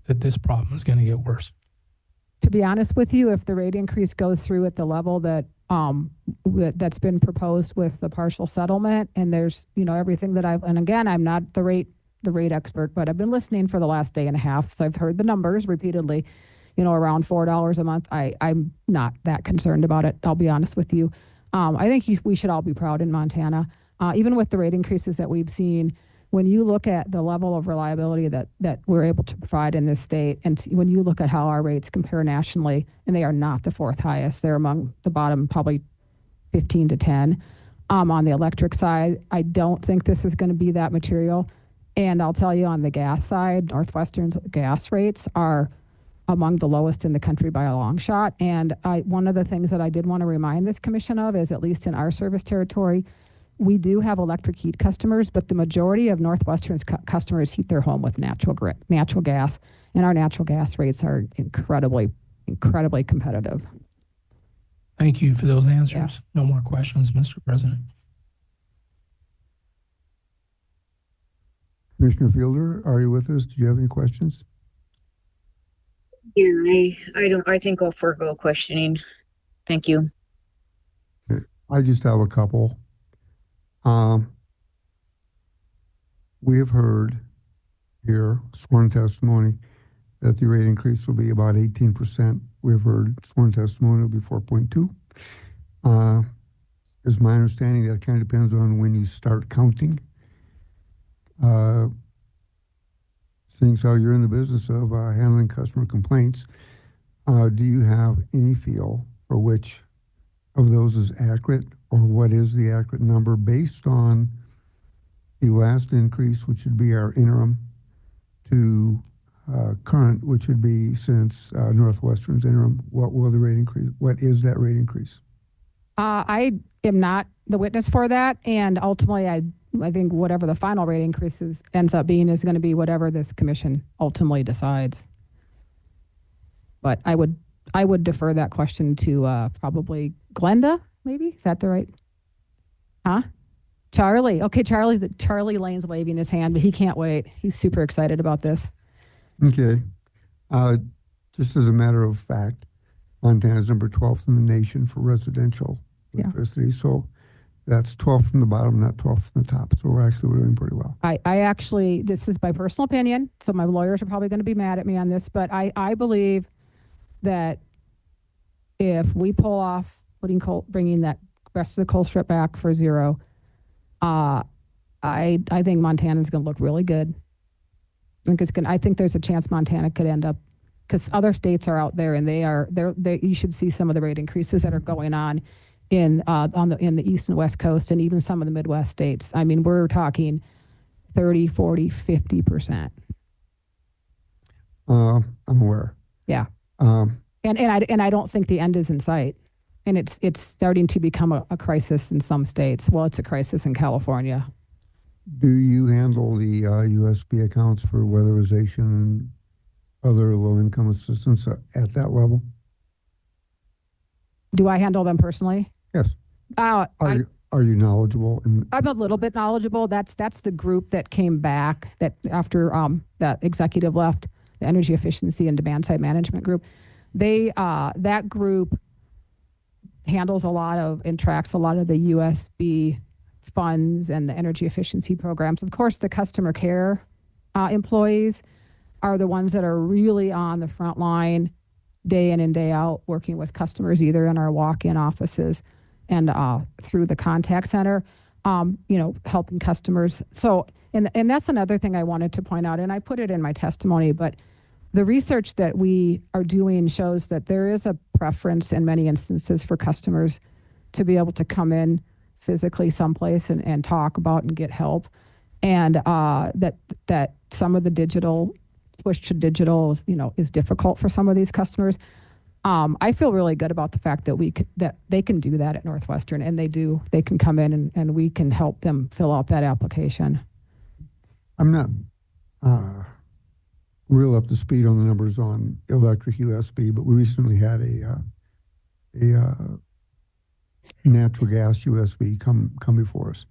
that this problem is going to get worse? To be honest with you, if the rate increase goes through at the level that that's been proposed with the partial settlement, and there's everything that and again, I'm not the rate expert, but I've been listening for the last day and a half, so I've heard the numbers repeatedly. Around $4 a month. I'm not that concerned about it. I'll be honest with you. I think we should all be proud in Montana, even with the rate increases that we've seen. When you look at the level of reliability that we're able to provide in this state, and when you look at how our rates compare nationally, and they are not the fourth highest, they're among the bottom, probably 15 to 10. On the electric side, I don't think this is going to be that material. And I'll tell you on the gas side, Northwestern's gas rates are among the lowest in the country by a long shot. And one of the things that I did want to remind this commission of is, at least in our service territory, we do have electric heat customers, but the majority of Northwestern's customers heat their home with natural gas, and our natural gas rates are incredibly competitive. Thank you for those answers. No more questions, Mr. President. Commissioner Fielder, are you with us? Do you have any questions? Yeah, I think I'll forego questioning. Thank you. I just have a couple. We have heard here sworn testimony that the rate increase will be about 18%. We've heard sworn testimony will be 4.2. Is my understanding that kind of depends on when you start counting. Seeing how you're in the business of handling customer complaints, do you have any feel for which of those is accurate, or what is the accurate number based on the last increase, which would be our interim, to current, which would be since Northwestern's interim? What will the rate increase? What is that rate increase? I am not the witness for that, and ultimately, I think whatever the final rate increases ends up being is going to be whatever this commission ultimately decides. But I would defer that question to probably Glenda, maybe? Is that the right? Huh? Charlie. Okay, Charlie Lane's waving his hand, but he can't wait. He's super excited about this. Okay. Just as a matter of fact, Montana is number 12th in the nation for residential electricity. So that's 12th from the bottom, not 12th from the top. So we're doing pretty well. I actually, this is my personal opinion, so my lawyers are probably going to be mad at me on this, but I believe that if we pull off bringing that rest of the coal strip back for zero, I think Montana's going to look really good. I think there's a chance Montana could end up, because other states are out there and you should see some of the rate increases that are going on in the East and West Coast, and even some of the Midwest states. I mean, we're talking 30, 40, 50%. I'm aware. Yeah. And I don't think the end is in sight. And it's starting to become a crisis in some states. Well, it's a crisis in California. Do you handle the USB accounts for weatherization and other low-income assistance at that level? Do I handle them personally? Yes. Are you knowledgeable? I'm a little bit knowledgeable. That's the group that came back that after that executive left, the Energy Efficiency and Demand Side Management Group. That group handles a lot of and tracks a lot of the USB funds and the energy efficiency programs. Of course, the customer care employees are the ones that are really on the front line day in and day out, working with customers either in our walk-in offices and through the contact center, helping customers. So, and that's another thing I wanted to point out, and I put it in my testimony, but the research that we are doing shows that there is a preference in many instances for customers to be able to come in physically someplace and talk about and get help. And that some of the digital, push to digital is difficult for some of these customers. I feel really good about the fact that that they can do that at Northwestern, and they do. They can come in and we can help them fill out that application. I'm not real up to speed on the numbers on electric USB, but we recently had a natural gas USB come before us,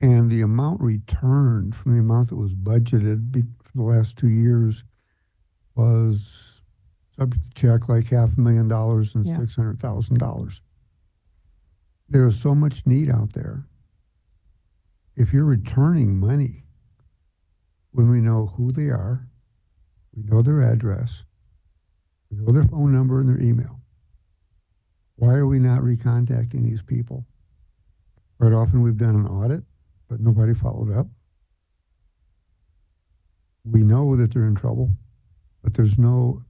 and the amount returned from the amount that was budgeted for the last 2 years was subject to check like $500,000 and $600,000. There is so much need out there. If you're returning money when we know who they are, we know their address, we know their phone number and their email, why are we not recontacting these people? Quite often we've done an audit, but nobody followed up. We know that they're in trouble, but there's no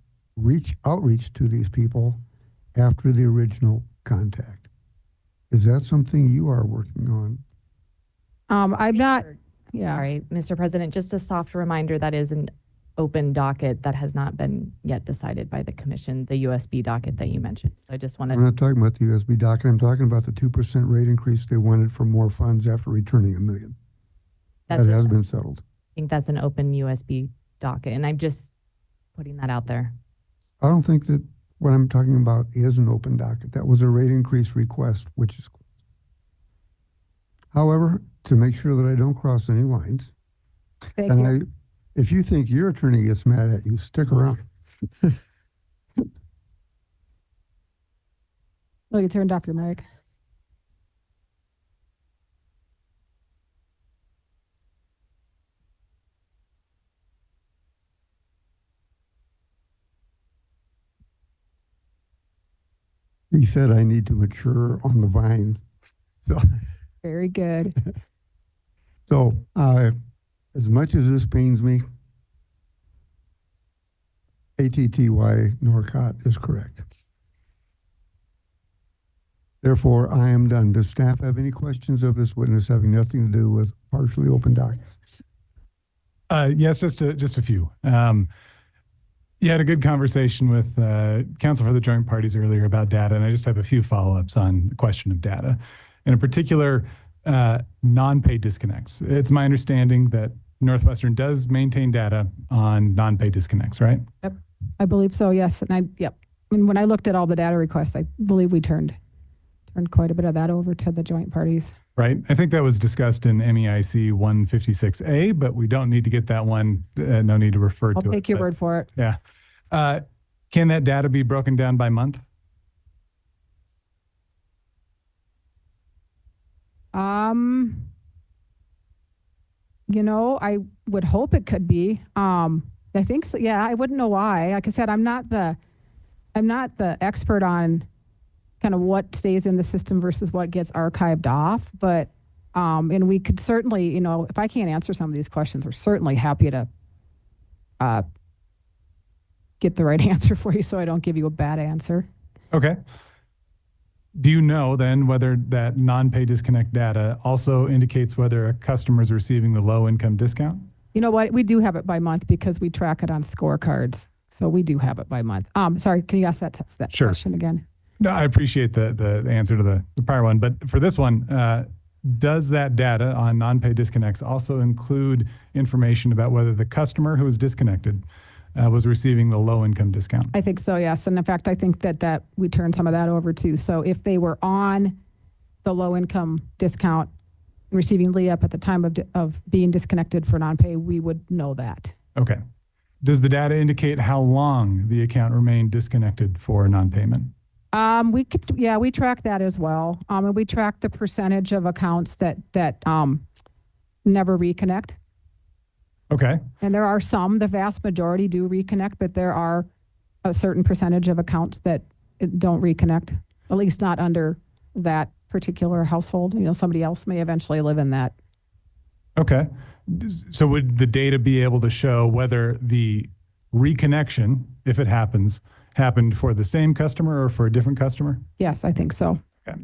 outreach to these people after the original contact. Is that something you are working on? I'm not. Yeah. Sorry, Mr. President, just a soft reminder, that is an open docket that has not been yet decided by the commission, the USB docket that you mentioned. So I just I'm wanted, not talking about the USB docket. I'm talking about the 2% rate increase they wanted for more funds after returning $1 million. That That's it. has been settled. I think that's an open USB docket, and I'm just putting that out there. I don't think that what I'm talking about is an open docket. That was a rate increase request, which is closed. However, to make sure that I don't cross any lines, Thank you. if you think your attorney gets mad at you, stick around. Well, you turned off your mic. He said I need to mature on the vine. So, Very good. so as much as this pains me, ATTY Norcott is correct. Therefore, I am done. Does staff have any questions of this witness having nothing to do with partially open documents? Yes, just a few. You had a good conversation with counsel for the joint parties earlier about data, and I just have a few follow-ups on the question of data. In particular, non-pay disconnects. It's my understanding that Northwestern does maintain data on non-pay disconnects, right? Yep. I believe so, yes. Yep. And when I looked at all the data requests, I believe we turned quite a bit of that over to the joint parties. Right. I think that was discussed in MEIC 156A, but we don't need to get that one. No need to refer to it. I'll take your word for it. Yeah. Can that data be broken down by month? I would hope it could be. I think so. Yeah, I wouldn't know why. Like I said, I'm not the expert on kind of what stays in the system versus what gets archived off. But, and we could certainly, if I can't answer some of these questions, we're certainly happy to get the right answer for you so I don't give you a bad answer. Okay. Do you know then whether that non-pay disconnect data also indicates whether a customer is receiving the low income discount? You know what? We do have it by month because we track it on scorecards. So we do have it by month. Sorry, can you ask that Sure. question again? No, I appreciate the answer to the prior one, but for this one, does that data on non-pay disconnects also include information about whether the customer who was disconnected was receiving the low income discount? I think so, yes. And in fact, I think that we turned some of that over too. So if they were on the low income discount and receiving LEAP at the time of being disconnected for non-pay, we would know that. Okay. Does the data indicate how long the account remained disconnected for non-payment? We track that as well. And we track the percentage of accounts that never reconnect. Okay. And there are some, the vast majority do reconnect, but there are a certain percentage of accounts that don't reconnect, at least not under that particular household. Somebody else may eventually live in that. Okay. So would the data be able to show whether the reconnection, if it happened for the same customer or for a different customer? Yes, I think so. Okay.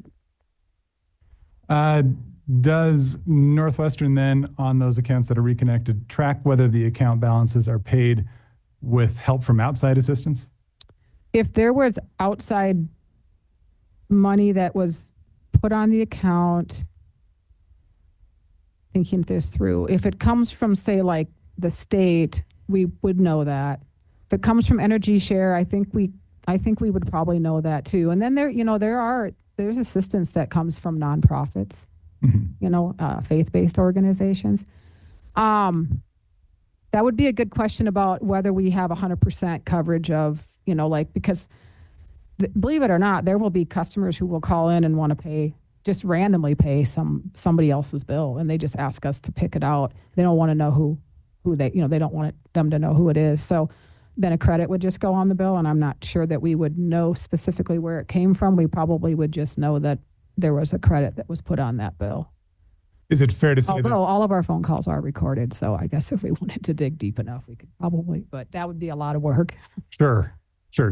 Does Northwestern then, on those accounts that are reconnected, track whether the account balances are paid with help from outside assistance? If there was outside money that was put on the account, thinking this through, if it comes from, say, like the state, we would know that. If it comes from Energy Share, I think we would probably know that too. And then there's assistance that comes from nonprofits. Faith-based organizations. That would be a good question about whether we have 100% coverage of, because believe it or not, there will be customers who will call in and want to pay, just randomly pay somebody else's bill, and they just ask us to pick it out. They don't want to know who they, they don't want them to know who it is. So then a credit would just go on the bill, and I'm not sure that we would know specifically where it came from. We probably would just know that there was a credit that was put on that bill. Is it fair to say that all of our phone calls are recorded, so I guess if we wanted to dig deep enough, we could probably, but that would be a lot of work. Sure.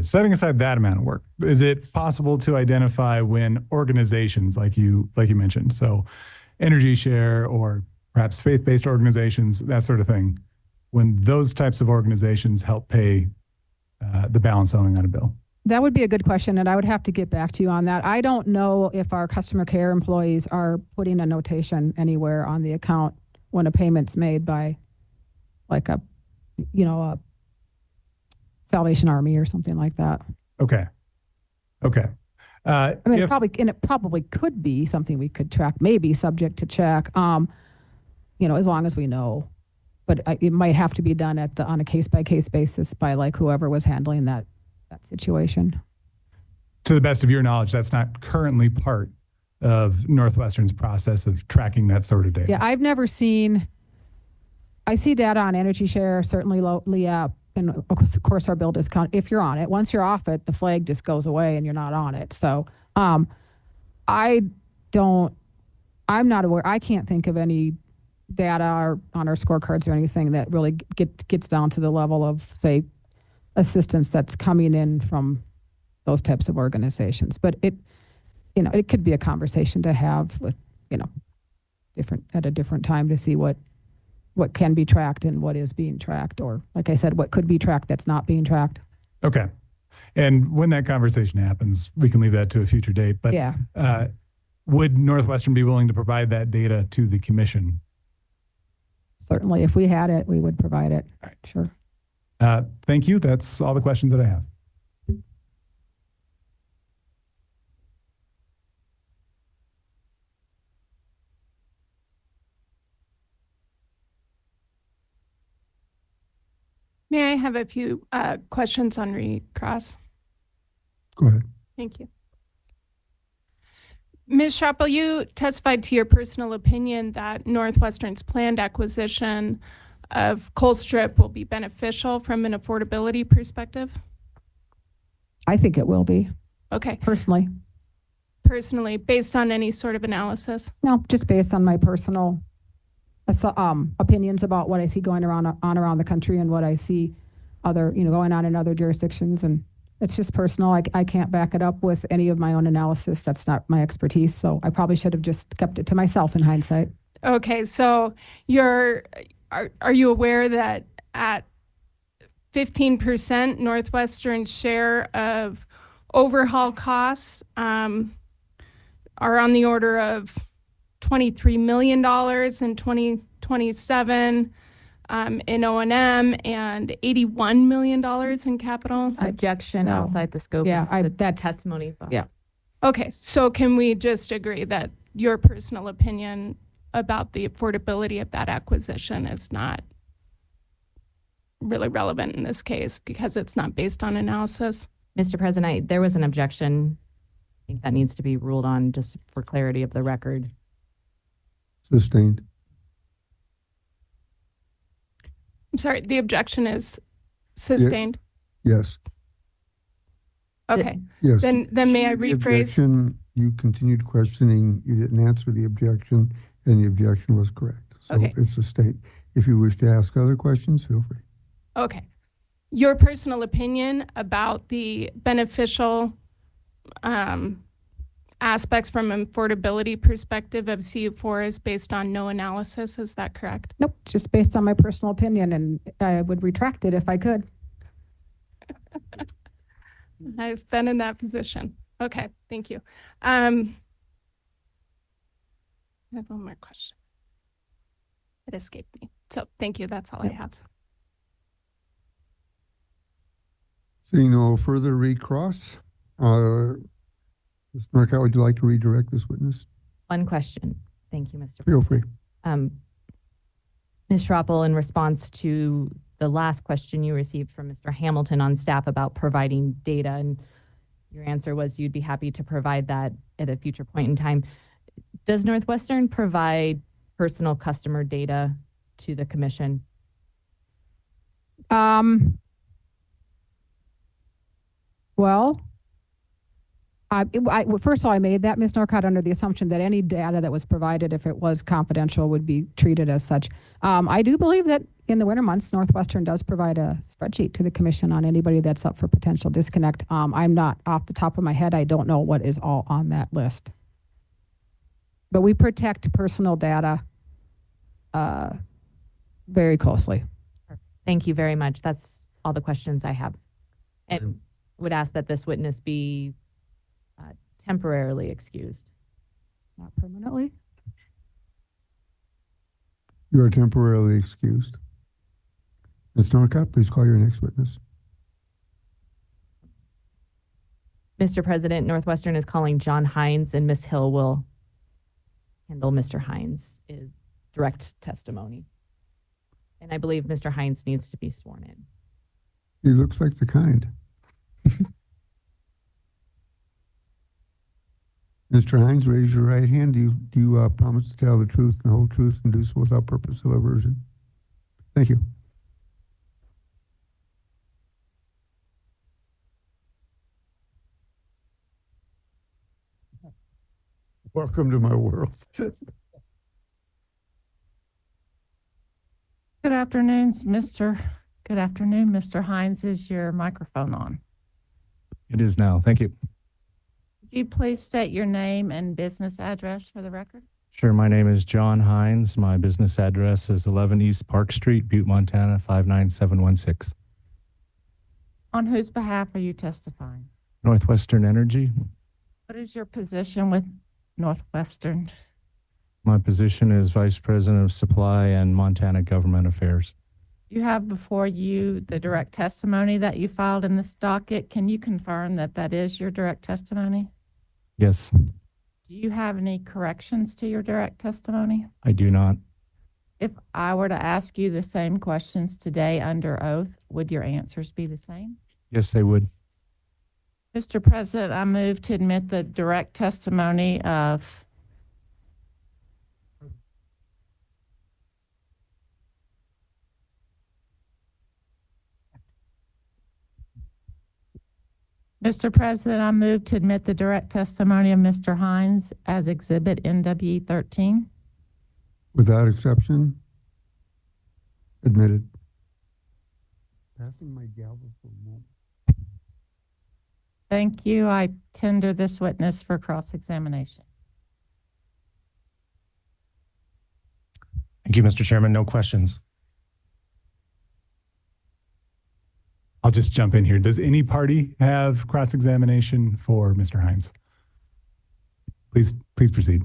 Setting aside that amount of work, is it possible to identify when organizations like you mentioned, so Energy Share or perhaps faith-based organizations, that sort of thing, when those types of organizations help pay the balance owing on a bill? That would be a good question, and I would have to get back to you on that. I don't know if our customer care employees are putting a notation anywhere on the account when a payment's made by like a Salvation Army or something like that. Okay. I mean, it probably could be something we could track, maybe subject to check, as long as we know. But it might have to be done on a case-by-case basis by like whoever was handling that situation. To the best of your knowledge, that's not currently part of Northwestern's process of tracking that sort of data. Yeah, I've never seen. I see data on Energy Share, certainly LEAP, and of course our bill discount. If you're on it, once you're off it, the flag just goes away and you're not on it. So I'm not aware. I can't think of any data on our scorecards or anything that really gets down to the level of, say, assistance that's coming in from those types of organizations. But it could be a conversation to have with, at a different time to see what can be tracked and what is being tracked, or like I said, what could be tracked that's not being tracked. Okay. And when that conversation happens, we can leave that to a future date. But yeah. Would Northwestern be willing to provide that data to the commission? Certainly. If we had it, we would provide it. All right. Sure. Thank you. That's all the questions that I have. May I have a few questions on recross? Go ahead. Thank you. Ms. Schroppel, you testified to your personal opinion that Northwestern's planned acquisition of Colstrip will be beneficial from an affordability perspective? I think it will be. Okay. Personally, based on any sort of analysis? No, just based on my personal opinions about what I see going around the country and what I see going on in other jurisdictions. And it's just personal. I can't back it up with any of my own analysis. That's not my expertise. So I probably should have just kept it to myself in hindsight. Okay. So are you aware that at 15%, Northwestern's share of overhaul costs are on the order of $23 million in 2027 in O&M and $81 million in capital? Objection outside the scope of the testimony. Yeah. Okay, so can we just agree that your personal opinion about the affordability of that acquisition is not really relevant in this case because it's not based on analysis? Mr. President, there was an objection. I think that needs to be ruled on just for clarity of the record. Sustained. I'm sorry, the objection is sustained? Yes. Okay. Yes. Then may I rephrase? Objection, you continued questioning, you didn't answer the objection, and the objection was correct. So Okay. it's sustained. If you wish to ask other questions, feel free. Okay. Your personal opinion about the beneficial aspects from an affordability perspective of CU4 is based on no analysis, is that correct? Nope, just based on my personal opinion, and I would retract it if I could. I've been in that position. Okay, thank you. I have one more question. It escaped me. So thank you, that's all I have. Seeing no further recross, Ms. Norcott, would you like to redirect this witness? One question. Thank you, Mr. Feel free. Ms. Schroppel, in response to the last question you received from Mr. Hamilton on staff about providing data, and your answer was you'd be happy to provide that at a future point in time. Does Northwestern provide personal customer data to the commission? Well, first of all, I made that, Ms. Norcott, under the assumption that any data that was provided, if it was confidential, would be treated as such. I do believe that in the winter months, Northwestern does provide a spreadsheet to the commission on anybody that's up for potential disconnect. I'm not off the top of my head. I don't know what is all on that list. But we protect personal data very closely. Thank you very much. That's all the questions I have. And would ask that this witness be temporarily excused. Not permanently. You are temporarily excused. Ms. Norcott, please call your next witness. Mr. President, Northwestern is calling John Hines, and Ms. Hill will handle Mr. Hines' direct testimony. And I believe Mr. Hines needs to be sworn in. He looks like the kind. Mr. Hines, raise your right hand. Do you promise to tell the truth and the whole truth and do so without purpose of aversion? Thank you. Welcome to my world. Good afternoon, Mr. Hines. Is your microphone on? It is now. Thank you. Could you please state your name and business address for the record? Sure. My name is John Hines. My business address is 11 East Park Street, Butte, Montana, 59716. On whose behalf are you testifying? Northwestern Energy. What is your position with Northwestern? My position is Vice President of Supply and Montana Government Affairs. You have before you the direct testimony that you filed in this docket. Can you confirm that that is your direct testimony? Yes, Do you have any corrections to your direct testimony? I do not. If I were to ask you the same questions today under oath, would your answers be the same? Yes, they would. Mr. President, I move to admit the direct testimony of Mr. President, I move to admit the direct testimony of Mr. Hines as Exhibit NW 13. Without exception, admitted. Passing my gavel for a moment. Thank you. I tender this witness for cross-examination. Thank you, Mr. Chairman. No questions. I'll just jump in here. Does any party have cross-examination for Mr. Hines? Please proceed.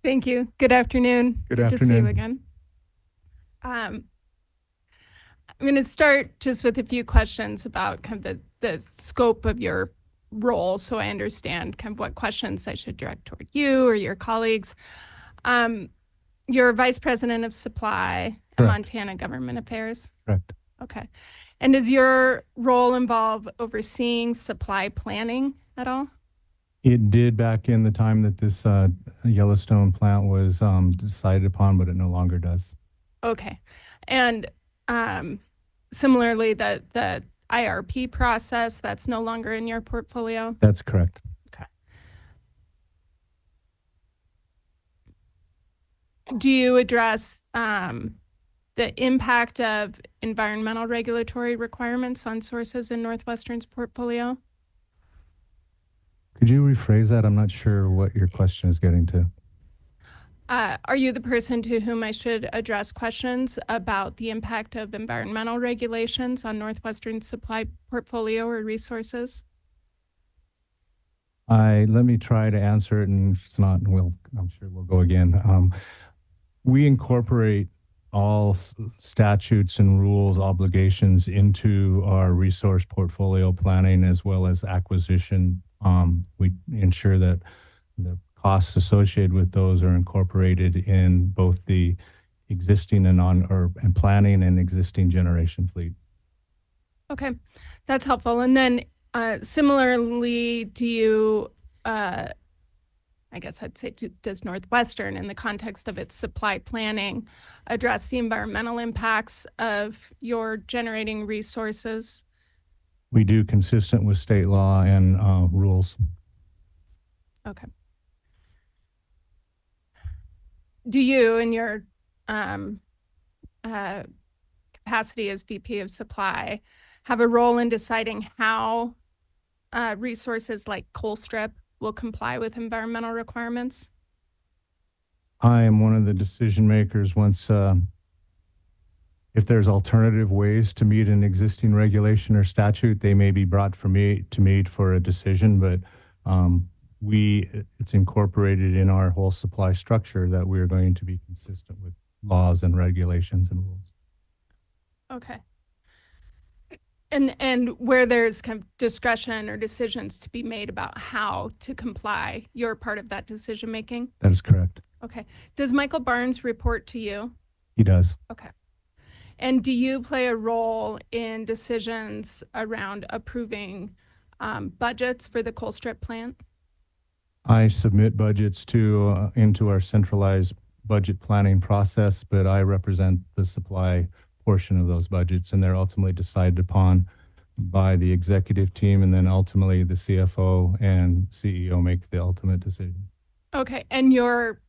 Thank you. Good afternoon. Good to see you afternoon. again. I'm going to start just with a few questions about kind of the scope of your role, so I understand kind of what questions I should direct toward you or your colleagues. You're Vice President of Supply at Correct. Montana Government Affairs. Correct. Okay. And does your role involve overseeing supply planning at all? It did back in the time that this Yellowstone plant was decided upon, but it no longer does. Okay. And similarly, the IRP process, that's no longer in your portfolio? That's correct. Okay. Do you address the impact of environmental regulatory requirements on sources in Northwestern's portfolio? Could you rephrase that? I'm not sure what your question is getting to. Are you the person to whom I should address questions about the impact of environmental regulations on Northwestern supply portfolio or resources? Let me try to answer it, and if it's not, I'm sure we'll go again. We incorporate all statutes and rules, obligations into our resource portfolio planning as well as acquisition. We ensure that the costs associated with those are incorporated in both the existing and planning and existing generation fleet. Okay, that's helpful. And then similarly, do you, I guess I'd say, does Northwestern, in the context of its supply planning, address the environmental impacts of your generating resources? We do, consistent with state law and rules. Okay. Do you, in your capacity as VP of Supply, have a role in deciding how resources like coal strip will comply with environmental requirements? I am one of the decision makers once, if there's alternative ways to meet an existing regulation or statute, they may be brought to me for a decision, but it's incorporated in our whole supply structure that we're going to be consistent with laws and regulations and rules. Okay. And where there's kind of discretion or decisions to be made about how to comply, you're part of that decision making? That is correct. Okay. Does Michael Barnes report to you? He does. Okay. And do you play a role in decisions around approving budgets for the Colstrip plant? I submit budgets into our centralized budget planning process, but I represent the supply portion of those budgets, and they're ultimately decided upon by the executive team, and then ultimately the CFO and CEO make the ultimate decision. Okay. And you're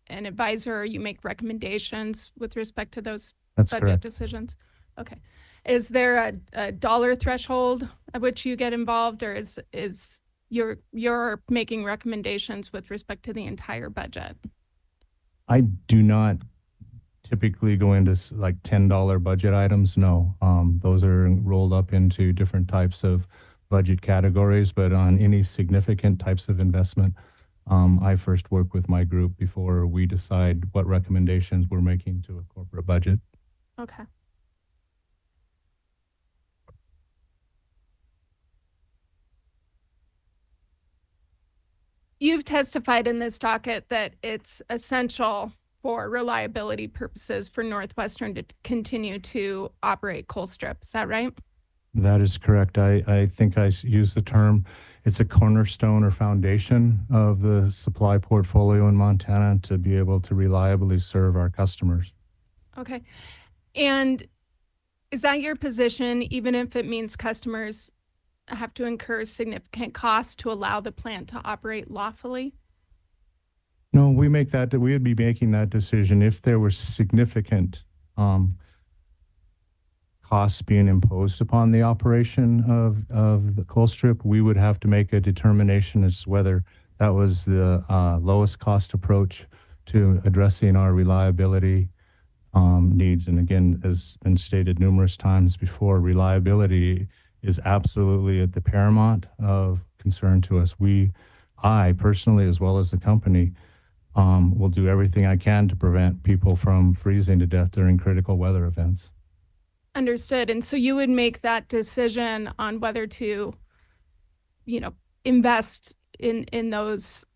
an advisor, you make recommendations with respect to those That's budget correct. decisions? Okay. Is there a dollar threshold at which you get involved, or is you're making recommendations with respect to the entire budget? I do not typically go into like $10 budget items. No, those are rolled up into different types of budget categories, but on any significant types of investment, I first work with my group before we decide what recommendations we're making to a corporate budget. Okay. You've testified in this docket that it's essential for reliability purposes for Northwestern to continue to operate Colstrip. Is that right? That is correct. I think I use the term, it's a cornerstone or foundation of the supply portfolio in Montana to be able to reliably serve our customers. Okay. And is that your position, even if it means customers have to incur significant costs to allow the plant to operate lawfully? No, we would be making that decision if there were significant costs being imposed upon the operation of the Colstrip. We would have to make a determination as to whether that was the lowest cost approach to addressing our reliability needs. And again, as been stated numerous times before, reliability is absolutely at the paramount of concern to us. I personally, as well as the company, will do everything I can to prevent people from freezing to death during critical weather events. Understood. And so you would make that decision on whether to, invest in those,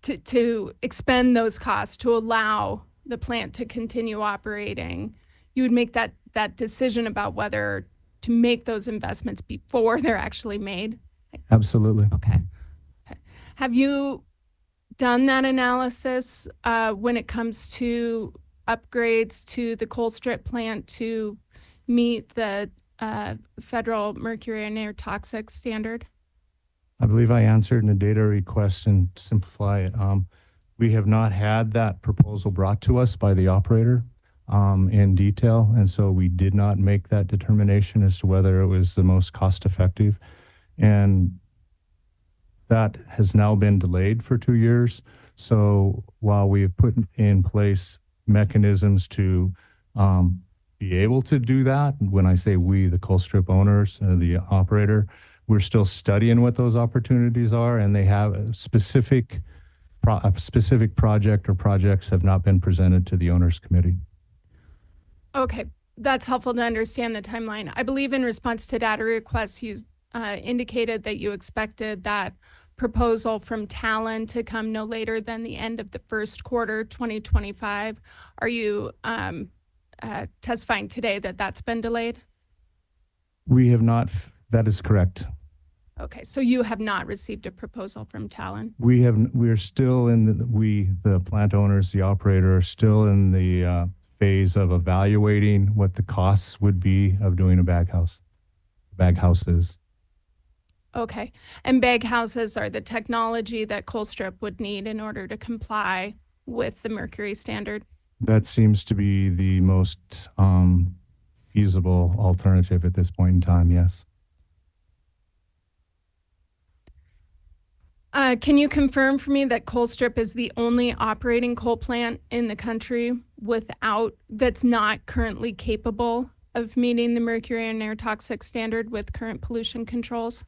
to expend those costs to allow the plant to continue operating. You would make that decision about whether to make those investments before they're actually made? Absolutely. Okay. Have you done that analysis when it comes to upgrades to the Colstrip plant to meet the federal mercury and air toxic standard? I believe I answered in a data request, and to simplify it, we have not had that proposal brought to us by the operator in detail, and so we did not make that determination as to whether it was the most cost effective. And that has now been delayed for 2 years. So while we have put in place mechanisms to be able to do that, when I say we, the Colstrip owners, the operator, we're still studying what those opportunities are, and they have a specific project or projects have not been presented to the owners committee. Okay, that's helpful to understand the timeline. I believe in response to data requests, you indicated that you expected that proposal from Talon to come no later than the end of the first quarter 2025. Are you testifying today that that's been delayed? We have not. That is correct. Okay, so you have not received a proposal from Talon? We are still in the plant owners, the operator, are still in the phase of evaluating what the costs would be of doing a bag houses. Okay, and bag houses are the technology that Colstrip would need in order to comply with the mercury standard? That seems to be the most feasible alternative at this point in time, yes. Can you confirm for me that Colstrip is the only operating coal plant in the country that's not currently capable of meeting the mercury and air toxic standard with current pollution controls?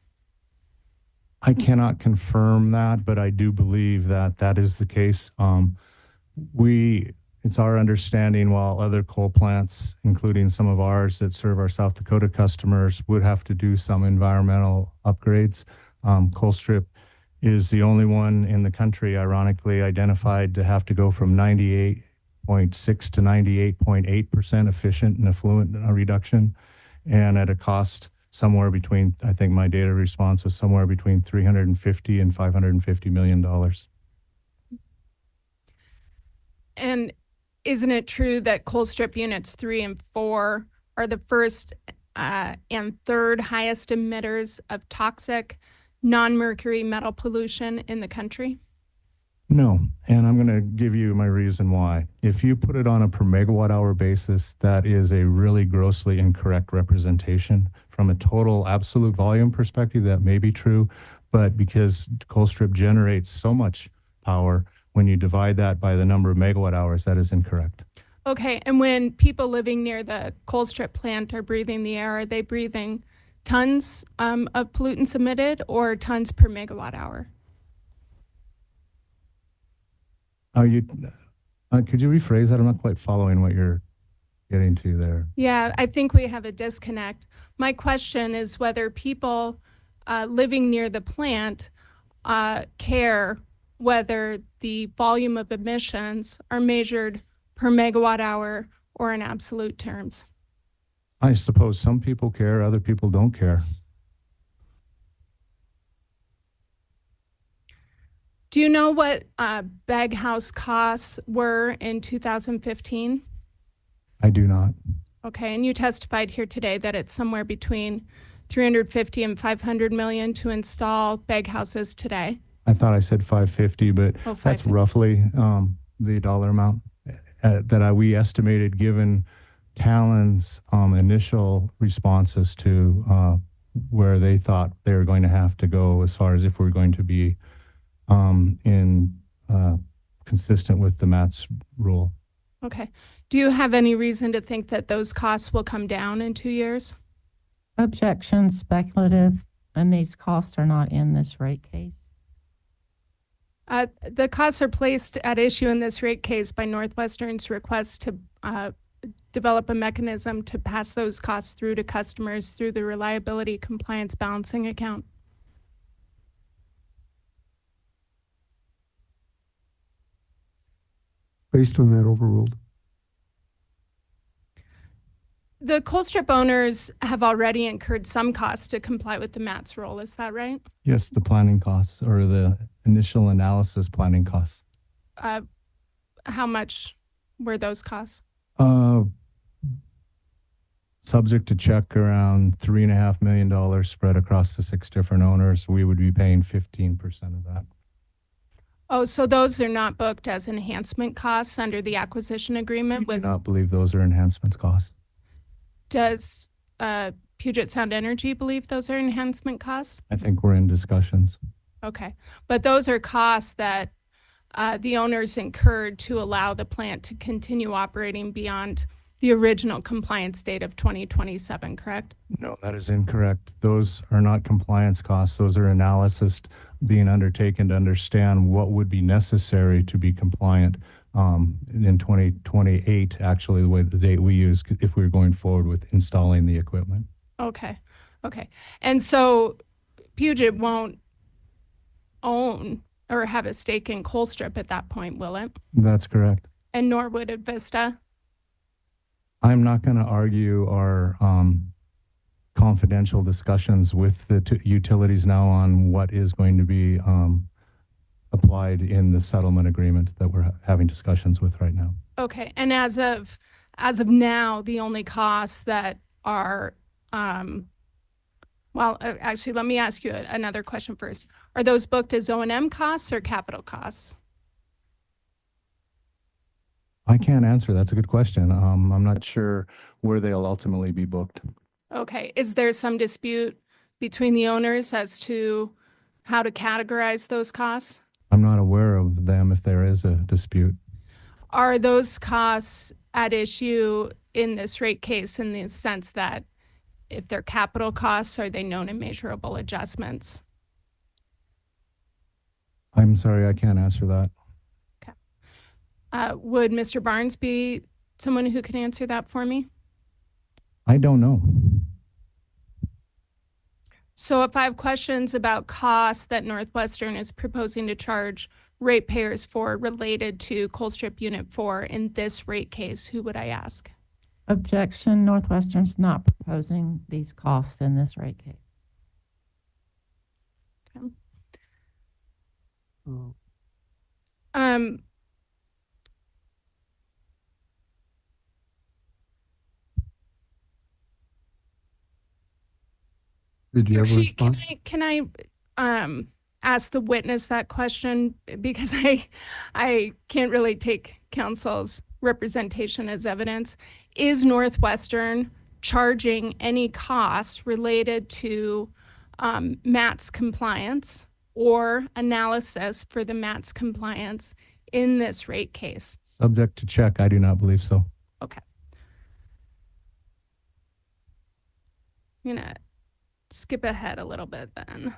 I cannot confirm that, but I do believe that that is the case. It's our understanding while other coal plants, including some of ours that serve our South Dakota customers, would have to do some environmental upgrades. Colstrip is the only one in the country, ironically, identified to have to go from 98.6 to 98.8% efficient and effluent reduction, and at a cost somewhere between, I think my data response was somewhere between $350 and $550 million. And isn't it true that Colstrip units 3 and 4 are the first and third highest emitters of toxic non-mercury metal pollution in the country? No, and I'm going to give you my reason why. If you put it on a per megawatt hour basis, that is a really grossly incorrect representation. From a total absolute volume perspective, that may be true, but because Colstrip generates so much power, when you divide that by the number of megawatt hours, that is incorrect. Okay, and when people living near the Colstrip plant are breathing the air, are they breathing tons of pollutants emitted or tons per megawatt hour? Could you rephrase that? I'm not quite following what you're getting to there. Yeah, I think we have a disconnect. My question is whether people living near the plant care whether the volume of emissions are measured per megawatt hour or in absolute terms. I suppose some people care, other people don't care. Do you know what bag house costs were in 2015? I do not. Okay, and you testified here today that it's somewhere between 350 and 500 million to install bag houses today. I thought I said 550, but that's roughly the dollar amount that we estimated given Talon's initial responses to where they thought they were going to have to go as far as if we're going to be consistent with the MATS rule. Okay. Do you have any reason to think that those costs will come down in 2 years? Objection, speculative, and these costs are not in this rate case. The costs are placed at issue in this rate case by Northwestern's request to develop a mechanism to pass those costs through to customers through the reliability compliance balancing account. Based on that, overruled. The Colstrip owners have already incurred some costs to comply with the MATS rule. Is that right? Yes, the planning costs or the initial analysis planning costs. How much were those costs? Subject to check, around $3.5 million spread across the 6 different owners. We would be paying 15% of that. Oh, so those are not booked as enhancement costs under the acquisition agreement I do not believe those are enhancements costs. Does Puget Sound Energy believe those are enhancement costs? I think we're in discussions. Okay, but those are costs that the owners incurred to allow the plant to continue operating beyond the original compliance date of 2027, correct? No, that is incorrect. Those are not compliance costs. Those are analysis being undertaken to understand what would be necessary to be compliant in 2028, actually, the date we use if we were going forward with installing the equipment. Okay. And so Puget won't own or have a stake in Colstrip at that point, will it? That's correct. And nor would Vista? I'm not going to argue our confidential discussions with the utilities now on what is going to be applied in the settlement agreement that we're having discussions with right now. Okay, and as of now, the only costs that are, actually, let me ask you another question first. Are those booked as O&M costs or capital costs? I can't answer. That's a good question. I'm not sure where they'll ultimately be booked. Okay, is there some dispute between the owners as to how to categorize those costs? I'm not aware of them if there is a dispute. Are those costs at issue in this rate case in the sense that if they're capital costs, are they known and measurable adjustments? I'm sorry, I can't answer that. Would Mr. Barnes be someone who can answer that for me? I don't know. So if I have questions about costs that Northwestern is proposing to charge ratepayers for related to Colstrip Unit 4 in this rate case, who would I ask? Objection, Northwestern's not proposing these costs in this rate case. Okay. Um, Did you have a actually, response? can I ask the witness that question? Because I can't really take counsel's representation as evidence. Is Northwestern charging any costs related to MATS compliance or analysis for the MATS compliance in this rate case? Subject to check. I do not believe so. Okay. I'm gonna skip ahead a little bit then.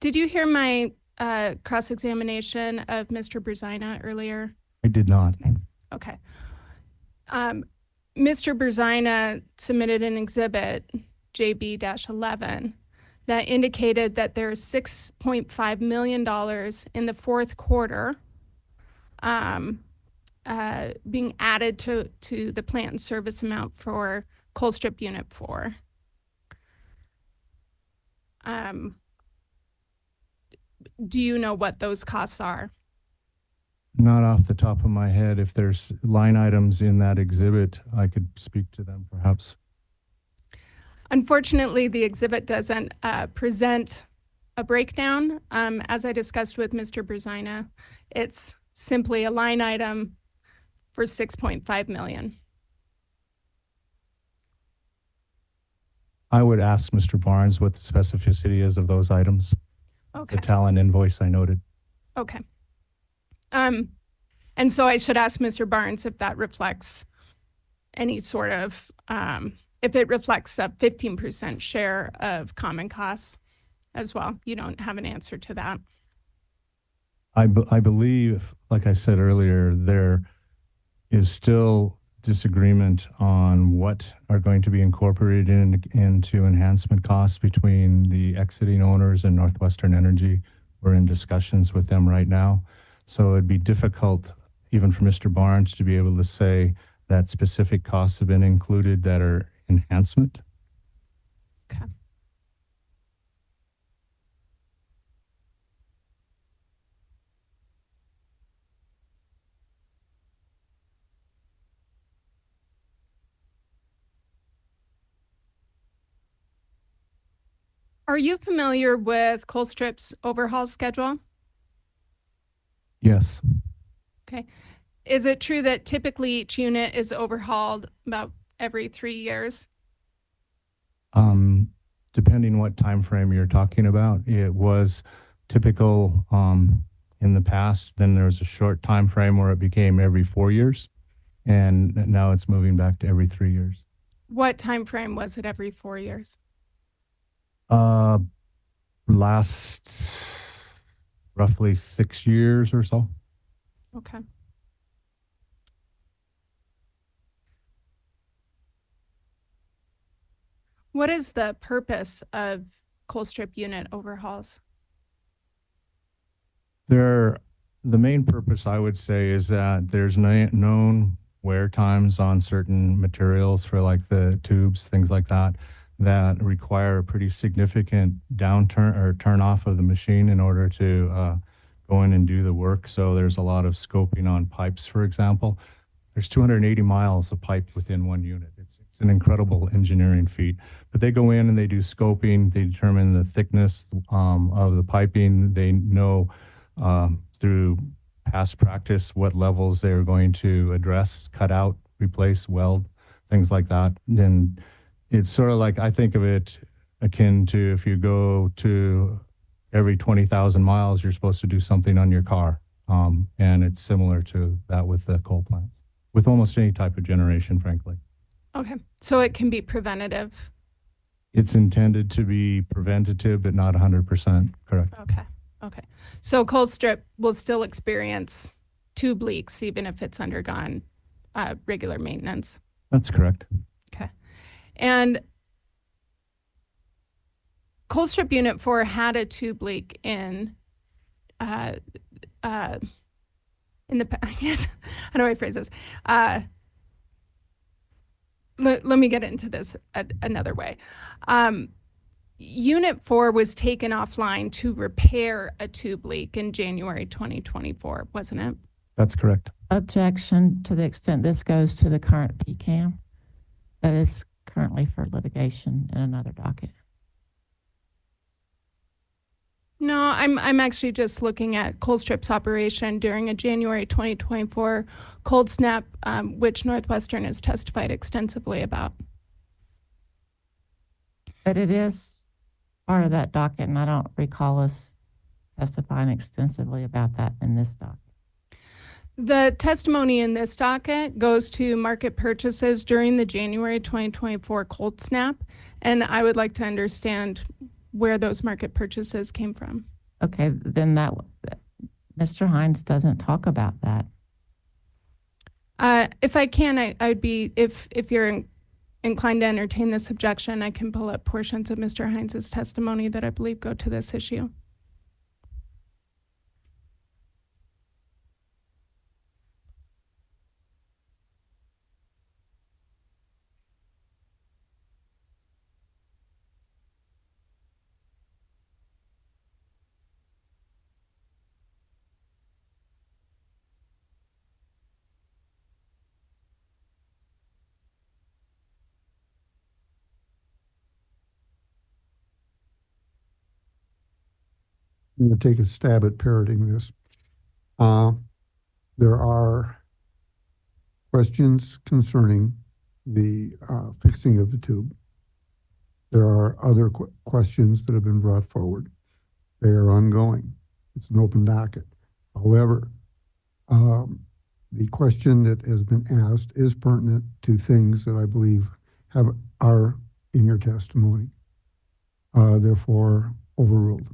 Did you hear my cross-examination of Mr. Berzina earlier? I did not. Okay. Mr. Berzina submitted an exhibit, JB-11, that indicated that there's $6.5 million in the fourth quarter being added to the plant and service amount for Colstrip Unit 4. Do you know what those costs are? Not off the top of my head. If there's line items in that exhibit, I could speak to them perhaps. Unfortunately, the exhibit doesn't present a breakdown. As I discussed with Mr. Berzina, it's simply a line item for $6.5 million. I would ask Mr. Barnes what the specificity is of those items. Okay. The talent invoice I noted. Okay. And so I should ask Mr. Barnes if that reflects any sort of, if it reflects a 15% share of common costs as well. You don't have an answer to that. I believe, like I said earlier, there is still disagreement on what are going to be incorporated into enhancement costs between the exiting owners and Northwestern Energy. We're in discussions with them right now. So it'd be difficult even for Mr. Barnes to be able to say that specific costs have been included that are enhancement. Okay. Are you familiar with Colstrip's overhaul schedule? Yes. Okay. Is it true that typically each unit is overhauled about every 3 years? Depending what time frame you're talking about, it was typical in the past. Then there was a short time frame where it became every 4 years, and now it's moving back to every 3 years. What time frame was it every 4 years? Last roughly 6 years or so. Okay. What is the purpose of Colstrip unit overhauls? The main purpose, I would say, is that there's known wear times on certain materials for like the tubes, things like that, that require a pretty significant downturn or turn off of the machine in order to go in and do the work. So there's a lot of scoping on pipes, for example. There's 280 miles of pipe within one unit. It's an incredible engineering feat. But they go in and they do scoping. They determine the thickness of the piping. They know through past practice what levels they're going to address, cut out, replace, weld, things like that. And it's sort of like, I think of it akin to if you go to every 20,000 miles, you're supposed to do something on your car. And it's similar to that with the coal plants, with almost any type of generation, frankly. Okay, so it can be preventative. It's intended to be preventative, but not 100% correct. Okay. So Colstrip will still experience tube leaks even if it's undergone regular maintenance. That's correct. Okay. And Colstrip Unit 4 had a tube leak in the, I guess, how do I phrase this? Let me get into this another way. Unit 4 was taken offline to repair a tube leak in January 2024, wasn't it? That's correct. Objection to the extent this goes to the current PCAM that is currently for litigation in another docket. No, I'm actually just looking at Colstrip's operation during a January 2024 cold snap, which Northwestern has testified extensively about. But it is part of that docket, and I don't recall us testifying extensively about that in this docket. The testimony in this docket goes to market purchases during the January 2024 cold snap, and I would like to understand where those market purchases came from. Okay, then that Mr. Hines doesn't talk about that. If I can, I'd be, if you're inclined to entertain this objection, I can pull up portions of Mr. Hines's testimony that I believe go to this issue. I'm going to take a stab at parroting this. There are questions concerning the fixing of the tube. There are other questions that have been brought forward. They are ongoing. It's an open docket. However, the question that has been asked is pertinent to things that I believe are in your testimony. Therefore, overruled.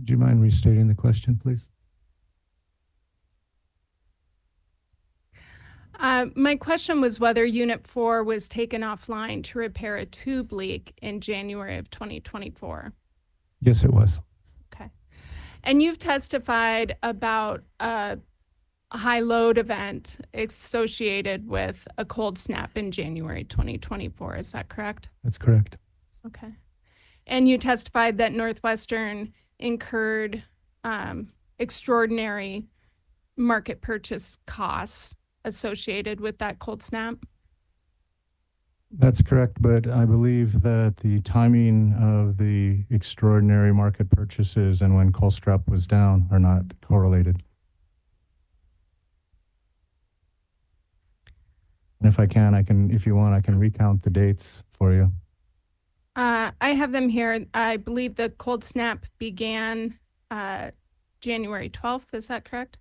Do you mind restating the question, please? My question was whether Unit 4 was taken offline to repair a tube leak in January of 2024. Yes, it was. Okay. And you've testified about a high load event associated with a cold snap in January 2024. Is that correct? That's correct. Okay. And you testified that Northwestern incurred extraordinary market purchase costs associated with that cold snap? That's correct, but I believe that the timing of the extraordinary market purchases and when Colstrip was down are not correlated. And if I can, if you want, I can recount the dates for you. I have them here. I believe the cold snap began January 12th. Is that correct?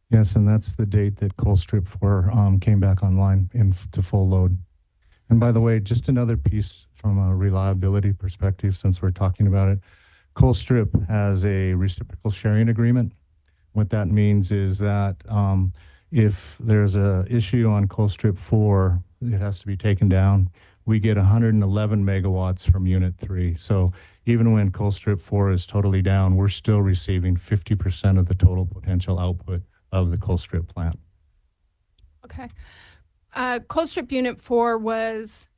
Yes, and that's the date that Colstrip 4 came back online to full load. And by the way, just another piece from a reliability perspective, since we're talking about it, Colstrip has a reciprocal sharing agreement. What that means is that if there's an issue on Colstrip 4, it has to be taken down. We get 111 megawatts from Unit 3. So even when Colstrip 4 is totally down, we're still receiving 50% of the total potential output of the Colstrip plant. Okay. Colstrip Unit 4 was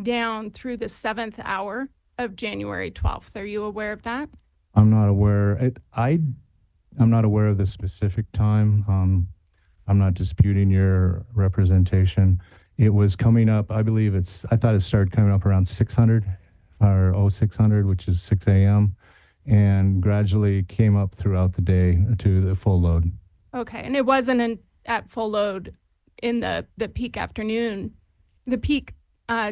down through the 7th hour of January 12th. Are you aware of that? I'm not aware. I'm not aware of the specific time. I'm not disputing your representation. It was coming up, I believe I thought it started coming up around 600 or 0600, which is 6 a.m. and gradually came up throughout the day to the full load. Okay. And it wasn't at full load in the peak afternoon, the peak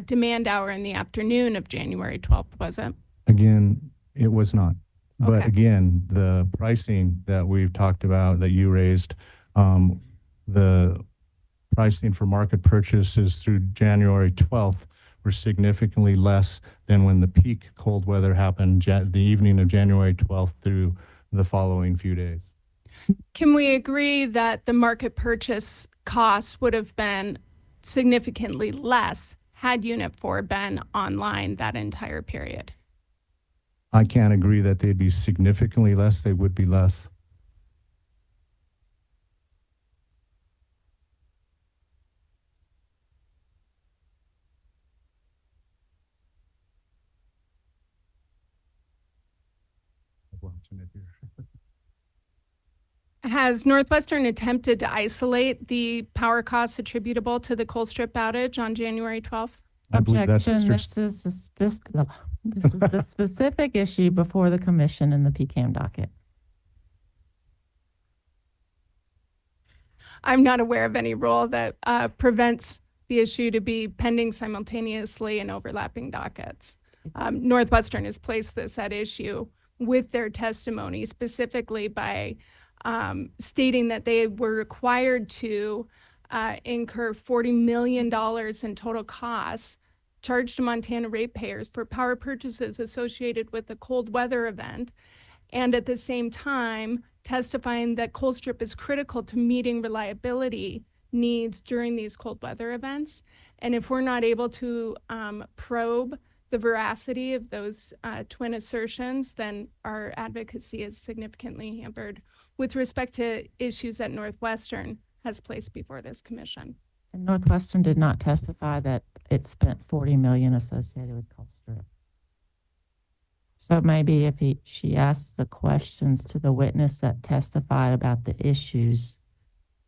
demand hour in the afternoon of January 12th, was it? Again, it was not. But Okay. again, the pricing that we've talked about that you raised, the pricing for market purchases through January 12th were significantly less than when the peak cold weather happened the evening of January 12th through the following few days. Can we agree that the market purchase costs would have been significantly less had Unit 4 been online that entire period? I can't agree that they'd be significantly less. They would be less. Has Northwestern attempted to isolate the power costs attributable to the Colstrip outage on January 12th? I believe that's Objection, Mr. this is the specific issue before the commission in the PCAM docket. I'm not aware of any rule that prevents the issue to be pending simultaneously in overlapping dockets. Northwestern has placed this at issue with their testimony, specifically by stating that they were required to incur $40 million in total costs charged to Montana ratepayers for power purchases associated with the cold weather event, and at the same time testifying that Colstrip is critical to meeting reliability needs during these cold weather events. And if we're not able to probe the veracity of those twin assertions, then our advocacy is significantly hampered with respect to issues that Northwestern has placed before this commission. And Northwestern did not testify that it spent $40 million associated with Colstrip. So maybe if she asks the questions to the witness that testified about the issues,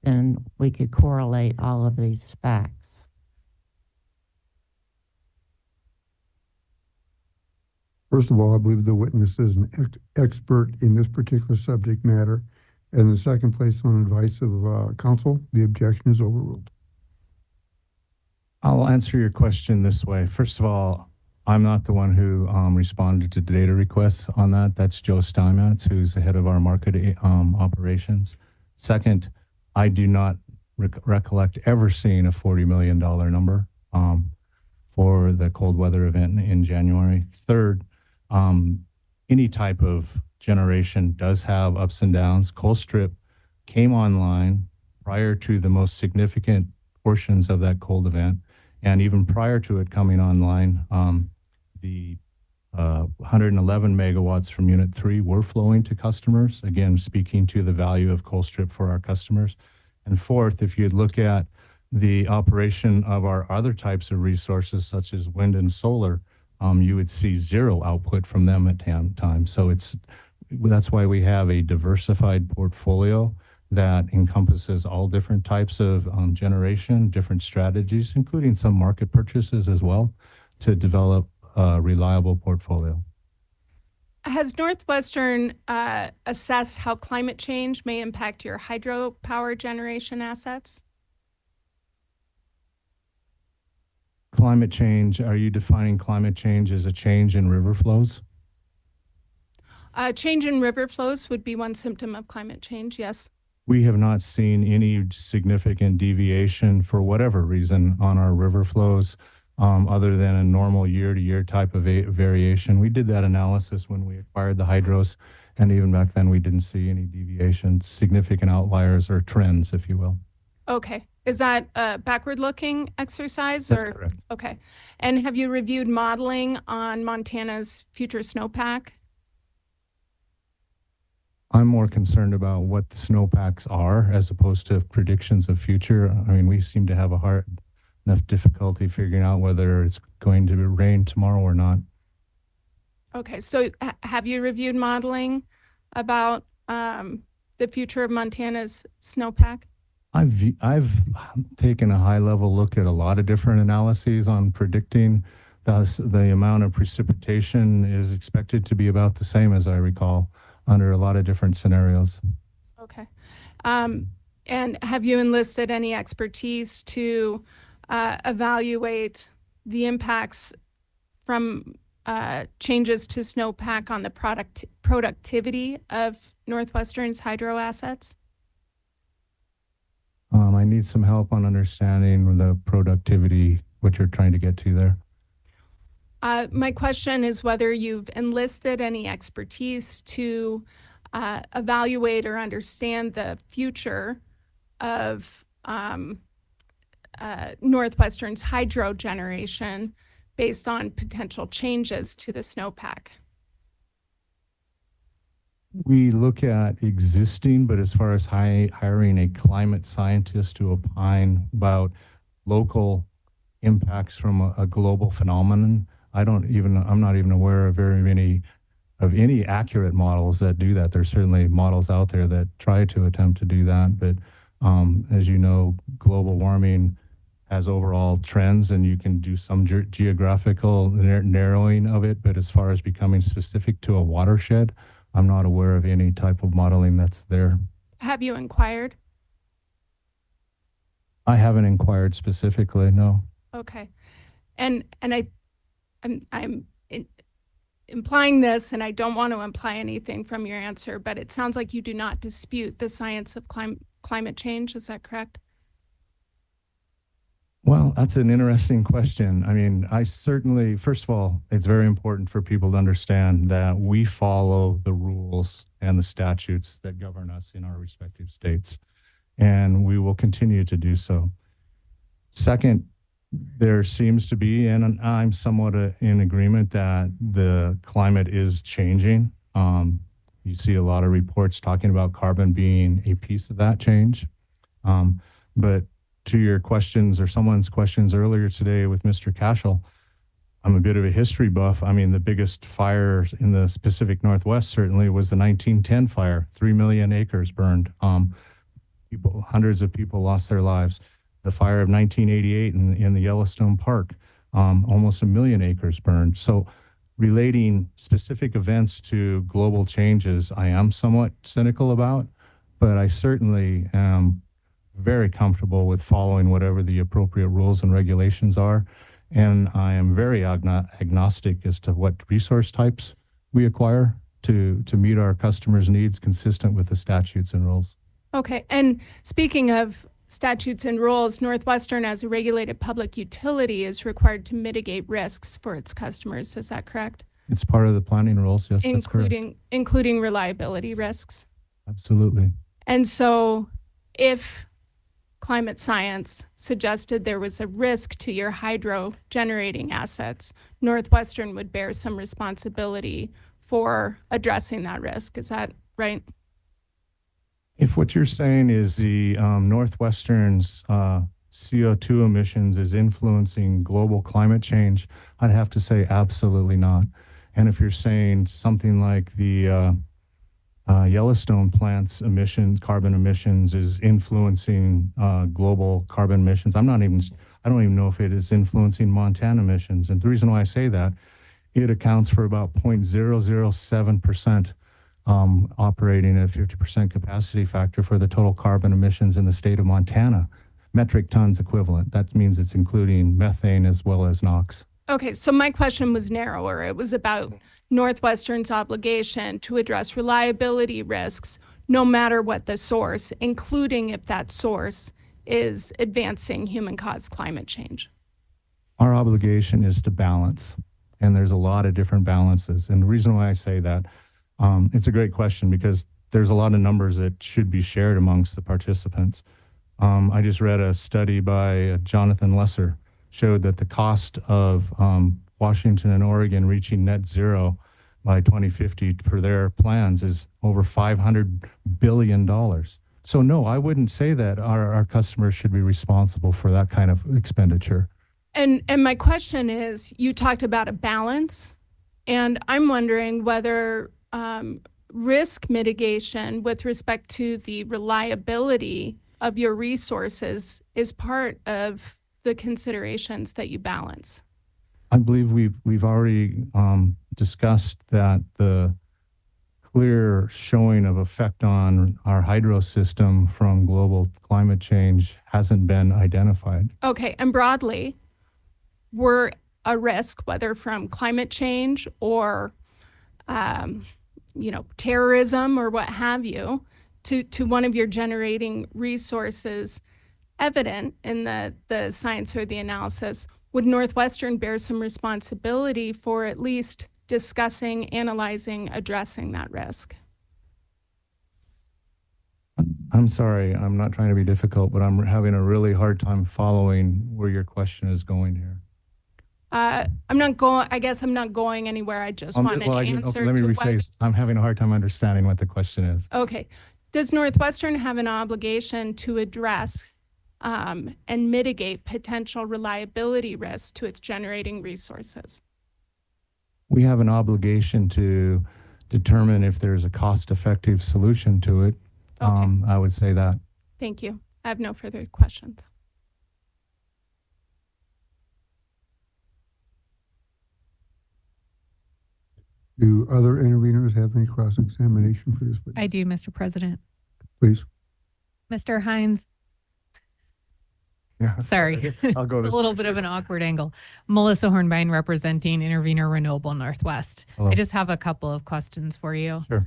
then we could correlate all of these facts. First of all, I believe the witness is an expert in this particular subject matter. And in the second place, on advice of counsel, the objection is overruled. I'll answer your question this way. First of all, I'm not the one who responded to data requests on that. That's Joe Steinmetz, who's the head of our market operations. Second, I do not recollect ever seeing a $40 million number for the cold weather event in January. Third, any type of generation does have ups and downs. Colstrip came online prior to the most significant portions of that cold event. And even prior to it coming online, the 111 megawatts from Unit 3 were flowing to customers, again, speaking to the value of Colstrip for our customers. And fourth, if you look at the operation of our other types of resources, such as wind and solar, you would see zero output from them at times. So that's why we have a diversified portfolio that encompasses all different types of generation, different strategies, including some market purchases as well, to develop a reliable portfolio. Has Northwestern assessed how climate change may impact your hydropower generation assets? Climate change, are you defining climate change as a change in river flows? Change in river flows would be one symptom of climate change, yes. We have not seen any significant deviation for whatever reason on our river flows, other than a normal year-to-year type of variation. We did that analysis when we acquired the hydros, and even back then we didn't see any deviations, significant outliers or trends, if you will. Okay. Is that a backward-looking exercise? That's correct. Okay. And have you reviewed modeling on Montana's future snowpack? I'm more concerned about what the snowpacks are as opposed to predictions of future. I mean, we seem to have enough difficulty figuring out whether it's going to rain tomorrow or not. Okay, so have you reviewed modeling about the future of Montana's snowpack? I've taken a high-level look at a lot of different analyses on predicting the amount of precipitation is expected to be about the same, as I recall, under a lot of different scenarios. Okay. And have you enlisted any expertise to evaluate the impacts from changes to snowpack on the productivity of Northwestern's hydro assets? I need some help on understanding the productivity, what you're trying to get to there. My question is whether you've enlisted any expertise to evaluate or understand the future of Northwestern's hydro generation based on potential changes to the snowpack. We look at existing, but as far as hiring a climate scientist to opine about local impacts from a global phenomenon, I'm not even aware of very many of any accurate models that do that. There's certainly models out there that try to attempt to do that, but as you know, global warming has overall trends, and you can do some geographical narrowing of it, but as far as becoming specific to a watershed, I'm not aware of any type of modeling that's there. Have you inquired? I haven't inquired specifically, no. Okay. I'm implying this, and I don't want to imply anything from your answer, but it sounds like you do not dispute the science of climate change. Is that correct? Well, that's an interesting question. I mean, I certainly, first of all, it's very important for people to understand that we follow the rules and the statutes that govern us in our respective states, and we will continue to do so. Second, there seems to be, and I'm somewhat in agreement, that the climate is changing. You see a lot of reports talking about carbon being a piece of that change. But to your questions or someone's questions earlier today with Mr. Cashel, I'm a bit of a history buff. I mean, the biggest fire in the Pacific Northwest certainly was the 1910 fire. 3 million acres burned. Hundreds of people lost their lives. The fire of 1988 in the Yellowstone Park, almost 1 million acres burned. So relating specific events to global changes, I am somewhat cynical about, but I certainly am very comfortable with following whatever the appropriate rules and regulations are. And I am very agnostic as to what resource types we acquire to meet our customers' needs consistent with the statutes and rules. Okay. And speaking of statutes and rules, Northwestern, as a regulated public utility, is required to mitigate risks for its customers. Is that correct? It's part of the planning rules. Yes, that's correct. Including reliability risks. Absolutely. And so if climate science suggested there was a risk to your hydro generating assets, Northwestern would bear some responsibility for addressing that risk. Is that right? If what you're saying is the Northwestern's CO2 emissions is influencing global climate change, I'd have to say absolutely not. And if you're saying something like the Yellowstone plant's carbon emissions is influencing global carbon emissions, I don't even know if it is influencing Montana emissions. And the reason why I say that, it accounts for about 0.007% operating at a 50% capacity factor for the total carbon emissions in the state of Montana, metric tons equivalent. That means it's including methane as well as NOx. Okay, so my question was narrower. It was about Northwestern's obligation to address reliability risks, no matter what the source, including if that source is advancing human-caused climate change. Our obligation is to balance, and there's a lot of different balances. And the reason why I say that, it's a great question because there's a lot of numbers that should be shared amongst the participants. I just read a study by Jonathan Lesser, showed that the cost of Washington and Oregon reaching net zero by 2050 for their plans is over $500 billion. So no, I wouldn't say that our customers should be responsible for that kind of expenditure. And my question is, you talked about a balance, and I'm wondering whether risk mitigation with respect to the reliability of your resources is part of the considerations that you balance. I believe we've already discussed that the clear showing of effect on our hydro system from global climate change hasn't been identified. Okay, and broadly, were a risk, whether from climate change or, terrorism or what have you, to one of your generating resources evident in the science or the analysis, would Northwestern bear some responsibility for at least discussing, analyzing, addressing that risk? I'm sorry, I'm not trying to be difficult, but I'm having a really hard time following where your question is going here. I guess I'm not going anywhere. I just want an answer. Let me to rephrase. I'm having a hard time understanding what the question is. Okay. Does Northwestern have an obligation to address and mitigate potential reliability risks to its generating resources? We have an obligation to determine if there's a cost-effective solution to it. Okay. I would say that. Thank you. I have no further questions. Do other interveners have any cross-examination for this witness? I do, Mr. President. Please. Mr. Hines. Yeah. Sorry. I'll go It's this a little bit of an awkward angle. Melissa Hornbein representing Intervenor Renewable Northwest. Hello. I just have a couple of questions for you. Sure.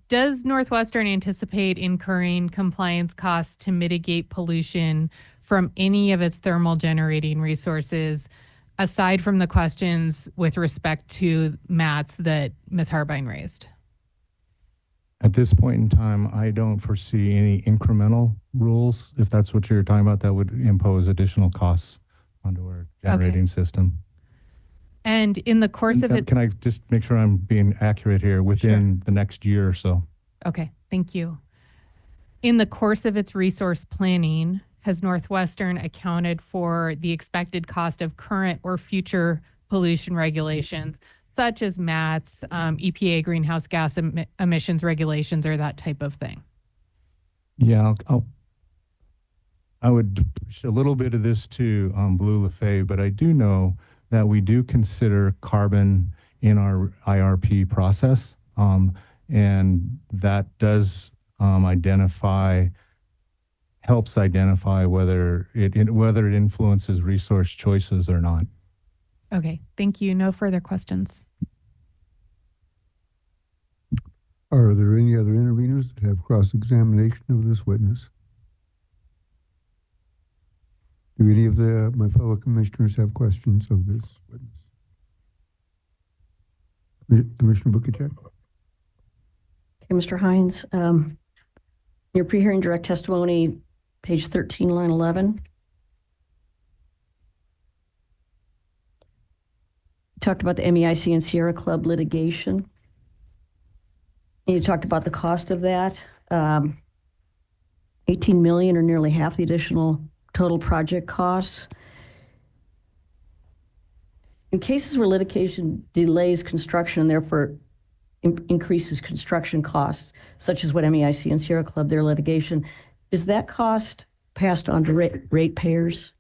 Does Northwestern anticipate incurring compliance costs to mitigate pollution from any of its thermal generating resources, aside from the questions with respect to MATS that Ms. Harbine raised? At this point in time, I don't foresee any incremental rules, if that's what you're talking about, that would impose additional costs onto our generating system. And in the course of it, Can I just make sure I'm being accurate here within the next year or so? okay, thank you. In the course of its resource planning, has Northwestern accounted for the expected cost of current or future pollution regulations, such as MATS, EPA greenhouse gas emissions regulations, or that type of thing? Yeah, I would push a little bit of this to Blue Lafay, but I do know that we do consider carbon in our IRP process, and that does helps identify whether it influences resource choices or not. Okay, thank you. No further questions. Are there any other interveners that have cross-examination of this witness? Do any of my fellow commissioners have questions of this witness? Commissioner Bukacek? Okay, Mr. Hines, your pre-hearing direct testimony, page 13, line 11. You talked about the MEIC and Sierra Club litigation. And you talked about the cost of that. 18 million, or nearly half the additional total project costs. In cases where litigation delays construction and therefore increases construction costs, such as what MEIC and Sierra Club, their litigation, is that cost passed on to ratepayers?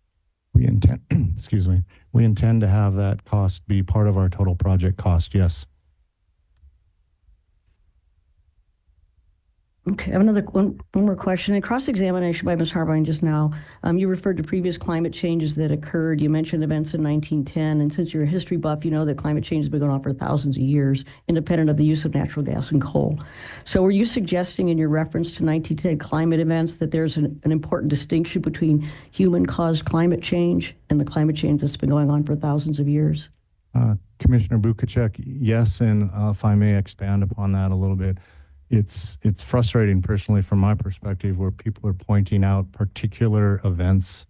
We intend, excuse me, we intend to have that cost be part of our total project cost, yes. Okay, I have one more question. In cross-examination by Ms. Harbine just now, you referred to previous climate changes that occurred. You mentioned events in 1910, and since you're a history buff, you know that climate change has been going on for thousands of years, independent of the use of natural gas and coal. So were you suggesting in your reference to 1910 climate events that there's an important distinction between human-caused climate change and the climate change that's been going on for thousands of years? Commissioner Bukacek, yes, and if I may expand upon that a little bit. It's frustrating personally from my perspective where people are pointing out particular events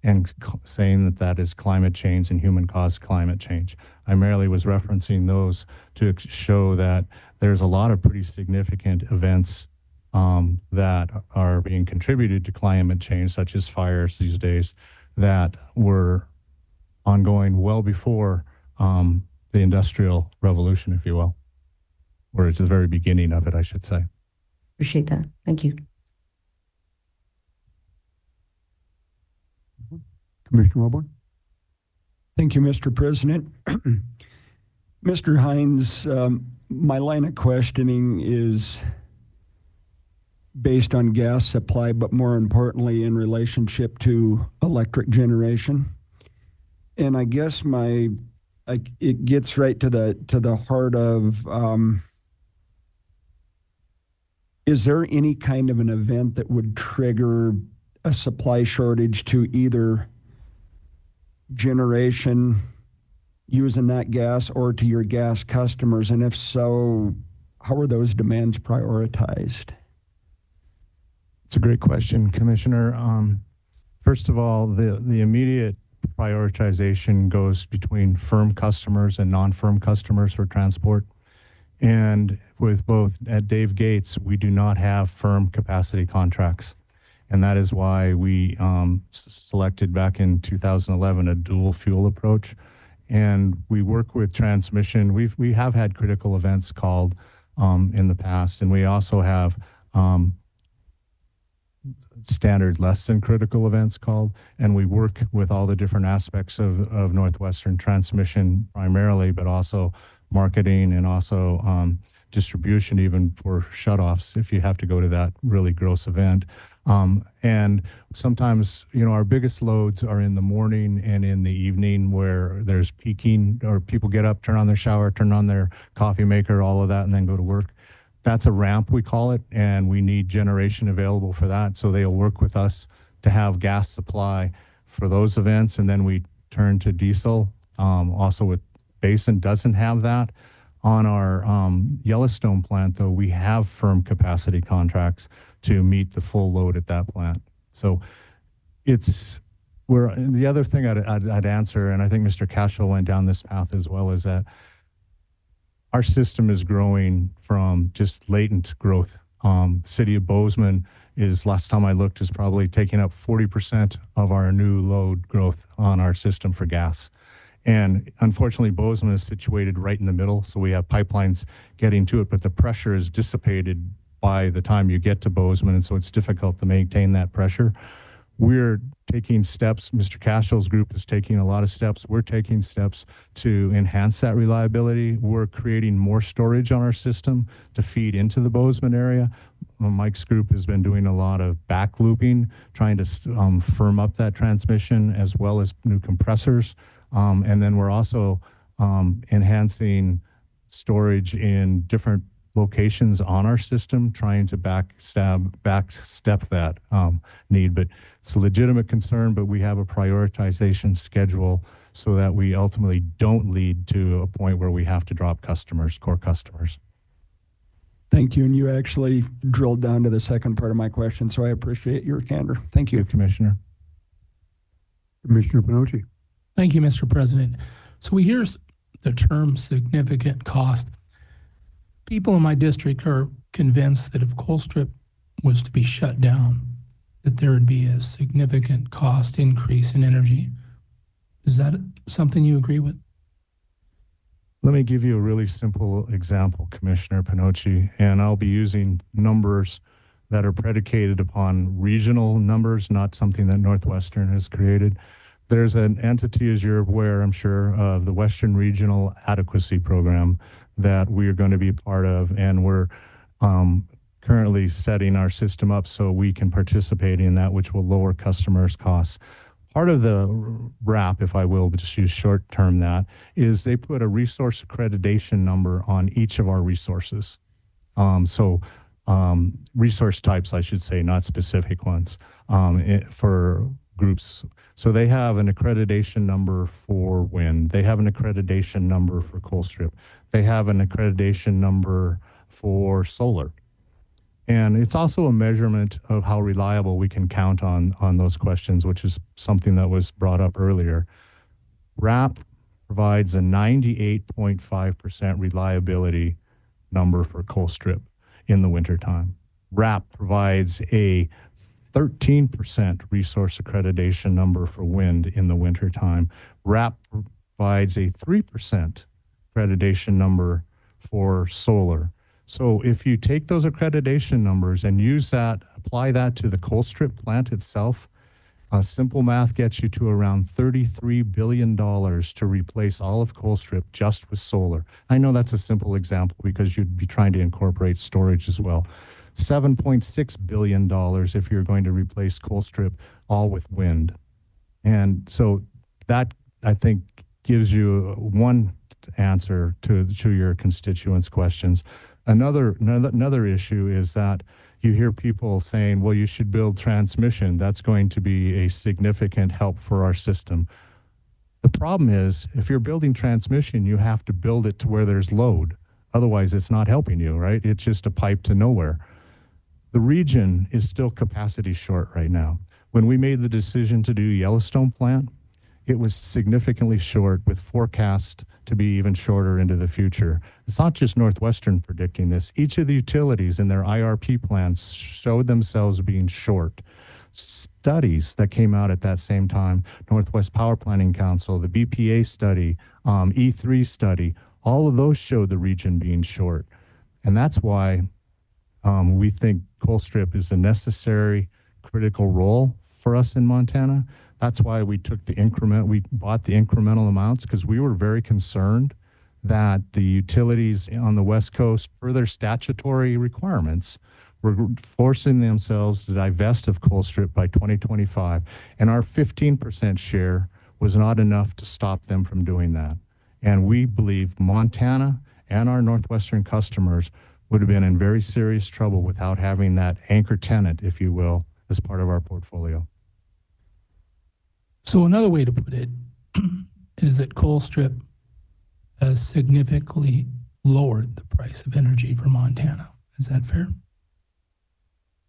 and saying that is climate change and human-caused climate change. I merely was referencing those to show that there's a lot of pretty significant events that are being contributed to climate change, such as fires these days, that were ongoing well before the Industrial Revolution, if you will. Or it's the very beginning of it, I should say. Appreciate that. Thank you. Commissioner Wellborn? Thank you, Mr. President. Mr. Hines, my line of questioning is based on gas supply, but more importantly in relationship to electric generation. and I guess it gets right to the heart of, is there any kind of an event that would trigger a supply shortage to either generation using that gas or to your gas customers? And if so, how are those demands prioritized? It's a great question, Commissioner. First of all, the immediate prioritization goes between firm customers and non-firm customers for transport. And with both at Dave Gates, we do not have firm capacity contracts. And that is why we selected back in 2011 a dual fuel approach. And we work with transmission. We have had critical events called in the past, and we also have standard less than critical events called, and we work with all the different aspects of Northwestern transmission primarily, but also marketing and also distribution, even for shutoffs if you have to go to that really gross event. And sometimes, our biggest loads are in the morning and in the evening where there's peaking, or people get up, turn on their shower, turn on their coffee maker, all of that, and then go to work. That's a ramp, we call it, and we need generation available for that. So they'll work with us to have gas supply for those events, and then we turn to diesel. Also with Basin doesn't have that. On our Yellowstone plant, though, we have firm capacity contracts to meet the full load at that plant. So the other thing I'd answer, and I think Mr. Cashel went down this path as well, is that our system is growing from just latent growth. City of Bozeman is, last time I looked, is probably taking up 40% of our new load growth on our system for gas. And unfortunately, Bozeman is situated right in the middle, so we have pipelines getting to it, but the pressure is dissipated by the time you get to Bozeman, and so it's difficult to maintain that pressure. We're taking steps. Mr. Cashel's group is taking a lot of steps. We're taking steps to enhance that reliability. We're creating more storage on our system to feed into the Bozeman area. Mike's group has been doing a lot of back looping, trying to firm up that transmission, as well as new compressors. And then we're also enhancing storage in different locations on our system, trying to backstep that need. But it's a legitimate concern, but we have a prioritization schedule so that we ultimately don't lead to a point where we have to drop core customers. Thank you. And you actually drilled down to the second part of my question, so I appreciate your candor. Thank you, Commissioner. Commissioner Panochi. Thank you, Mr. President. So we hear the term significant cost. People in my district are convinced that if Colstrip was to be shut down, that there would be a significant cost increase in energy. Is that something you agree with? Let me give you a really simple example, Commissioner Panochi, and I'll be using numbers that are predicated upon regional numbers, not something that Northwestern has created. There's an entity, as you're aware, I'm sure, of the Western Regional Adequacy Program that we are going to be part of, and we're currently setting our system up so we can participate in that, which will lower customers' costs. Part of the RAP, if I will, just use short term that, is they put a resource accreditation number on each of our resources. Resource types, I should say, not specific ones, for groups. So they have an accreditation number for wind. They have an accreditation number for Colstrip. They have an accreditation number for solar. And it's also a measurement of how reliable we can count on those questions, which is something that was brought up earlier. RAP provides a 98.5% reliability number for Colstrip in the wintertime. RAP provides a 13% resource accreditation number for wind in the wintertime. RAP provides a 3% accreditation number for solar. So if you take those accreditation numbers and apply that to the Colstrip plant itself, simple math gets you to around $33 billion to replace all of Colstrip just with solar. I know that's a simple example because you'd be trying to incorporate storage as well. $7.6 billion if you're going to replace Colstrip all with wind. And so that I think gives you one answer to your constituents' questions. Another issue is that you hear people saying, well, you should build transmission. That's going to be a significant help for our system. The problem is, if you're building transmission, you have to build it to where there's load. Otherwise, it's not helping you, right? It's just a pipe to nowhere. The region is still capacity short right now. When we made the decision to do Yellowstone plant, it was significantly short, with forecast to be even shorter into the future. It's not just Northwestern predicting this. Each of the utilities in their IRP plans showed themselves being short. Studies that came out at that same time, Northwest Power Planning Council, the BPA study, E3 study, all of those showed the region being short. And that's why we think Colstrip is a necessary, critical role for us in Montana. That's why we bought the incremental amounts, because we were very concerned that the utilities on the West Coast, for their statutory requirements, were forcing themselves to divest of Colstrip by 2025. And our 15% share was not enough to stop them from doing that. And we believe Montana and our Northwestern customers would have been in very serious trouble without having that anchor tenant, if you will, as part of our portfolio. So another way to put it is that Colstrip has significantly lowered the price of energy for Montana. Is that fair?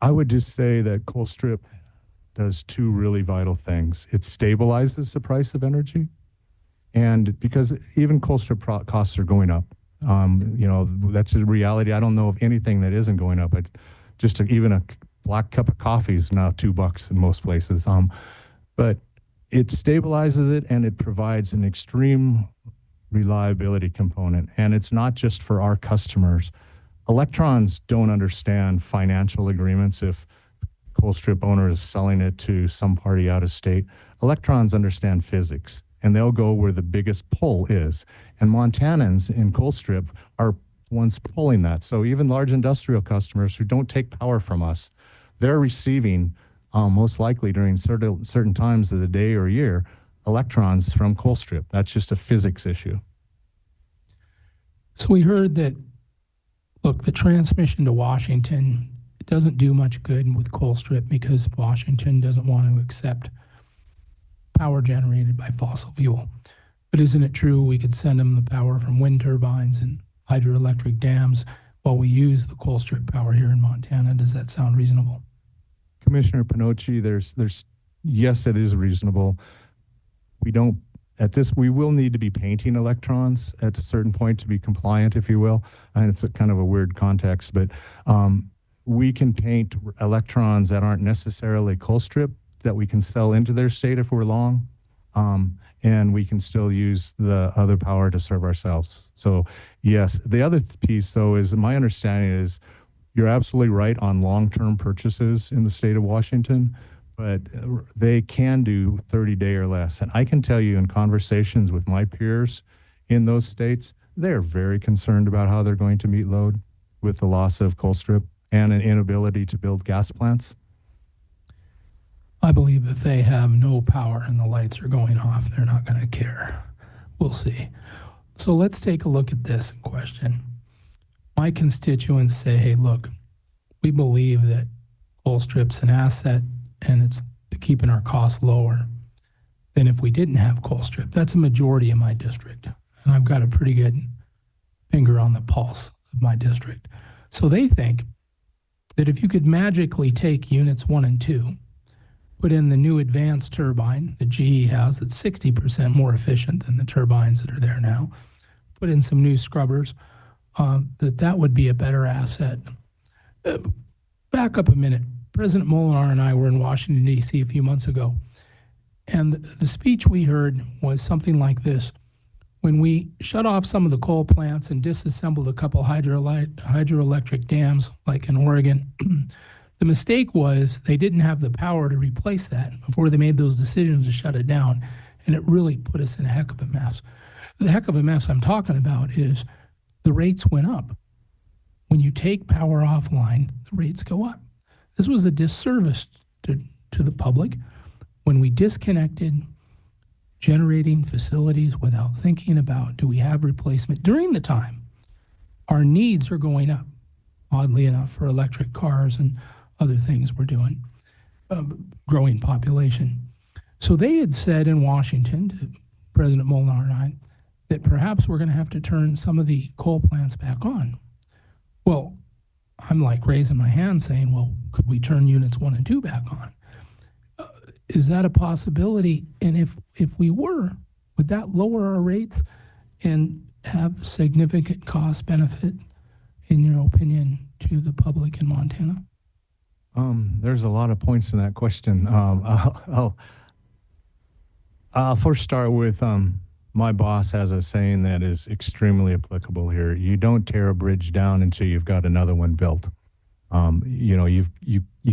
I would just say that Colstrip does two really vital things. It stabilizes the price of energy, and because even Colstrip costs are going up, that's a reality. I don't know of anything that isn't going up. Even a black cup of coffee is now $2 in most places. But it stabilizes it, and it provides an extreme reliability component. And it's not just for our customers. Electrons don't understand financial agreements if Colstrip owner is selling it to some party out of state. Electrons understand physics, and they'll go where the biggest pull is. And Montanans in Colstrip are ones pulling that. So even large industrial customers who don't take power from us, they're receiving, most likely during certain times of the day or year, electrons from Colstrip. That's just a physics issue. So we heard that, look, the transmission to Washington, it doesn't do much good with Colstrip because Washington doesn't want to accept power generated by fossil fuel. But isn't it true we could send them the power from wind turbines and hydroelectric dams while we use the Colstrip power here in Montana? Does that sound reasonable? Commissioner Pinocci, yes, it is reasonable. We will need to be painting electrons at a certain point to be compliant, if you will. And it's a kind of a weird context, but we can paint electrons that aren't necessarily Colstrip that we can sell into their state if we're long. And we can still use the other power to serve ourselves. So yes, the other piece though is my understanding is you're absolutely right on long-term purchases in the state of Washington, but they can do 30-day or less. And I can tell you in conversations with my peers in those states, they're very concerned about how they're going to meet load with the loss of Colstrip and an inability to build gas plants. I believe if they have no power and the lights are going off, they're not going to care. We'll see. So let's take a look at this question. My constituents say, hey, look, we believe that Colstrip's an asset and it's keeping our costs lower than if we didn't have Colstrip. That's a majority in my district. And I've got a pretty good finger on the pulse of my district. So they think that if you could magically take units 1 and 2, put in the new advanced turbine that GE has that's 60% more efficient than the turbines that are there now, put in some new scrubbers, that would be a better asset. Back up a minute. President Molinar and I were in Washington, D.C. a few months ago, and the speech we heard was something like this. When we shut off some of the coal plants and disassembled a couple hydroelectric dams, like in Oregon, the mistake was they didn't have the power to replace that before they made those decisions to shut it down, and it really put us in a heck of a mess. The heck of a mess I'm talking about is the rates went up. When you take power offline, the rates go up. This was a disservice to the public when we disconnected generating facilities without thinking about, do we have replacement? During the time, our needs are going up, oddly enough, for electric cars and other things we're doing, growing population. So they had said in Washington, to President Molnar and I, that perhaps we're going to have to turn some of the coal plants back on. Well, I'm like raising my hand saying, well, could we turn units 1 and 2 back on? Is that a possibility? And if we were, would that lower our rates and have significant cost benefit, in your opinion, to the public in Montana? There's a lot of points in that question. I'll first start with my boss has a saying that is extremely applicable here. You don't tear a bridge down until you've got another one built. You know, you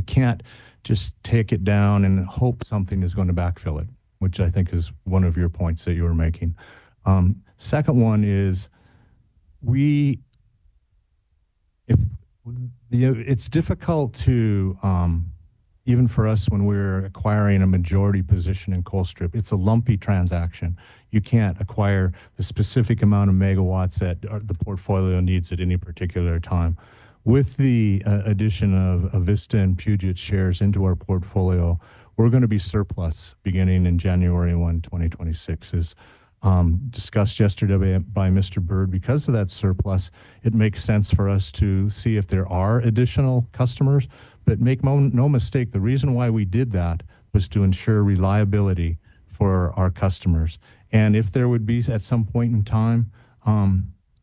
can't just take it down and hope something is going to backfill it, which I think is one of your points that you were making. Second one is it's difficult to, even for us when we're acquiring a majority position in Colstrip, it's a lumpy transaction. You can't acquire the specific amount of megawatts that the portfolio needs at any particular time. With the addition of Avista and Puget shares into our portfolio, we're going to be surplus beginning in January 1, 2026, as discussed yesterday by Mr. Bird. Because of that surplus, it makes sense for us to see if there are additional customers. But make no mistake, the reason why we did that was to ensure reliability for our customers. And if there would be at some point in time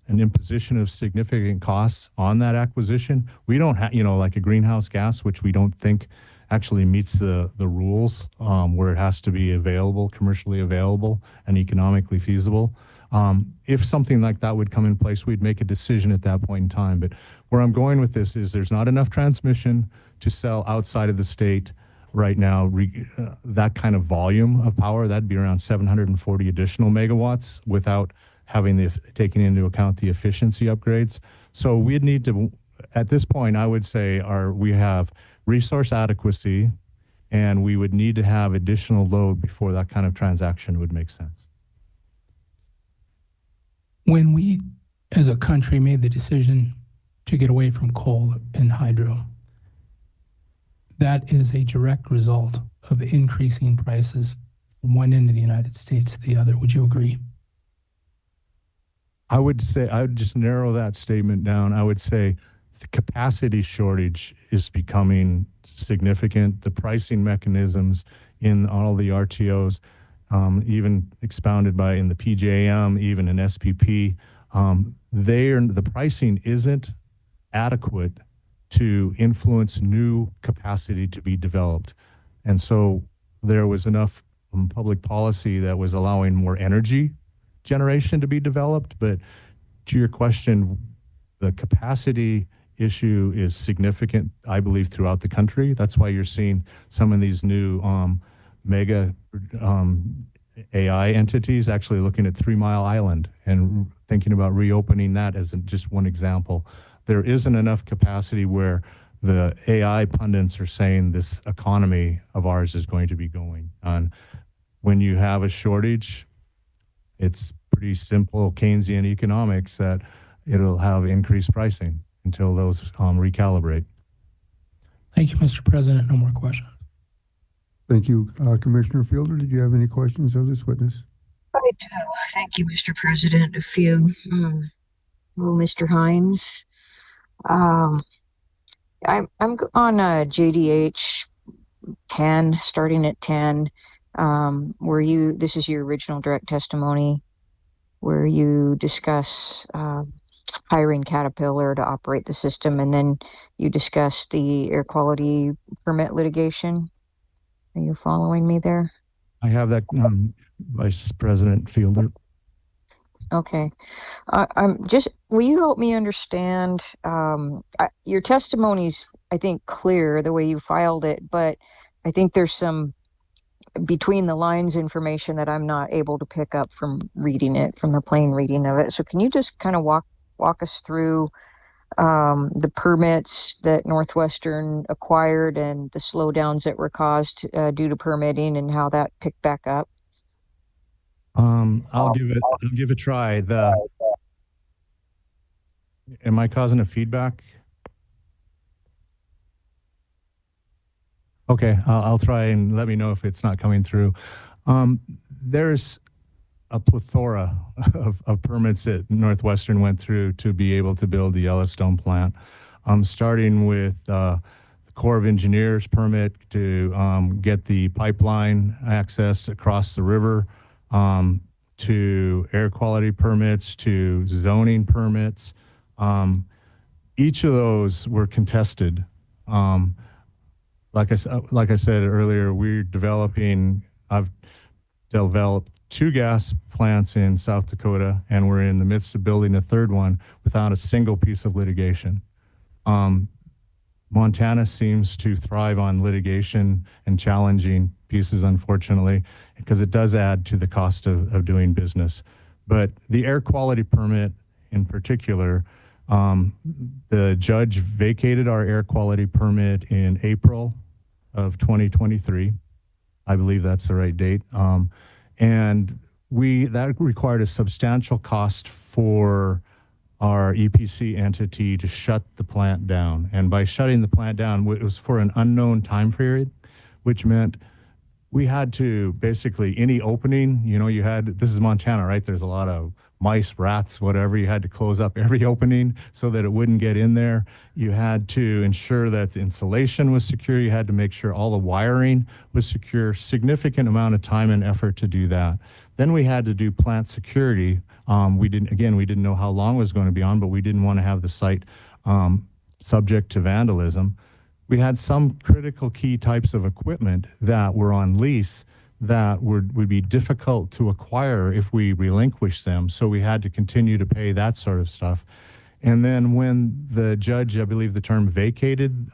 an imposition of significant costs on that acquisition, we don't have, like a greenhouse gas, which we don't think actually meets the rules where it has to be available, commercially available and economically feasible. If something like that would come in place, we'd make a decision at that point in time. But where I'm going with this is there's not enough transmission to sell outside of the state right now. That kind of volume of power, that'd be around 740 additional megawatts without taking into account the efficiency upgrades. So we'd need to, at this point, I would say we have resource adequacy, and we would need to have additional load before that kind of transaction would make sense. When we, as a country, made the decision to get away from coal and hydro, that is a direct result of increasing prices from one end of the United States to the other. Would you agree? I would say, I would just narrow that statement down. I would say the capacity shortage is becoming significant. The pricing mechanisms in all the RTOs, even expounded in the PJM, even in SPP, the pricing isn't adequate to influence new capacity to be developed. And so there was enough public policy that was allowing more energy generation to be developed. But to your question, the capacity issue is significant, I believe, throughout the country. That's why you're seeing some of these new mega AI entities actually looking at 3 Mile Island and thinking about reopening that as just one example. There isn't enough capacity where the AI pundits are saying this economy of ours is going to be going on. When you have a shortage, it's pretty simple Keynesian economics that it'll have increased pricing until those recalibrate. Thank you, Mr. President. No more questions. Thank you. Commissioner Fielder, did you have any questions of this witness? I do. Thank you, Mr. President. A few. Mr. Hines. I'm on JDH 10, starting at 10, where this is your original direct testimony, where you discuss hiring Caterpillar to operate the system, and then you discuss the air quality permit litigation. Are you following me there? I have that, Vice President Fielder. Okay. Will you help me understand, your testimony's, I think, clear the way you filed it, but I think there's some between the lines information that I'm not able to pick up from reading it, from the plain reading of it. So can you just kind of walk us through the permits that Northwestern acquired and the slowdowns that were caused due to permitting and how that picked back up? I'll give it a try. Am I causing a feedback? Okay, I'll try and let me know if it's not coming through. There's a plethora of permits that Northwestern went through to be able to build the Yellowstone plant, starting with the Corps of Engineers permit to get the pipeline access across the river, to air quality permits, to zoning permits. Each of those were contested. Like I said earlier, I've developed 2 gas plants in South Dakota, and we're in the midst of building a 3rd one without a single piece of litigation. Montana seems to thrive on litigation and challenging pieces, unfortunately, because it does add to the cost of doing business. But the air quality permit in particular, the judge vacated our air quality permit in April of 2023. I believe that's the right date. And that required a substantial cost for our EPC entity to shut the plant down. And by shutting the plant down, it was for an unknown time period, which meant we had to basically, any opening, this is Montana, right? There's a lot of mice, rats, whatever. You had to close up every opening so that it wouldn't get in there. You had to ensure that the insulation was secure. You had to make sure all the wiring was secure. Significant amount of time and effort to do that. Then we had to do plant security. We didn't know how long it was going to be on, but we didn't want to have the site subject to vandalism. We had some critical key types of equipment that were on lease that would be difficult to acquire if we relinquish them. So we had to continue to pay that sort of stuff. And then when the judge, I believe the term vacated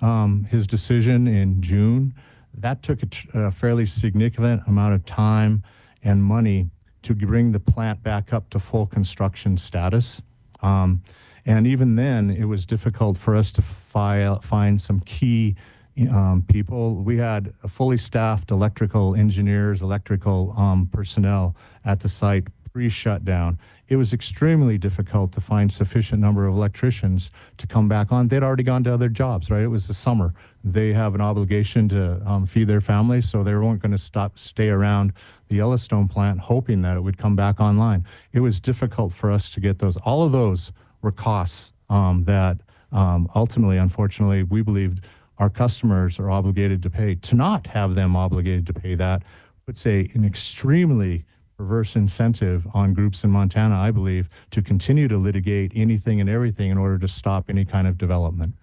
his decision in June, that took a fairly significant amount of time and money to bring the plant back up to full construction status. And even then, it was difficult for us to find some key people. We had a fully staffed electrical engineers, electrical personnel at the site pre-shutdown. It was extremely difficult to find sufficient number of electricians to come back on. They'd already gone to other jobs, right? It was the summer. They have an obligation to feed their families, so they weren't going to stay around the Yellowstone plant hoping that it would come back online. It was difficult for us to get those. All of those were costs that ultimately, unfortunately, we believed our customers are obligated to pay. To not have them obligated to pay that puts an extremely perverse incentive on groups in Montana, I believe, to continue to litigate anything and everything in order to stop any kind of development.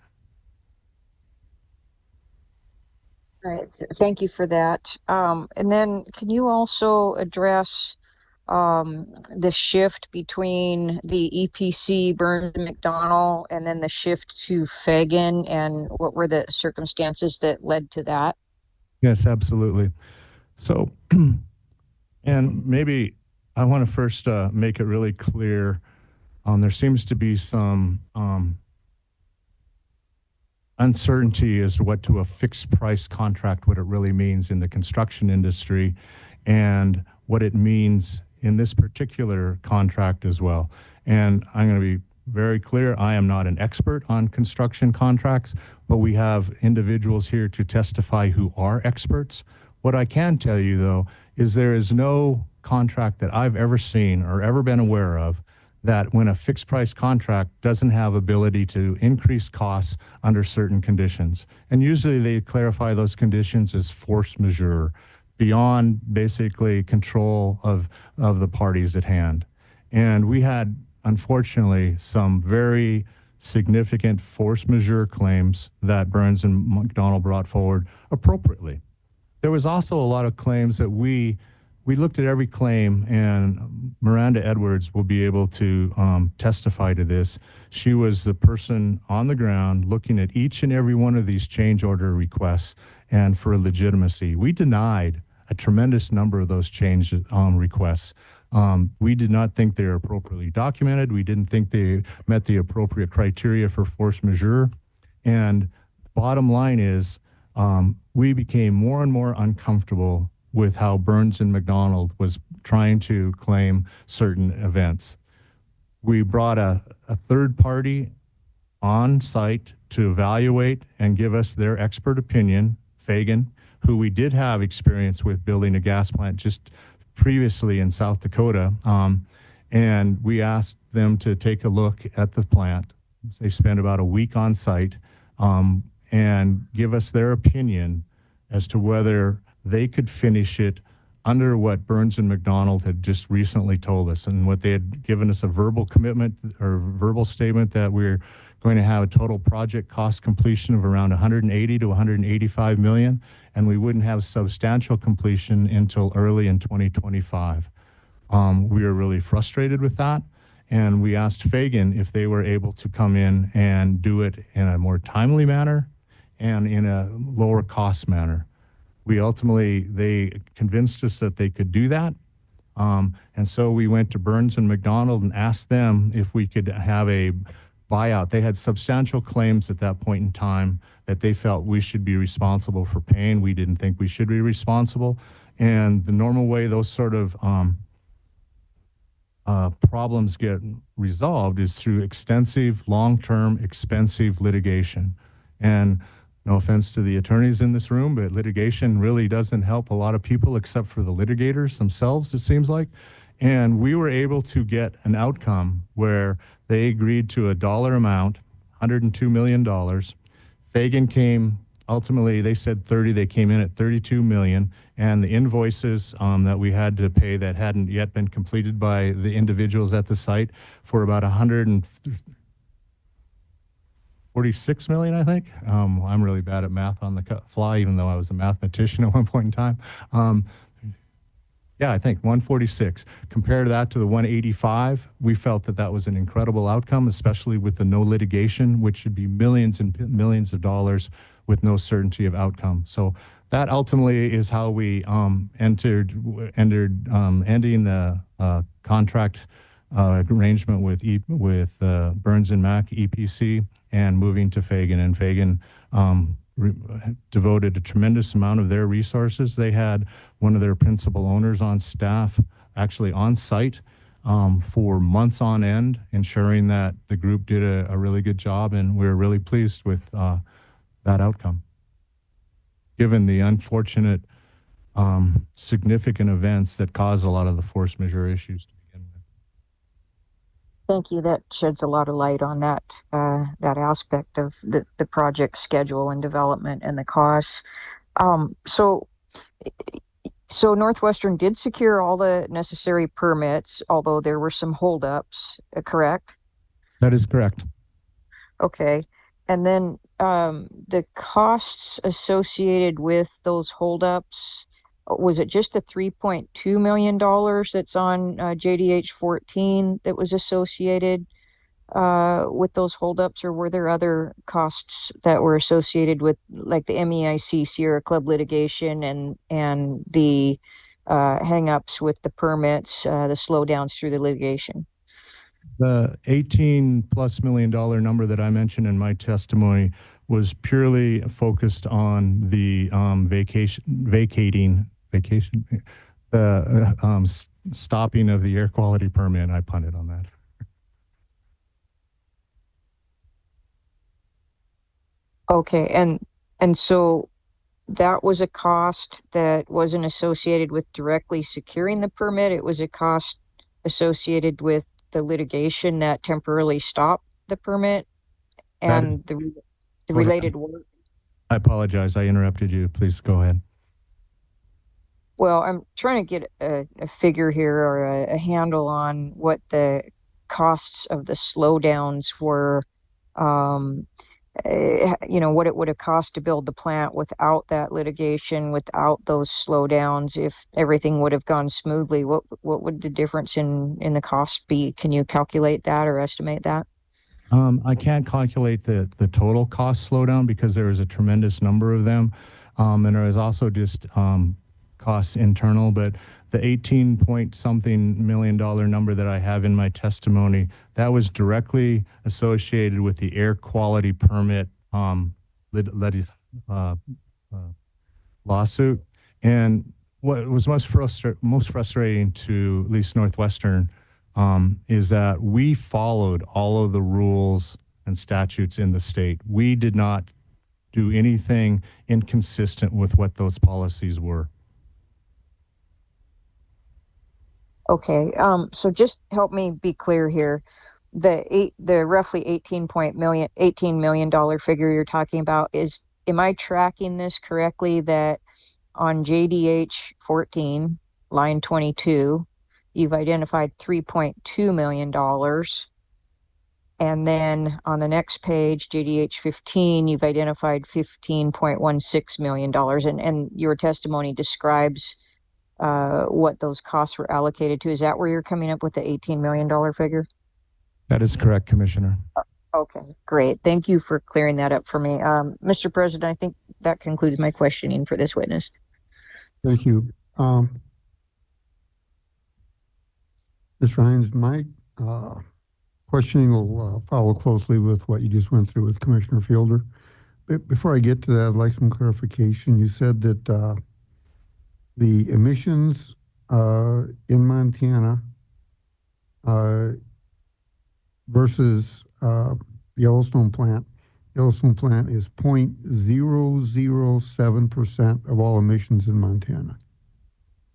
All right, thank you for that. And then can you also address the shift between the EPC Burns and McDonnell and then the shift to Fagan, and what were the circumstances that led to that? Yes, absolutely. So, and maybe I want to first make it really clear, there seems to be some uncertainty as to what to a fixed price contract, what it really means in the construction industry, and what it means in this particular contract as well. And I'm going to be very clear, I am not an expert on construction contracts, but we have individuals here to testify who are experts. What I can tell you, though, is there is no contract that I've ever seen or ever been aware of that when a fixed price contract doesn't have ability to increase costs under certain conditions. And usually they clarify those conditions as force majeure, beyond basically control of the parties at hand. And we had, unfortunately, some very significant force majeure claims that Burns and McDonnell brought forward appropriately. There was also a lot of claims that we looked at every claim, and Miranda Edwards will be able to testify to this. She was the person on the ground looking at each and every one of these change order requests, and for legitimacy. We denied a tremendous number of those change requests. We did not think they were appropriately documented. We didn't think they met the appropriate criteria for force majeure. And bottom line is, we became more and more uncomfortable with how Burns and McDonald was trying to claim certain events. We brought a third party on site to evaluate and give us their expert opinion, Fagan, who we did have experience with building a gas plant just previously in South Dakota. And we asked them to take a look at the plant. They spent about a week on site and give us their opinion as to whether they could finish it under what Burns and McDonald had just recently told us, and what they had given us a verbal commitment or verbal statement that we're going to have a total project cost completion of around 180 to 185 million, and we wouldn't have substantial completion until early in 2025. We were really frustrated with that, and we asked Fagan if they were able to come in and do it in a more timely manner and in a lower cost manner. They convinced us that they could do that. And so we went to Burns and McDonald and asked them if we could have a buyout. They had substantial claims at that point in time that they felt we should be responsible for paying. We didn't think we should be responsible. And the normal way those sort of problems get resolved is through extensive, long-term, expensive litigation. And no offense to the attorneys in this room, but litigation really doesn't help a lot of people except for the litigators themselves, it seems like. And we were able to get an outcome where they agreed to a dollar amount, $102 million. Fagan came, ultimately they said 30, they came in at 32 million. And the invoices that we had to pay that hadn't yet been completed by the individuals at the site for about 146 million, I think. I'm really bad at math on the fly, even though I was a mathematician at one point in time. Yeah, I think 146. Compare that to the 185, we felt that that was an incredible outcome, especially with the no litigation, which should be millions and millions of dollars with no certainty of outcome. So that ultimately is how we ending the contract arrangement with Burns and Mac EPC and moving to Fagan. And Fagan devoted a tremendous amount of their resources. They had one of their principal owners on staff, actually on site for months on end, ensuring that the group did a really good job, and we were really pleased with that outcome. Given the unfortunate significant events that caused a lot of the force majeure issues to begin with. Thank you. That sheds a lot of light on that aspect of the project schedule and development and the costs. So Northwestern did secure all the necessary permits, although there were some holdups, correct? That is correct. Okay. And then the costs associated with those holdups, was it just the $3.2 million that's on JDH 14 that was associated with those holdups, or were there other costs that were associated with, like the MEIC Sierra Club litigation and the hang-ups with the permits, the slowdowns through the litigation? The $18+ million number that I mentioned in my testimony was purely focused on the stopping of the air quality permit. I punted on that. Okay, and so that was a cost that wasn't associated with directly securing the permit. It was a cost associated with the litigation that temporarily stopped the permit and the related work. I apologize. I interrupted you. Please go ahead. Well, I'm trying to get a figure here, or a handle on what the costs of the slowdowns were. What it would have cost to build the plant without that litigation, without those slowdowns, if everything would have gone smoothly. What would the difference in the cost be? Can you calculate that or estimate that? I can't calculate the total cost slowdown because there is a tremendous number of them. And there is also just costs internal, but the 18-point-something million number that I have in my testimony, that was directly associated with the air quality permit lawsuit. And what was most frustrating to at least Northwestern is that we followed all of the rules and statutes in the state. We did not do anything inconsistent with what those policies were. Okay, so just help me be clear here. The roughly $18 million figure you're talking about am I tracking this correctly that on JDH 14, line 22, you've identified $3.2 million. And then on the next page, JDH 15, you've identified $15.16 million. And your testimony describes what those costs were allocated to. Is that where you're coming up with the $18 million figure? That is correct, Commissioner. Okay, great. Thank you for clearing that up for me. Mr. President, I think that concludes my questioning for this witness. Thank you. Mr. Hines, my questioning will follow closely with what you just went through with Commissioner Fielder. Before I get to that, I'd like some clarification. You said that the emissions in Montana versus Yellowstone plant is 0.007% of all emissions in Montana.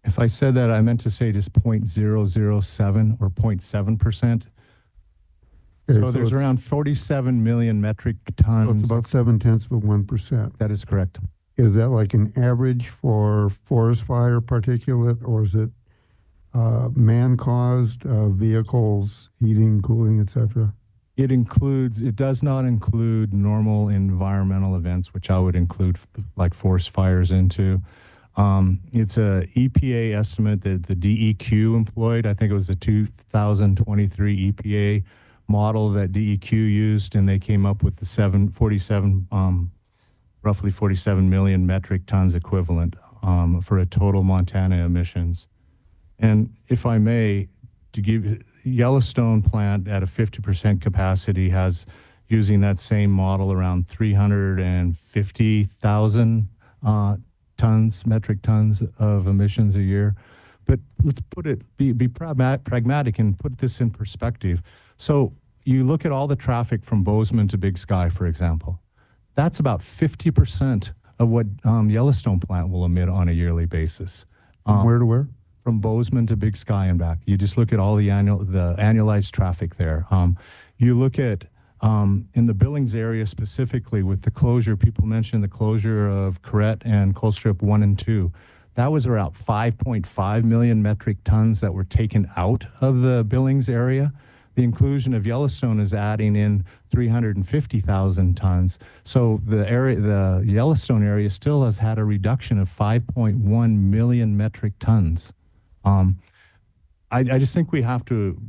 If I said that, I meant to say just 0.007 or 0.7%. So there's around 47 million metric tons. So it's about 0.7%. That is correct. Is that like an average for forest fire particulate, or is it man-caused vehicles, heating, cooling, etc.? It does not include normal environmental events, which I would include like forest fires into. It's a EPA estimate that the DEQ employed. I think it was the 2023 EPA model that DEQ used, and they came up with the roughly 47 million metric tons equivalent for a total Montana emissions. And if I may, to give Yellowstone plant at a 50% capacity has, using that same model, around 350,000 metric tons of emissions a year. But let's be pragmatic and put this in perspective. So you look at all the traffic from Bozeman to Big Sky, for example. That's about 50% of what Yellowstone plant will emit on a yearly basis. From where to where? From Bozeman to Big Sky and back. You just look at all the annualized traffic there. You look at in the Billings area specifically with the closure, people mentioned the closure of Corrette and Colstrip 1 and 2. That was around 5.5 million metric tons that were taken out of the Billings area. The inclusion of Yellowstone is adding in 350,000 tons. So the Yellowstone area still has had a reduction of 5.1 million metric tons. I just think we have to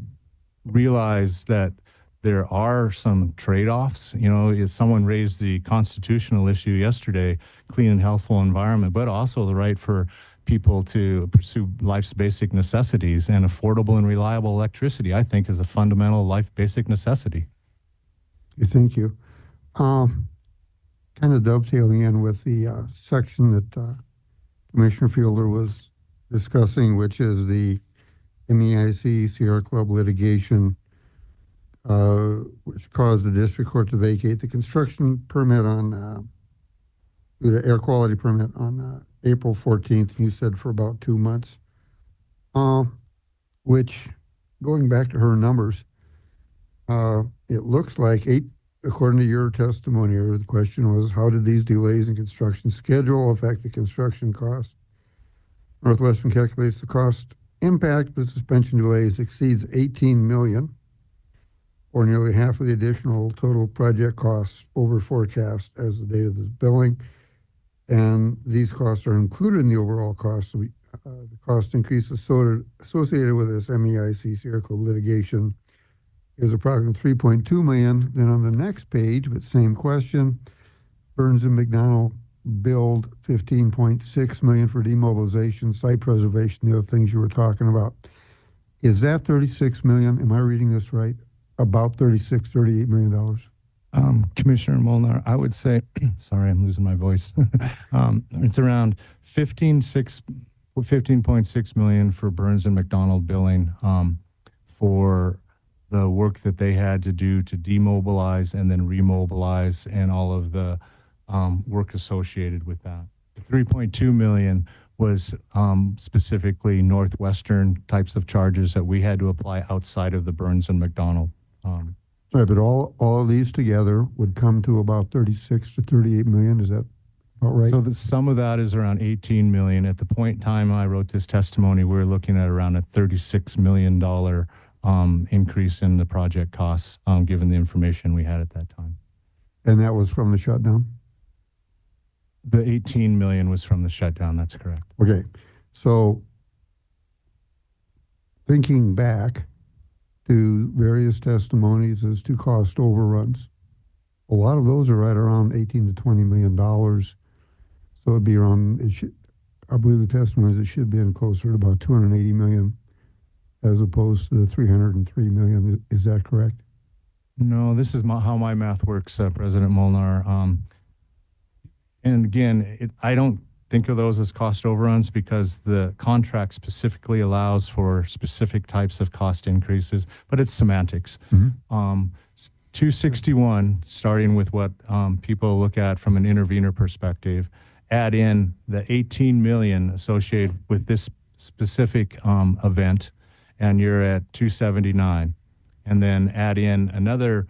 realize that there are some trade-offs. You know, someone raised the constitutional issue yesterday, clean and healthful environment, but also the right for people to pursue life's basic necessities, and affordable and reliable electricity, I think, is a fundamental life basic necessity. Thank you. Kind of dovetailing in with the section that Commissioner Fielder was discussing, which is the MEIC Sierra Club litigation, which caused the district court to vacate the construction permit on the air quality permit on April 14th. You said for about 2 months, which, going back to her numbers, it looks like according to your testimony, or the question was, how did these delays in construction schedule affect the construction cost? Northwestern calculates the cost impact of the suspension delays exceeds $18 million, or nearly half of the additional total project costs over forecast as the date of this billing. And these costs are included in the overall cost. So the cost increase associated with this MEIC Sierra Club litigation is approximately $3.2 million. Then on the next page, but same question, Burns and McDonnell billed $15.6 million for demobilization, site preservation, the other things you were talking about. Is that $36 million? Am I reading this right? About $38 million? Commissioner Molnar, I would say, sorry, I'm losing my voice. It's around 15.6 15.6 million for Burns and McDonald billing for the work that they had to do to demobilize and then remobilize and all of the work associated with that. The 3.2 million was specifically Northwestern types of charges that we had to apply outside of the Burns and McDonald. Right, but all of these together would come to about 36 to 38 million. Is that about right? So the sum of that is around 18 million. At the point in time I wrote this testimony, we were looking at around a $36 million increase in the project costs, given the information we had at that time. And that was from the shutdown? The 18 million was from the shutdown, that's correct. Okay, so thinking back to various testimonies as to cost overruns, a lot of those are right around 18 to 20 million dollars. So it'd be around, I believe the testimony is it should be in closer to about 280 million as opposed to the 303 million. Is that correct? No, this is how my math works, President Molnar. And again, I don't think of those as cost overruns because the contract specifically allows for specific types of cost increases, but it's semantics. 261, starting with what people look at from an intervener perspective, add in the 18 million associated with this specific event, and you're at 279. And then add in another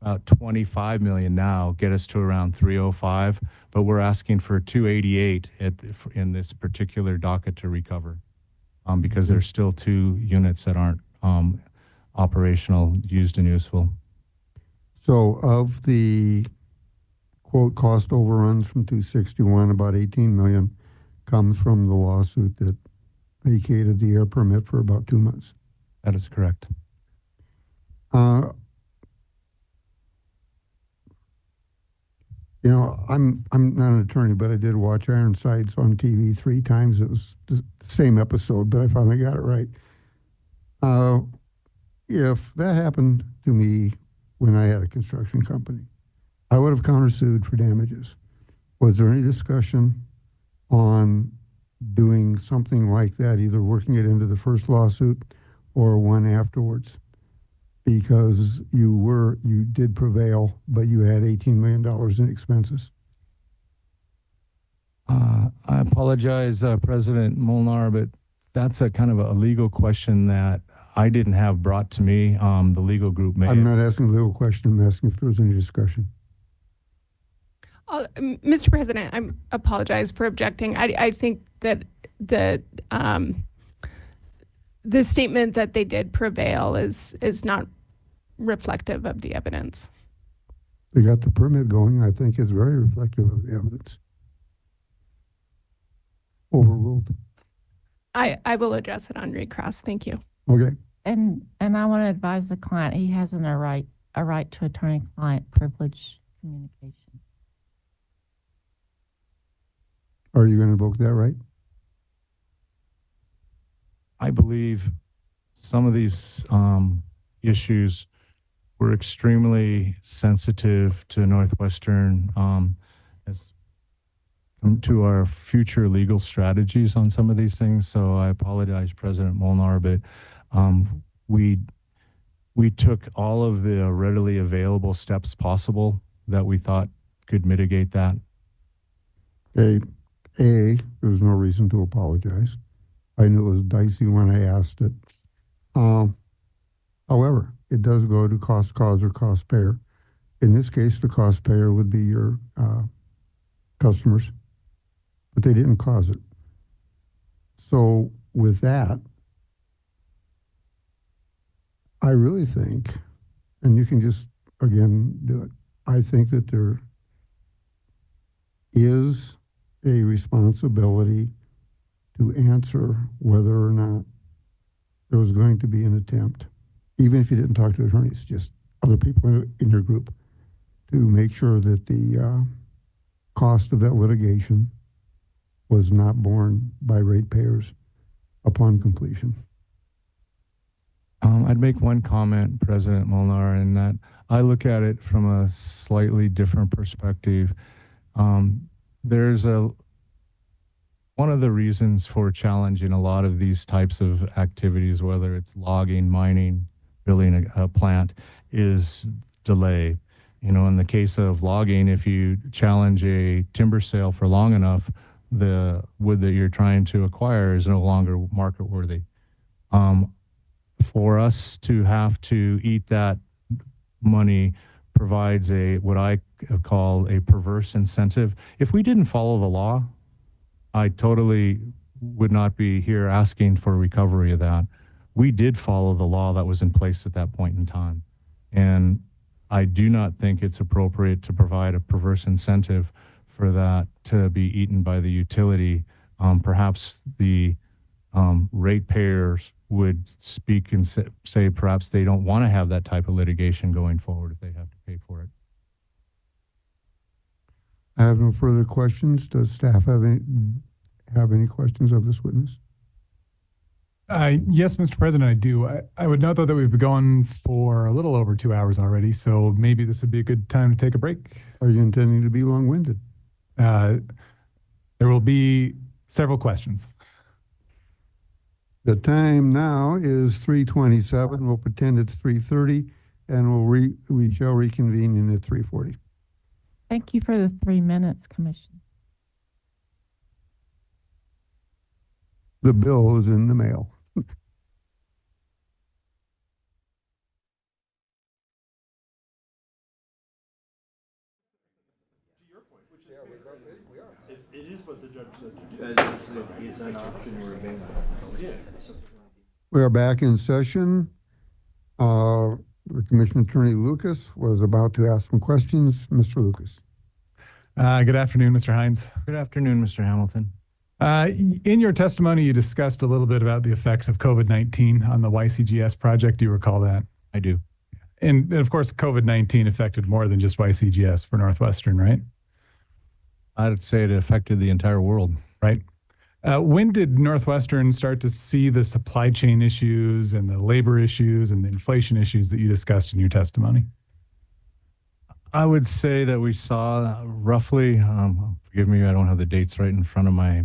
about 25 million now, get us to around 305, but we're asking for 288 in this particular docket to recover because there's still 2 units that aren't operational, used and useful. So of the quote cost overruns from 261, about 18 million comes from the lawsuit that vacated the air permit for about 2 months. That is correct. You know, I'm not an attorney, but I did watch Ironsides on TV 3 times. It was the same episode, but I finally got it right. If that happened to me when I had a construction company, I would have countersued for damages. Was there any discussion on doing something like that, either working it into the first lawsuit or one afterwards? Because you did prevail, but you had $18 million in expenses. I apologize, President Molnar, but that's a kind of a legal question that I didn't have brought to me. The legal group may. I'm not asking a legal question. I'm asking if there was any discussion. Mr. President, I apologize for objecting. I think that the statement that they did prevail is not reflective of the evidence. They got the permit going. I think it's very reflective of the evidence. Overruled. I will address it on recross. Thank you. Okay. And I want to advise the client he has a right to attorney-client privilege communications. Are you going to invoke that right? I believe some of these issues were extremely sensitive to Northwestern as to our future legal strategies on some of these things. So I apologize, President Molnar, but we took all of the readily available steps possible that we thought could mitigate that. There was no reason to apologize. I knew it was dicey when I asked it. However, it does go to cost cause or cost payer. In this case, the cost payer would be your customers, but they didn't cause it. So with that, I really think, and you can just, again, do it, I think that there is a responsibility to answer whether or not there was going to be an attempt, even if you didn't talk to attorneys, just other people in your group, to make sure that the cost of that litigation was not borne by ratepayers upon completion. I'd make one comment, President Molnar, in that I look at it from a slightly different perspective. There's a one of the reasons for challenging a lot of these types of activities, whether it's logging, mining, building a plant, is delay. You know, in the case of logging, if you challenge a timber sale for long enough, the wood that you're trying to acquire is no longer market worthy. For us to have to eat that money provides what I call a perverse incentive. If we didn't follow the law, I totally would not be here asking for recovery of that. We did follow the law that was in place at that point in time. And I do not think it's appropriate to provide a perverse incentive for that to be eaten by the utility. Perhaps the ratepayers would speak and say perhaps they don't want to have that type of litigation going forward if they have to pay for it. I have no further questions. Does staff have any questions of this witness? Yes, Mr. President, I do. I would note, though, that we've been going for a little over 2 hours already, so maybe this would be a good time to take a break. Are you intending to be long-winded? There will be several questions. The time now is 3:27. We'll pretend it's 3:30, and we shall reconvene in at 3:40. Thank you for the 3 minutes, Commissioner. The bill is in the mail. It is what the judge says to do. It's an option we're available. We are back in session. Commissioner Attorney Lucas was about to ask some questions. Mr. Lucas. Good afternoon, Mr. Hines. Good afternoon, Mr. Hamilton. In your testimony, you discussed a little bit about the effects of COVID-19 on the YCGS project. Do you recall that? I do. And of course, COVID-19 affected more than just YCGS for Northwestern, right? I'd say it affected the entire world. Right. When did Northwestern start to see the supply chain issues and the labor issues and the inflation issues that you discussed in your testimony? I would say that we saw roughly, forgive me, I don't have the dates right in front of my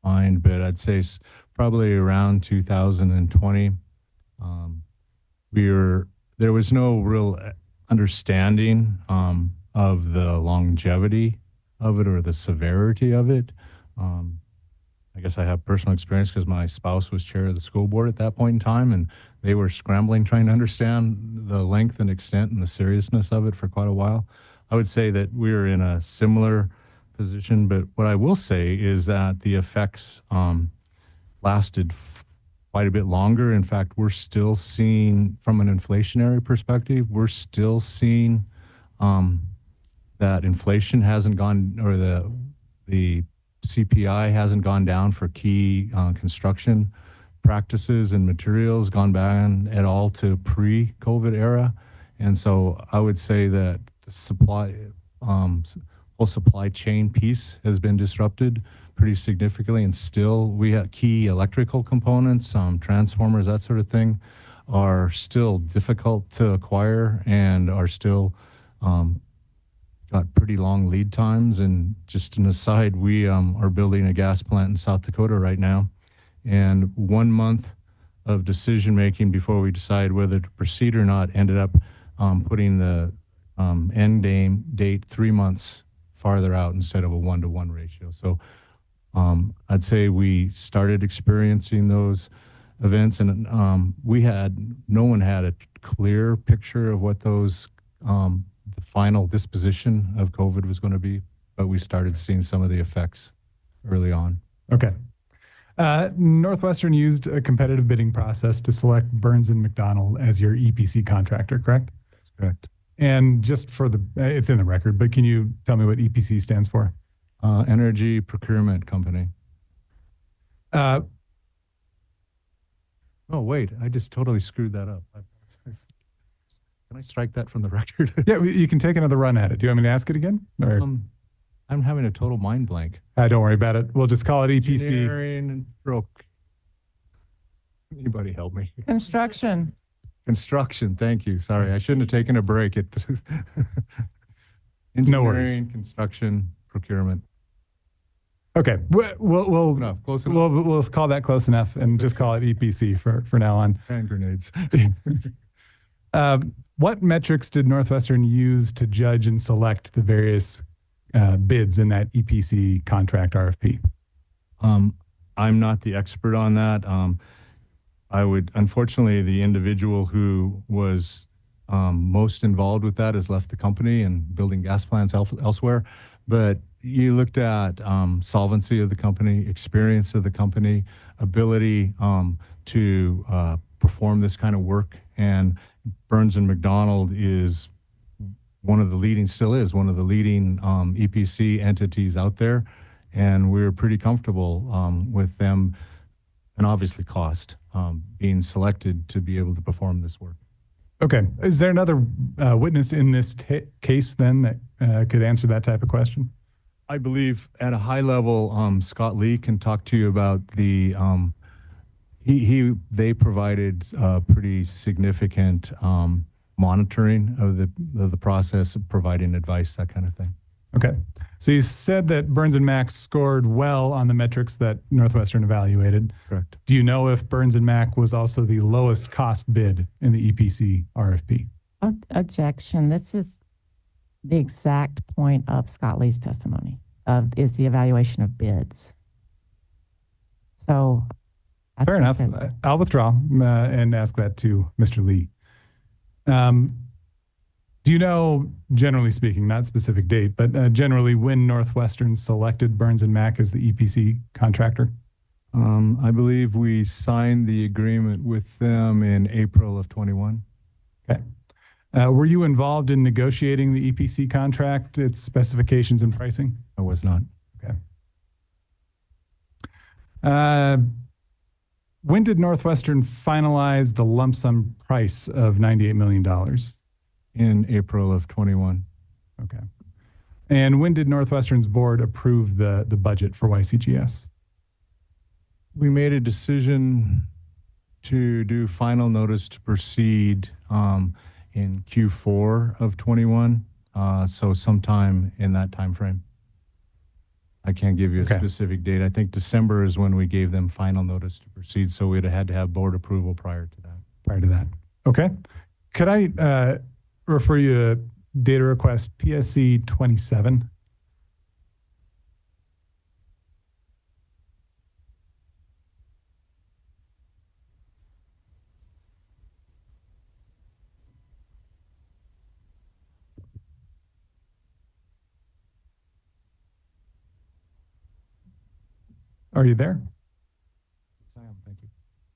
mind, but I'd say probably around 2020. There was no real understanding of the longevity of it or the severity of it. I guess I have personal experience because my spouse was chair of the school board at that point in time, and they were scrambling trying to understand the length and extent and the seriousness of it for quite a while. I would say that we are in a similar position, but what I will say is that the effects lasted quite a bit longer. In fact, we're still seeing, from an inflationary perspective, we're still seeing that inflation hasn't gone, or the CPI hasn't gone down for key construction practices and materials, gone back at all to pre-COVID era. And so I would say that the whole supply chain piece has been disrupted pretty significantly, and still we have key electrical components, transformers, that sort of thing, are still difficult to acquire and are still got pretty long lead times. And just an aside, we are building a gas plant in South Dakota right now, and 1 month of decision making before we decide whether to proceed or not ended up putting the end date 3 months farther out instead of a 1-to-1 ratio. So I'd say we started experiencing those events, and no one had a clear picture of what those the final disposition of COVID was going to be, but we started seeing some of the effects early on. Okay. Northwestern used a competitive bidding process to select Burns and McDonnell as your EPC contractor, correct? That's correct. And just for it's in the record, but can you tell me what EPC stands for? Energy Procurement Company. Oh, wait, I just totally screwed that up. Can I strike that from the record? Yeah, you can take another run at it. Do you want me to ask it again? Or? I'm having a total mind blank. Don't worry about it. We'll just call it EPC. Engineering and broke. Anybody help me? Construction. Construction, thank you. Sorry, I shouldn't have taken a break. No worries. Engineering, construction, procurement. Okay, we'll Close enough. we'll call that close enough and just call it EPC for now on. Hand grenades. What metrics did Northwestern use to judge and select the various bids in that EPC contract RFP? I'm not the expert on that. Unfortunately, the individual who was most involved with that has left the company and building gas plants elsewhere. But you looked at solvency of the company, experience of the company, ability to perform this kind of work. And Burns and McDonald is still is one of the leading EPC entities out there. And we were pretty comfortable with them, and obviously cost, being selected to be able to perform this work. Okay. Is there another witness in this case then that could answer that type of question? I believe at a high level, Scott Lee can talk to you about the, they provided pretty significant monitoring of the process, of providing advice, that kind of thing. Okay. So you said that Burns and Mac scored well on the metrics that Northwestern evaluated. Correct. Do you know if Burns and Mac was also the lowest cost bid in the EPC RFP? Objection. This is the exact point of Scott Lee's testimony, is the evaluation of bids. So fair enough. I'll withdraw and ask that to Mr. Lee. Do you know, generally speaking, not specific date, but generally when Northwestern selected Burns and Mac as the EPC contractor? I believe we signed the agreement with them in April of 21. Okay. Were you involved in negotiating the EPC contract, its specifications and pricing? I was not. Okay. When did Northwestern finalize the lump sum price of $98 million? In April of 21. Okay. And when did Northwestern's board approve the budget for YCGS? We made a decision to do final notice to proceed in Q4 of 21. So sometime in that time frame. I can't give you a specific date. I think December is when we gave them final notice to proceed. So we'd have had to have board approval prior to that. Okay. Could I refer you to data request PSC 27? Are you there? Yes, I am. Thank you.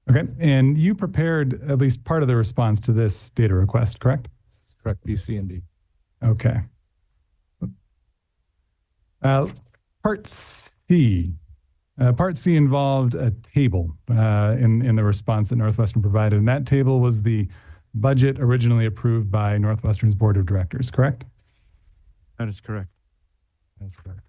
Okay. And you prepared at least part of the response to this data request, correct? That's correct. B, C, and D. Okay. Part C. Part C involved a table in the response that Northwestern provided, and that table was the budget originally approved by Northwestern's board of directors, correct? That is correct. That's correct.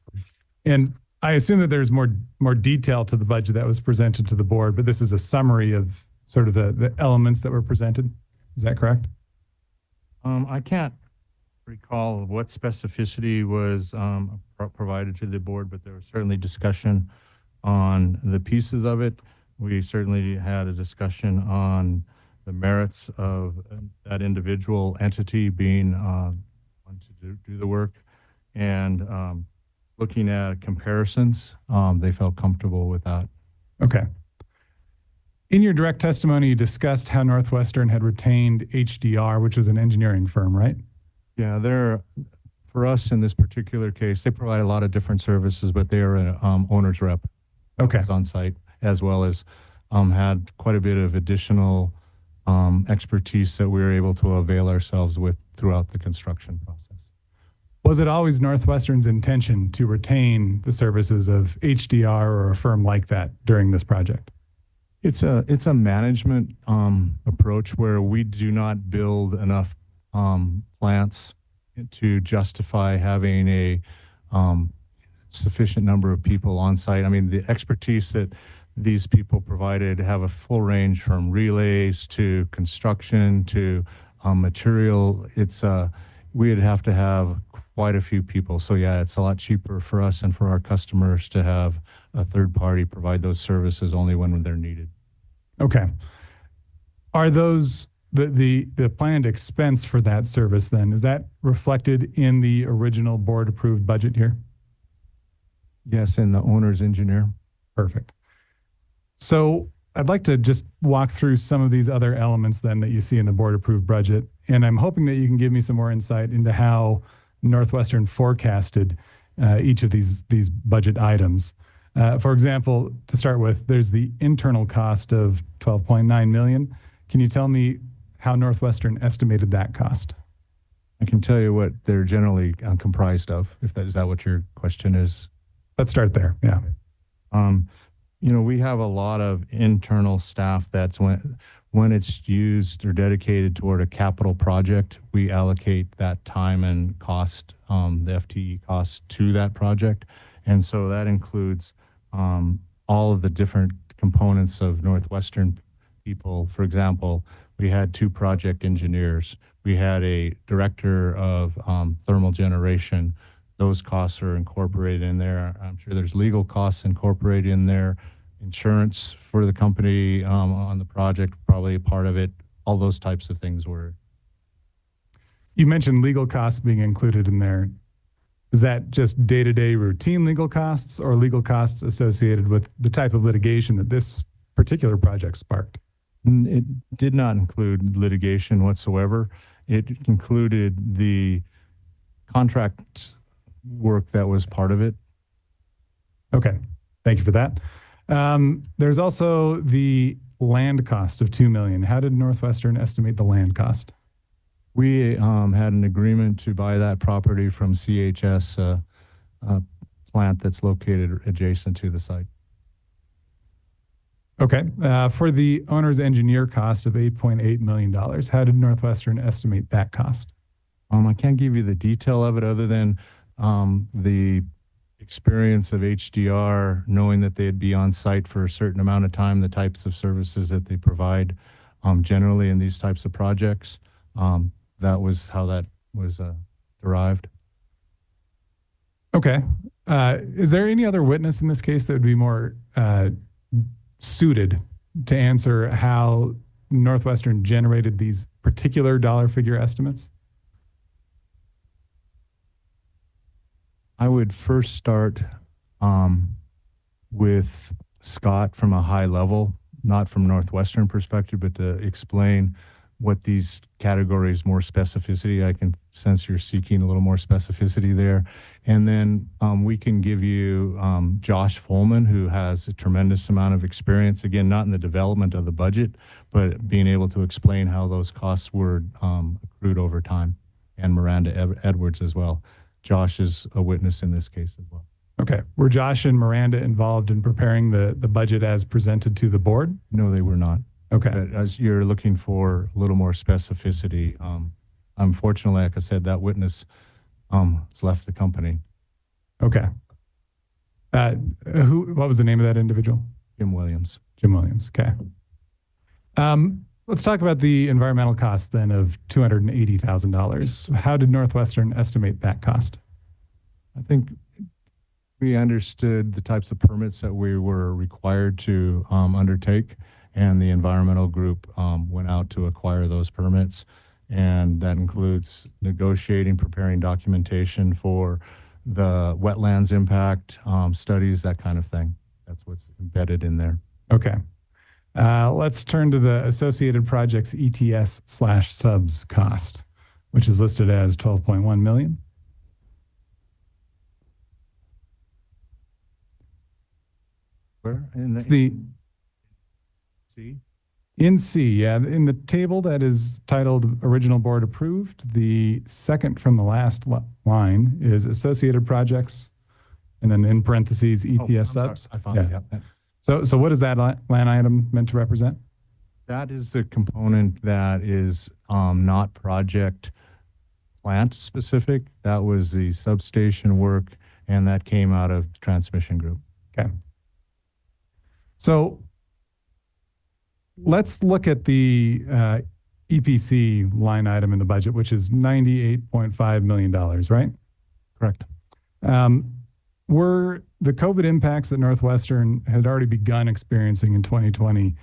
And I assume that there's more detail to the budget that was presented to the board, but this is a summary of sort of the elements that were presented. Is that correct? I can't recall what specificity was provided to the board, but there was certainly discussion on the pieces of it. We certainly had a discussion on the merits of that individual entity being one to do the work, and looking at comparisons, they felt comfortable with that. Okay. In your direct testimony, you discussed how Northwestern had retained HDR, which was an engineering firm, right? Yeah, for us in this particular case, they provide a lot of different services, but they are an owner's rep. Okay. Was on site, as well as had quite a bit of additional expertise that we were able to avail ourselves with throughout the construction process. Was it always Northwestern's intention to retain the services of HDR or a firm like that during this project? It's a management approach where we do not build enough plants to justify having a sufficient number of people on site. I mean, the expertise that these people provided have a full range from relays to construction to material. We'd have to have quite a few people. So yeah, it's a lot cheaper for us and for our customers to have a third party provide those services only when they're needed. Okay. Are those the planned expense for that service then, is that reflected in the original board approved budget here? Yes, and the owner's engineer. Perfect. So I'd like to just walk through some of these other elements then that you see in the board approved budget. And I'm hoping that you can give me some more insight into how Northwestern forecasted each of these budget items. For example, to start with, there's the internal cost of $12.9 million. Can you tell me how Northwestern estimated that cost? I can tell you what they're generally comprised of, if that is that what your question is. Let's start there. Yeah. You know, we have a lot of internal staff that's when it's used or dedicated toward a capital project, we allocate that time and cost, the FTE cost to that project. And so that includes all of the different components of Northwestern people. For example, we had 2 project engineers. We had a director of thermal generation. Those costs are incorporated in there. I'm sure there's legal costs incorporated in there. Insurance for the company on the project, probably a part of it. All those types of things were. You mentioned legal costs being included in there. Is that just day-to-day routine legal costs or legal costs associated with the type of litigation that this particular project sparked? It did not include litigation whatsoever. It included the contract work that was part of it. Okay, thank you for that. There's also the land cost of $2 million. How did Northwestern estimate the land cost? We had an agreement to buy that property from CHS, a plant that's located adjacent to the site. Okay. For the owner's engineer cost of $8.8 million, how did Northwestern estimate that cost? I can't give you the detail of it other than the experience of HDR, knowing that they'd be on site for a certain amount of time, the types of services that they provide generally in these types of projects. That was how that was derived. Okay. Is there any other witness in this case that would be more suited to answer how Northwestern generated these particular dollar figure estimates? I would first start with Scott from a high level, not from Northwestern perspective, but to explain what these categories, more specificity. I can sense you're seeking a little more specificity there. And then we can give you Josh Folman, who has a tremendous amount of experience, again, not in the development of the budget, but being able to explain how those costs were accrued over time, and Miranda Edwards as well. Josh is a witness in this case as well. Okay. Were Josh and Miranda involved in preparing the budget as presented to the board? No, they were not. Okay. But as you're looking for a little more specificity, unfortunately, like I said, that witness has left the company. Okay. What was the name of that individual? Jim Williams. Jim Williams. Okay. Let's talk about the environmental cost then of $280,000. How did Northwestern estimate that cost? I think we understood the types of permits that we were required to undertake, and the environmental group went out to acquire those permits. And that includes negotiating, preparing documentation for the wetlands impact studies, that kind of thing. That's what's embedded in there. Okay. Let's turn to the associated projects ETS/subs cost, which is listed as $12.1 million. Where? In the C? In C, yeah. In the table that is titled Original Board Approved, the second from the last line is associated projects, and then in parentheses, ETS subs. I found it, yeah. So what is that line item meant to represent? That is the component that is not project plant specific. That was the substation work, and that came out of the transmission group. Okay. So let's look at the EPC line item in the budget, which is $98.5 million, right? Correct. Were the COVID impacts that Northwestern had already begun experiencing in 2020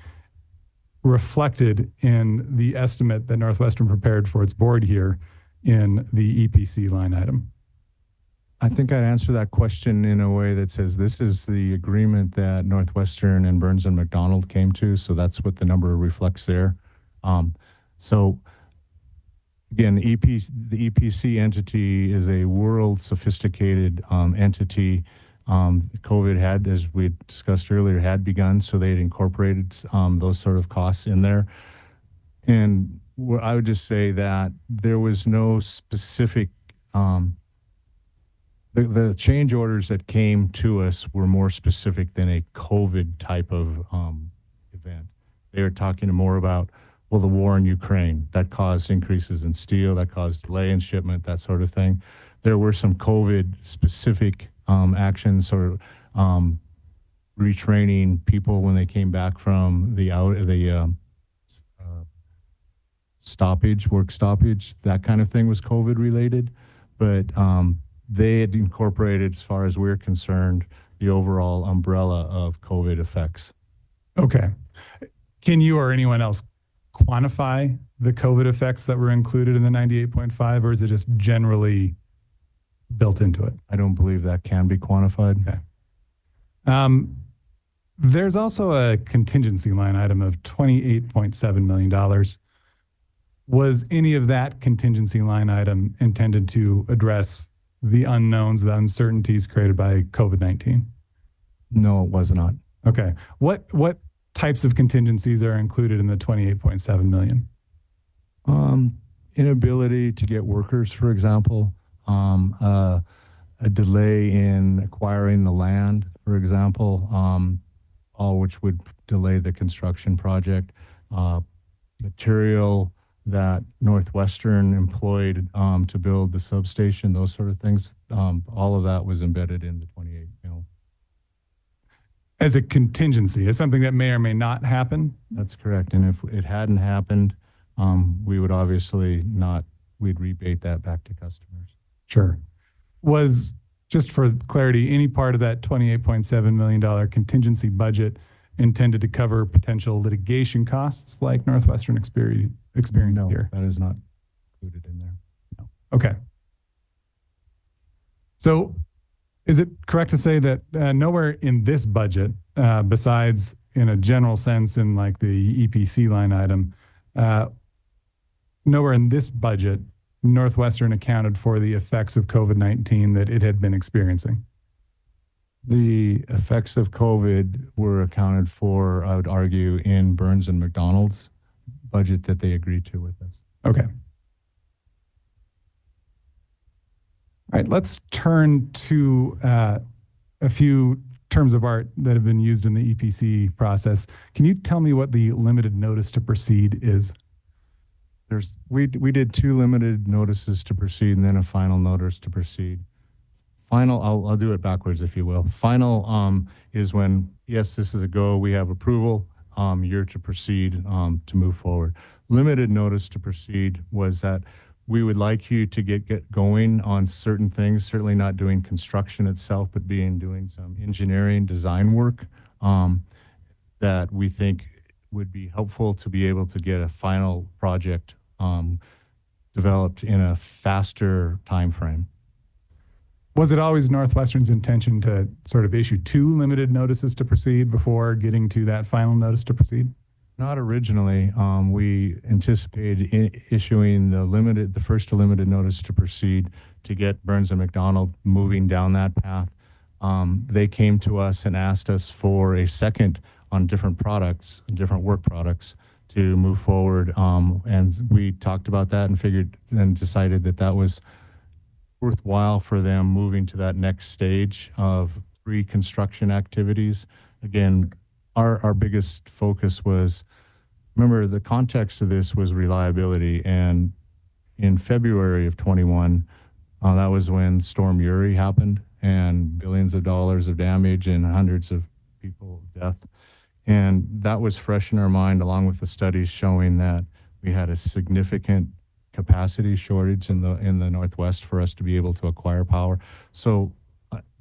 reflected in the estimate that Northwestern prepared for its board here in the EPC line item? I think I'd answer that question in a way that says this is the agreement that Northwestern and Burns and McDonald came to, so that's what the number reflects there. So again, the EPC entity is a world sophisticated entity. COVID had, as we discussed earlier, had begun, so they had incorporated those sort of costs in there. And I would just say that there was no specific, the change orders that came to us were more specific than a COVID type of event. They were talking more about, well, the war in Ukraine, that caused increases in steel, that caused delay in shipment, that sort of thing. There were some COVID specific actions or retraining people when they came back from the work stoppage, that kind of thing was COVID related. But they had incorporated, as far as we're concerned, the overall umbrella of COVID effects. Okay. Can you or anyone else quantify the COVID effects that were included in the 98.5, or is it just generally built into it? I don't believe that can be quantified. Okay. There's also a contingency line item of $28.7 million. Was any of that contingency line item intended to address the unknowns, the uncertainties created by COVID-19? No, it was not. Okay. What types of contingencies are included in the 28.7 million? Inability to get workers, for example, a delay in acquiring the land, for example, all which would delay the construction project, material that Northwestern employed to build the substation, those sort of things. All of that was embedded in the 28 mil. As a contingency, as something that may or may not happen? That's correct. And if it hadn't happened, we would obviously we'd rebate that back to customers. Sure. Was, just for clarity, any part of that $28.7 million contingency budget intended to cover potential litigation costs like Northwestern experienced here? That is not included in there. No. Okay. So is it correct to say that nowhere in this budget, besides in a general sense in like the EPC line item, nowhere in this budget Northwestern accounted for the effects of COVID-19 that it had been experiencing? The effects of COVID were accounted for, I would argue, in Burns and McDonald's budget that they agreed to with us. Okay. All right, let's turn to a few terms of art that have been used in the EPC process. Can you tell me what the limited notice to proceed is? We did 2 limited notices to proceed and then a final notice to proceed. Final, I'll do it backwards, if you will. Final is when, yes, this is a go, we have approval, you're to proceed to move forward. Limited notice to proceed was that we would like you to get going on certain things, certainly not doing construction itself, but doing some engineering design work that we think would be helpful to be able to get a final project developed in a faster time frame. Was it always Northwestern's intention to sort of issue 2 limited notices to proceed before getting to that final notice to proceed? Not originally. We anticipated issuing the first limited notice to proceed to get Burns and McDonald moving down that path. They came to us and asked us for a second on different products, different work products, to move forward. And we talked about that and figured and decided that that was worthwhile for them moving to that next stage of pre-construction activities. Again, our biggest focus was, remember, the context of this was reliability. And in February of 21, that was when Storm Uri happened and billions of dollars of damage and hundreds of people death. And that was fresh in our mind, along with the studies showing that we had a significant capacity shortage in the Northwest for us to be able to acquire power. So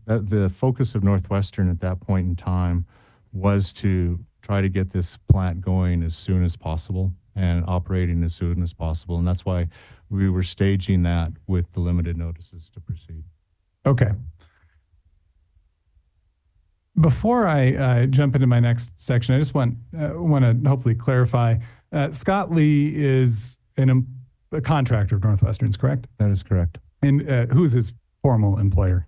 the focus of Northwestern at that point in time was to try to get this plant going as soon as possible and operating as soon as possible. And that's why we were staging that with the limited notices to proceed. Okay. Before I jump into my next section, I just want to hopefully clarify. Scott Lee is a contractor of Northwestern's, correct? That is correct. And who is his formal employer?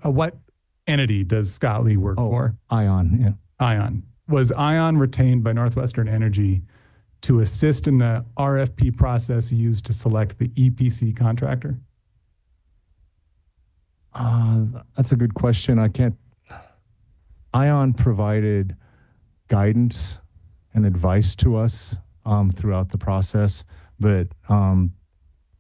What entity does Scott Lee work for? ION, yeah. ION. Was ION retained by Northwestern Energy to assist in the RFP process used to select the EPC contractor? That's a good question. ION provided guidance and advice to us throughout the process, but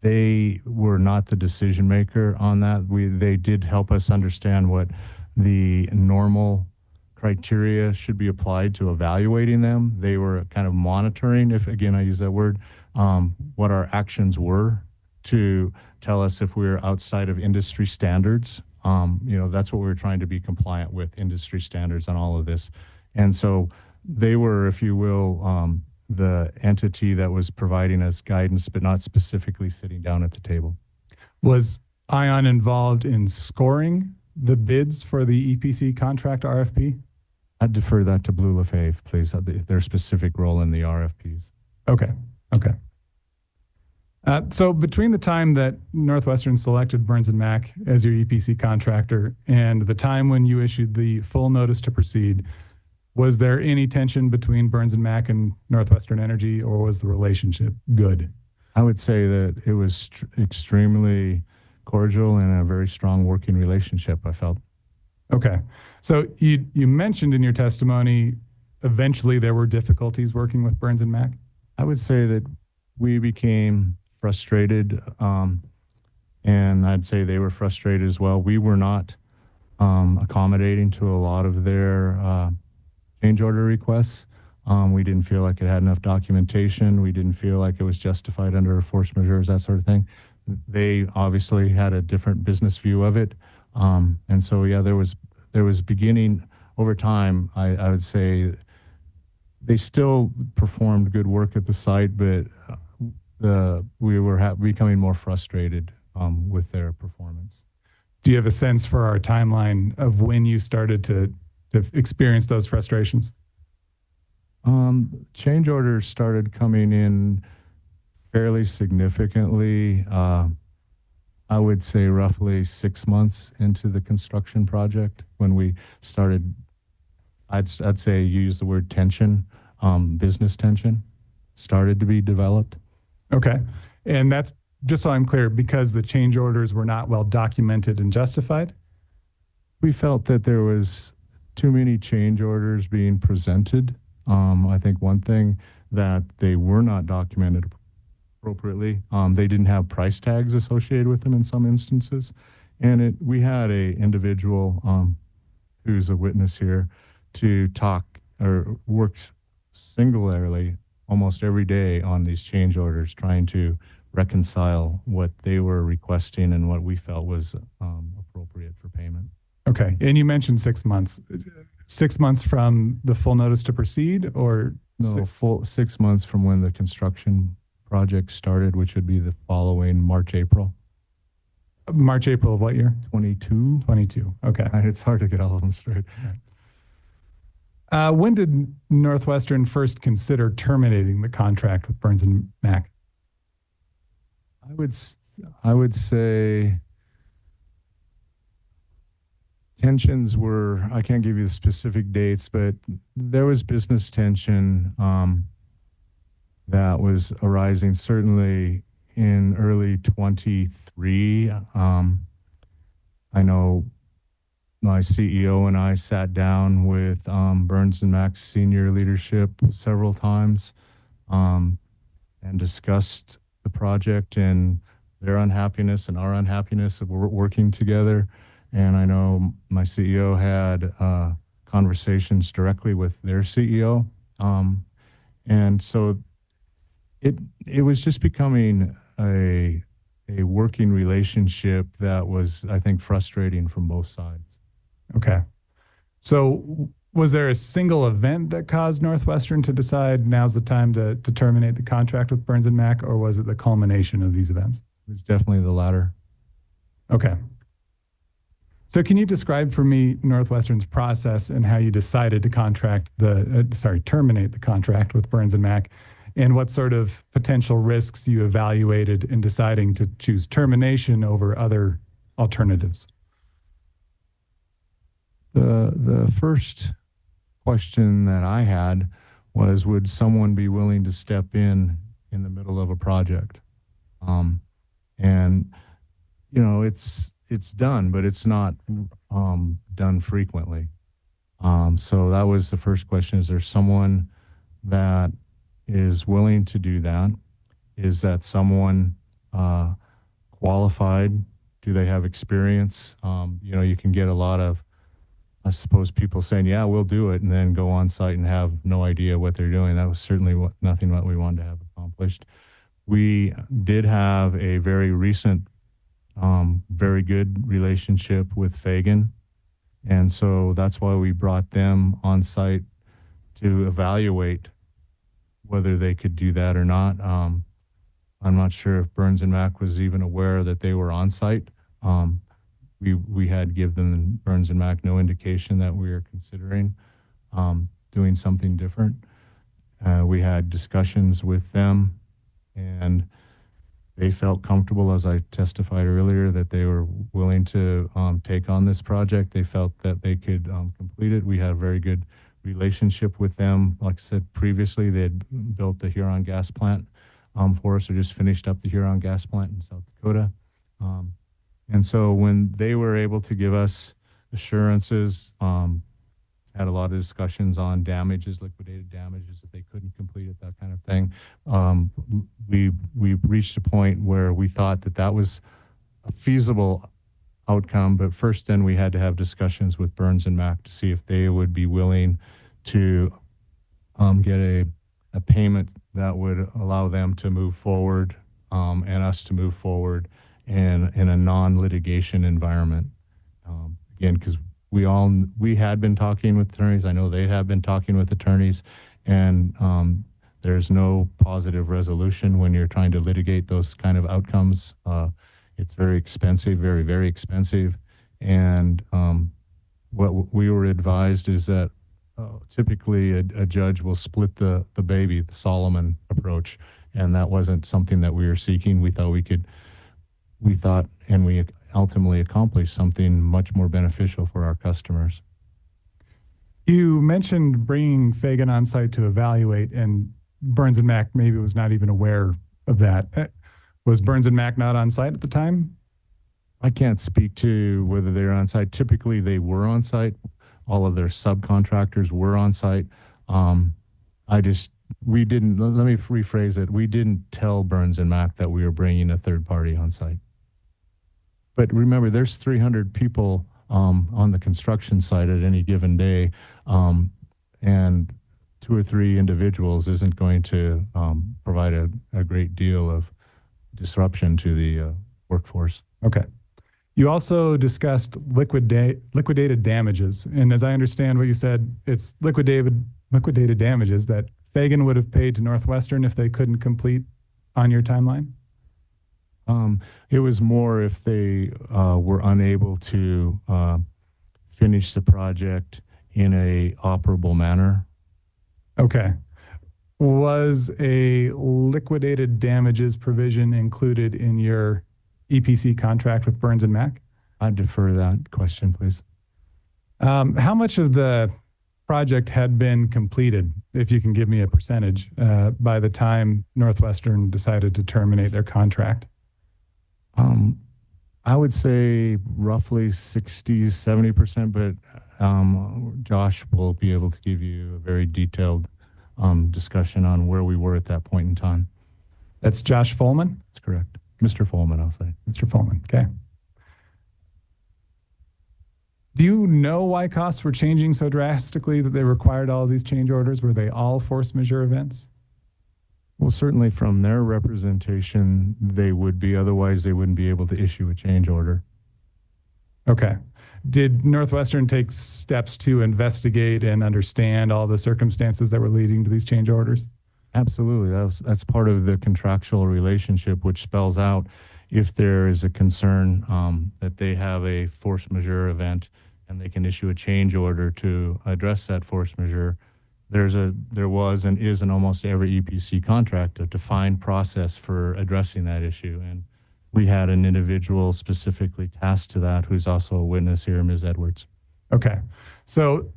they were not the decision maker on that. They did help us understand what the normal criteria should be applied to evaluating them. They were kind of monitoring, if again I use that word, what our actions were to tell us if we were outside of industry standards. That's what we were trying to be compliant with, industry standards on all of this. And so they were, if you will, the entity that was providing us guidance, but not specifically sitting down at the table. Was ION involved in scoring the bids for the EPC contract RFP? I'd defer that to Blue Lefebvre, please, their specific role in the RFPs. Okay. So between the time that Northwestern selected Burns & Mac as your EPC contractor and the time when you issued the full notice to proceed, was there any tension between Burns & Mac and Northwestern Energy, or was the relationship good? I would say that it was extremely cordial and a very strong working relationship, I felt. Okay. So you mentioned in your testimony, eventually there were difficulties working with Burns & Mac? I would say that we became frustrated, and I'd say they were frustrated as well. We were not accommodating to a lot of their change order requests. We didn't feel like it had enough documentation. We didn't feel like it was justified under force majeure, that sort of thing. They obviously had a different business view of it. And so, yeah, there was beginning over time, I would say they still performed good work at the site, but we were becoming more frustrated with their performance. Do you have a sense for our timeline of when you started to experience those frustrations? Change orders started coming in fairly significantly. I would say roughly 6 months into the construction project when we started. I'd say you use the word tension, business tension started to be developed. Okay. And that's, just so I'm clear, because the change orders were not well documented and justified? We felt that there was too many change orders being presented. I think one thing that they were not documented appropriately, they didn't have price tags associated with them in some instances. And we had a individual who's a witness here to talk or worked singularly almost every day on these change orders, trying to reconcile what they were requesting and what we felt was appropriate for payment. Okay. And you mentioned 6 months. 6 months from the full notice to proceed, or? No, full 6 months from when the construction project started, which would be the following March, April. March, April of what year? 22. 22. Okay. It's hard to get all of them straight. When did Northwestern first consider terminating the contract with Burns & Mac? I would say tensions were, I can't give you the specific dates, but there was business tension that was arising certainly in early 23. I know my CEO and I sat down with Burns & Mac's senior leadership several times and discussed the project and their unhappiness and our unhappiness of working together. And I know my CEO had conversations directly with their CEO. And so It was just becoming a working relationship that was, I think, frustrating from both sides. Okay. So was there a single event that caused Northwestern to decide now's the time to terminate the contract with Burns and Mac, or was it the culmination of these events? It was definitely the latter. Okay. So can you describe for me Northwestern's process and how you decided to terminate the contract with Burns and Mac, and what sort of potential risks you evaluated in deciding to choose termination over other alternatives? The first question that I had was, would someone be willing to step in the middle of a project? And you know, it's done, but it's not done frequently. So that was the first question. Is there someone that is willing to do that? Is that someone qualified? Do they have experience? You know, you can get a lot of, I suppose, people saying, yeah, we'll do it, and then go on site and have no idea what they're doing. That was certainly nothing what we wanted to have accomplished. We did have a very recent, very good relationship with Fagan. And so that's why we brought them on site to evaluate whether they could do that or not. I'm not sure if Burns and Mac was even aware that they were on site. We had given Burns and Mac no indication that we were considering doing something different. We had discussions with them, and they felt comfortable, as I testified earlier, that they were willing to take on this project. They felt that they could complete it. We had a very good relationship with them. Like I said previously, they had built the Huron gas plant for us, or just finished up the Huron gas plant in South Dakota. And so when they were able to give us assurances, had a lot of discussions on damages, liquidated damages, if they couldn't complete it, that kind of thing. We reached a point where we thought that that was a feasible outcome, but first then we had to have discussions with Burns and Mac to see if they would be willing to get a payment that would allow them to move forward and us to move forward in a non-litigation environment. Again, because we had been talking with attorneys. I know they have been talking with attorneys, and there's no positive resolution when you're trying to litigate those kind of outcomes. It's very expensive, very, very expensive. And what we were advised is that typically a judge will split the baby, the Solomon approach, and that wasn't something that we were seeking. We thought and we ultimately accomplished something much more beneficial for our customers. You mentioned bringing Fagan on site to evaluate, and Burns and Mac maybe was not even aware of that. Was Burns and Mac not on site at the time? I can't speak to whether they're on site. Typically, they were on site. All of their subcontractors were on site. We didn't, let me rephrase it. We didn't tell Burns and Mac that we were bringing a third party on site. But remember, there's 300 people on the construction site at any given day, and 2 or 3 individuals isn't going to provide a great deal of disruption to the workforce. Okay. You also discussed liquidated damages, and as I understand what you said, it's liquidated damages that Fagan would have paid to Northwestern if they couldn't complete on your timeline? It was more if they were unable to finish the project in a operable manner. Okay. Was a liquidated damages provision included in your EPC contract with Burns and Mac? I'd defer that question, please. How much of the project had been completed, if you can give me a percentage, by the time Northwestern decided to terminate their contract? I would say roughly 60, 70%, but Josh will be able to give you a very detailed discussion on where we were at that point in time. That's Josh Folman? That's correct. Mr. Folman, I'll say. Mr. Folman, okay. Do you know why costs were changing so drastically that they required all of these change orders? Were they all force majeure events? Well, certainly from their representation, they would be. Otherwise, they wouldn't be able to issue a change order. Okay. Did Northwestern take steps to investigate and understand all the circumstances that were leading to these change orders? Absolutely. That's part of the contractual relationship, which spells out if there is a concern that they have a force majeure event and they can issue a change order to address that force majeure. There was and is in almost every EPC contract a defined process for addressing that issue. And we had an individual specifically tasked to that who's also a witness here, Ms. Edwards. Okay. So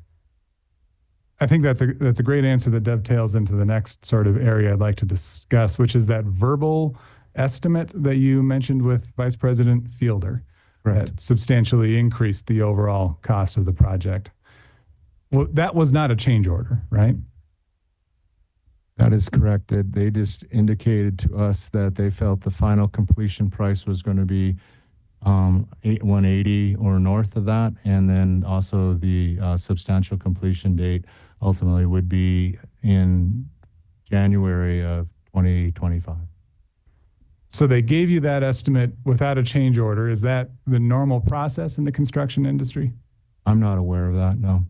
I think that's a great answer that dovetails into the next sort of area I'd like to discuss, which is that verbal estimate that you mentioned with Vice President Fielder. Right. That substantially increased the overall cost of the project. Well, that was not a change order, right? That is correct. They just indicated to us that they felt the final completion price was going to be 180 or north of that, and then also the substantial completion date ultimately would be in January of 2025. So they gave you that estimate without a change order. Is that the normal process in the construction industry? I'm not aware of that, no.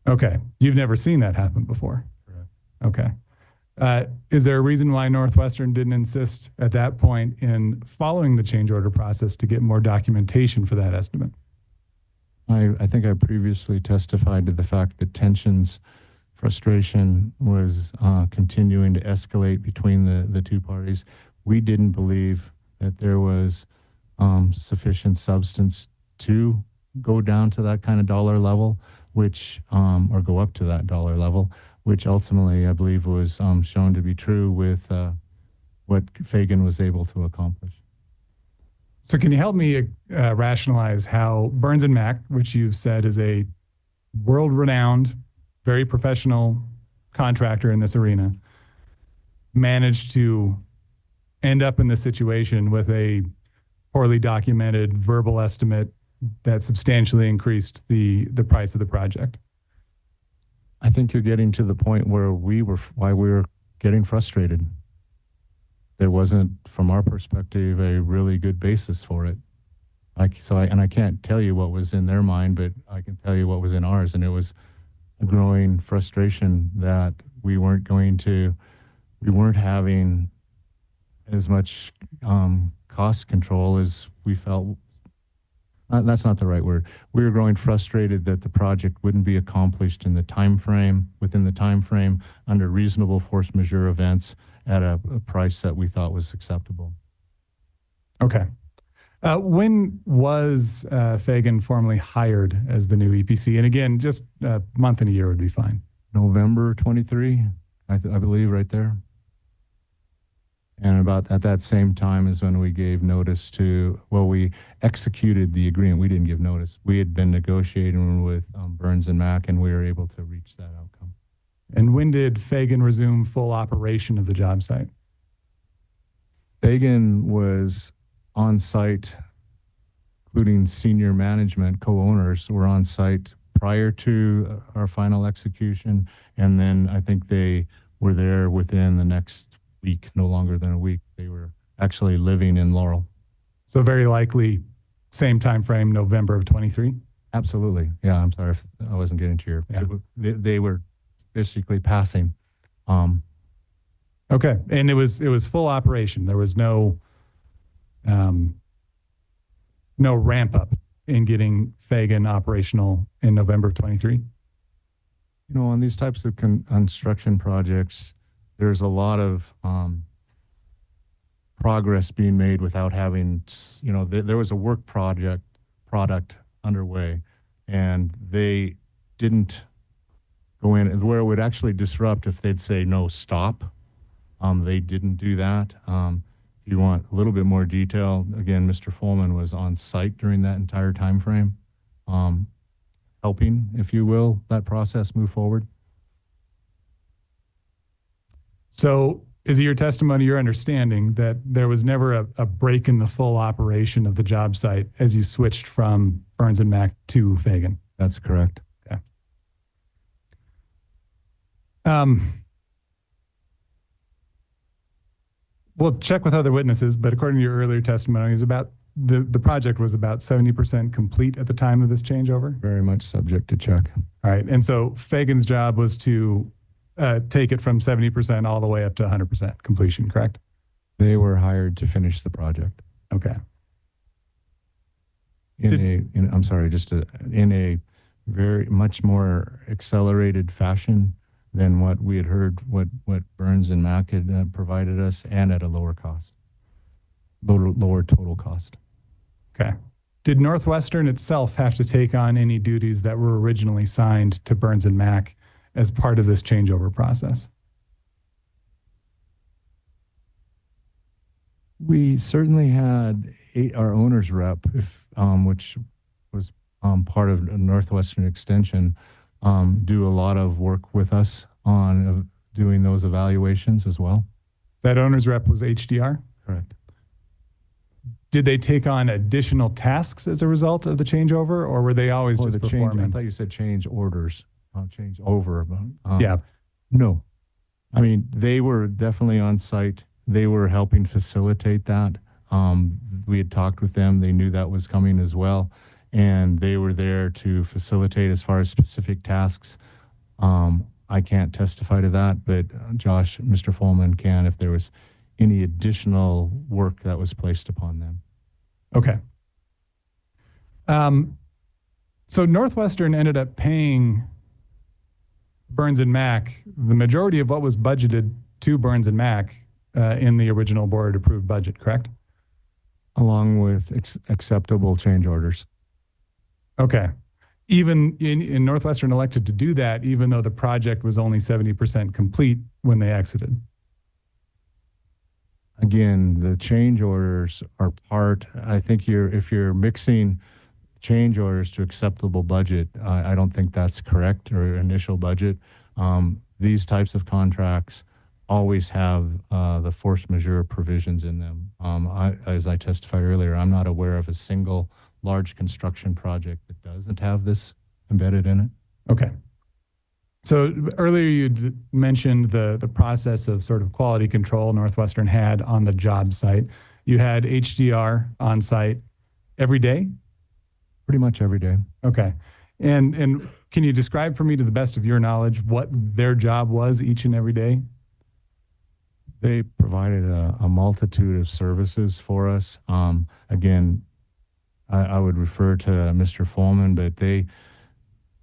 Okay. You've never seen that happen before? Correct. Okay. Is there a reason why Northwestern didn't insist at that point in following the change order process to get more documentation for that estimate? I think I previously testified to the fact that tensions, frustration was continuing to escalate between the two parties. We didn't believe that there was sufficient substance to go down to that kind of dollar level, which or go up to that dollar level, which ultimately I believe was shown to be true with what Fagan was able to accomplish. So can you help me rationalize how Burns and Mack, which you've said is a world-renowned, very professional contractor in this arena, managed to end up in this situation with a poorly documented verbal estimate that substantially increased the price of the project? I think you're getting to the point where we were getting frustrated. There wasn't, from our perspective, a really good basis for it. I can't tell you what was in their mind, but I can tell you what was in ours, and it was a growing frustration that we weren't having as much cost control as we felt. That's not the right word. We were growing frustrated that the project wouldn't be accomplished within the time frame, under reasonable force majeure events at a price that we thought was acceptable. Okay. When was Fagan formally hired as the new EPC? And again, just a month and a year would be fine. November 23, I believe, right there. And about at that same time is when we gave notice we executed the agreement. We didn't give notice. We had been negotiating with Burns and Mack, and we were able to reach that outcome. And when did Fagan resume full operation of the job site? Fagan was on site, including senior management, co-owners were on site prior to our final execution. And then I think they were there within the next week, no longer than a week. They were actually living in Laurel. So very likely same time frame, November of 23? Absolutely. Yeah, I'm sorry if I wasn't getting to your... Yeah. They were basically passing. Okay, and it was full operation. There was no ramp up in getting Fagan operational in November of 23? You know, on these types of construction projects, there's a lot of progress being made without having, there was a work product underway, and they didn't go in where it would actually disrupt if they'd say, no, stop. They didn't do that. If you want a little bit more detail, again, Mr. Folman was on site during that entire time frame, helping, if you will, that process move forward. So is it your testimony, your understanding, that there was never a break in the full operation of the job site as you switched from Burns and Mack to Fagan? That's correct. Okay. we'll check with other witnesses, but according to your earlier testimony, is about the project was about 70% complete at the time of this changeover? Very much subject to check. All right. And so Fagan's job was to take it from 70% all the way up to 100% completion, correct? They were hired to finish the project. Okay. In a very much more accelerated fashion than what we had heard, what Burns and Mack had provided us, and at a lower cost, lower total cost. Okay. Did Northwestern itself have to take on any duties that were originally signed to Burns and Mack as part of this changeover process? We certainly had our owner's rep, which was part of Northwestern Extension, do a lot of work with us on doing those evaluations as well. That owner's rep was HDR? Correct. Did they take on additional tasks as a result of the changeover, or were they always just performing? I thought you said change orders, change over. Yeah. No. I mean, they were definitely on site. They were helping facilitate that. We had talked with them. They knew that was coming as well. And they were there to facilitate as far as specific tasks. I can't testify to that, but Josh, Mr. Folman can if there was any additional work that was placed upon them. Okay. So Northwestern ended up paying Burns and Mack the majority of what was budgeted to Burns and Mack in the original board approved budget, correct? Along with acceptable change orders. Okay. Even in Northwestern elected to do that, even though the project was only 70% complete when they exited. Again, the change orders are part, I think if you're mixing change orders to acceptable budget, I don't think that's correct, or initial budget. These types of contracts always have the force majeure provisions in them. As I testified earlier, I'm not aware of a single large construction project that doesn't have this embedded in it. Okay. So earlier you mentioned the process of sort of quality control Northwestern had on the job site. You had HDR on site every day? Pretty much every day. Okay. And can you describe for me, to the best of your knowledge, what their job was each and every day? They provided a multitude of services for us. Again, I would refer to Mr. Folman, but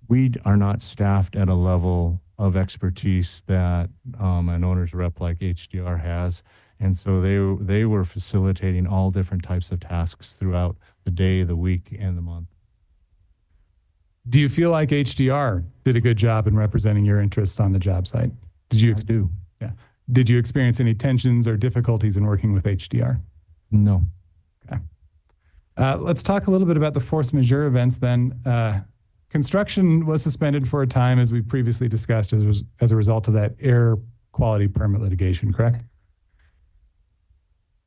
we are not staffed at a level of expertise that an owner's rep like HDR has. And so they were facilitating all different types of tasks throughout the day, the week, and the month. Do you feel like HDR did a good job in representing your interests on the job site? I do. Yeah. Did you experience any tensions or difficulties in working with HDR? No. Okay. Let's talk a little bit about the force majeure events then. Construction was suspended for a time, as we previously discussed, as a result of that air quality permit litigation, correct?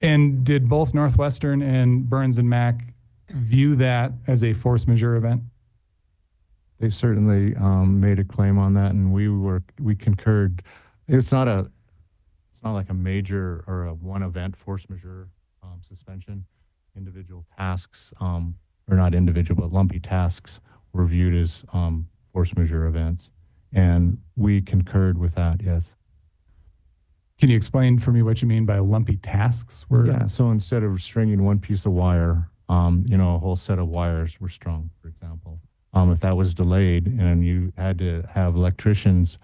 And did both Northwestern and Burns and Mack view that as a force majeure event? They certainly made a claim on that, and we concurred. It's not like a major or a one event force majeure suspension. Individual tasks, or not individual, but lumpy tasks were viewed as force majeure events, and we concurred with that. Yes. Can you explain for me what you mean by lumpy tasks? Yeah. So instead of stringing one piece of wire, a whole set of wires were strung, for example. If that was delayed and you had to have electricians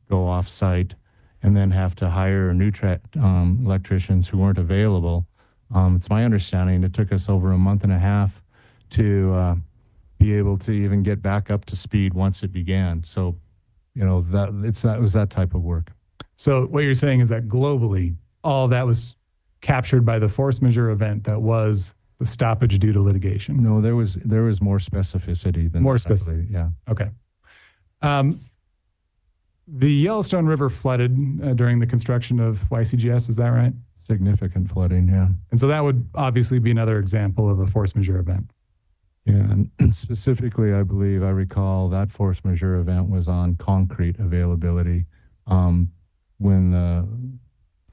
go off site and then have to hire new electricians who weren't available, it's my understanding it took us over a month and a half to be able to even get back up to speed once it began. So, that was that type of work. So what you're saying is that globally, all that was captured by the force majeure event that was the stoppage due to litigation. No, there was more specificity than more specific. Yeah. Okay. The Yellowstone River flooded during the construction of YCGS. Is that right? Significant flooding. Yeah. And so that would obviously be another example of a force majeure event. Yeah, and specifically, I recall that force majeure event was on concrete availability. When the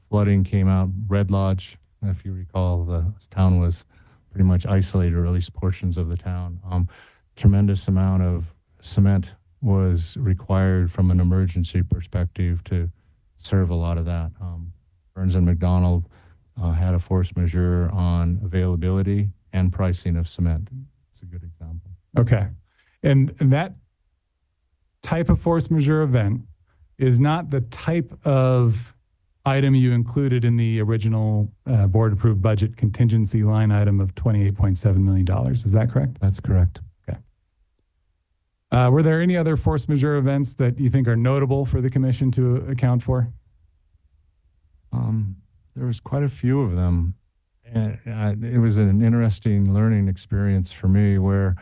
flooding came out. Red Lodge, if you recall, the town was pretty much isolated, or at least portions of the town. Tremendous amount of cement was required from an emergency perspective to serve a lot of that. Burns and McDonald had a force majeure on availability and pricing of cement. It's a good example. Okay. And that type of force majeure event is not the type of item you included in the original board approved budget contingency line item of $28.7 million. Is that correct? That's correct. Okay. Were there any other force majeure events that you think are notable for the commission to account for? There was quite a few of them. And it was an interesting learning experience for me, where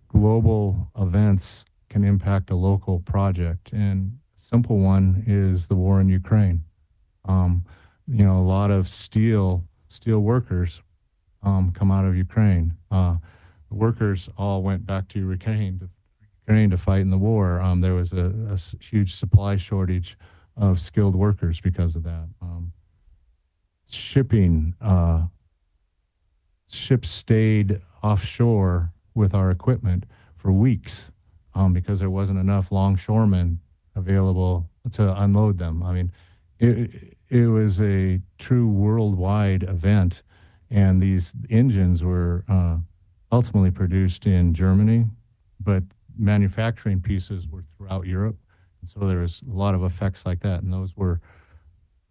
global events can impact a local project. And a simple one is the war in Ukraine. A lot of steel workers come out of Ukraine. The workers all went back to Ukraine to fight in the war. There was a huge supply shortage of skilled workers because of that. Ships stayed offshore with our equipment for weeks because there wasn't enough longshoremen available to unload them. I mean, it was a true worldwide event, and these engines were ultimately produced in Germany, but manufacturing pieces were throughout Europe. And so there was a lot of effects like that, and those were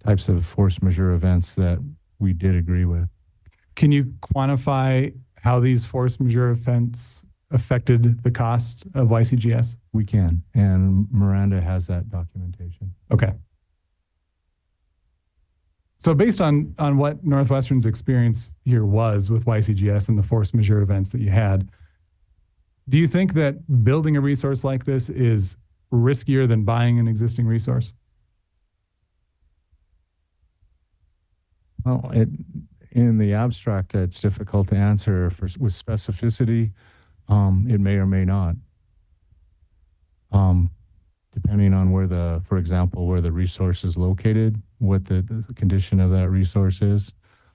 types of force majeure events that we did agree with. Can you quantify how these force majeure events affected the cost of YCGS? We can, and Miranda has that documentation. Okay. So based on what Northwestern's experience here was with YCGS and the force majeure events that you had, do you think that building a resource like this is riskier than buying an existing resource? Well, in the abstract, it's difficult to answer with specificity. It may or may not, depending on for example, where the resource is located, what the condition of that resource is.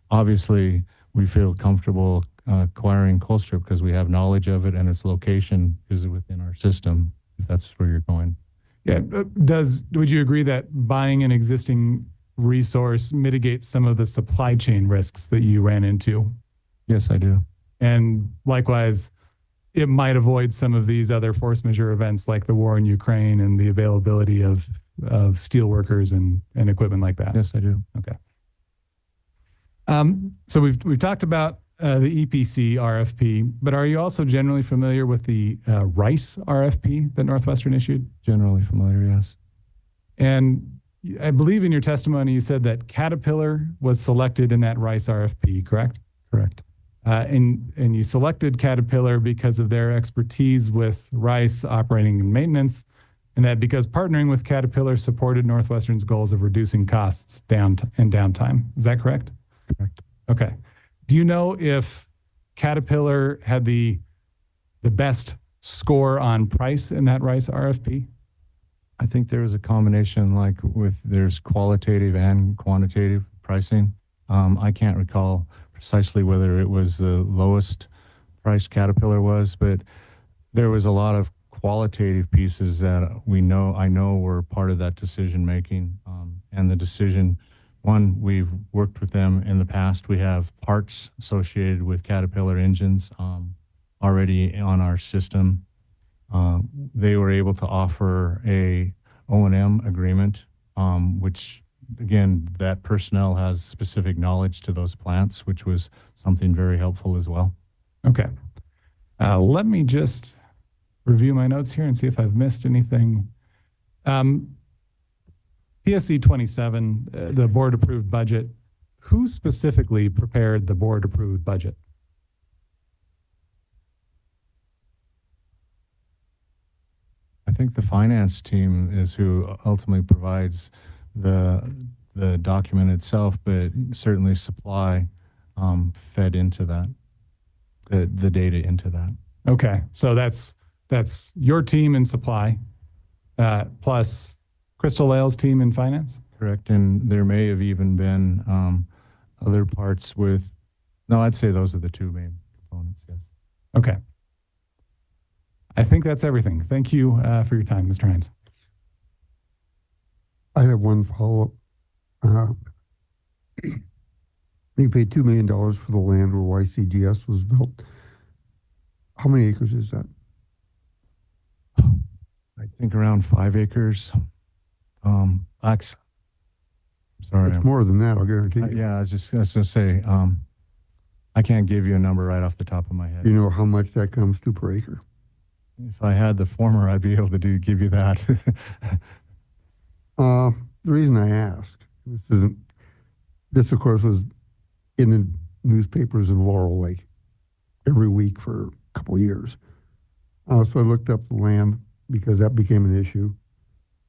Obviously, we feel comfortable acquiring Colstrip because we have knowledge of it and its location is within our system, if that's where you're going. Yeah. Would you agree that buying an existing resource mitigates some of the supply chain risks that you ran into? Yes, I do. And likewise, it might avoid some of these other force majeure events like the war in Ukraine and the availability of steel workers and equipment like that. Yes, I do. Okay. So we've talked about the EPC RFP, but are you also generally familiar with the RICE RFP that Northwestern issued? Generally familiar, yes. And I believe in your testimony you said that Caterpillar was selected in that RICE RFP, correct? Correct. And you selected Caterpillar because of their expertise with RICE operating and maintenance, and that because partnering with Caterpillar supported Northwestern's goals of reducing costs and downtime. Is that correct? Correct. Okay. Do you know if Caterpillar had the best score on price in that RICE RFP? I think there was a combination, there's qualitative and quantitative pricing. I can't recall precisely whether it was the lowest price Caterpillar was, but there was a lot of qualitative pieces that I know were part of that decision making. And the decision, one, we've worked with them in the past. We have parts associated with Caterpillar engines already on our system. They were able to offer a O&M agreement, which again, that personnel has specific knowledge to those plants, which was something very helpful as well. Okay. Let me just review my notes here and see if I've missed anything. PSC 27, the board approved budget, who specifically prepared the board approved budget? I think the finance team is who ultimately provides the document itself, but certainly supply fed into that, the data into that. Okay, so that's your team in supply, plus Crystal Lale's team in finance? correct. And there may have even been other parts with, no, I'd say those are the two main components, yes. Okay. I think that's everything. Thank you for your time, Mr. Hines. I have one follow-up. You paid $2 million for the land where YCGS was built. How many acres is that? I think around 5 acres. Sorry. It's more than that, I'll guarantee you. Yeah, I was just going to say, I can't give you a number right off the top of my head. You know how much that comes to per acre? If I had the former, I'd be able to give you that. The reason I ask, this of course was in the newspapers in Laurel Lake every week for a couple of years. So I looked up the land because that became an issue.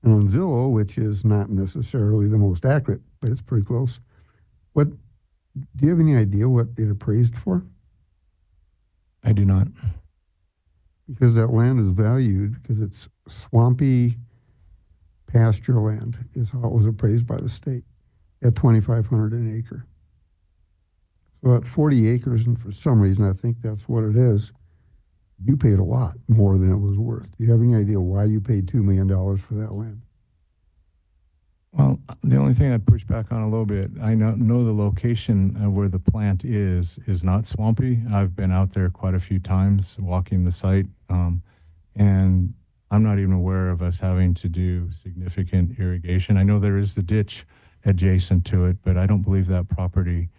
And on Zillow, which is not necessarily the most accurate, but it's pretty close. Do you have any idea what it appraised for? I do not. Because that land is valued because it's swampy pasture land is how it was appraised by the state at $2,500 an acre. So at 40 acres, and for some reason I think that's what it is, you paid a lot more than it was worth. Do you have any idea why you paid $2 million for that land? Well, the only thing I'd push back on a little bit, I know the location of where the plant is not swampy. I've been out there quite a few times walking the site, and I'm not even aware of us having to do significant irrigation. I know there is the ditch adjacent to it, but I don't believe that property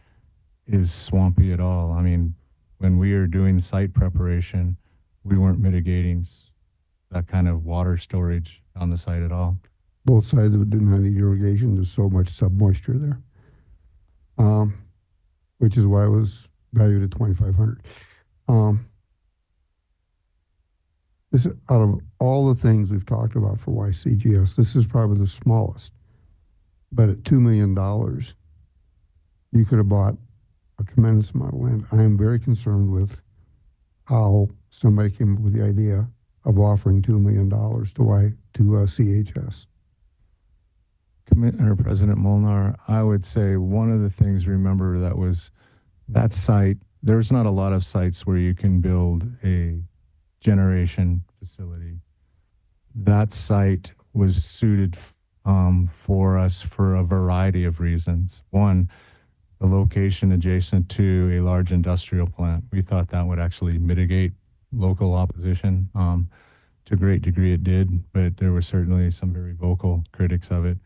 is swampy at all. I mean, when we are doing site preparation, we weren't mitigating that kind of water storage on the site at all. Both sides of it do not need irrigation. There's so much submoisture there, which is why it was valued at $2,500. This, out of all the things we've talked about for YCGS, this is probably the smallest. But at $2 million, you could have bought a tremendous amount of land. I am very concerned with how somebody came up with the idea of offering $2 million to CHS. Commissioner President Molnar, I would say one of the things, remember, that was that site, there's not a lot of sites where you can build a generation facility. That site was suited for us for a variety of reasons. One, the location adjacent to a large industrial plant. We thought that would actually mitigate local opposition. To a great degree it did, but there were certainly some very vocal critics of it.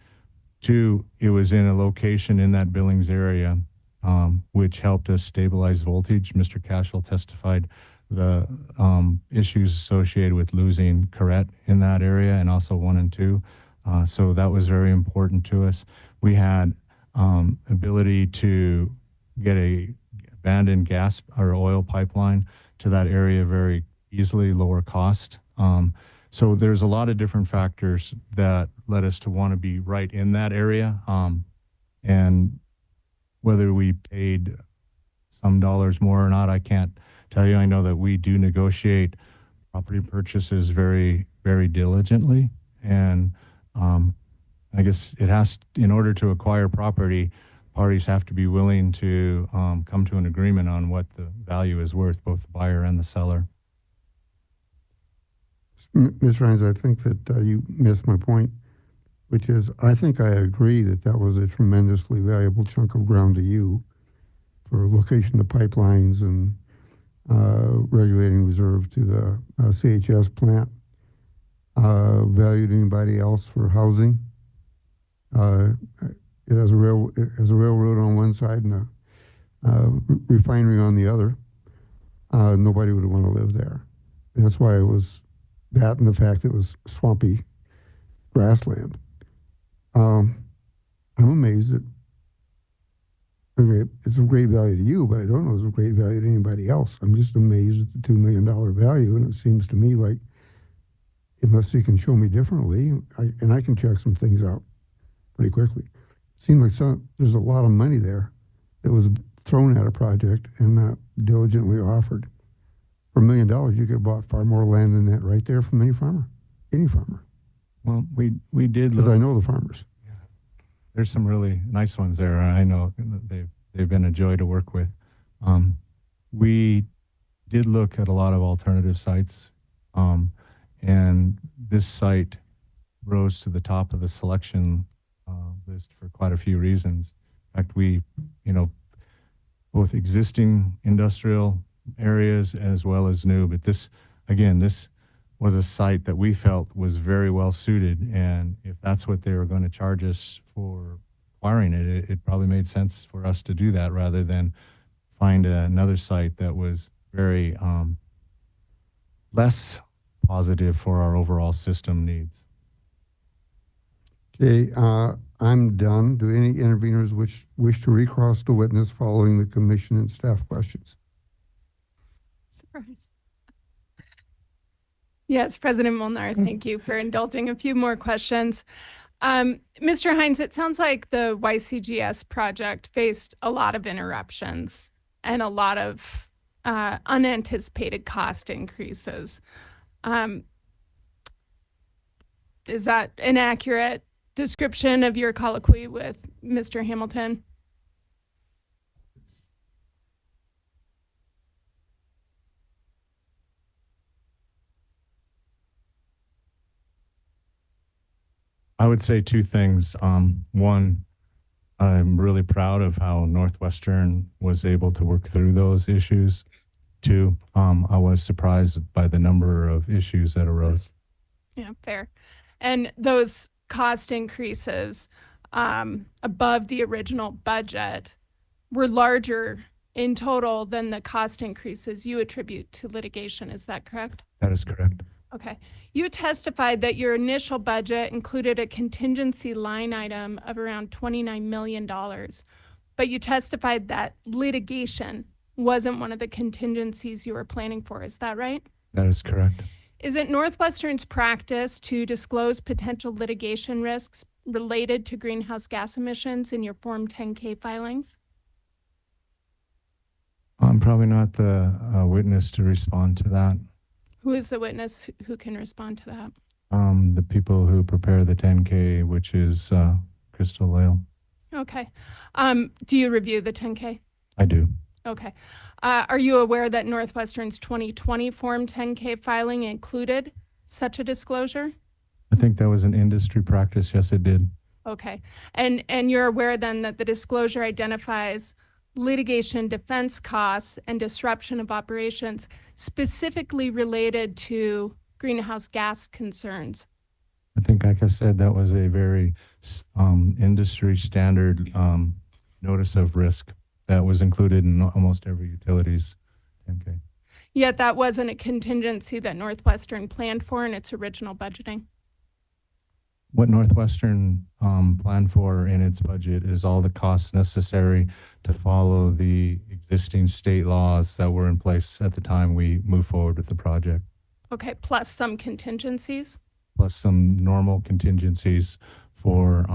Two, it was in a location in that Billings area, which helped us stabilize voltage. Mr. Cashel testified the issues associated with losing Corrette in that area and also 1 and 2. So that was very important to us. We had ability to get a abandoned gas or oil pipeline to that area very easily, lower cost. So there's a lot of different factors that led us to want to be right in that area. And whether we paid some dollars more or not, I can't tell you. I know that we do negotiate property purchases very, very diligently. And I guess it has, in order to acquire property, parties have to be willing to come to an agreement on what the value is worth, both the buyer and the seller. Ms. Rhines, I think that you missed my point, which is I think I agree that that was a tremendously valuable chunk of ground to you for location of pipelines and regulating reserve to the CHS plant. Valued anybody else for housing? It has a railroad on one side and a refinery on the other. Nobody would want to live there. And that's why it was that, and the fact it was swampy grassland. I'm amazed that it's of great value to you, but I don't know it's of great value to anybody else. I'm just amazed at the $2 million value, and it seems to me like, unless you can show me differently, and I can check some things out pretty quickly. It seems like there's a lot of money there that was thrown at a project and not diligently offered. For $1 million, you could have bought far more land than that right there from any farmer. Well, we did, because I know the farmers. There's some really nice ones there. I know they've been a joy to work with. We did look at a lot of alternative sites, and this site rose to the top of the selection list for quite a few reasons. In fact, we, both existing industrial areas as well as new, but this was a site that we felt was very well suited, and if that's what they were going to charge us for acquiring it, it probably made sense for us to do that rather than find another site that was very less positive for our overall system needs. Okay, I'm done. Do any interveners wish to recross the witness following the commission and staff questions? Surprise. Yes, President Molnar, thank you for indulging a few more questions. Mr. Hines, it sounds like the YCGS project faced a lot of interruptions and a lot of unanticipated cost increases. Is that an accurate description of your colloquy with Mr. Hamilton? I would say two things. One, I'm really proud of how Northwestern was able to work through those issues. Two, I was surprised by the number of issues that arose. Yeah, fair. And those cost increases above the original budget were larger in total than the cost increases you attribute to litigation. Is that correct? That is correct. Okay. You testified that your initial budget included a contingency line item of around $29 million, but you testified that litigation wasn't one of the contingencies you were planning for. Is that right? That is correct. Is it Northwestern's practice to disclose potential litigation risks related to greenhouse gas emissions in your Form 10-K filings? I'm probably not the witness to respond to that. Who is the witness who can respond to that? The people who prepare the 10K, which is Crystal Lale. Okay. Do you review the 10K? I do. Okay. Are you aware that Northwestern's 2020 Form 10K filing included such a disclosure? I think that was an industry practice. Yes, it did. Okay. And you're aware then that the disclosure identifies litigation defense costs and disruption of operations specifically related to greenhouse gas concerns? I think, like I said, that was a very industry standard notice of risk that was included in almost every utility's 10K. Yet that wasn't a contingency that Northwestern planned for in its original budgeting? What Northwestern planned for in its budget is all the costs necessary to follow the existing state laws that were in place at the time we moved forward with the project. Okay, plus some contingencies? Plus some normal contingencies for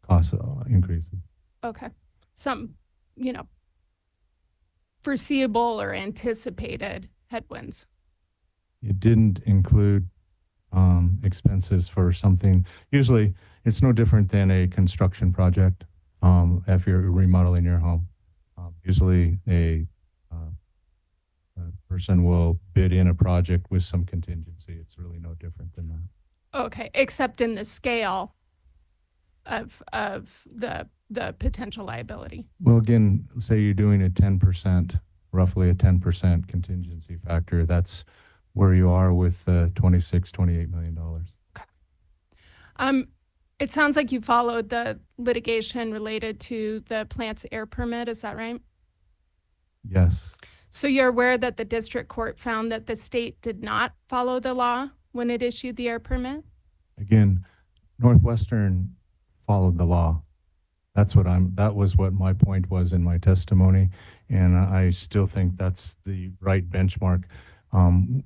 cost increases. Okay. Some, foreseeable or anticipated headwinds. It didn't include expenses for something. Usually it's no different than a construction project if you're remodeling your home. Usually a person will bid in a project with some contingency. It's really no different than that. Okay, except in the scale of the potential liability. Well, again, say you're doing roughly a 10% contingency factor. That's where you are with $28 million. Okay. It sounds like you followed the litigation related to the plant's air permit. Is that right? Yes. So you're aware that the district court found that the state did not follow the law when it issued the air permit? Again, Northwestern followed the law. That was what my point was in my testimony, and I still think that's the right benchmark.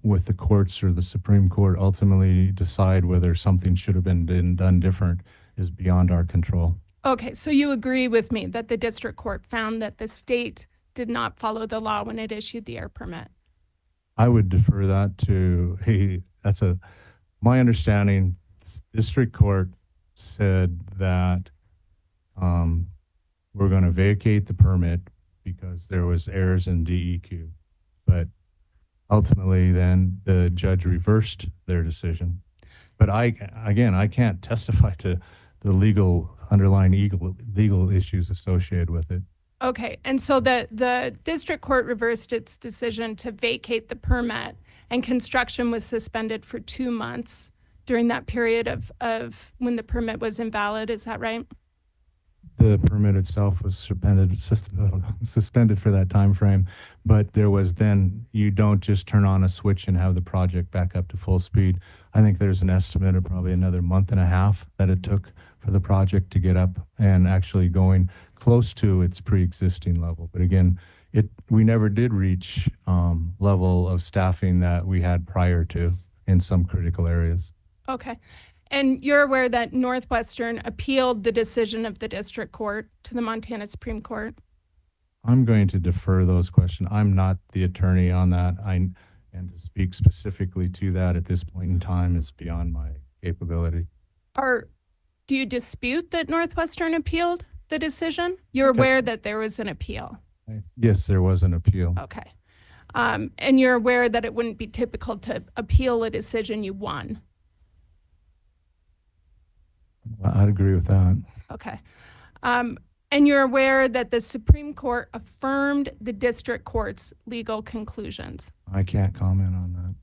With the courts or the Supreme Court ultimately decide whether something should have been done different is beyond our control. Okay, so you agree with me that the district court found that the state did not follow the law when it issued the air permit? I would defer that to, my understanding, district court said that we're going to vacate the permit because there was errors in DEQ. But ultimately, then the judge reversed their decision. But I can't testify to the underlying legal issues associated with it. Okay, and so the district court reversed its decision to vacate the permit, and construction was suspended for 2 months during that period of when the permit was invalid. Is that right? The permit itself was suspended for that time frame, but there was then, you don't just turn on a switch and have the project back up to full speed. I think there's an estimate of probably another month and a half that it took for the project to get up and actually going close to its pre-existing level. But again, we never did reach level of staffing that we had prior to in some critical areas. Okay. And you're aware that Northwestern appealed the decision of the district court to the Montana Supreme Court? I'm going to defer those questions. I'm not the attorney on that. And to speak specifically to that at this point in time is beyond my capability. Do you dispute that Northwestern appealed the decision? You're aware that there was an appeal? Yes, there was an appeal. Okay. And you're aware that it wouldn't be typical to appeal a decision you won? I'd agree with that. Okay. And you're aware that the Supreme Court affirmed the district court's legal conclusions? I can't comment on that.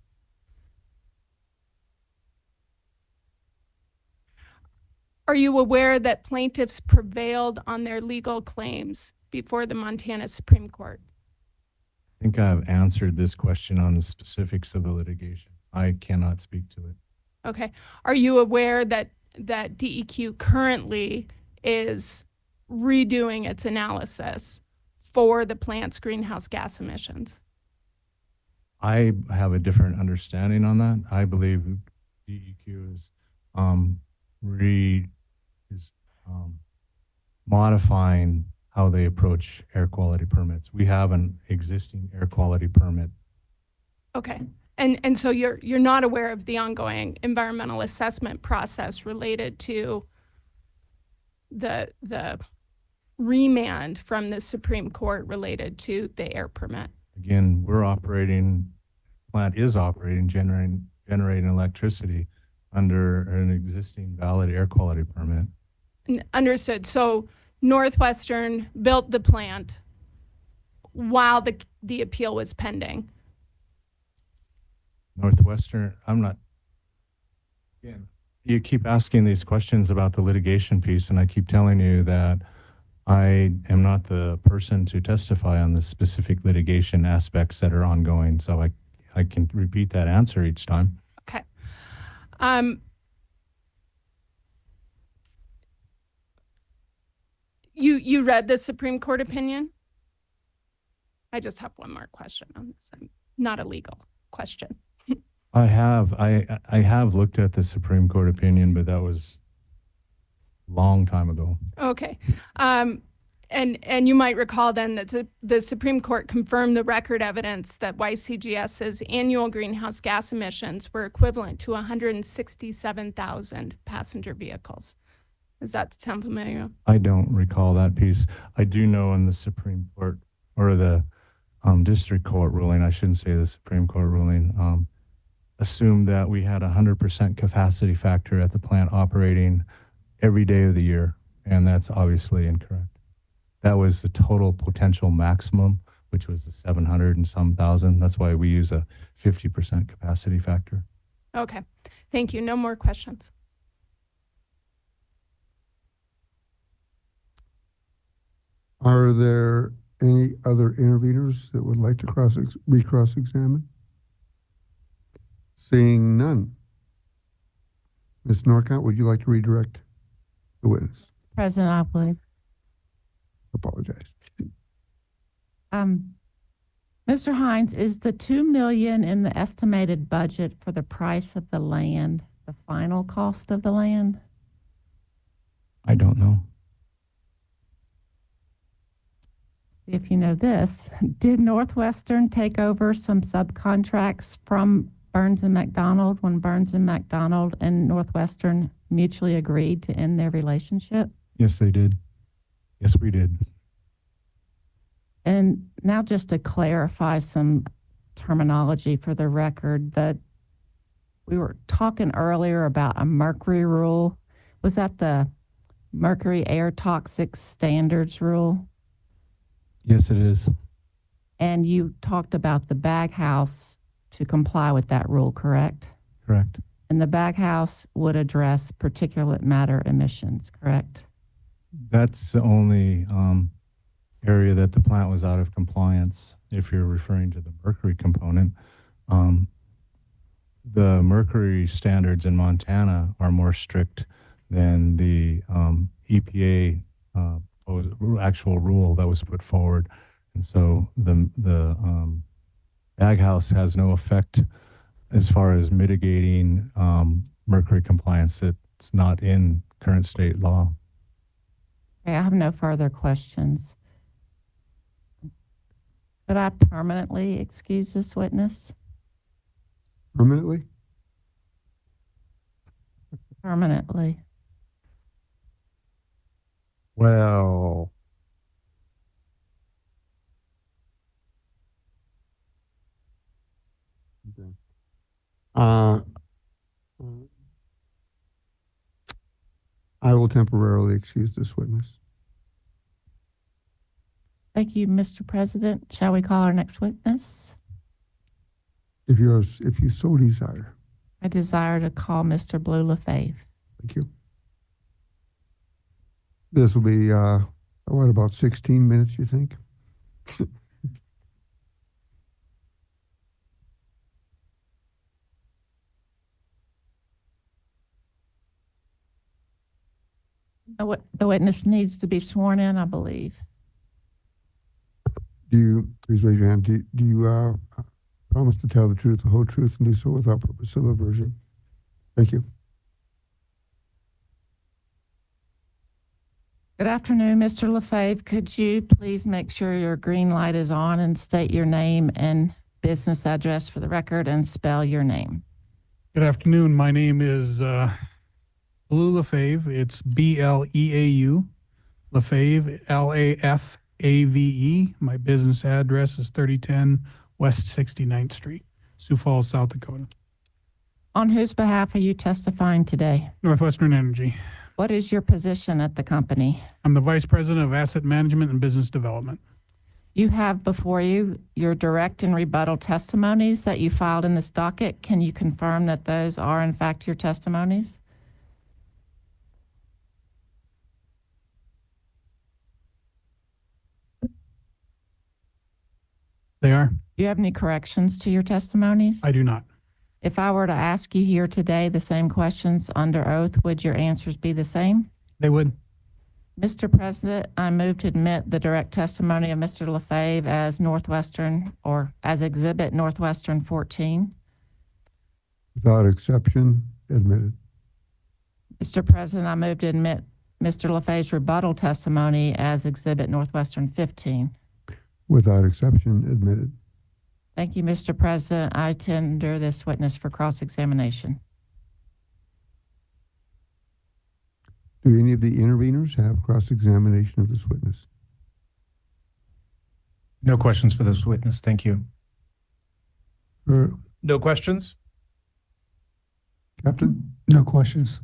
Are you aware that plaintiffs prevailed on their legal claims before the Montana Supreme Court? I think I've answered this question on the specifics of the litigation. I cannot speak to it. Okay. Are you aware that DEQ currently is redoing its analysis for the plant's greenhouse gas emissions? I have a different understanding on that. I believe DEQ is modifying how they approach air quality permits. We have an existing air quality permit. Okay. And so you're not aware of the ongoing environmental assessment process related to the remand from the Supreme Court related to the air permit? Again, plant is operating, generating electricity under an existing valid air quality permit. Understood. So Northwestern built the plant while the appeal was pending. Northwestern, again, you keep asking these questions about the litigation piece, and I keep telling you that I am not the person to testify on the specific litigation aspects that are ongoing. So I can repeat that answer each time. Okay. You read the Supreme Court opinion? I just have one more question on this. Not a legal question. I have looked at the Supreme Court opinion, but that was a long time ago. Okay. And you might recall then that the Supreme Court confirmed the record evidence that YCGS's annual greenhouse gas emissions were equivalent to 167,000 passenger vehicles. Does that sound familiar? I don't recall that piece. I do know in the Supreme Court, or the district court ruling, I shouldn't say the Supreme Court ruling, assumed that we had 100% capacity factor at the plant operating every day of the year, and that's obviously incorrect. That was the total potential maximum, which was the 700 and some thousand. That's why we use a 50% capacity factor. Okay. Thank you. No more questions. Are there any other interveners that would like to cross-examine? Seeing none. Ms. Norcott, would you like to redirect the witness? President, I would. Apologize. Mr. Hines, is the $2 million in the estimated budget for the price of the land the final cost of the land? I don't know. See if you know this. Did Northwestern take over some subcontracts from Burns and McDonald when Burns and McDonald and Northwestern mutually agreed to end their relationship? Yes, they did. Yes, we did. And now just to clarify some terminology for the record, that we were talking earlier about a mercury rule. Was that the mercury air toxic standards rule? Yes, it is. And you talked about the bag house to comply with that rule, correct? Correct. And the bag house would address particulate matter emissions, correct? That's the only area that the plant was out of compliance, if you're referring to the mercury component. The mercury standards in Montana are more strict than the EPA actual rule that was put forward. And so the bag house has no effect as far as mitigating mercury compliance. It's not in current state law. Okay, I have no further questions. Could I permanently excuse this witness? Permanently? Permanently. Well, okay. I will temporarily excuse this witness. Thank you, Mr. President. Shall we call our next witness? If you so desire. I desire to call Mr. Blue Lefebvre. Thank you. This will be, what, about 16 minutes, you think? The witness needs to be sworn in, I believe. Do you, please raise your hand, do you promise to tell the truth, the whole truth, and do so without purpose of aversion? Thank you. Good afternoon, Mr. Lefebvre. Could you please make sure your green light is on and state your name and business address for the record and spell your name? Good afternoon. My name is Blue Lefebvre. It's BLEAU. Lefebvre, LAFAVE. My business address is 3010 West 69th Street, Sioux Falls, South Dakota. On whose behalf are you testifying today? Northwestern Energy. What is your position at the company? I'm the Vice President of Asset Management and Business Development. You have before you your direct and rebuttal testimonies that you filed in this docket. Can you confirm that those are in fact your testimonies? They are. Do you have any corrections to your testimonies? I do not. If I were to ask you here today the same questions under oath, would your answers be the same? They would. Mr. President, I move to admit the direct testimony of Mr. Lefebvre as Northwestern or as Exhibit Northwestern 14. Without exception, admitted. Mr. President, I move to admit Mr. Lefebvre's rebuttal testimony as Exhibit Northwestern 15. Without exception, admitted. Thank you, Mr. President. I tender this witness for cross-examination. Do any of the interveners have cross-examination of this witness? No questions for this witness. Thank you. No questions? Captain? No questions.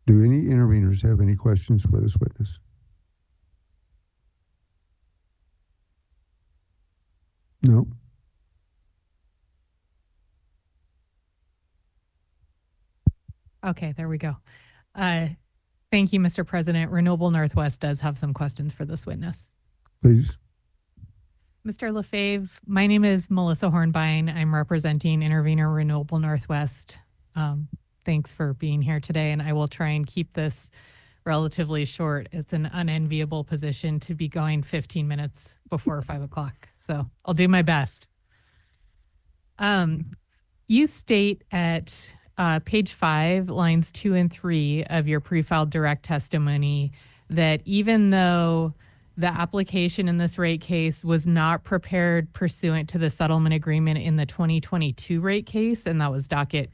Do any interveners have any questions for this witness? No. Okay, there we go. Thank you, Mr. President. Renewable Northwest does have some questions for this witness. Please. Mr. Lefebvre, my name is Melissa Hornbein. I'm representing Intervenor Renewable Northwest. Thanks for being here today, and I will try and keep this relatively short. It's an unenviable position to be going 15 minutes before 5 o'clock, so I'll do my best. You state at page 5, lines 2 and 3 of your pre-filed direct testimony that even though the application in this rate case was not prepared pursuant to the settlement agreement in the 2022 rate case, and that was docket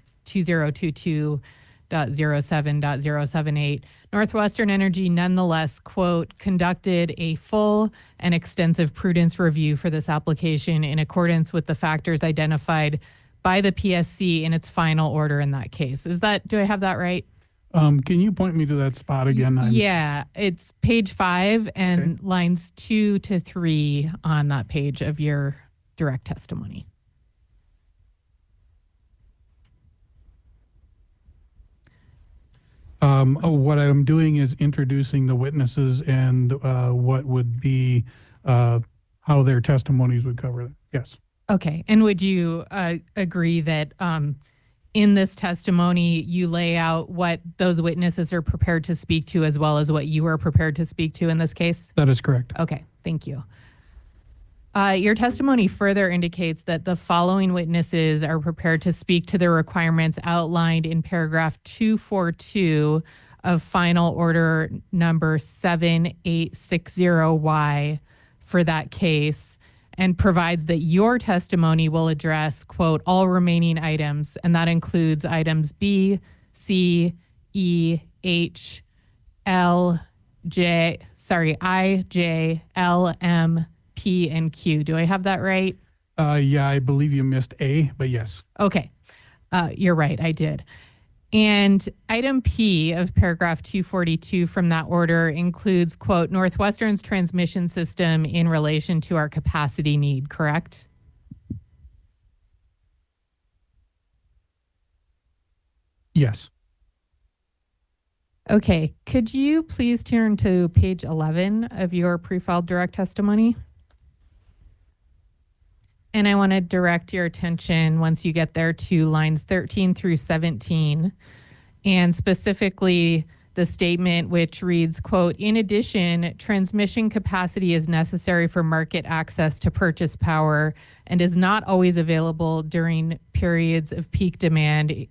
2.07.078, Northwestern Energy nonetheless, quote, conducted a full and extensive prudence review for this application in accordance with the factors identified by the PSC in its final order in that case. Do I have that right? Can you point me to that spot again? Yeah, it's page 5 and lines 2 to 3 on that page of your direct testimony. What I'm doing is introducing the witnesses and what would be how their testimonies would cover that. Yes. Okay. And would you agree that in this testimony, you lay out what those witnesses are prepared to speak to as well as what you are prepared to speak to in this case? That is correct. Okay. Thank you. Your testimony further indicates that the following witnesses are prepared to speak to the requirements outlined in paragraph 242 of final order number 7860Y for that case, and provides that your testimony will address, quote, all remaining items, and that includes items B, C, E, H, I, J, L, M, P, and Q. Do I have that right? Yeah, I believe you missed A, but yes. Okay. You're right, I did. And item P of paragraph 242 from that order includes, quote, Northwestern's transmission system in relation to our capacity need, correct? Yes. Okay. Could you please turn to page 11 of your pre-filed direct testimony? And I want to direct your attention, once you get there, to lines 13 through 17, and specifically the statement which reads, quote, in addition, transmission capacity is necessary for market access to purchase power and is not always available during periods of peak demand.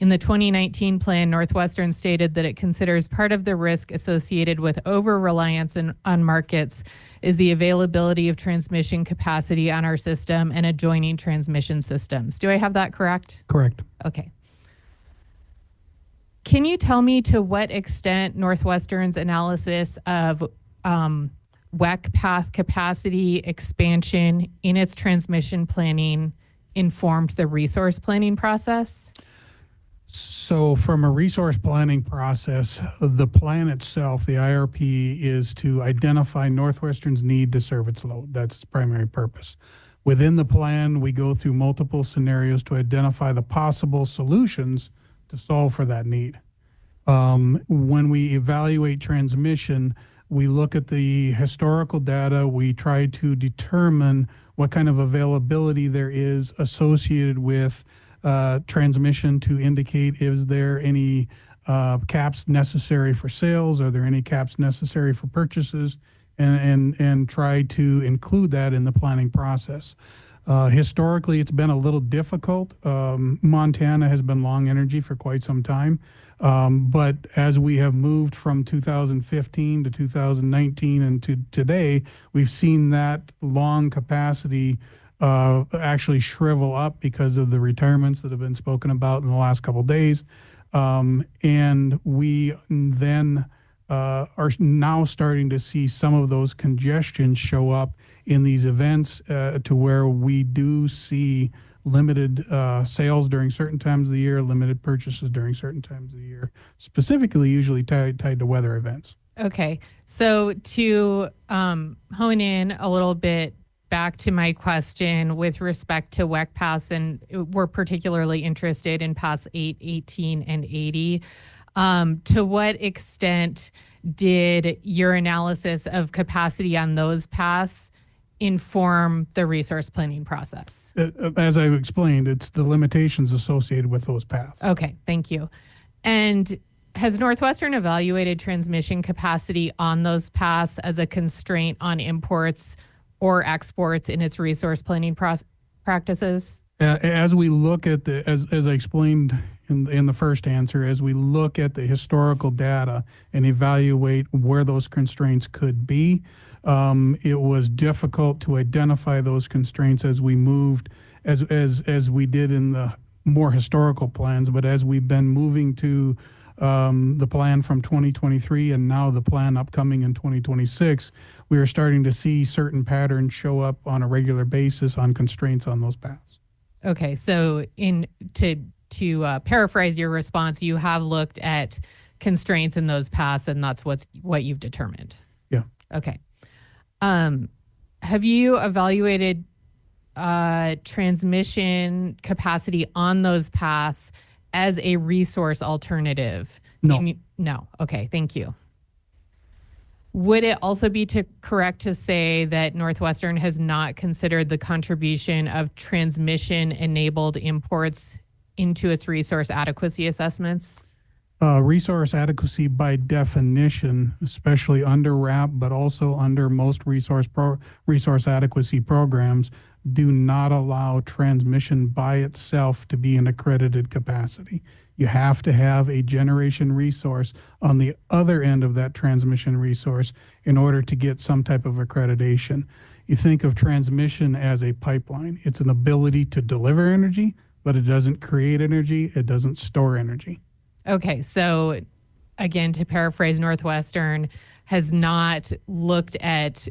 In the 2019 plan, Northwestern stated that it considers part of the risk associated with over-reliance on markets is the availability of transmission capacity on our system and adjoining transmission systems. Do I have that correct? Correct. Okay. Can you tell me to what extent Northwestern's analysis of WEC path capacity expansion in its transmission planning informed the resource planning process? So from a resource planning process, the plan itself, the IRP, is to identify Northwestern's need to serve its load. That's its primary purpose. Within the plan, we go through multiple scenarios to identify the possible solutions to solve for that need. When we evaluate transmission, we look at the historical data. We try to determine what kind of availability there is associated with transmission to indicate, is there any caps necessary for sales? Are there any caps necessary for purchases? And try to include that in the planning process. Historically, it's been a little difficult. Montana has been long energy for quite some time. But as we have moved from 2015 to 2019 and to today, we've seen that long capacity actually shrivel up because of the retirements that have been spoken about in the last couple of days. And we then are now starting to see some of those congestions show up in these events to where we do see limited sales during certain times of the year, limited purchases during certain times of the year, specifically usually tied to weather events. Okay. So to hone in a little bit back to my question with respect to WEC paths, and we're particularly interested in paths 8, 18, and 80. To what extent did your analysis of capacity on those paths inform the resource planning process? As I explained, it's the limitations associated with those paths. Okay, thank you. And has Northwestern evaluated transmission capacity on those paths as a constraint on imports or exports in its resource planning practices? As we look at as I explained in the first answer, as we look at the historical data and evaluate where those constraints could be, it was difficult to identify those constraints as we moved, as we did in the more historical plans, but as we've been moving to the plan from 2023 and now the plan upcoming in 2026, we are starting to see certain patterns show up on a regular basis on constraints on those paths. Okay, so to paraphrase your response, you have looked at constraints in those paths, and that's what you've determined. Yeah. Okay. Have you evaluated transmission capacity on those paths as a resource alternative? No. No. Okay, thank you. Would it also be correct to say that Northwestern has not considered the contribution of transmission-enabled imports into its resource adequacy assessments? Resource adequacy by definition, especially under RAP, but also under most resource adequacy programs, do not allow transmission by itself to be an accredited capacity. You have to have a generation resource on the other end of that transmission resource in order to get some type of accreditation. You think of transmission as a pipeline. It's an ability to deliver energy, but it doesn't create energy. It doesn't store energy. Okay, so again, to paraphrase, Northwestern has not looked at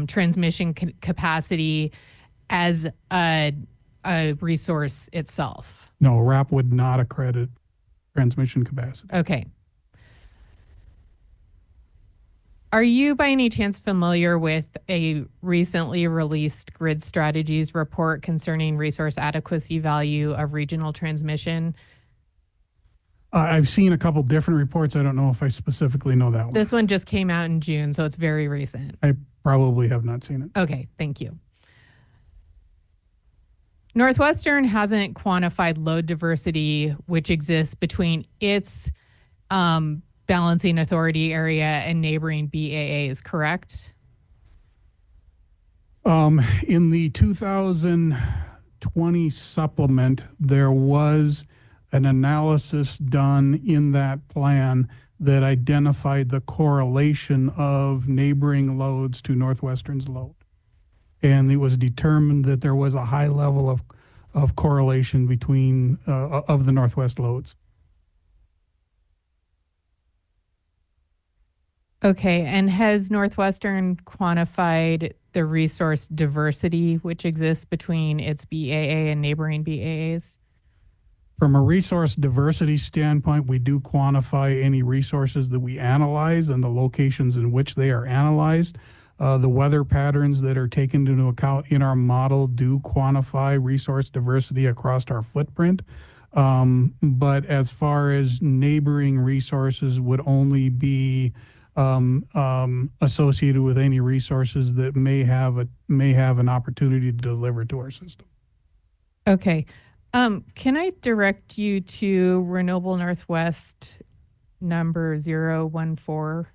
transmission capacity as a resource itself. No, RAP would not accredit transmission capacity. Okay. Are you by any chance familiar with a recently released Grid Strategies report concerning resource adequacy value of regional transmission? I've seen a couple different reports. I don't know if I specifically know that one. This one just came out in June, so it's very recent. I probably have not seen it. Okay, thank you. Northwestern hasn't quantified load diversity, which exists between its balancing authority area and neighboring BAAs, correct? In the 2020 supplement, there was an analysis done in that plan that identified the correlation of neighboring loads to Northwestern's load. And it was determined that there was a high level of correlation between of the Northwest loads. Okay, and has Northwestern quantified the resource diversity which exists between its BAA and neighboring BAAs? From a resource diversity standpoint, we do quantify any resources that we analyze and the locations in which they are analyzed. The weather patterns that are taken into account in our model do quantify resource diversity across our footprint. But as far as neighboring resources would only be associated with any resources that may have an opportunity to deliver to our system. Okay. Can I direct you to Renewable Northwest number 014?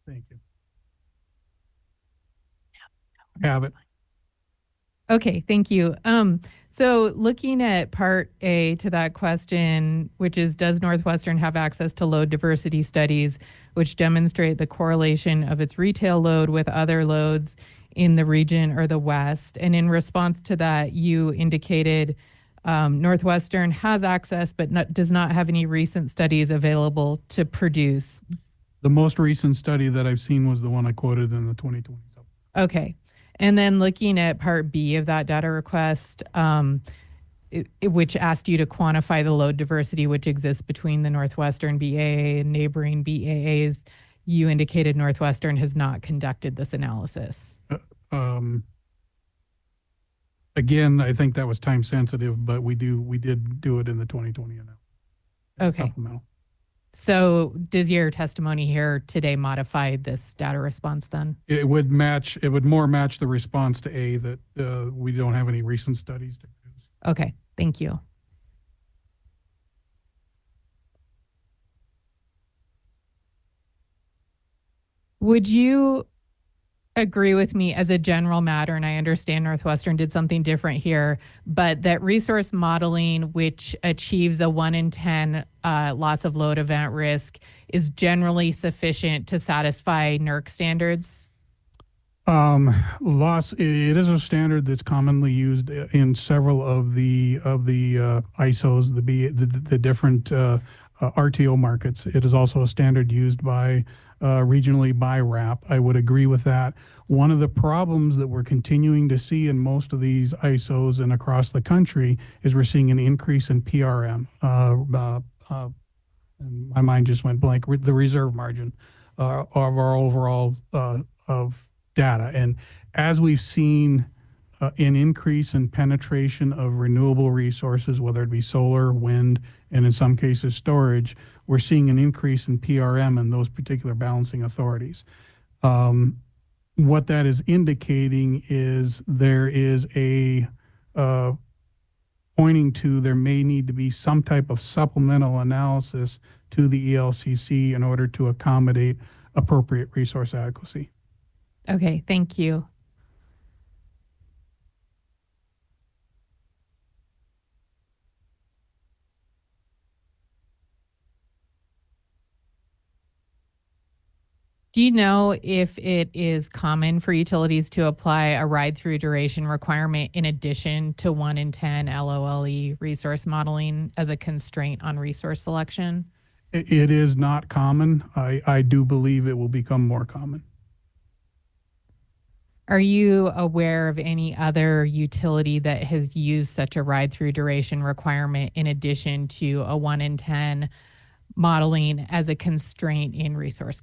Thank you. Have it. Okay, thank you. So looking at part A to that question, which is, does Northwestern have access to load diversity studies which demonstrate the correlation of its retail load with other loads in the region or the West? And in response to that, you indicated Northwestern has access but does not have any recent studies available to produce. The most recent study that I've seen was the one I quoted in the 2020. Okay. And then looking at part B of that data request, which asked you to quantify the load diversity which exists between the Northwestern BAA and neighboring BAAs, you indicated Northwestern has not conducted this analysis. Again, I think that was time sensitive, but we did do it in the 2020 analysis. Okay. Supplemental. So does your testimony here today modify this data response then? It would more match the response to A that we don't have any recent studies to produce. Okay, thank you. Would you agree with me as a general matter, and I understand Northwestern did something different here, but that resource modeling, which achieves a 1 in 10 loss of load event risk, is generally sufficient to satisfy NERC standards? It is a standard that's commonly used in several of the ISOs, the different RTO markets. It is also a standard used by regionally by RAP. I would agree with that. One of the problems that we're continuing to see in most of these ISOs and across the country is we're seeing an increase in PRM. And my mind just went blank. The reserve margin of our overall of data. And as we've seen an increase in penetration of renewable resources, whether it be solar, wind, and in some cases storage, we're seeing an increase in PRM in those particular balancing authorities. What that is indicating is there is a pointing to there may need to be some type of supplemental analysis to the ELCC in order to accommodate appropriate resource adequacy. Okay, thank you. Do you know if it is common for utilities to apply a ride-through duration requirement in addition to 1 in 10 LOLE resource modeling as a constraint on resource selection? It is not common. I do believe it will become more common. Are you aware of any other utility that has used such a ride-through duration requirement in addition to a 1 in 10 modeling as a constraint in resource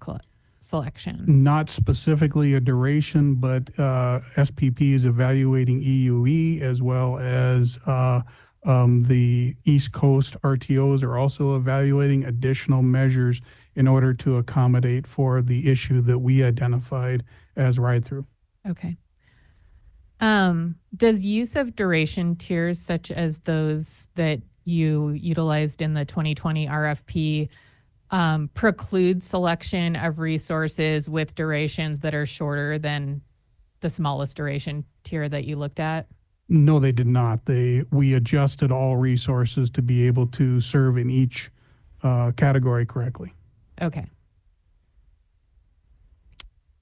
selection? Not specifically a duration, but SPP is evaluating EUE as well as the East Coast RTOs are also evaluating additional measures in order to accommodate for the issue that we identified as ride-through. Okay. Does use of duration tiers such as those that you utilized in the 2020 RFP preclude selection of resources with durations that are shorter than the smallest duration tier that you looked at? No, they did not. We adjusted all resources to be able to serve in each category correctly. Okay.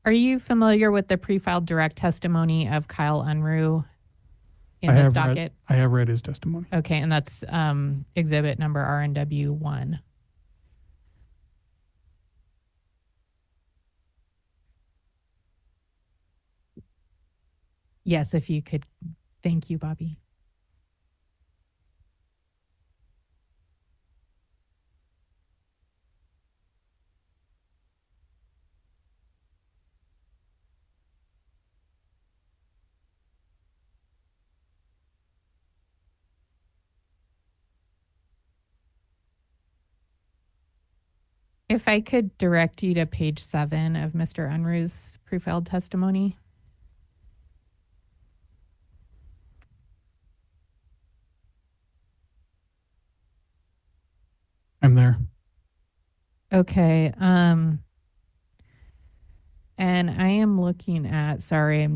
Are you familiar with the pre-filed direct testimony of Kyle Unruh in the docket? I have read his testimony. Okay, and that's exhibit number RNW 1. Yes, if you could. Thank you, Bobby. If I could direct you to page 7 of Mr. Unruh's pre-filed testimony. I'm there. Okay. And I am looking at, sorry, I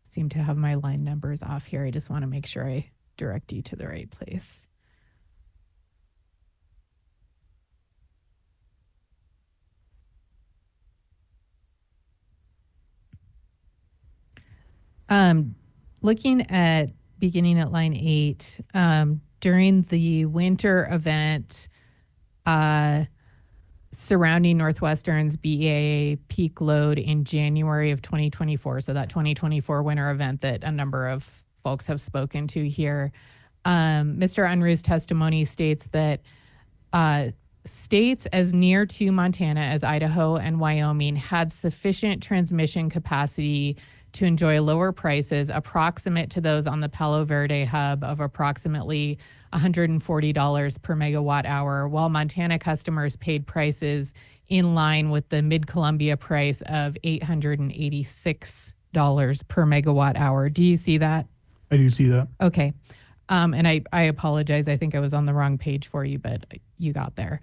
seem to have my line numbers off here. I just want to make sure I direct you to the right place. Looking at beginning at line 8, during the winter event surrounding Northwestern's BEA peak load in January of 2024, so that 2024 winter event that a number of folks have spoken to here, Mr. Unruh's testimony states that states as near to Montana as Idaho and Wyoming had sufficient transmission capacity to enjoy lower prices approximate to those on the Palo Verde hub of approximately $140 per megawatt hour, while Montana customers paid prices in line with the Mid-Columbia price of $886 per megawatt hour. Do you see that? I do see that. Okay. And I apologize. I think I was on the wrong page for you, but you got there.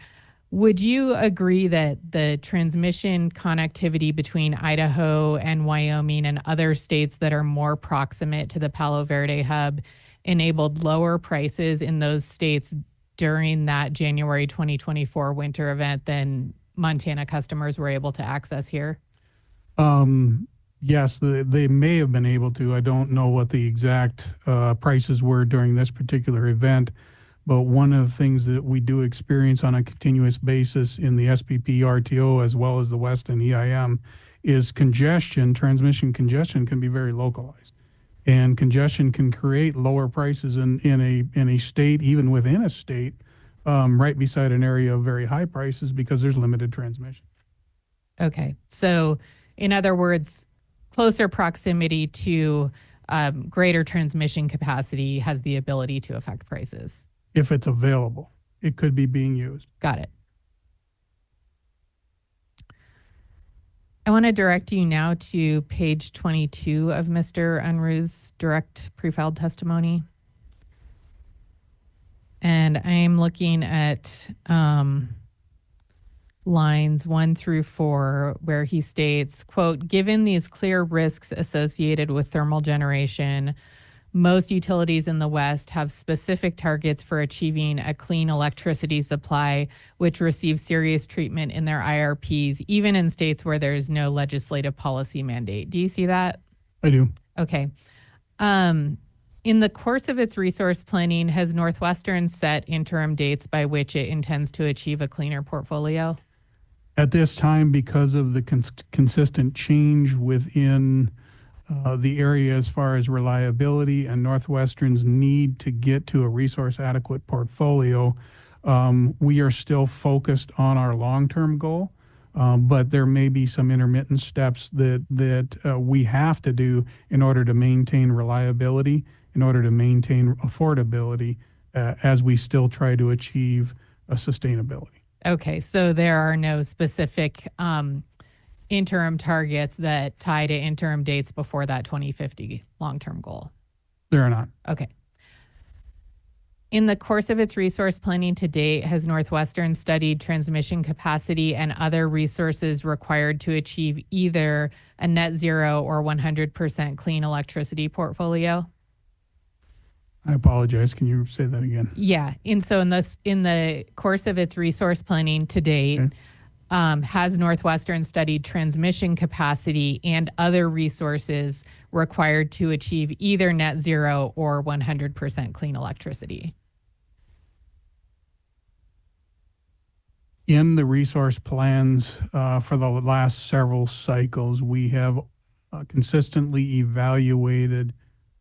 Would you agree that the transmission connectivity between Idaho and Wyoming and other states that are more proximate to the Palo Verde hub enabled lower prices in those states during that January 2024 winter event than Montana customers were able to access here? Yes, they may have been able to. I don't know what the exact prices were during this particular event, but one of the things that we do experience on a continuous basis in the SPP RTO as well as the Weston EIM is congestion. Transmission congestion can be very localized, and congestion can create lower prices in a state, even within a state, right beside an area of very high prices because there's limited transmission. Okay. So, in other words, closer proximity to greater transmission capacity has the ability to affect prices. If it's available, it could be being used. Got it. I want to direct you now to page 22 of Mr. Unruh's direct pre-filed testimony. And I am looking at lines 1 through 4, where he states, quote, given these clear risks associated with thermal generation, most utilities in the West have specific targets for achieving a clean electricity supply, which receive serious treatment in their IRPs, even in states where there's no legislative policy mandate. Do you see that? I do. Okay. In the course of its resource planning, has Northwestern set interim dates by which it intends to achieve a cleaner portfolio? At this time, because of the consistent change within the area as far as reliability and Northwestern's need to get to a resource adequate portfolio, we are still focused on our long-term goal, but there may be some intermittent steps that we have to do in order to maintain reliability, in order to maintain affordability, as we still try to achieve sustainability. Okay, so there are no specific interim targets that tie to interim dates before that 2050 long-term goal? There are not. Okay. In the course of its resource planning to date, has Northwestern studied transmission capacity and other resources required to achieve either a net zero or 100% clean electricity portfolio? I apologize. Can you say that again? Yeah. And so in the course of its resource planning to date, Okay. Has Northwestern studied transmission capacity and other resources required to achieve either net zero or 100% clean electricity? In the resource plans for the last several cycles, we have consistently evaluated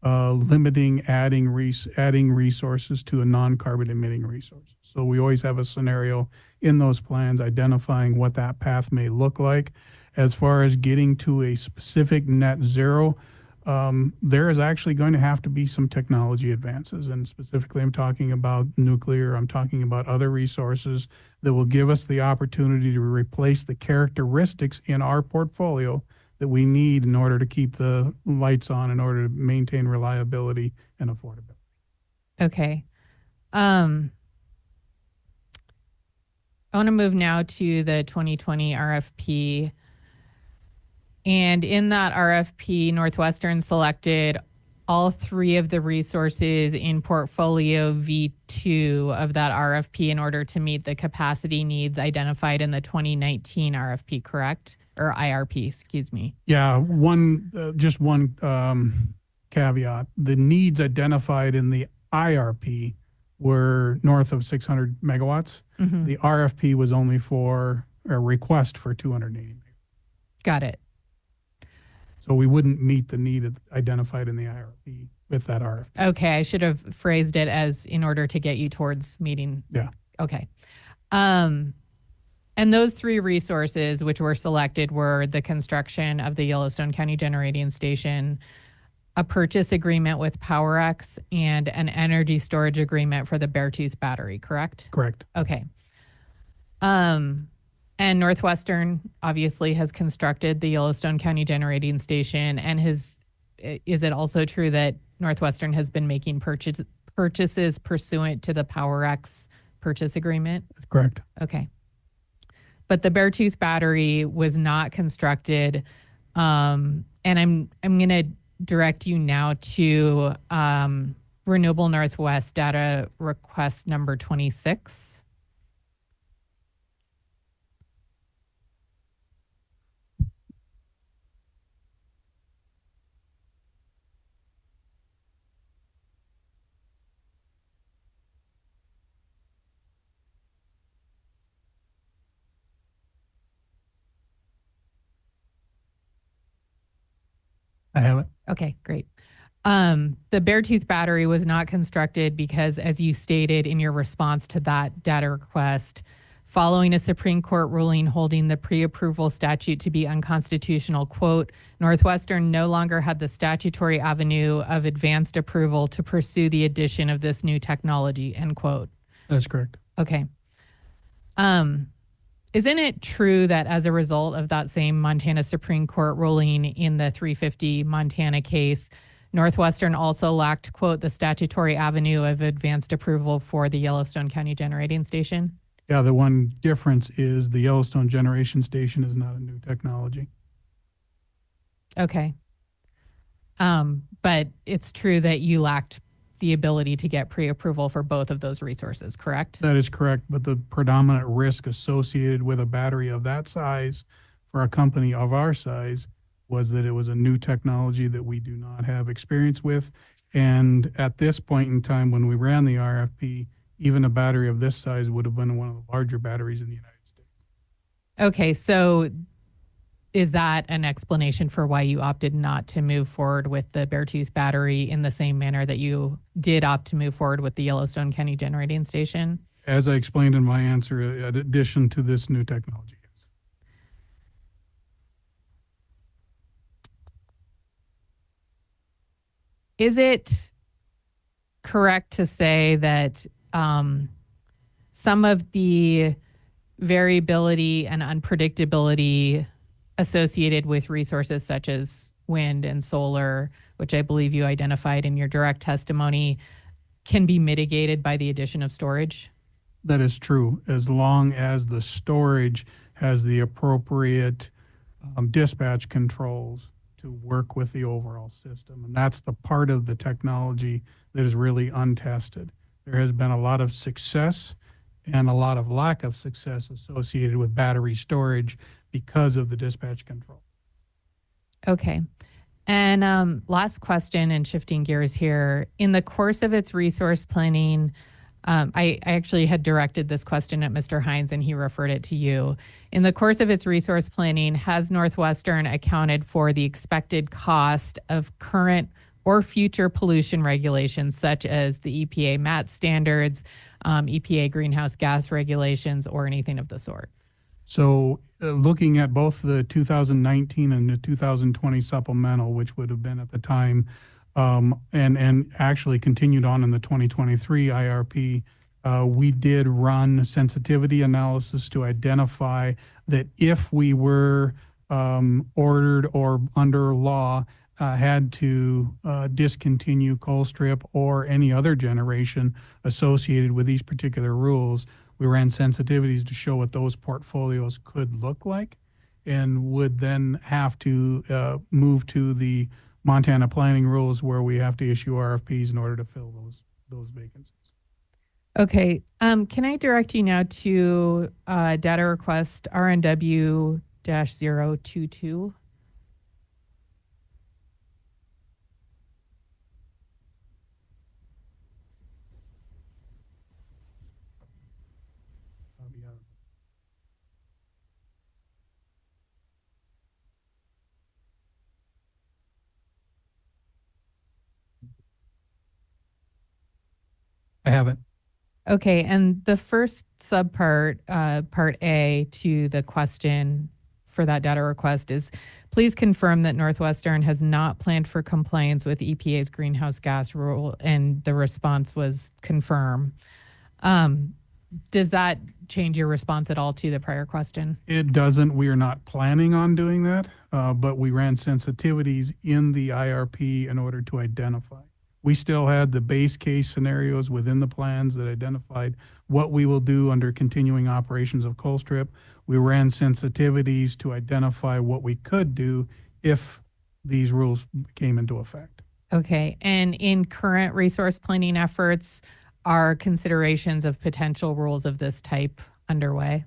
limiting adding resources to a non-carbon emitting resource. So we always have a scenario in those plans identifying what that path may look like. As far as getting to a specific net zero, there is actually going to have to be some technology advances. And specifically, I'm talking about nuclear, I'm talking about other resources that will give us the opportunity to replace the characteristics in our portfolio that we need in order to keep the lights on, in order to maintain reliability and affordability. Okay. I want to move now to the 2020 RFP. And in that RFP, Northwestern selected all three of the resources in portfolio V2 of that RFP in order to meet the capacity needs identified in the 2019 RFP, correct? Or IRP, excuse me. Yeah, just one caveat. The needs identified in the IRP were north of 600 megawatts. Mm-hmm. The RFP was only for a request for 280 megawatts. Got it. So we wouldn't meet the need identified in the IRP with that RFP. Okay, I should have phrased it as in order to get you towards meeting. Yeah. Okay. And those three resources which were selected were the construction of the Yellowstone County Generating Station, a purchase agreement with PowerX, and an energy storage agreement for the Beartooth battery, correct? Correct. Okay. And Northwestern obviously has constructed the Yellowstone County Generating Station, and is it also true that Northwestern has been making purchases pursuant to the PowerX purchase agreement? That's correct. Okay. but the Beartooth battery was not constructed. And I'm going to direct you now to Renewable Northwest data request number 26. I have it. Okay, great. The Beartooth battery was not constructed because, as you stated in your response to that data request, following a Supreme Court ruling holding the pre-approval statute to be unconstitutional, quote, Northwestern no longer had the statutory avenue of advanced approval to pursue the addition of this new technology, end quote. That's correct. Okay. Isn't it true that as a result of that same Montana Supreme Court ruling in the 350 Montana case, Northwestern also lacked, quote, the statutory avenue of advanced approval for the Yellowstone County Generating Station? Yeah, the one difference is the Yellowstone Generation Station is not a new technology. Okay. But it's true that you lacked the ability to get pre-approval for both of those resources, correct? That is correct, but the predominant risk associated with a battery of that size for a company of our size was that it was a new technology that we do not have experience with. And at this point in time, when we ran the RFP, even a battery of this size would have been one of the larger batteries in the United States. Okay, so is that an explanation for why you opted not to move forward with the Beartooth battery in the same manner that you did opt to move forward with the Yellowstone County Generating Station? As I explained in my answer, in addition to this new technology. Is it correct to say that some of the variability and unpredictability associated with resources such as wind and solar, which I believe you identified in your direct testimony, can be mitigated by the addition of storage? That is true, as long as the storage has the appropriate dispatch controls to work with the overall system. And that's the part of the technology that is really untested. There has been a lot of success and a lot of lack of success associated with battery storage because of the dispatch control. Okay. And last question, and shifting gears here. In the course of its resource planning, I actually had directed this question at Mr. Hines and he referred it to you. In the course of its resource planning, has Northwestern accounted for the expected cost of current or future pollution regulations such as the EPA MAT standards, EPA greenhouse gas regulations, or anything of the sort? So looking at both the 2019 and the 2020 supplemental, which would have been at the time, and actually continued on in the 2023 IRP, we did run sensitivity analysis to identify that if we were ordered or under law had to discontinue Colstrip or any other generation associated with these particular rules, we ran sensitivities to show what those portfolios could look like and would then have to move to the Montana planning rules where we have to issue RFPs in order to fill those vacancies. Okay. Can I direct you now to data request RNW-022? I haven't. Okay, and the first subpart, part A to the question for that data request is, please confirm that Northwestern has not planned for compliance with EPA's greenhouse gas rule, and the response was confirm. Does that change your response at all to the prior question? It doesn't. We are not planning on doing that, but we ran sensitivities in the IRP in order to identify. We still had the base case scenarios within the plans that identified what we will do under continuing operations of Colstrip. We ran sensitivities to identify what we could do if these rules came into effect. Okay. And in current resource planning efforts, are considerations of potential rules of this type underway?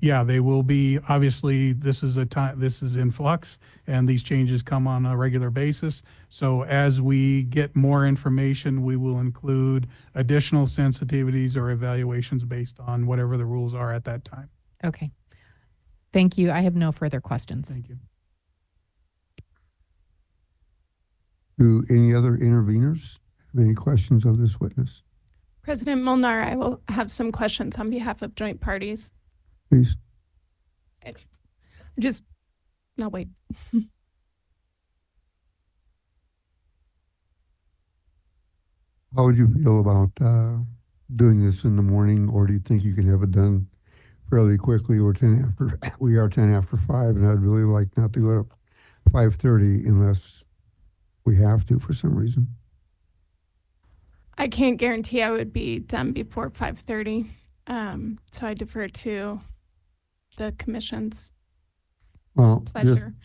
Yeah, they will be. Obviously, this is in flux, and these changes come on a regular basis. So as we get more information, we will include additional sensitivities or evaluations based on whatever the rules are at that time. Okay. Thank you. I have no further questions. Thank you. Do any other interveners have any questions of this witness? President Molnar, I will have some questions on behalf of joint parties. Please. No, wait. How would you feel about doing this in the morning, or do you think you can have it done fairly quickly? Or 10 after? We are 10 after 5, and I'd really like not to go to 5:30 unless we have to for some reason. I can't guarantee I would be done before 5:30. So I defer to the commission's pleasure.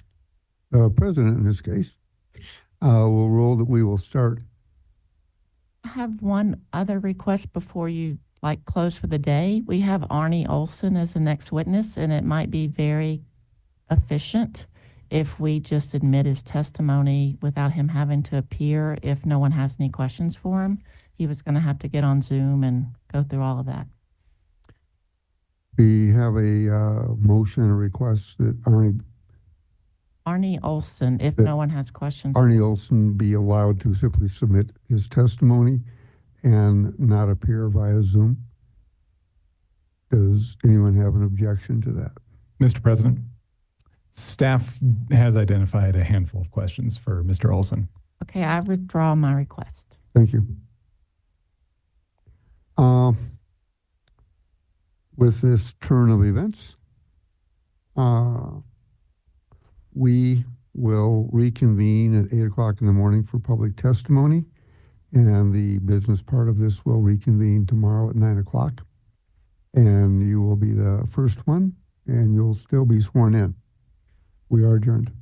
The president in this case will rule that we will start. I have one other request before you close for the day. We have Arnie Olson as the next witness, and it might be very efficient if we just admit his testimony without him having to appear if no one has any questions for him. He was going to have to get on Zoom and go through all of that. We have a motion and a request that Arnie Olson, if no one has questions. Arnie Olson be allowed to simply submit his testimony and not appear via Zoom. Does anyone have an objection to that? Mr. President, staff has identified a handful of questions for Mr. Olson. Okay, I withdraw my request. Thank you. With this turn of events, we will reconvene at 8 o'clock in the morning for public testimony, and the business part of this will reconvene tomorrow at 9 o'clock. And you will be the first one, and you'll still be sworn in. We are adjourned.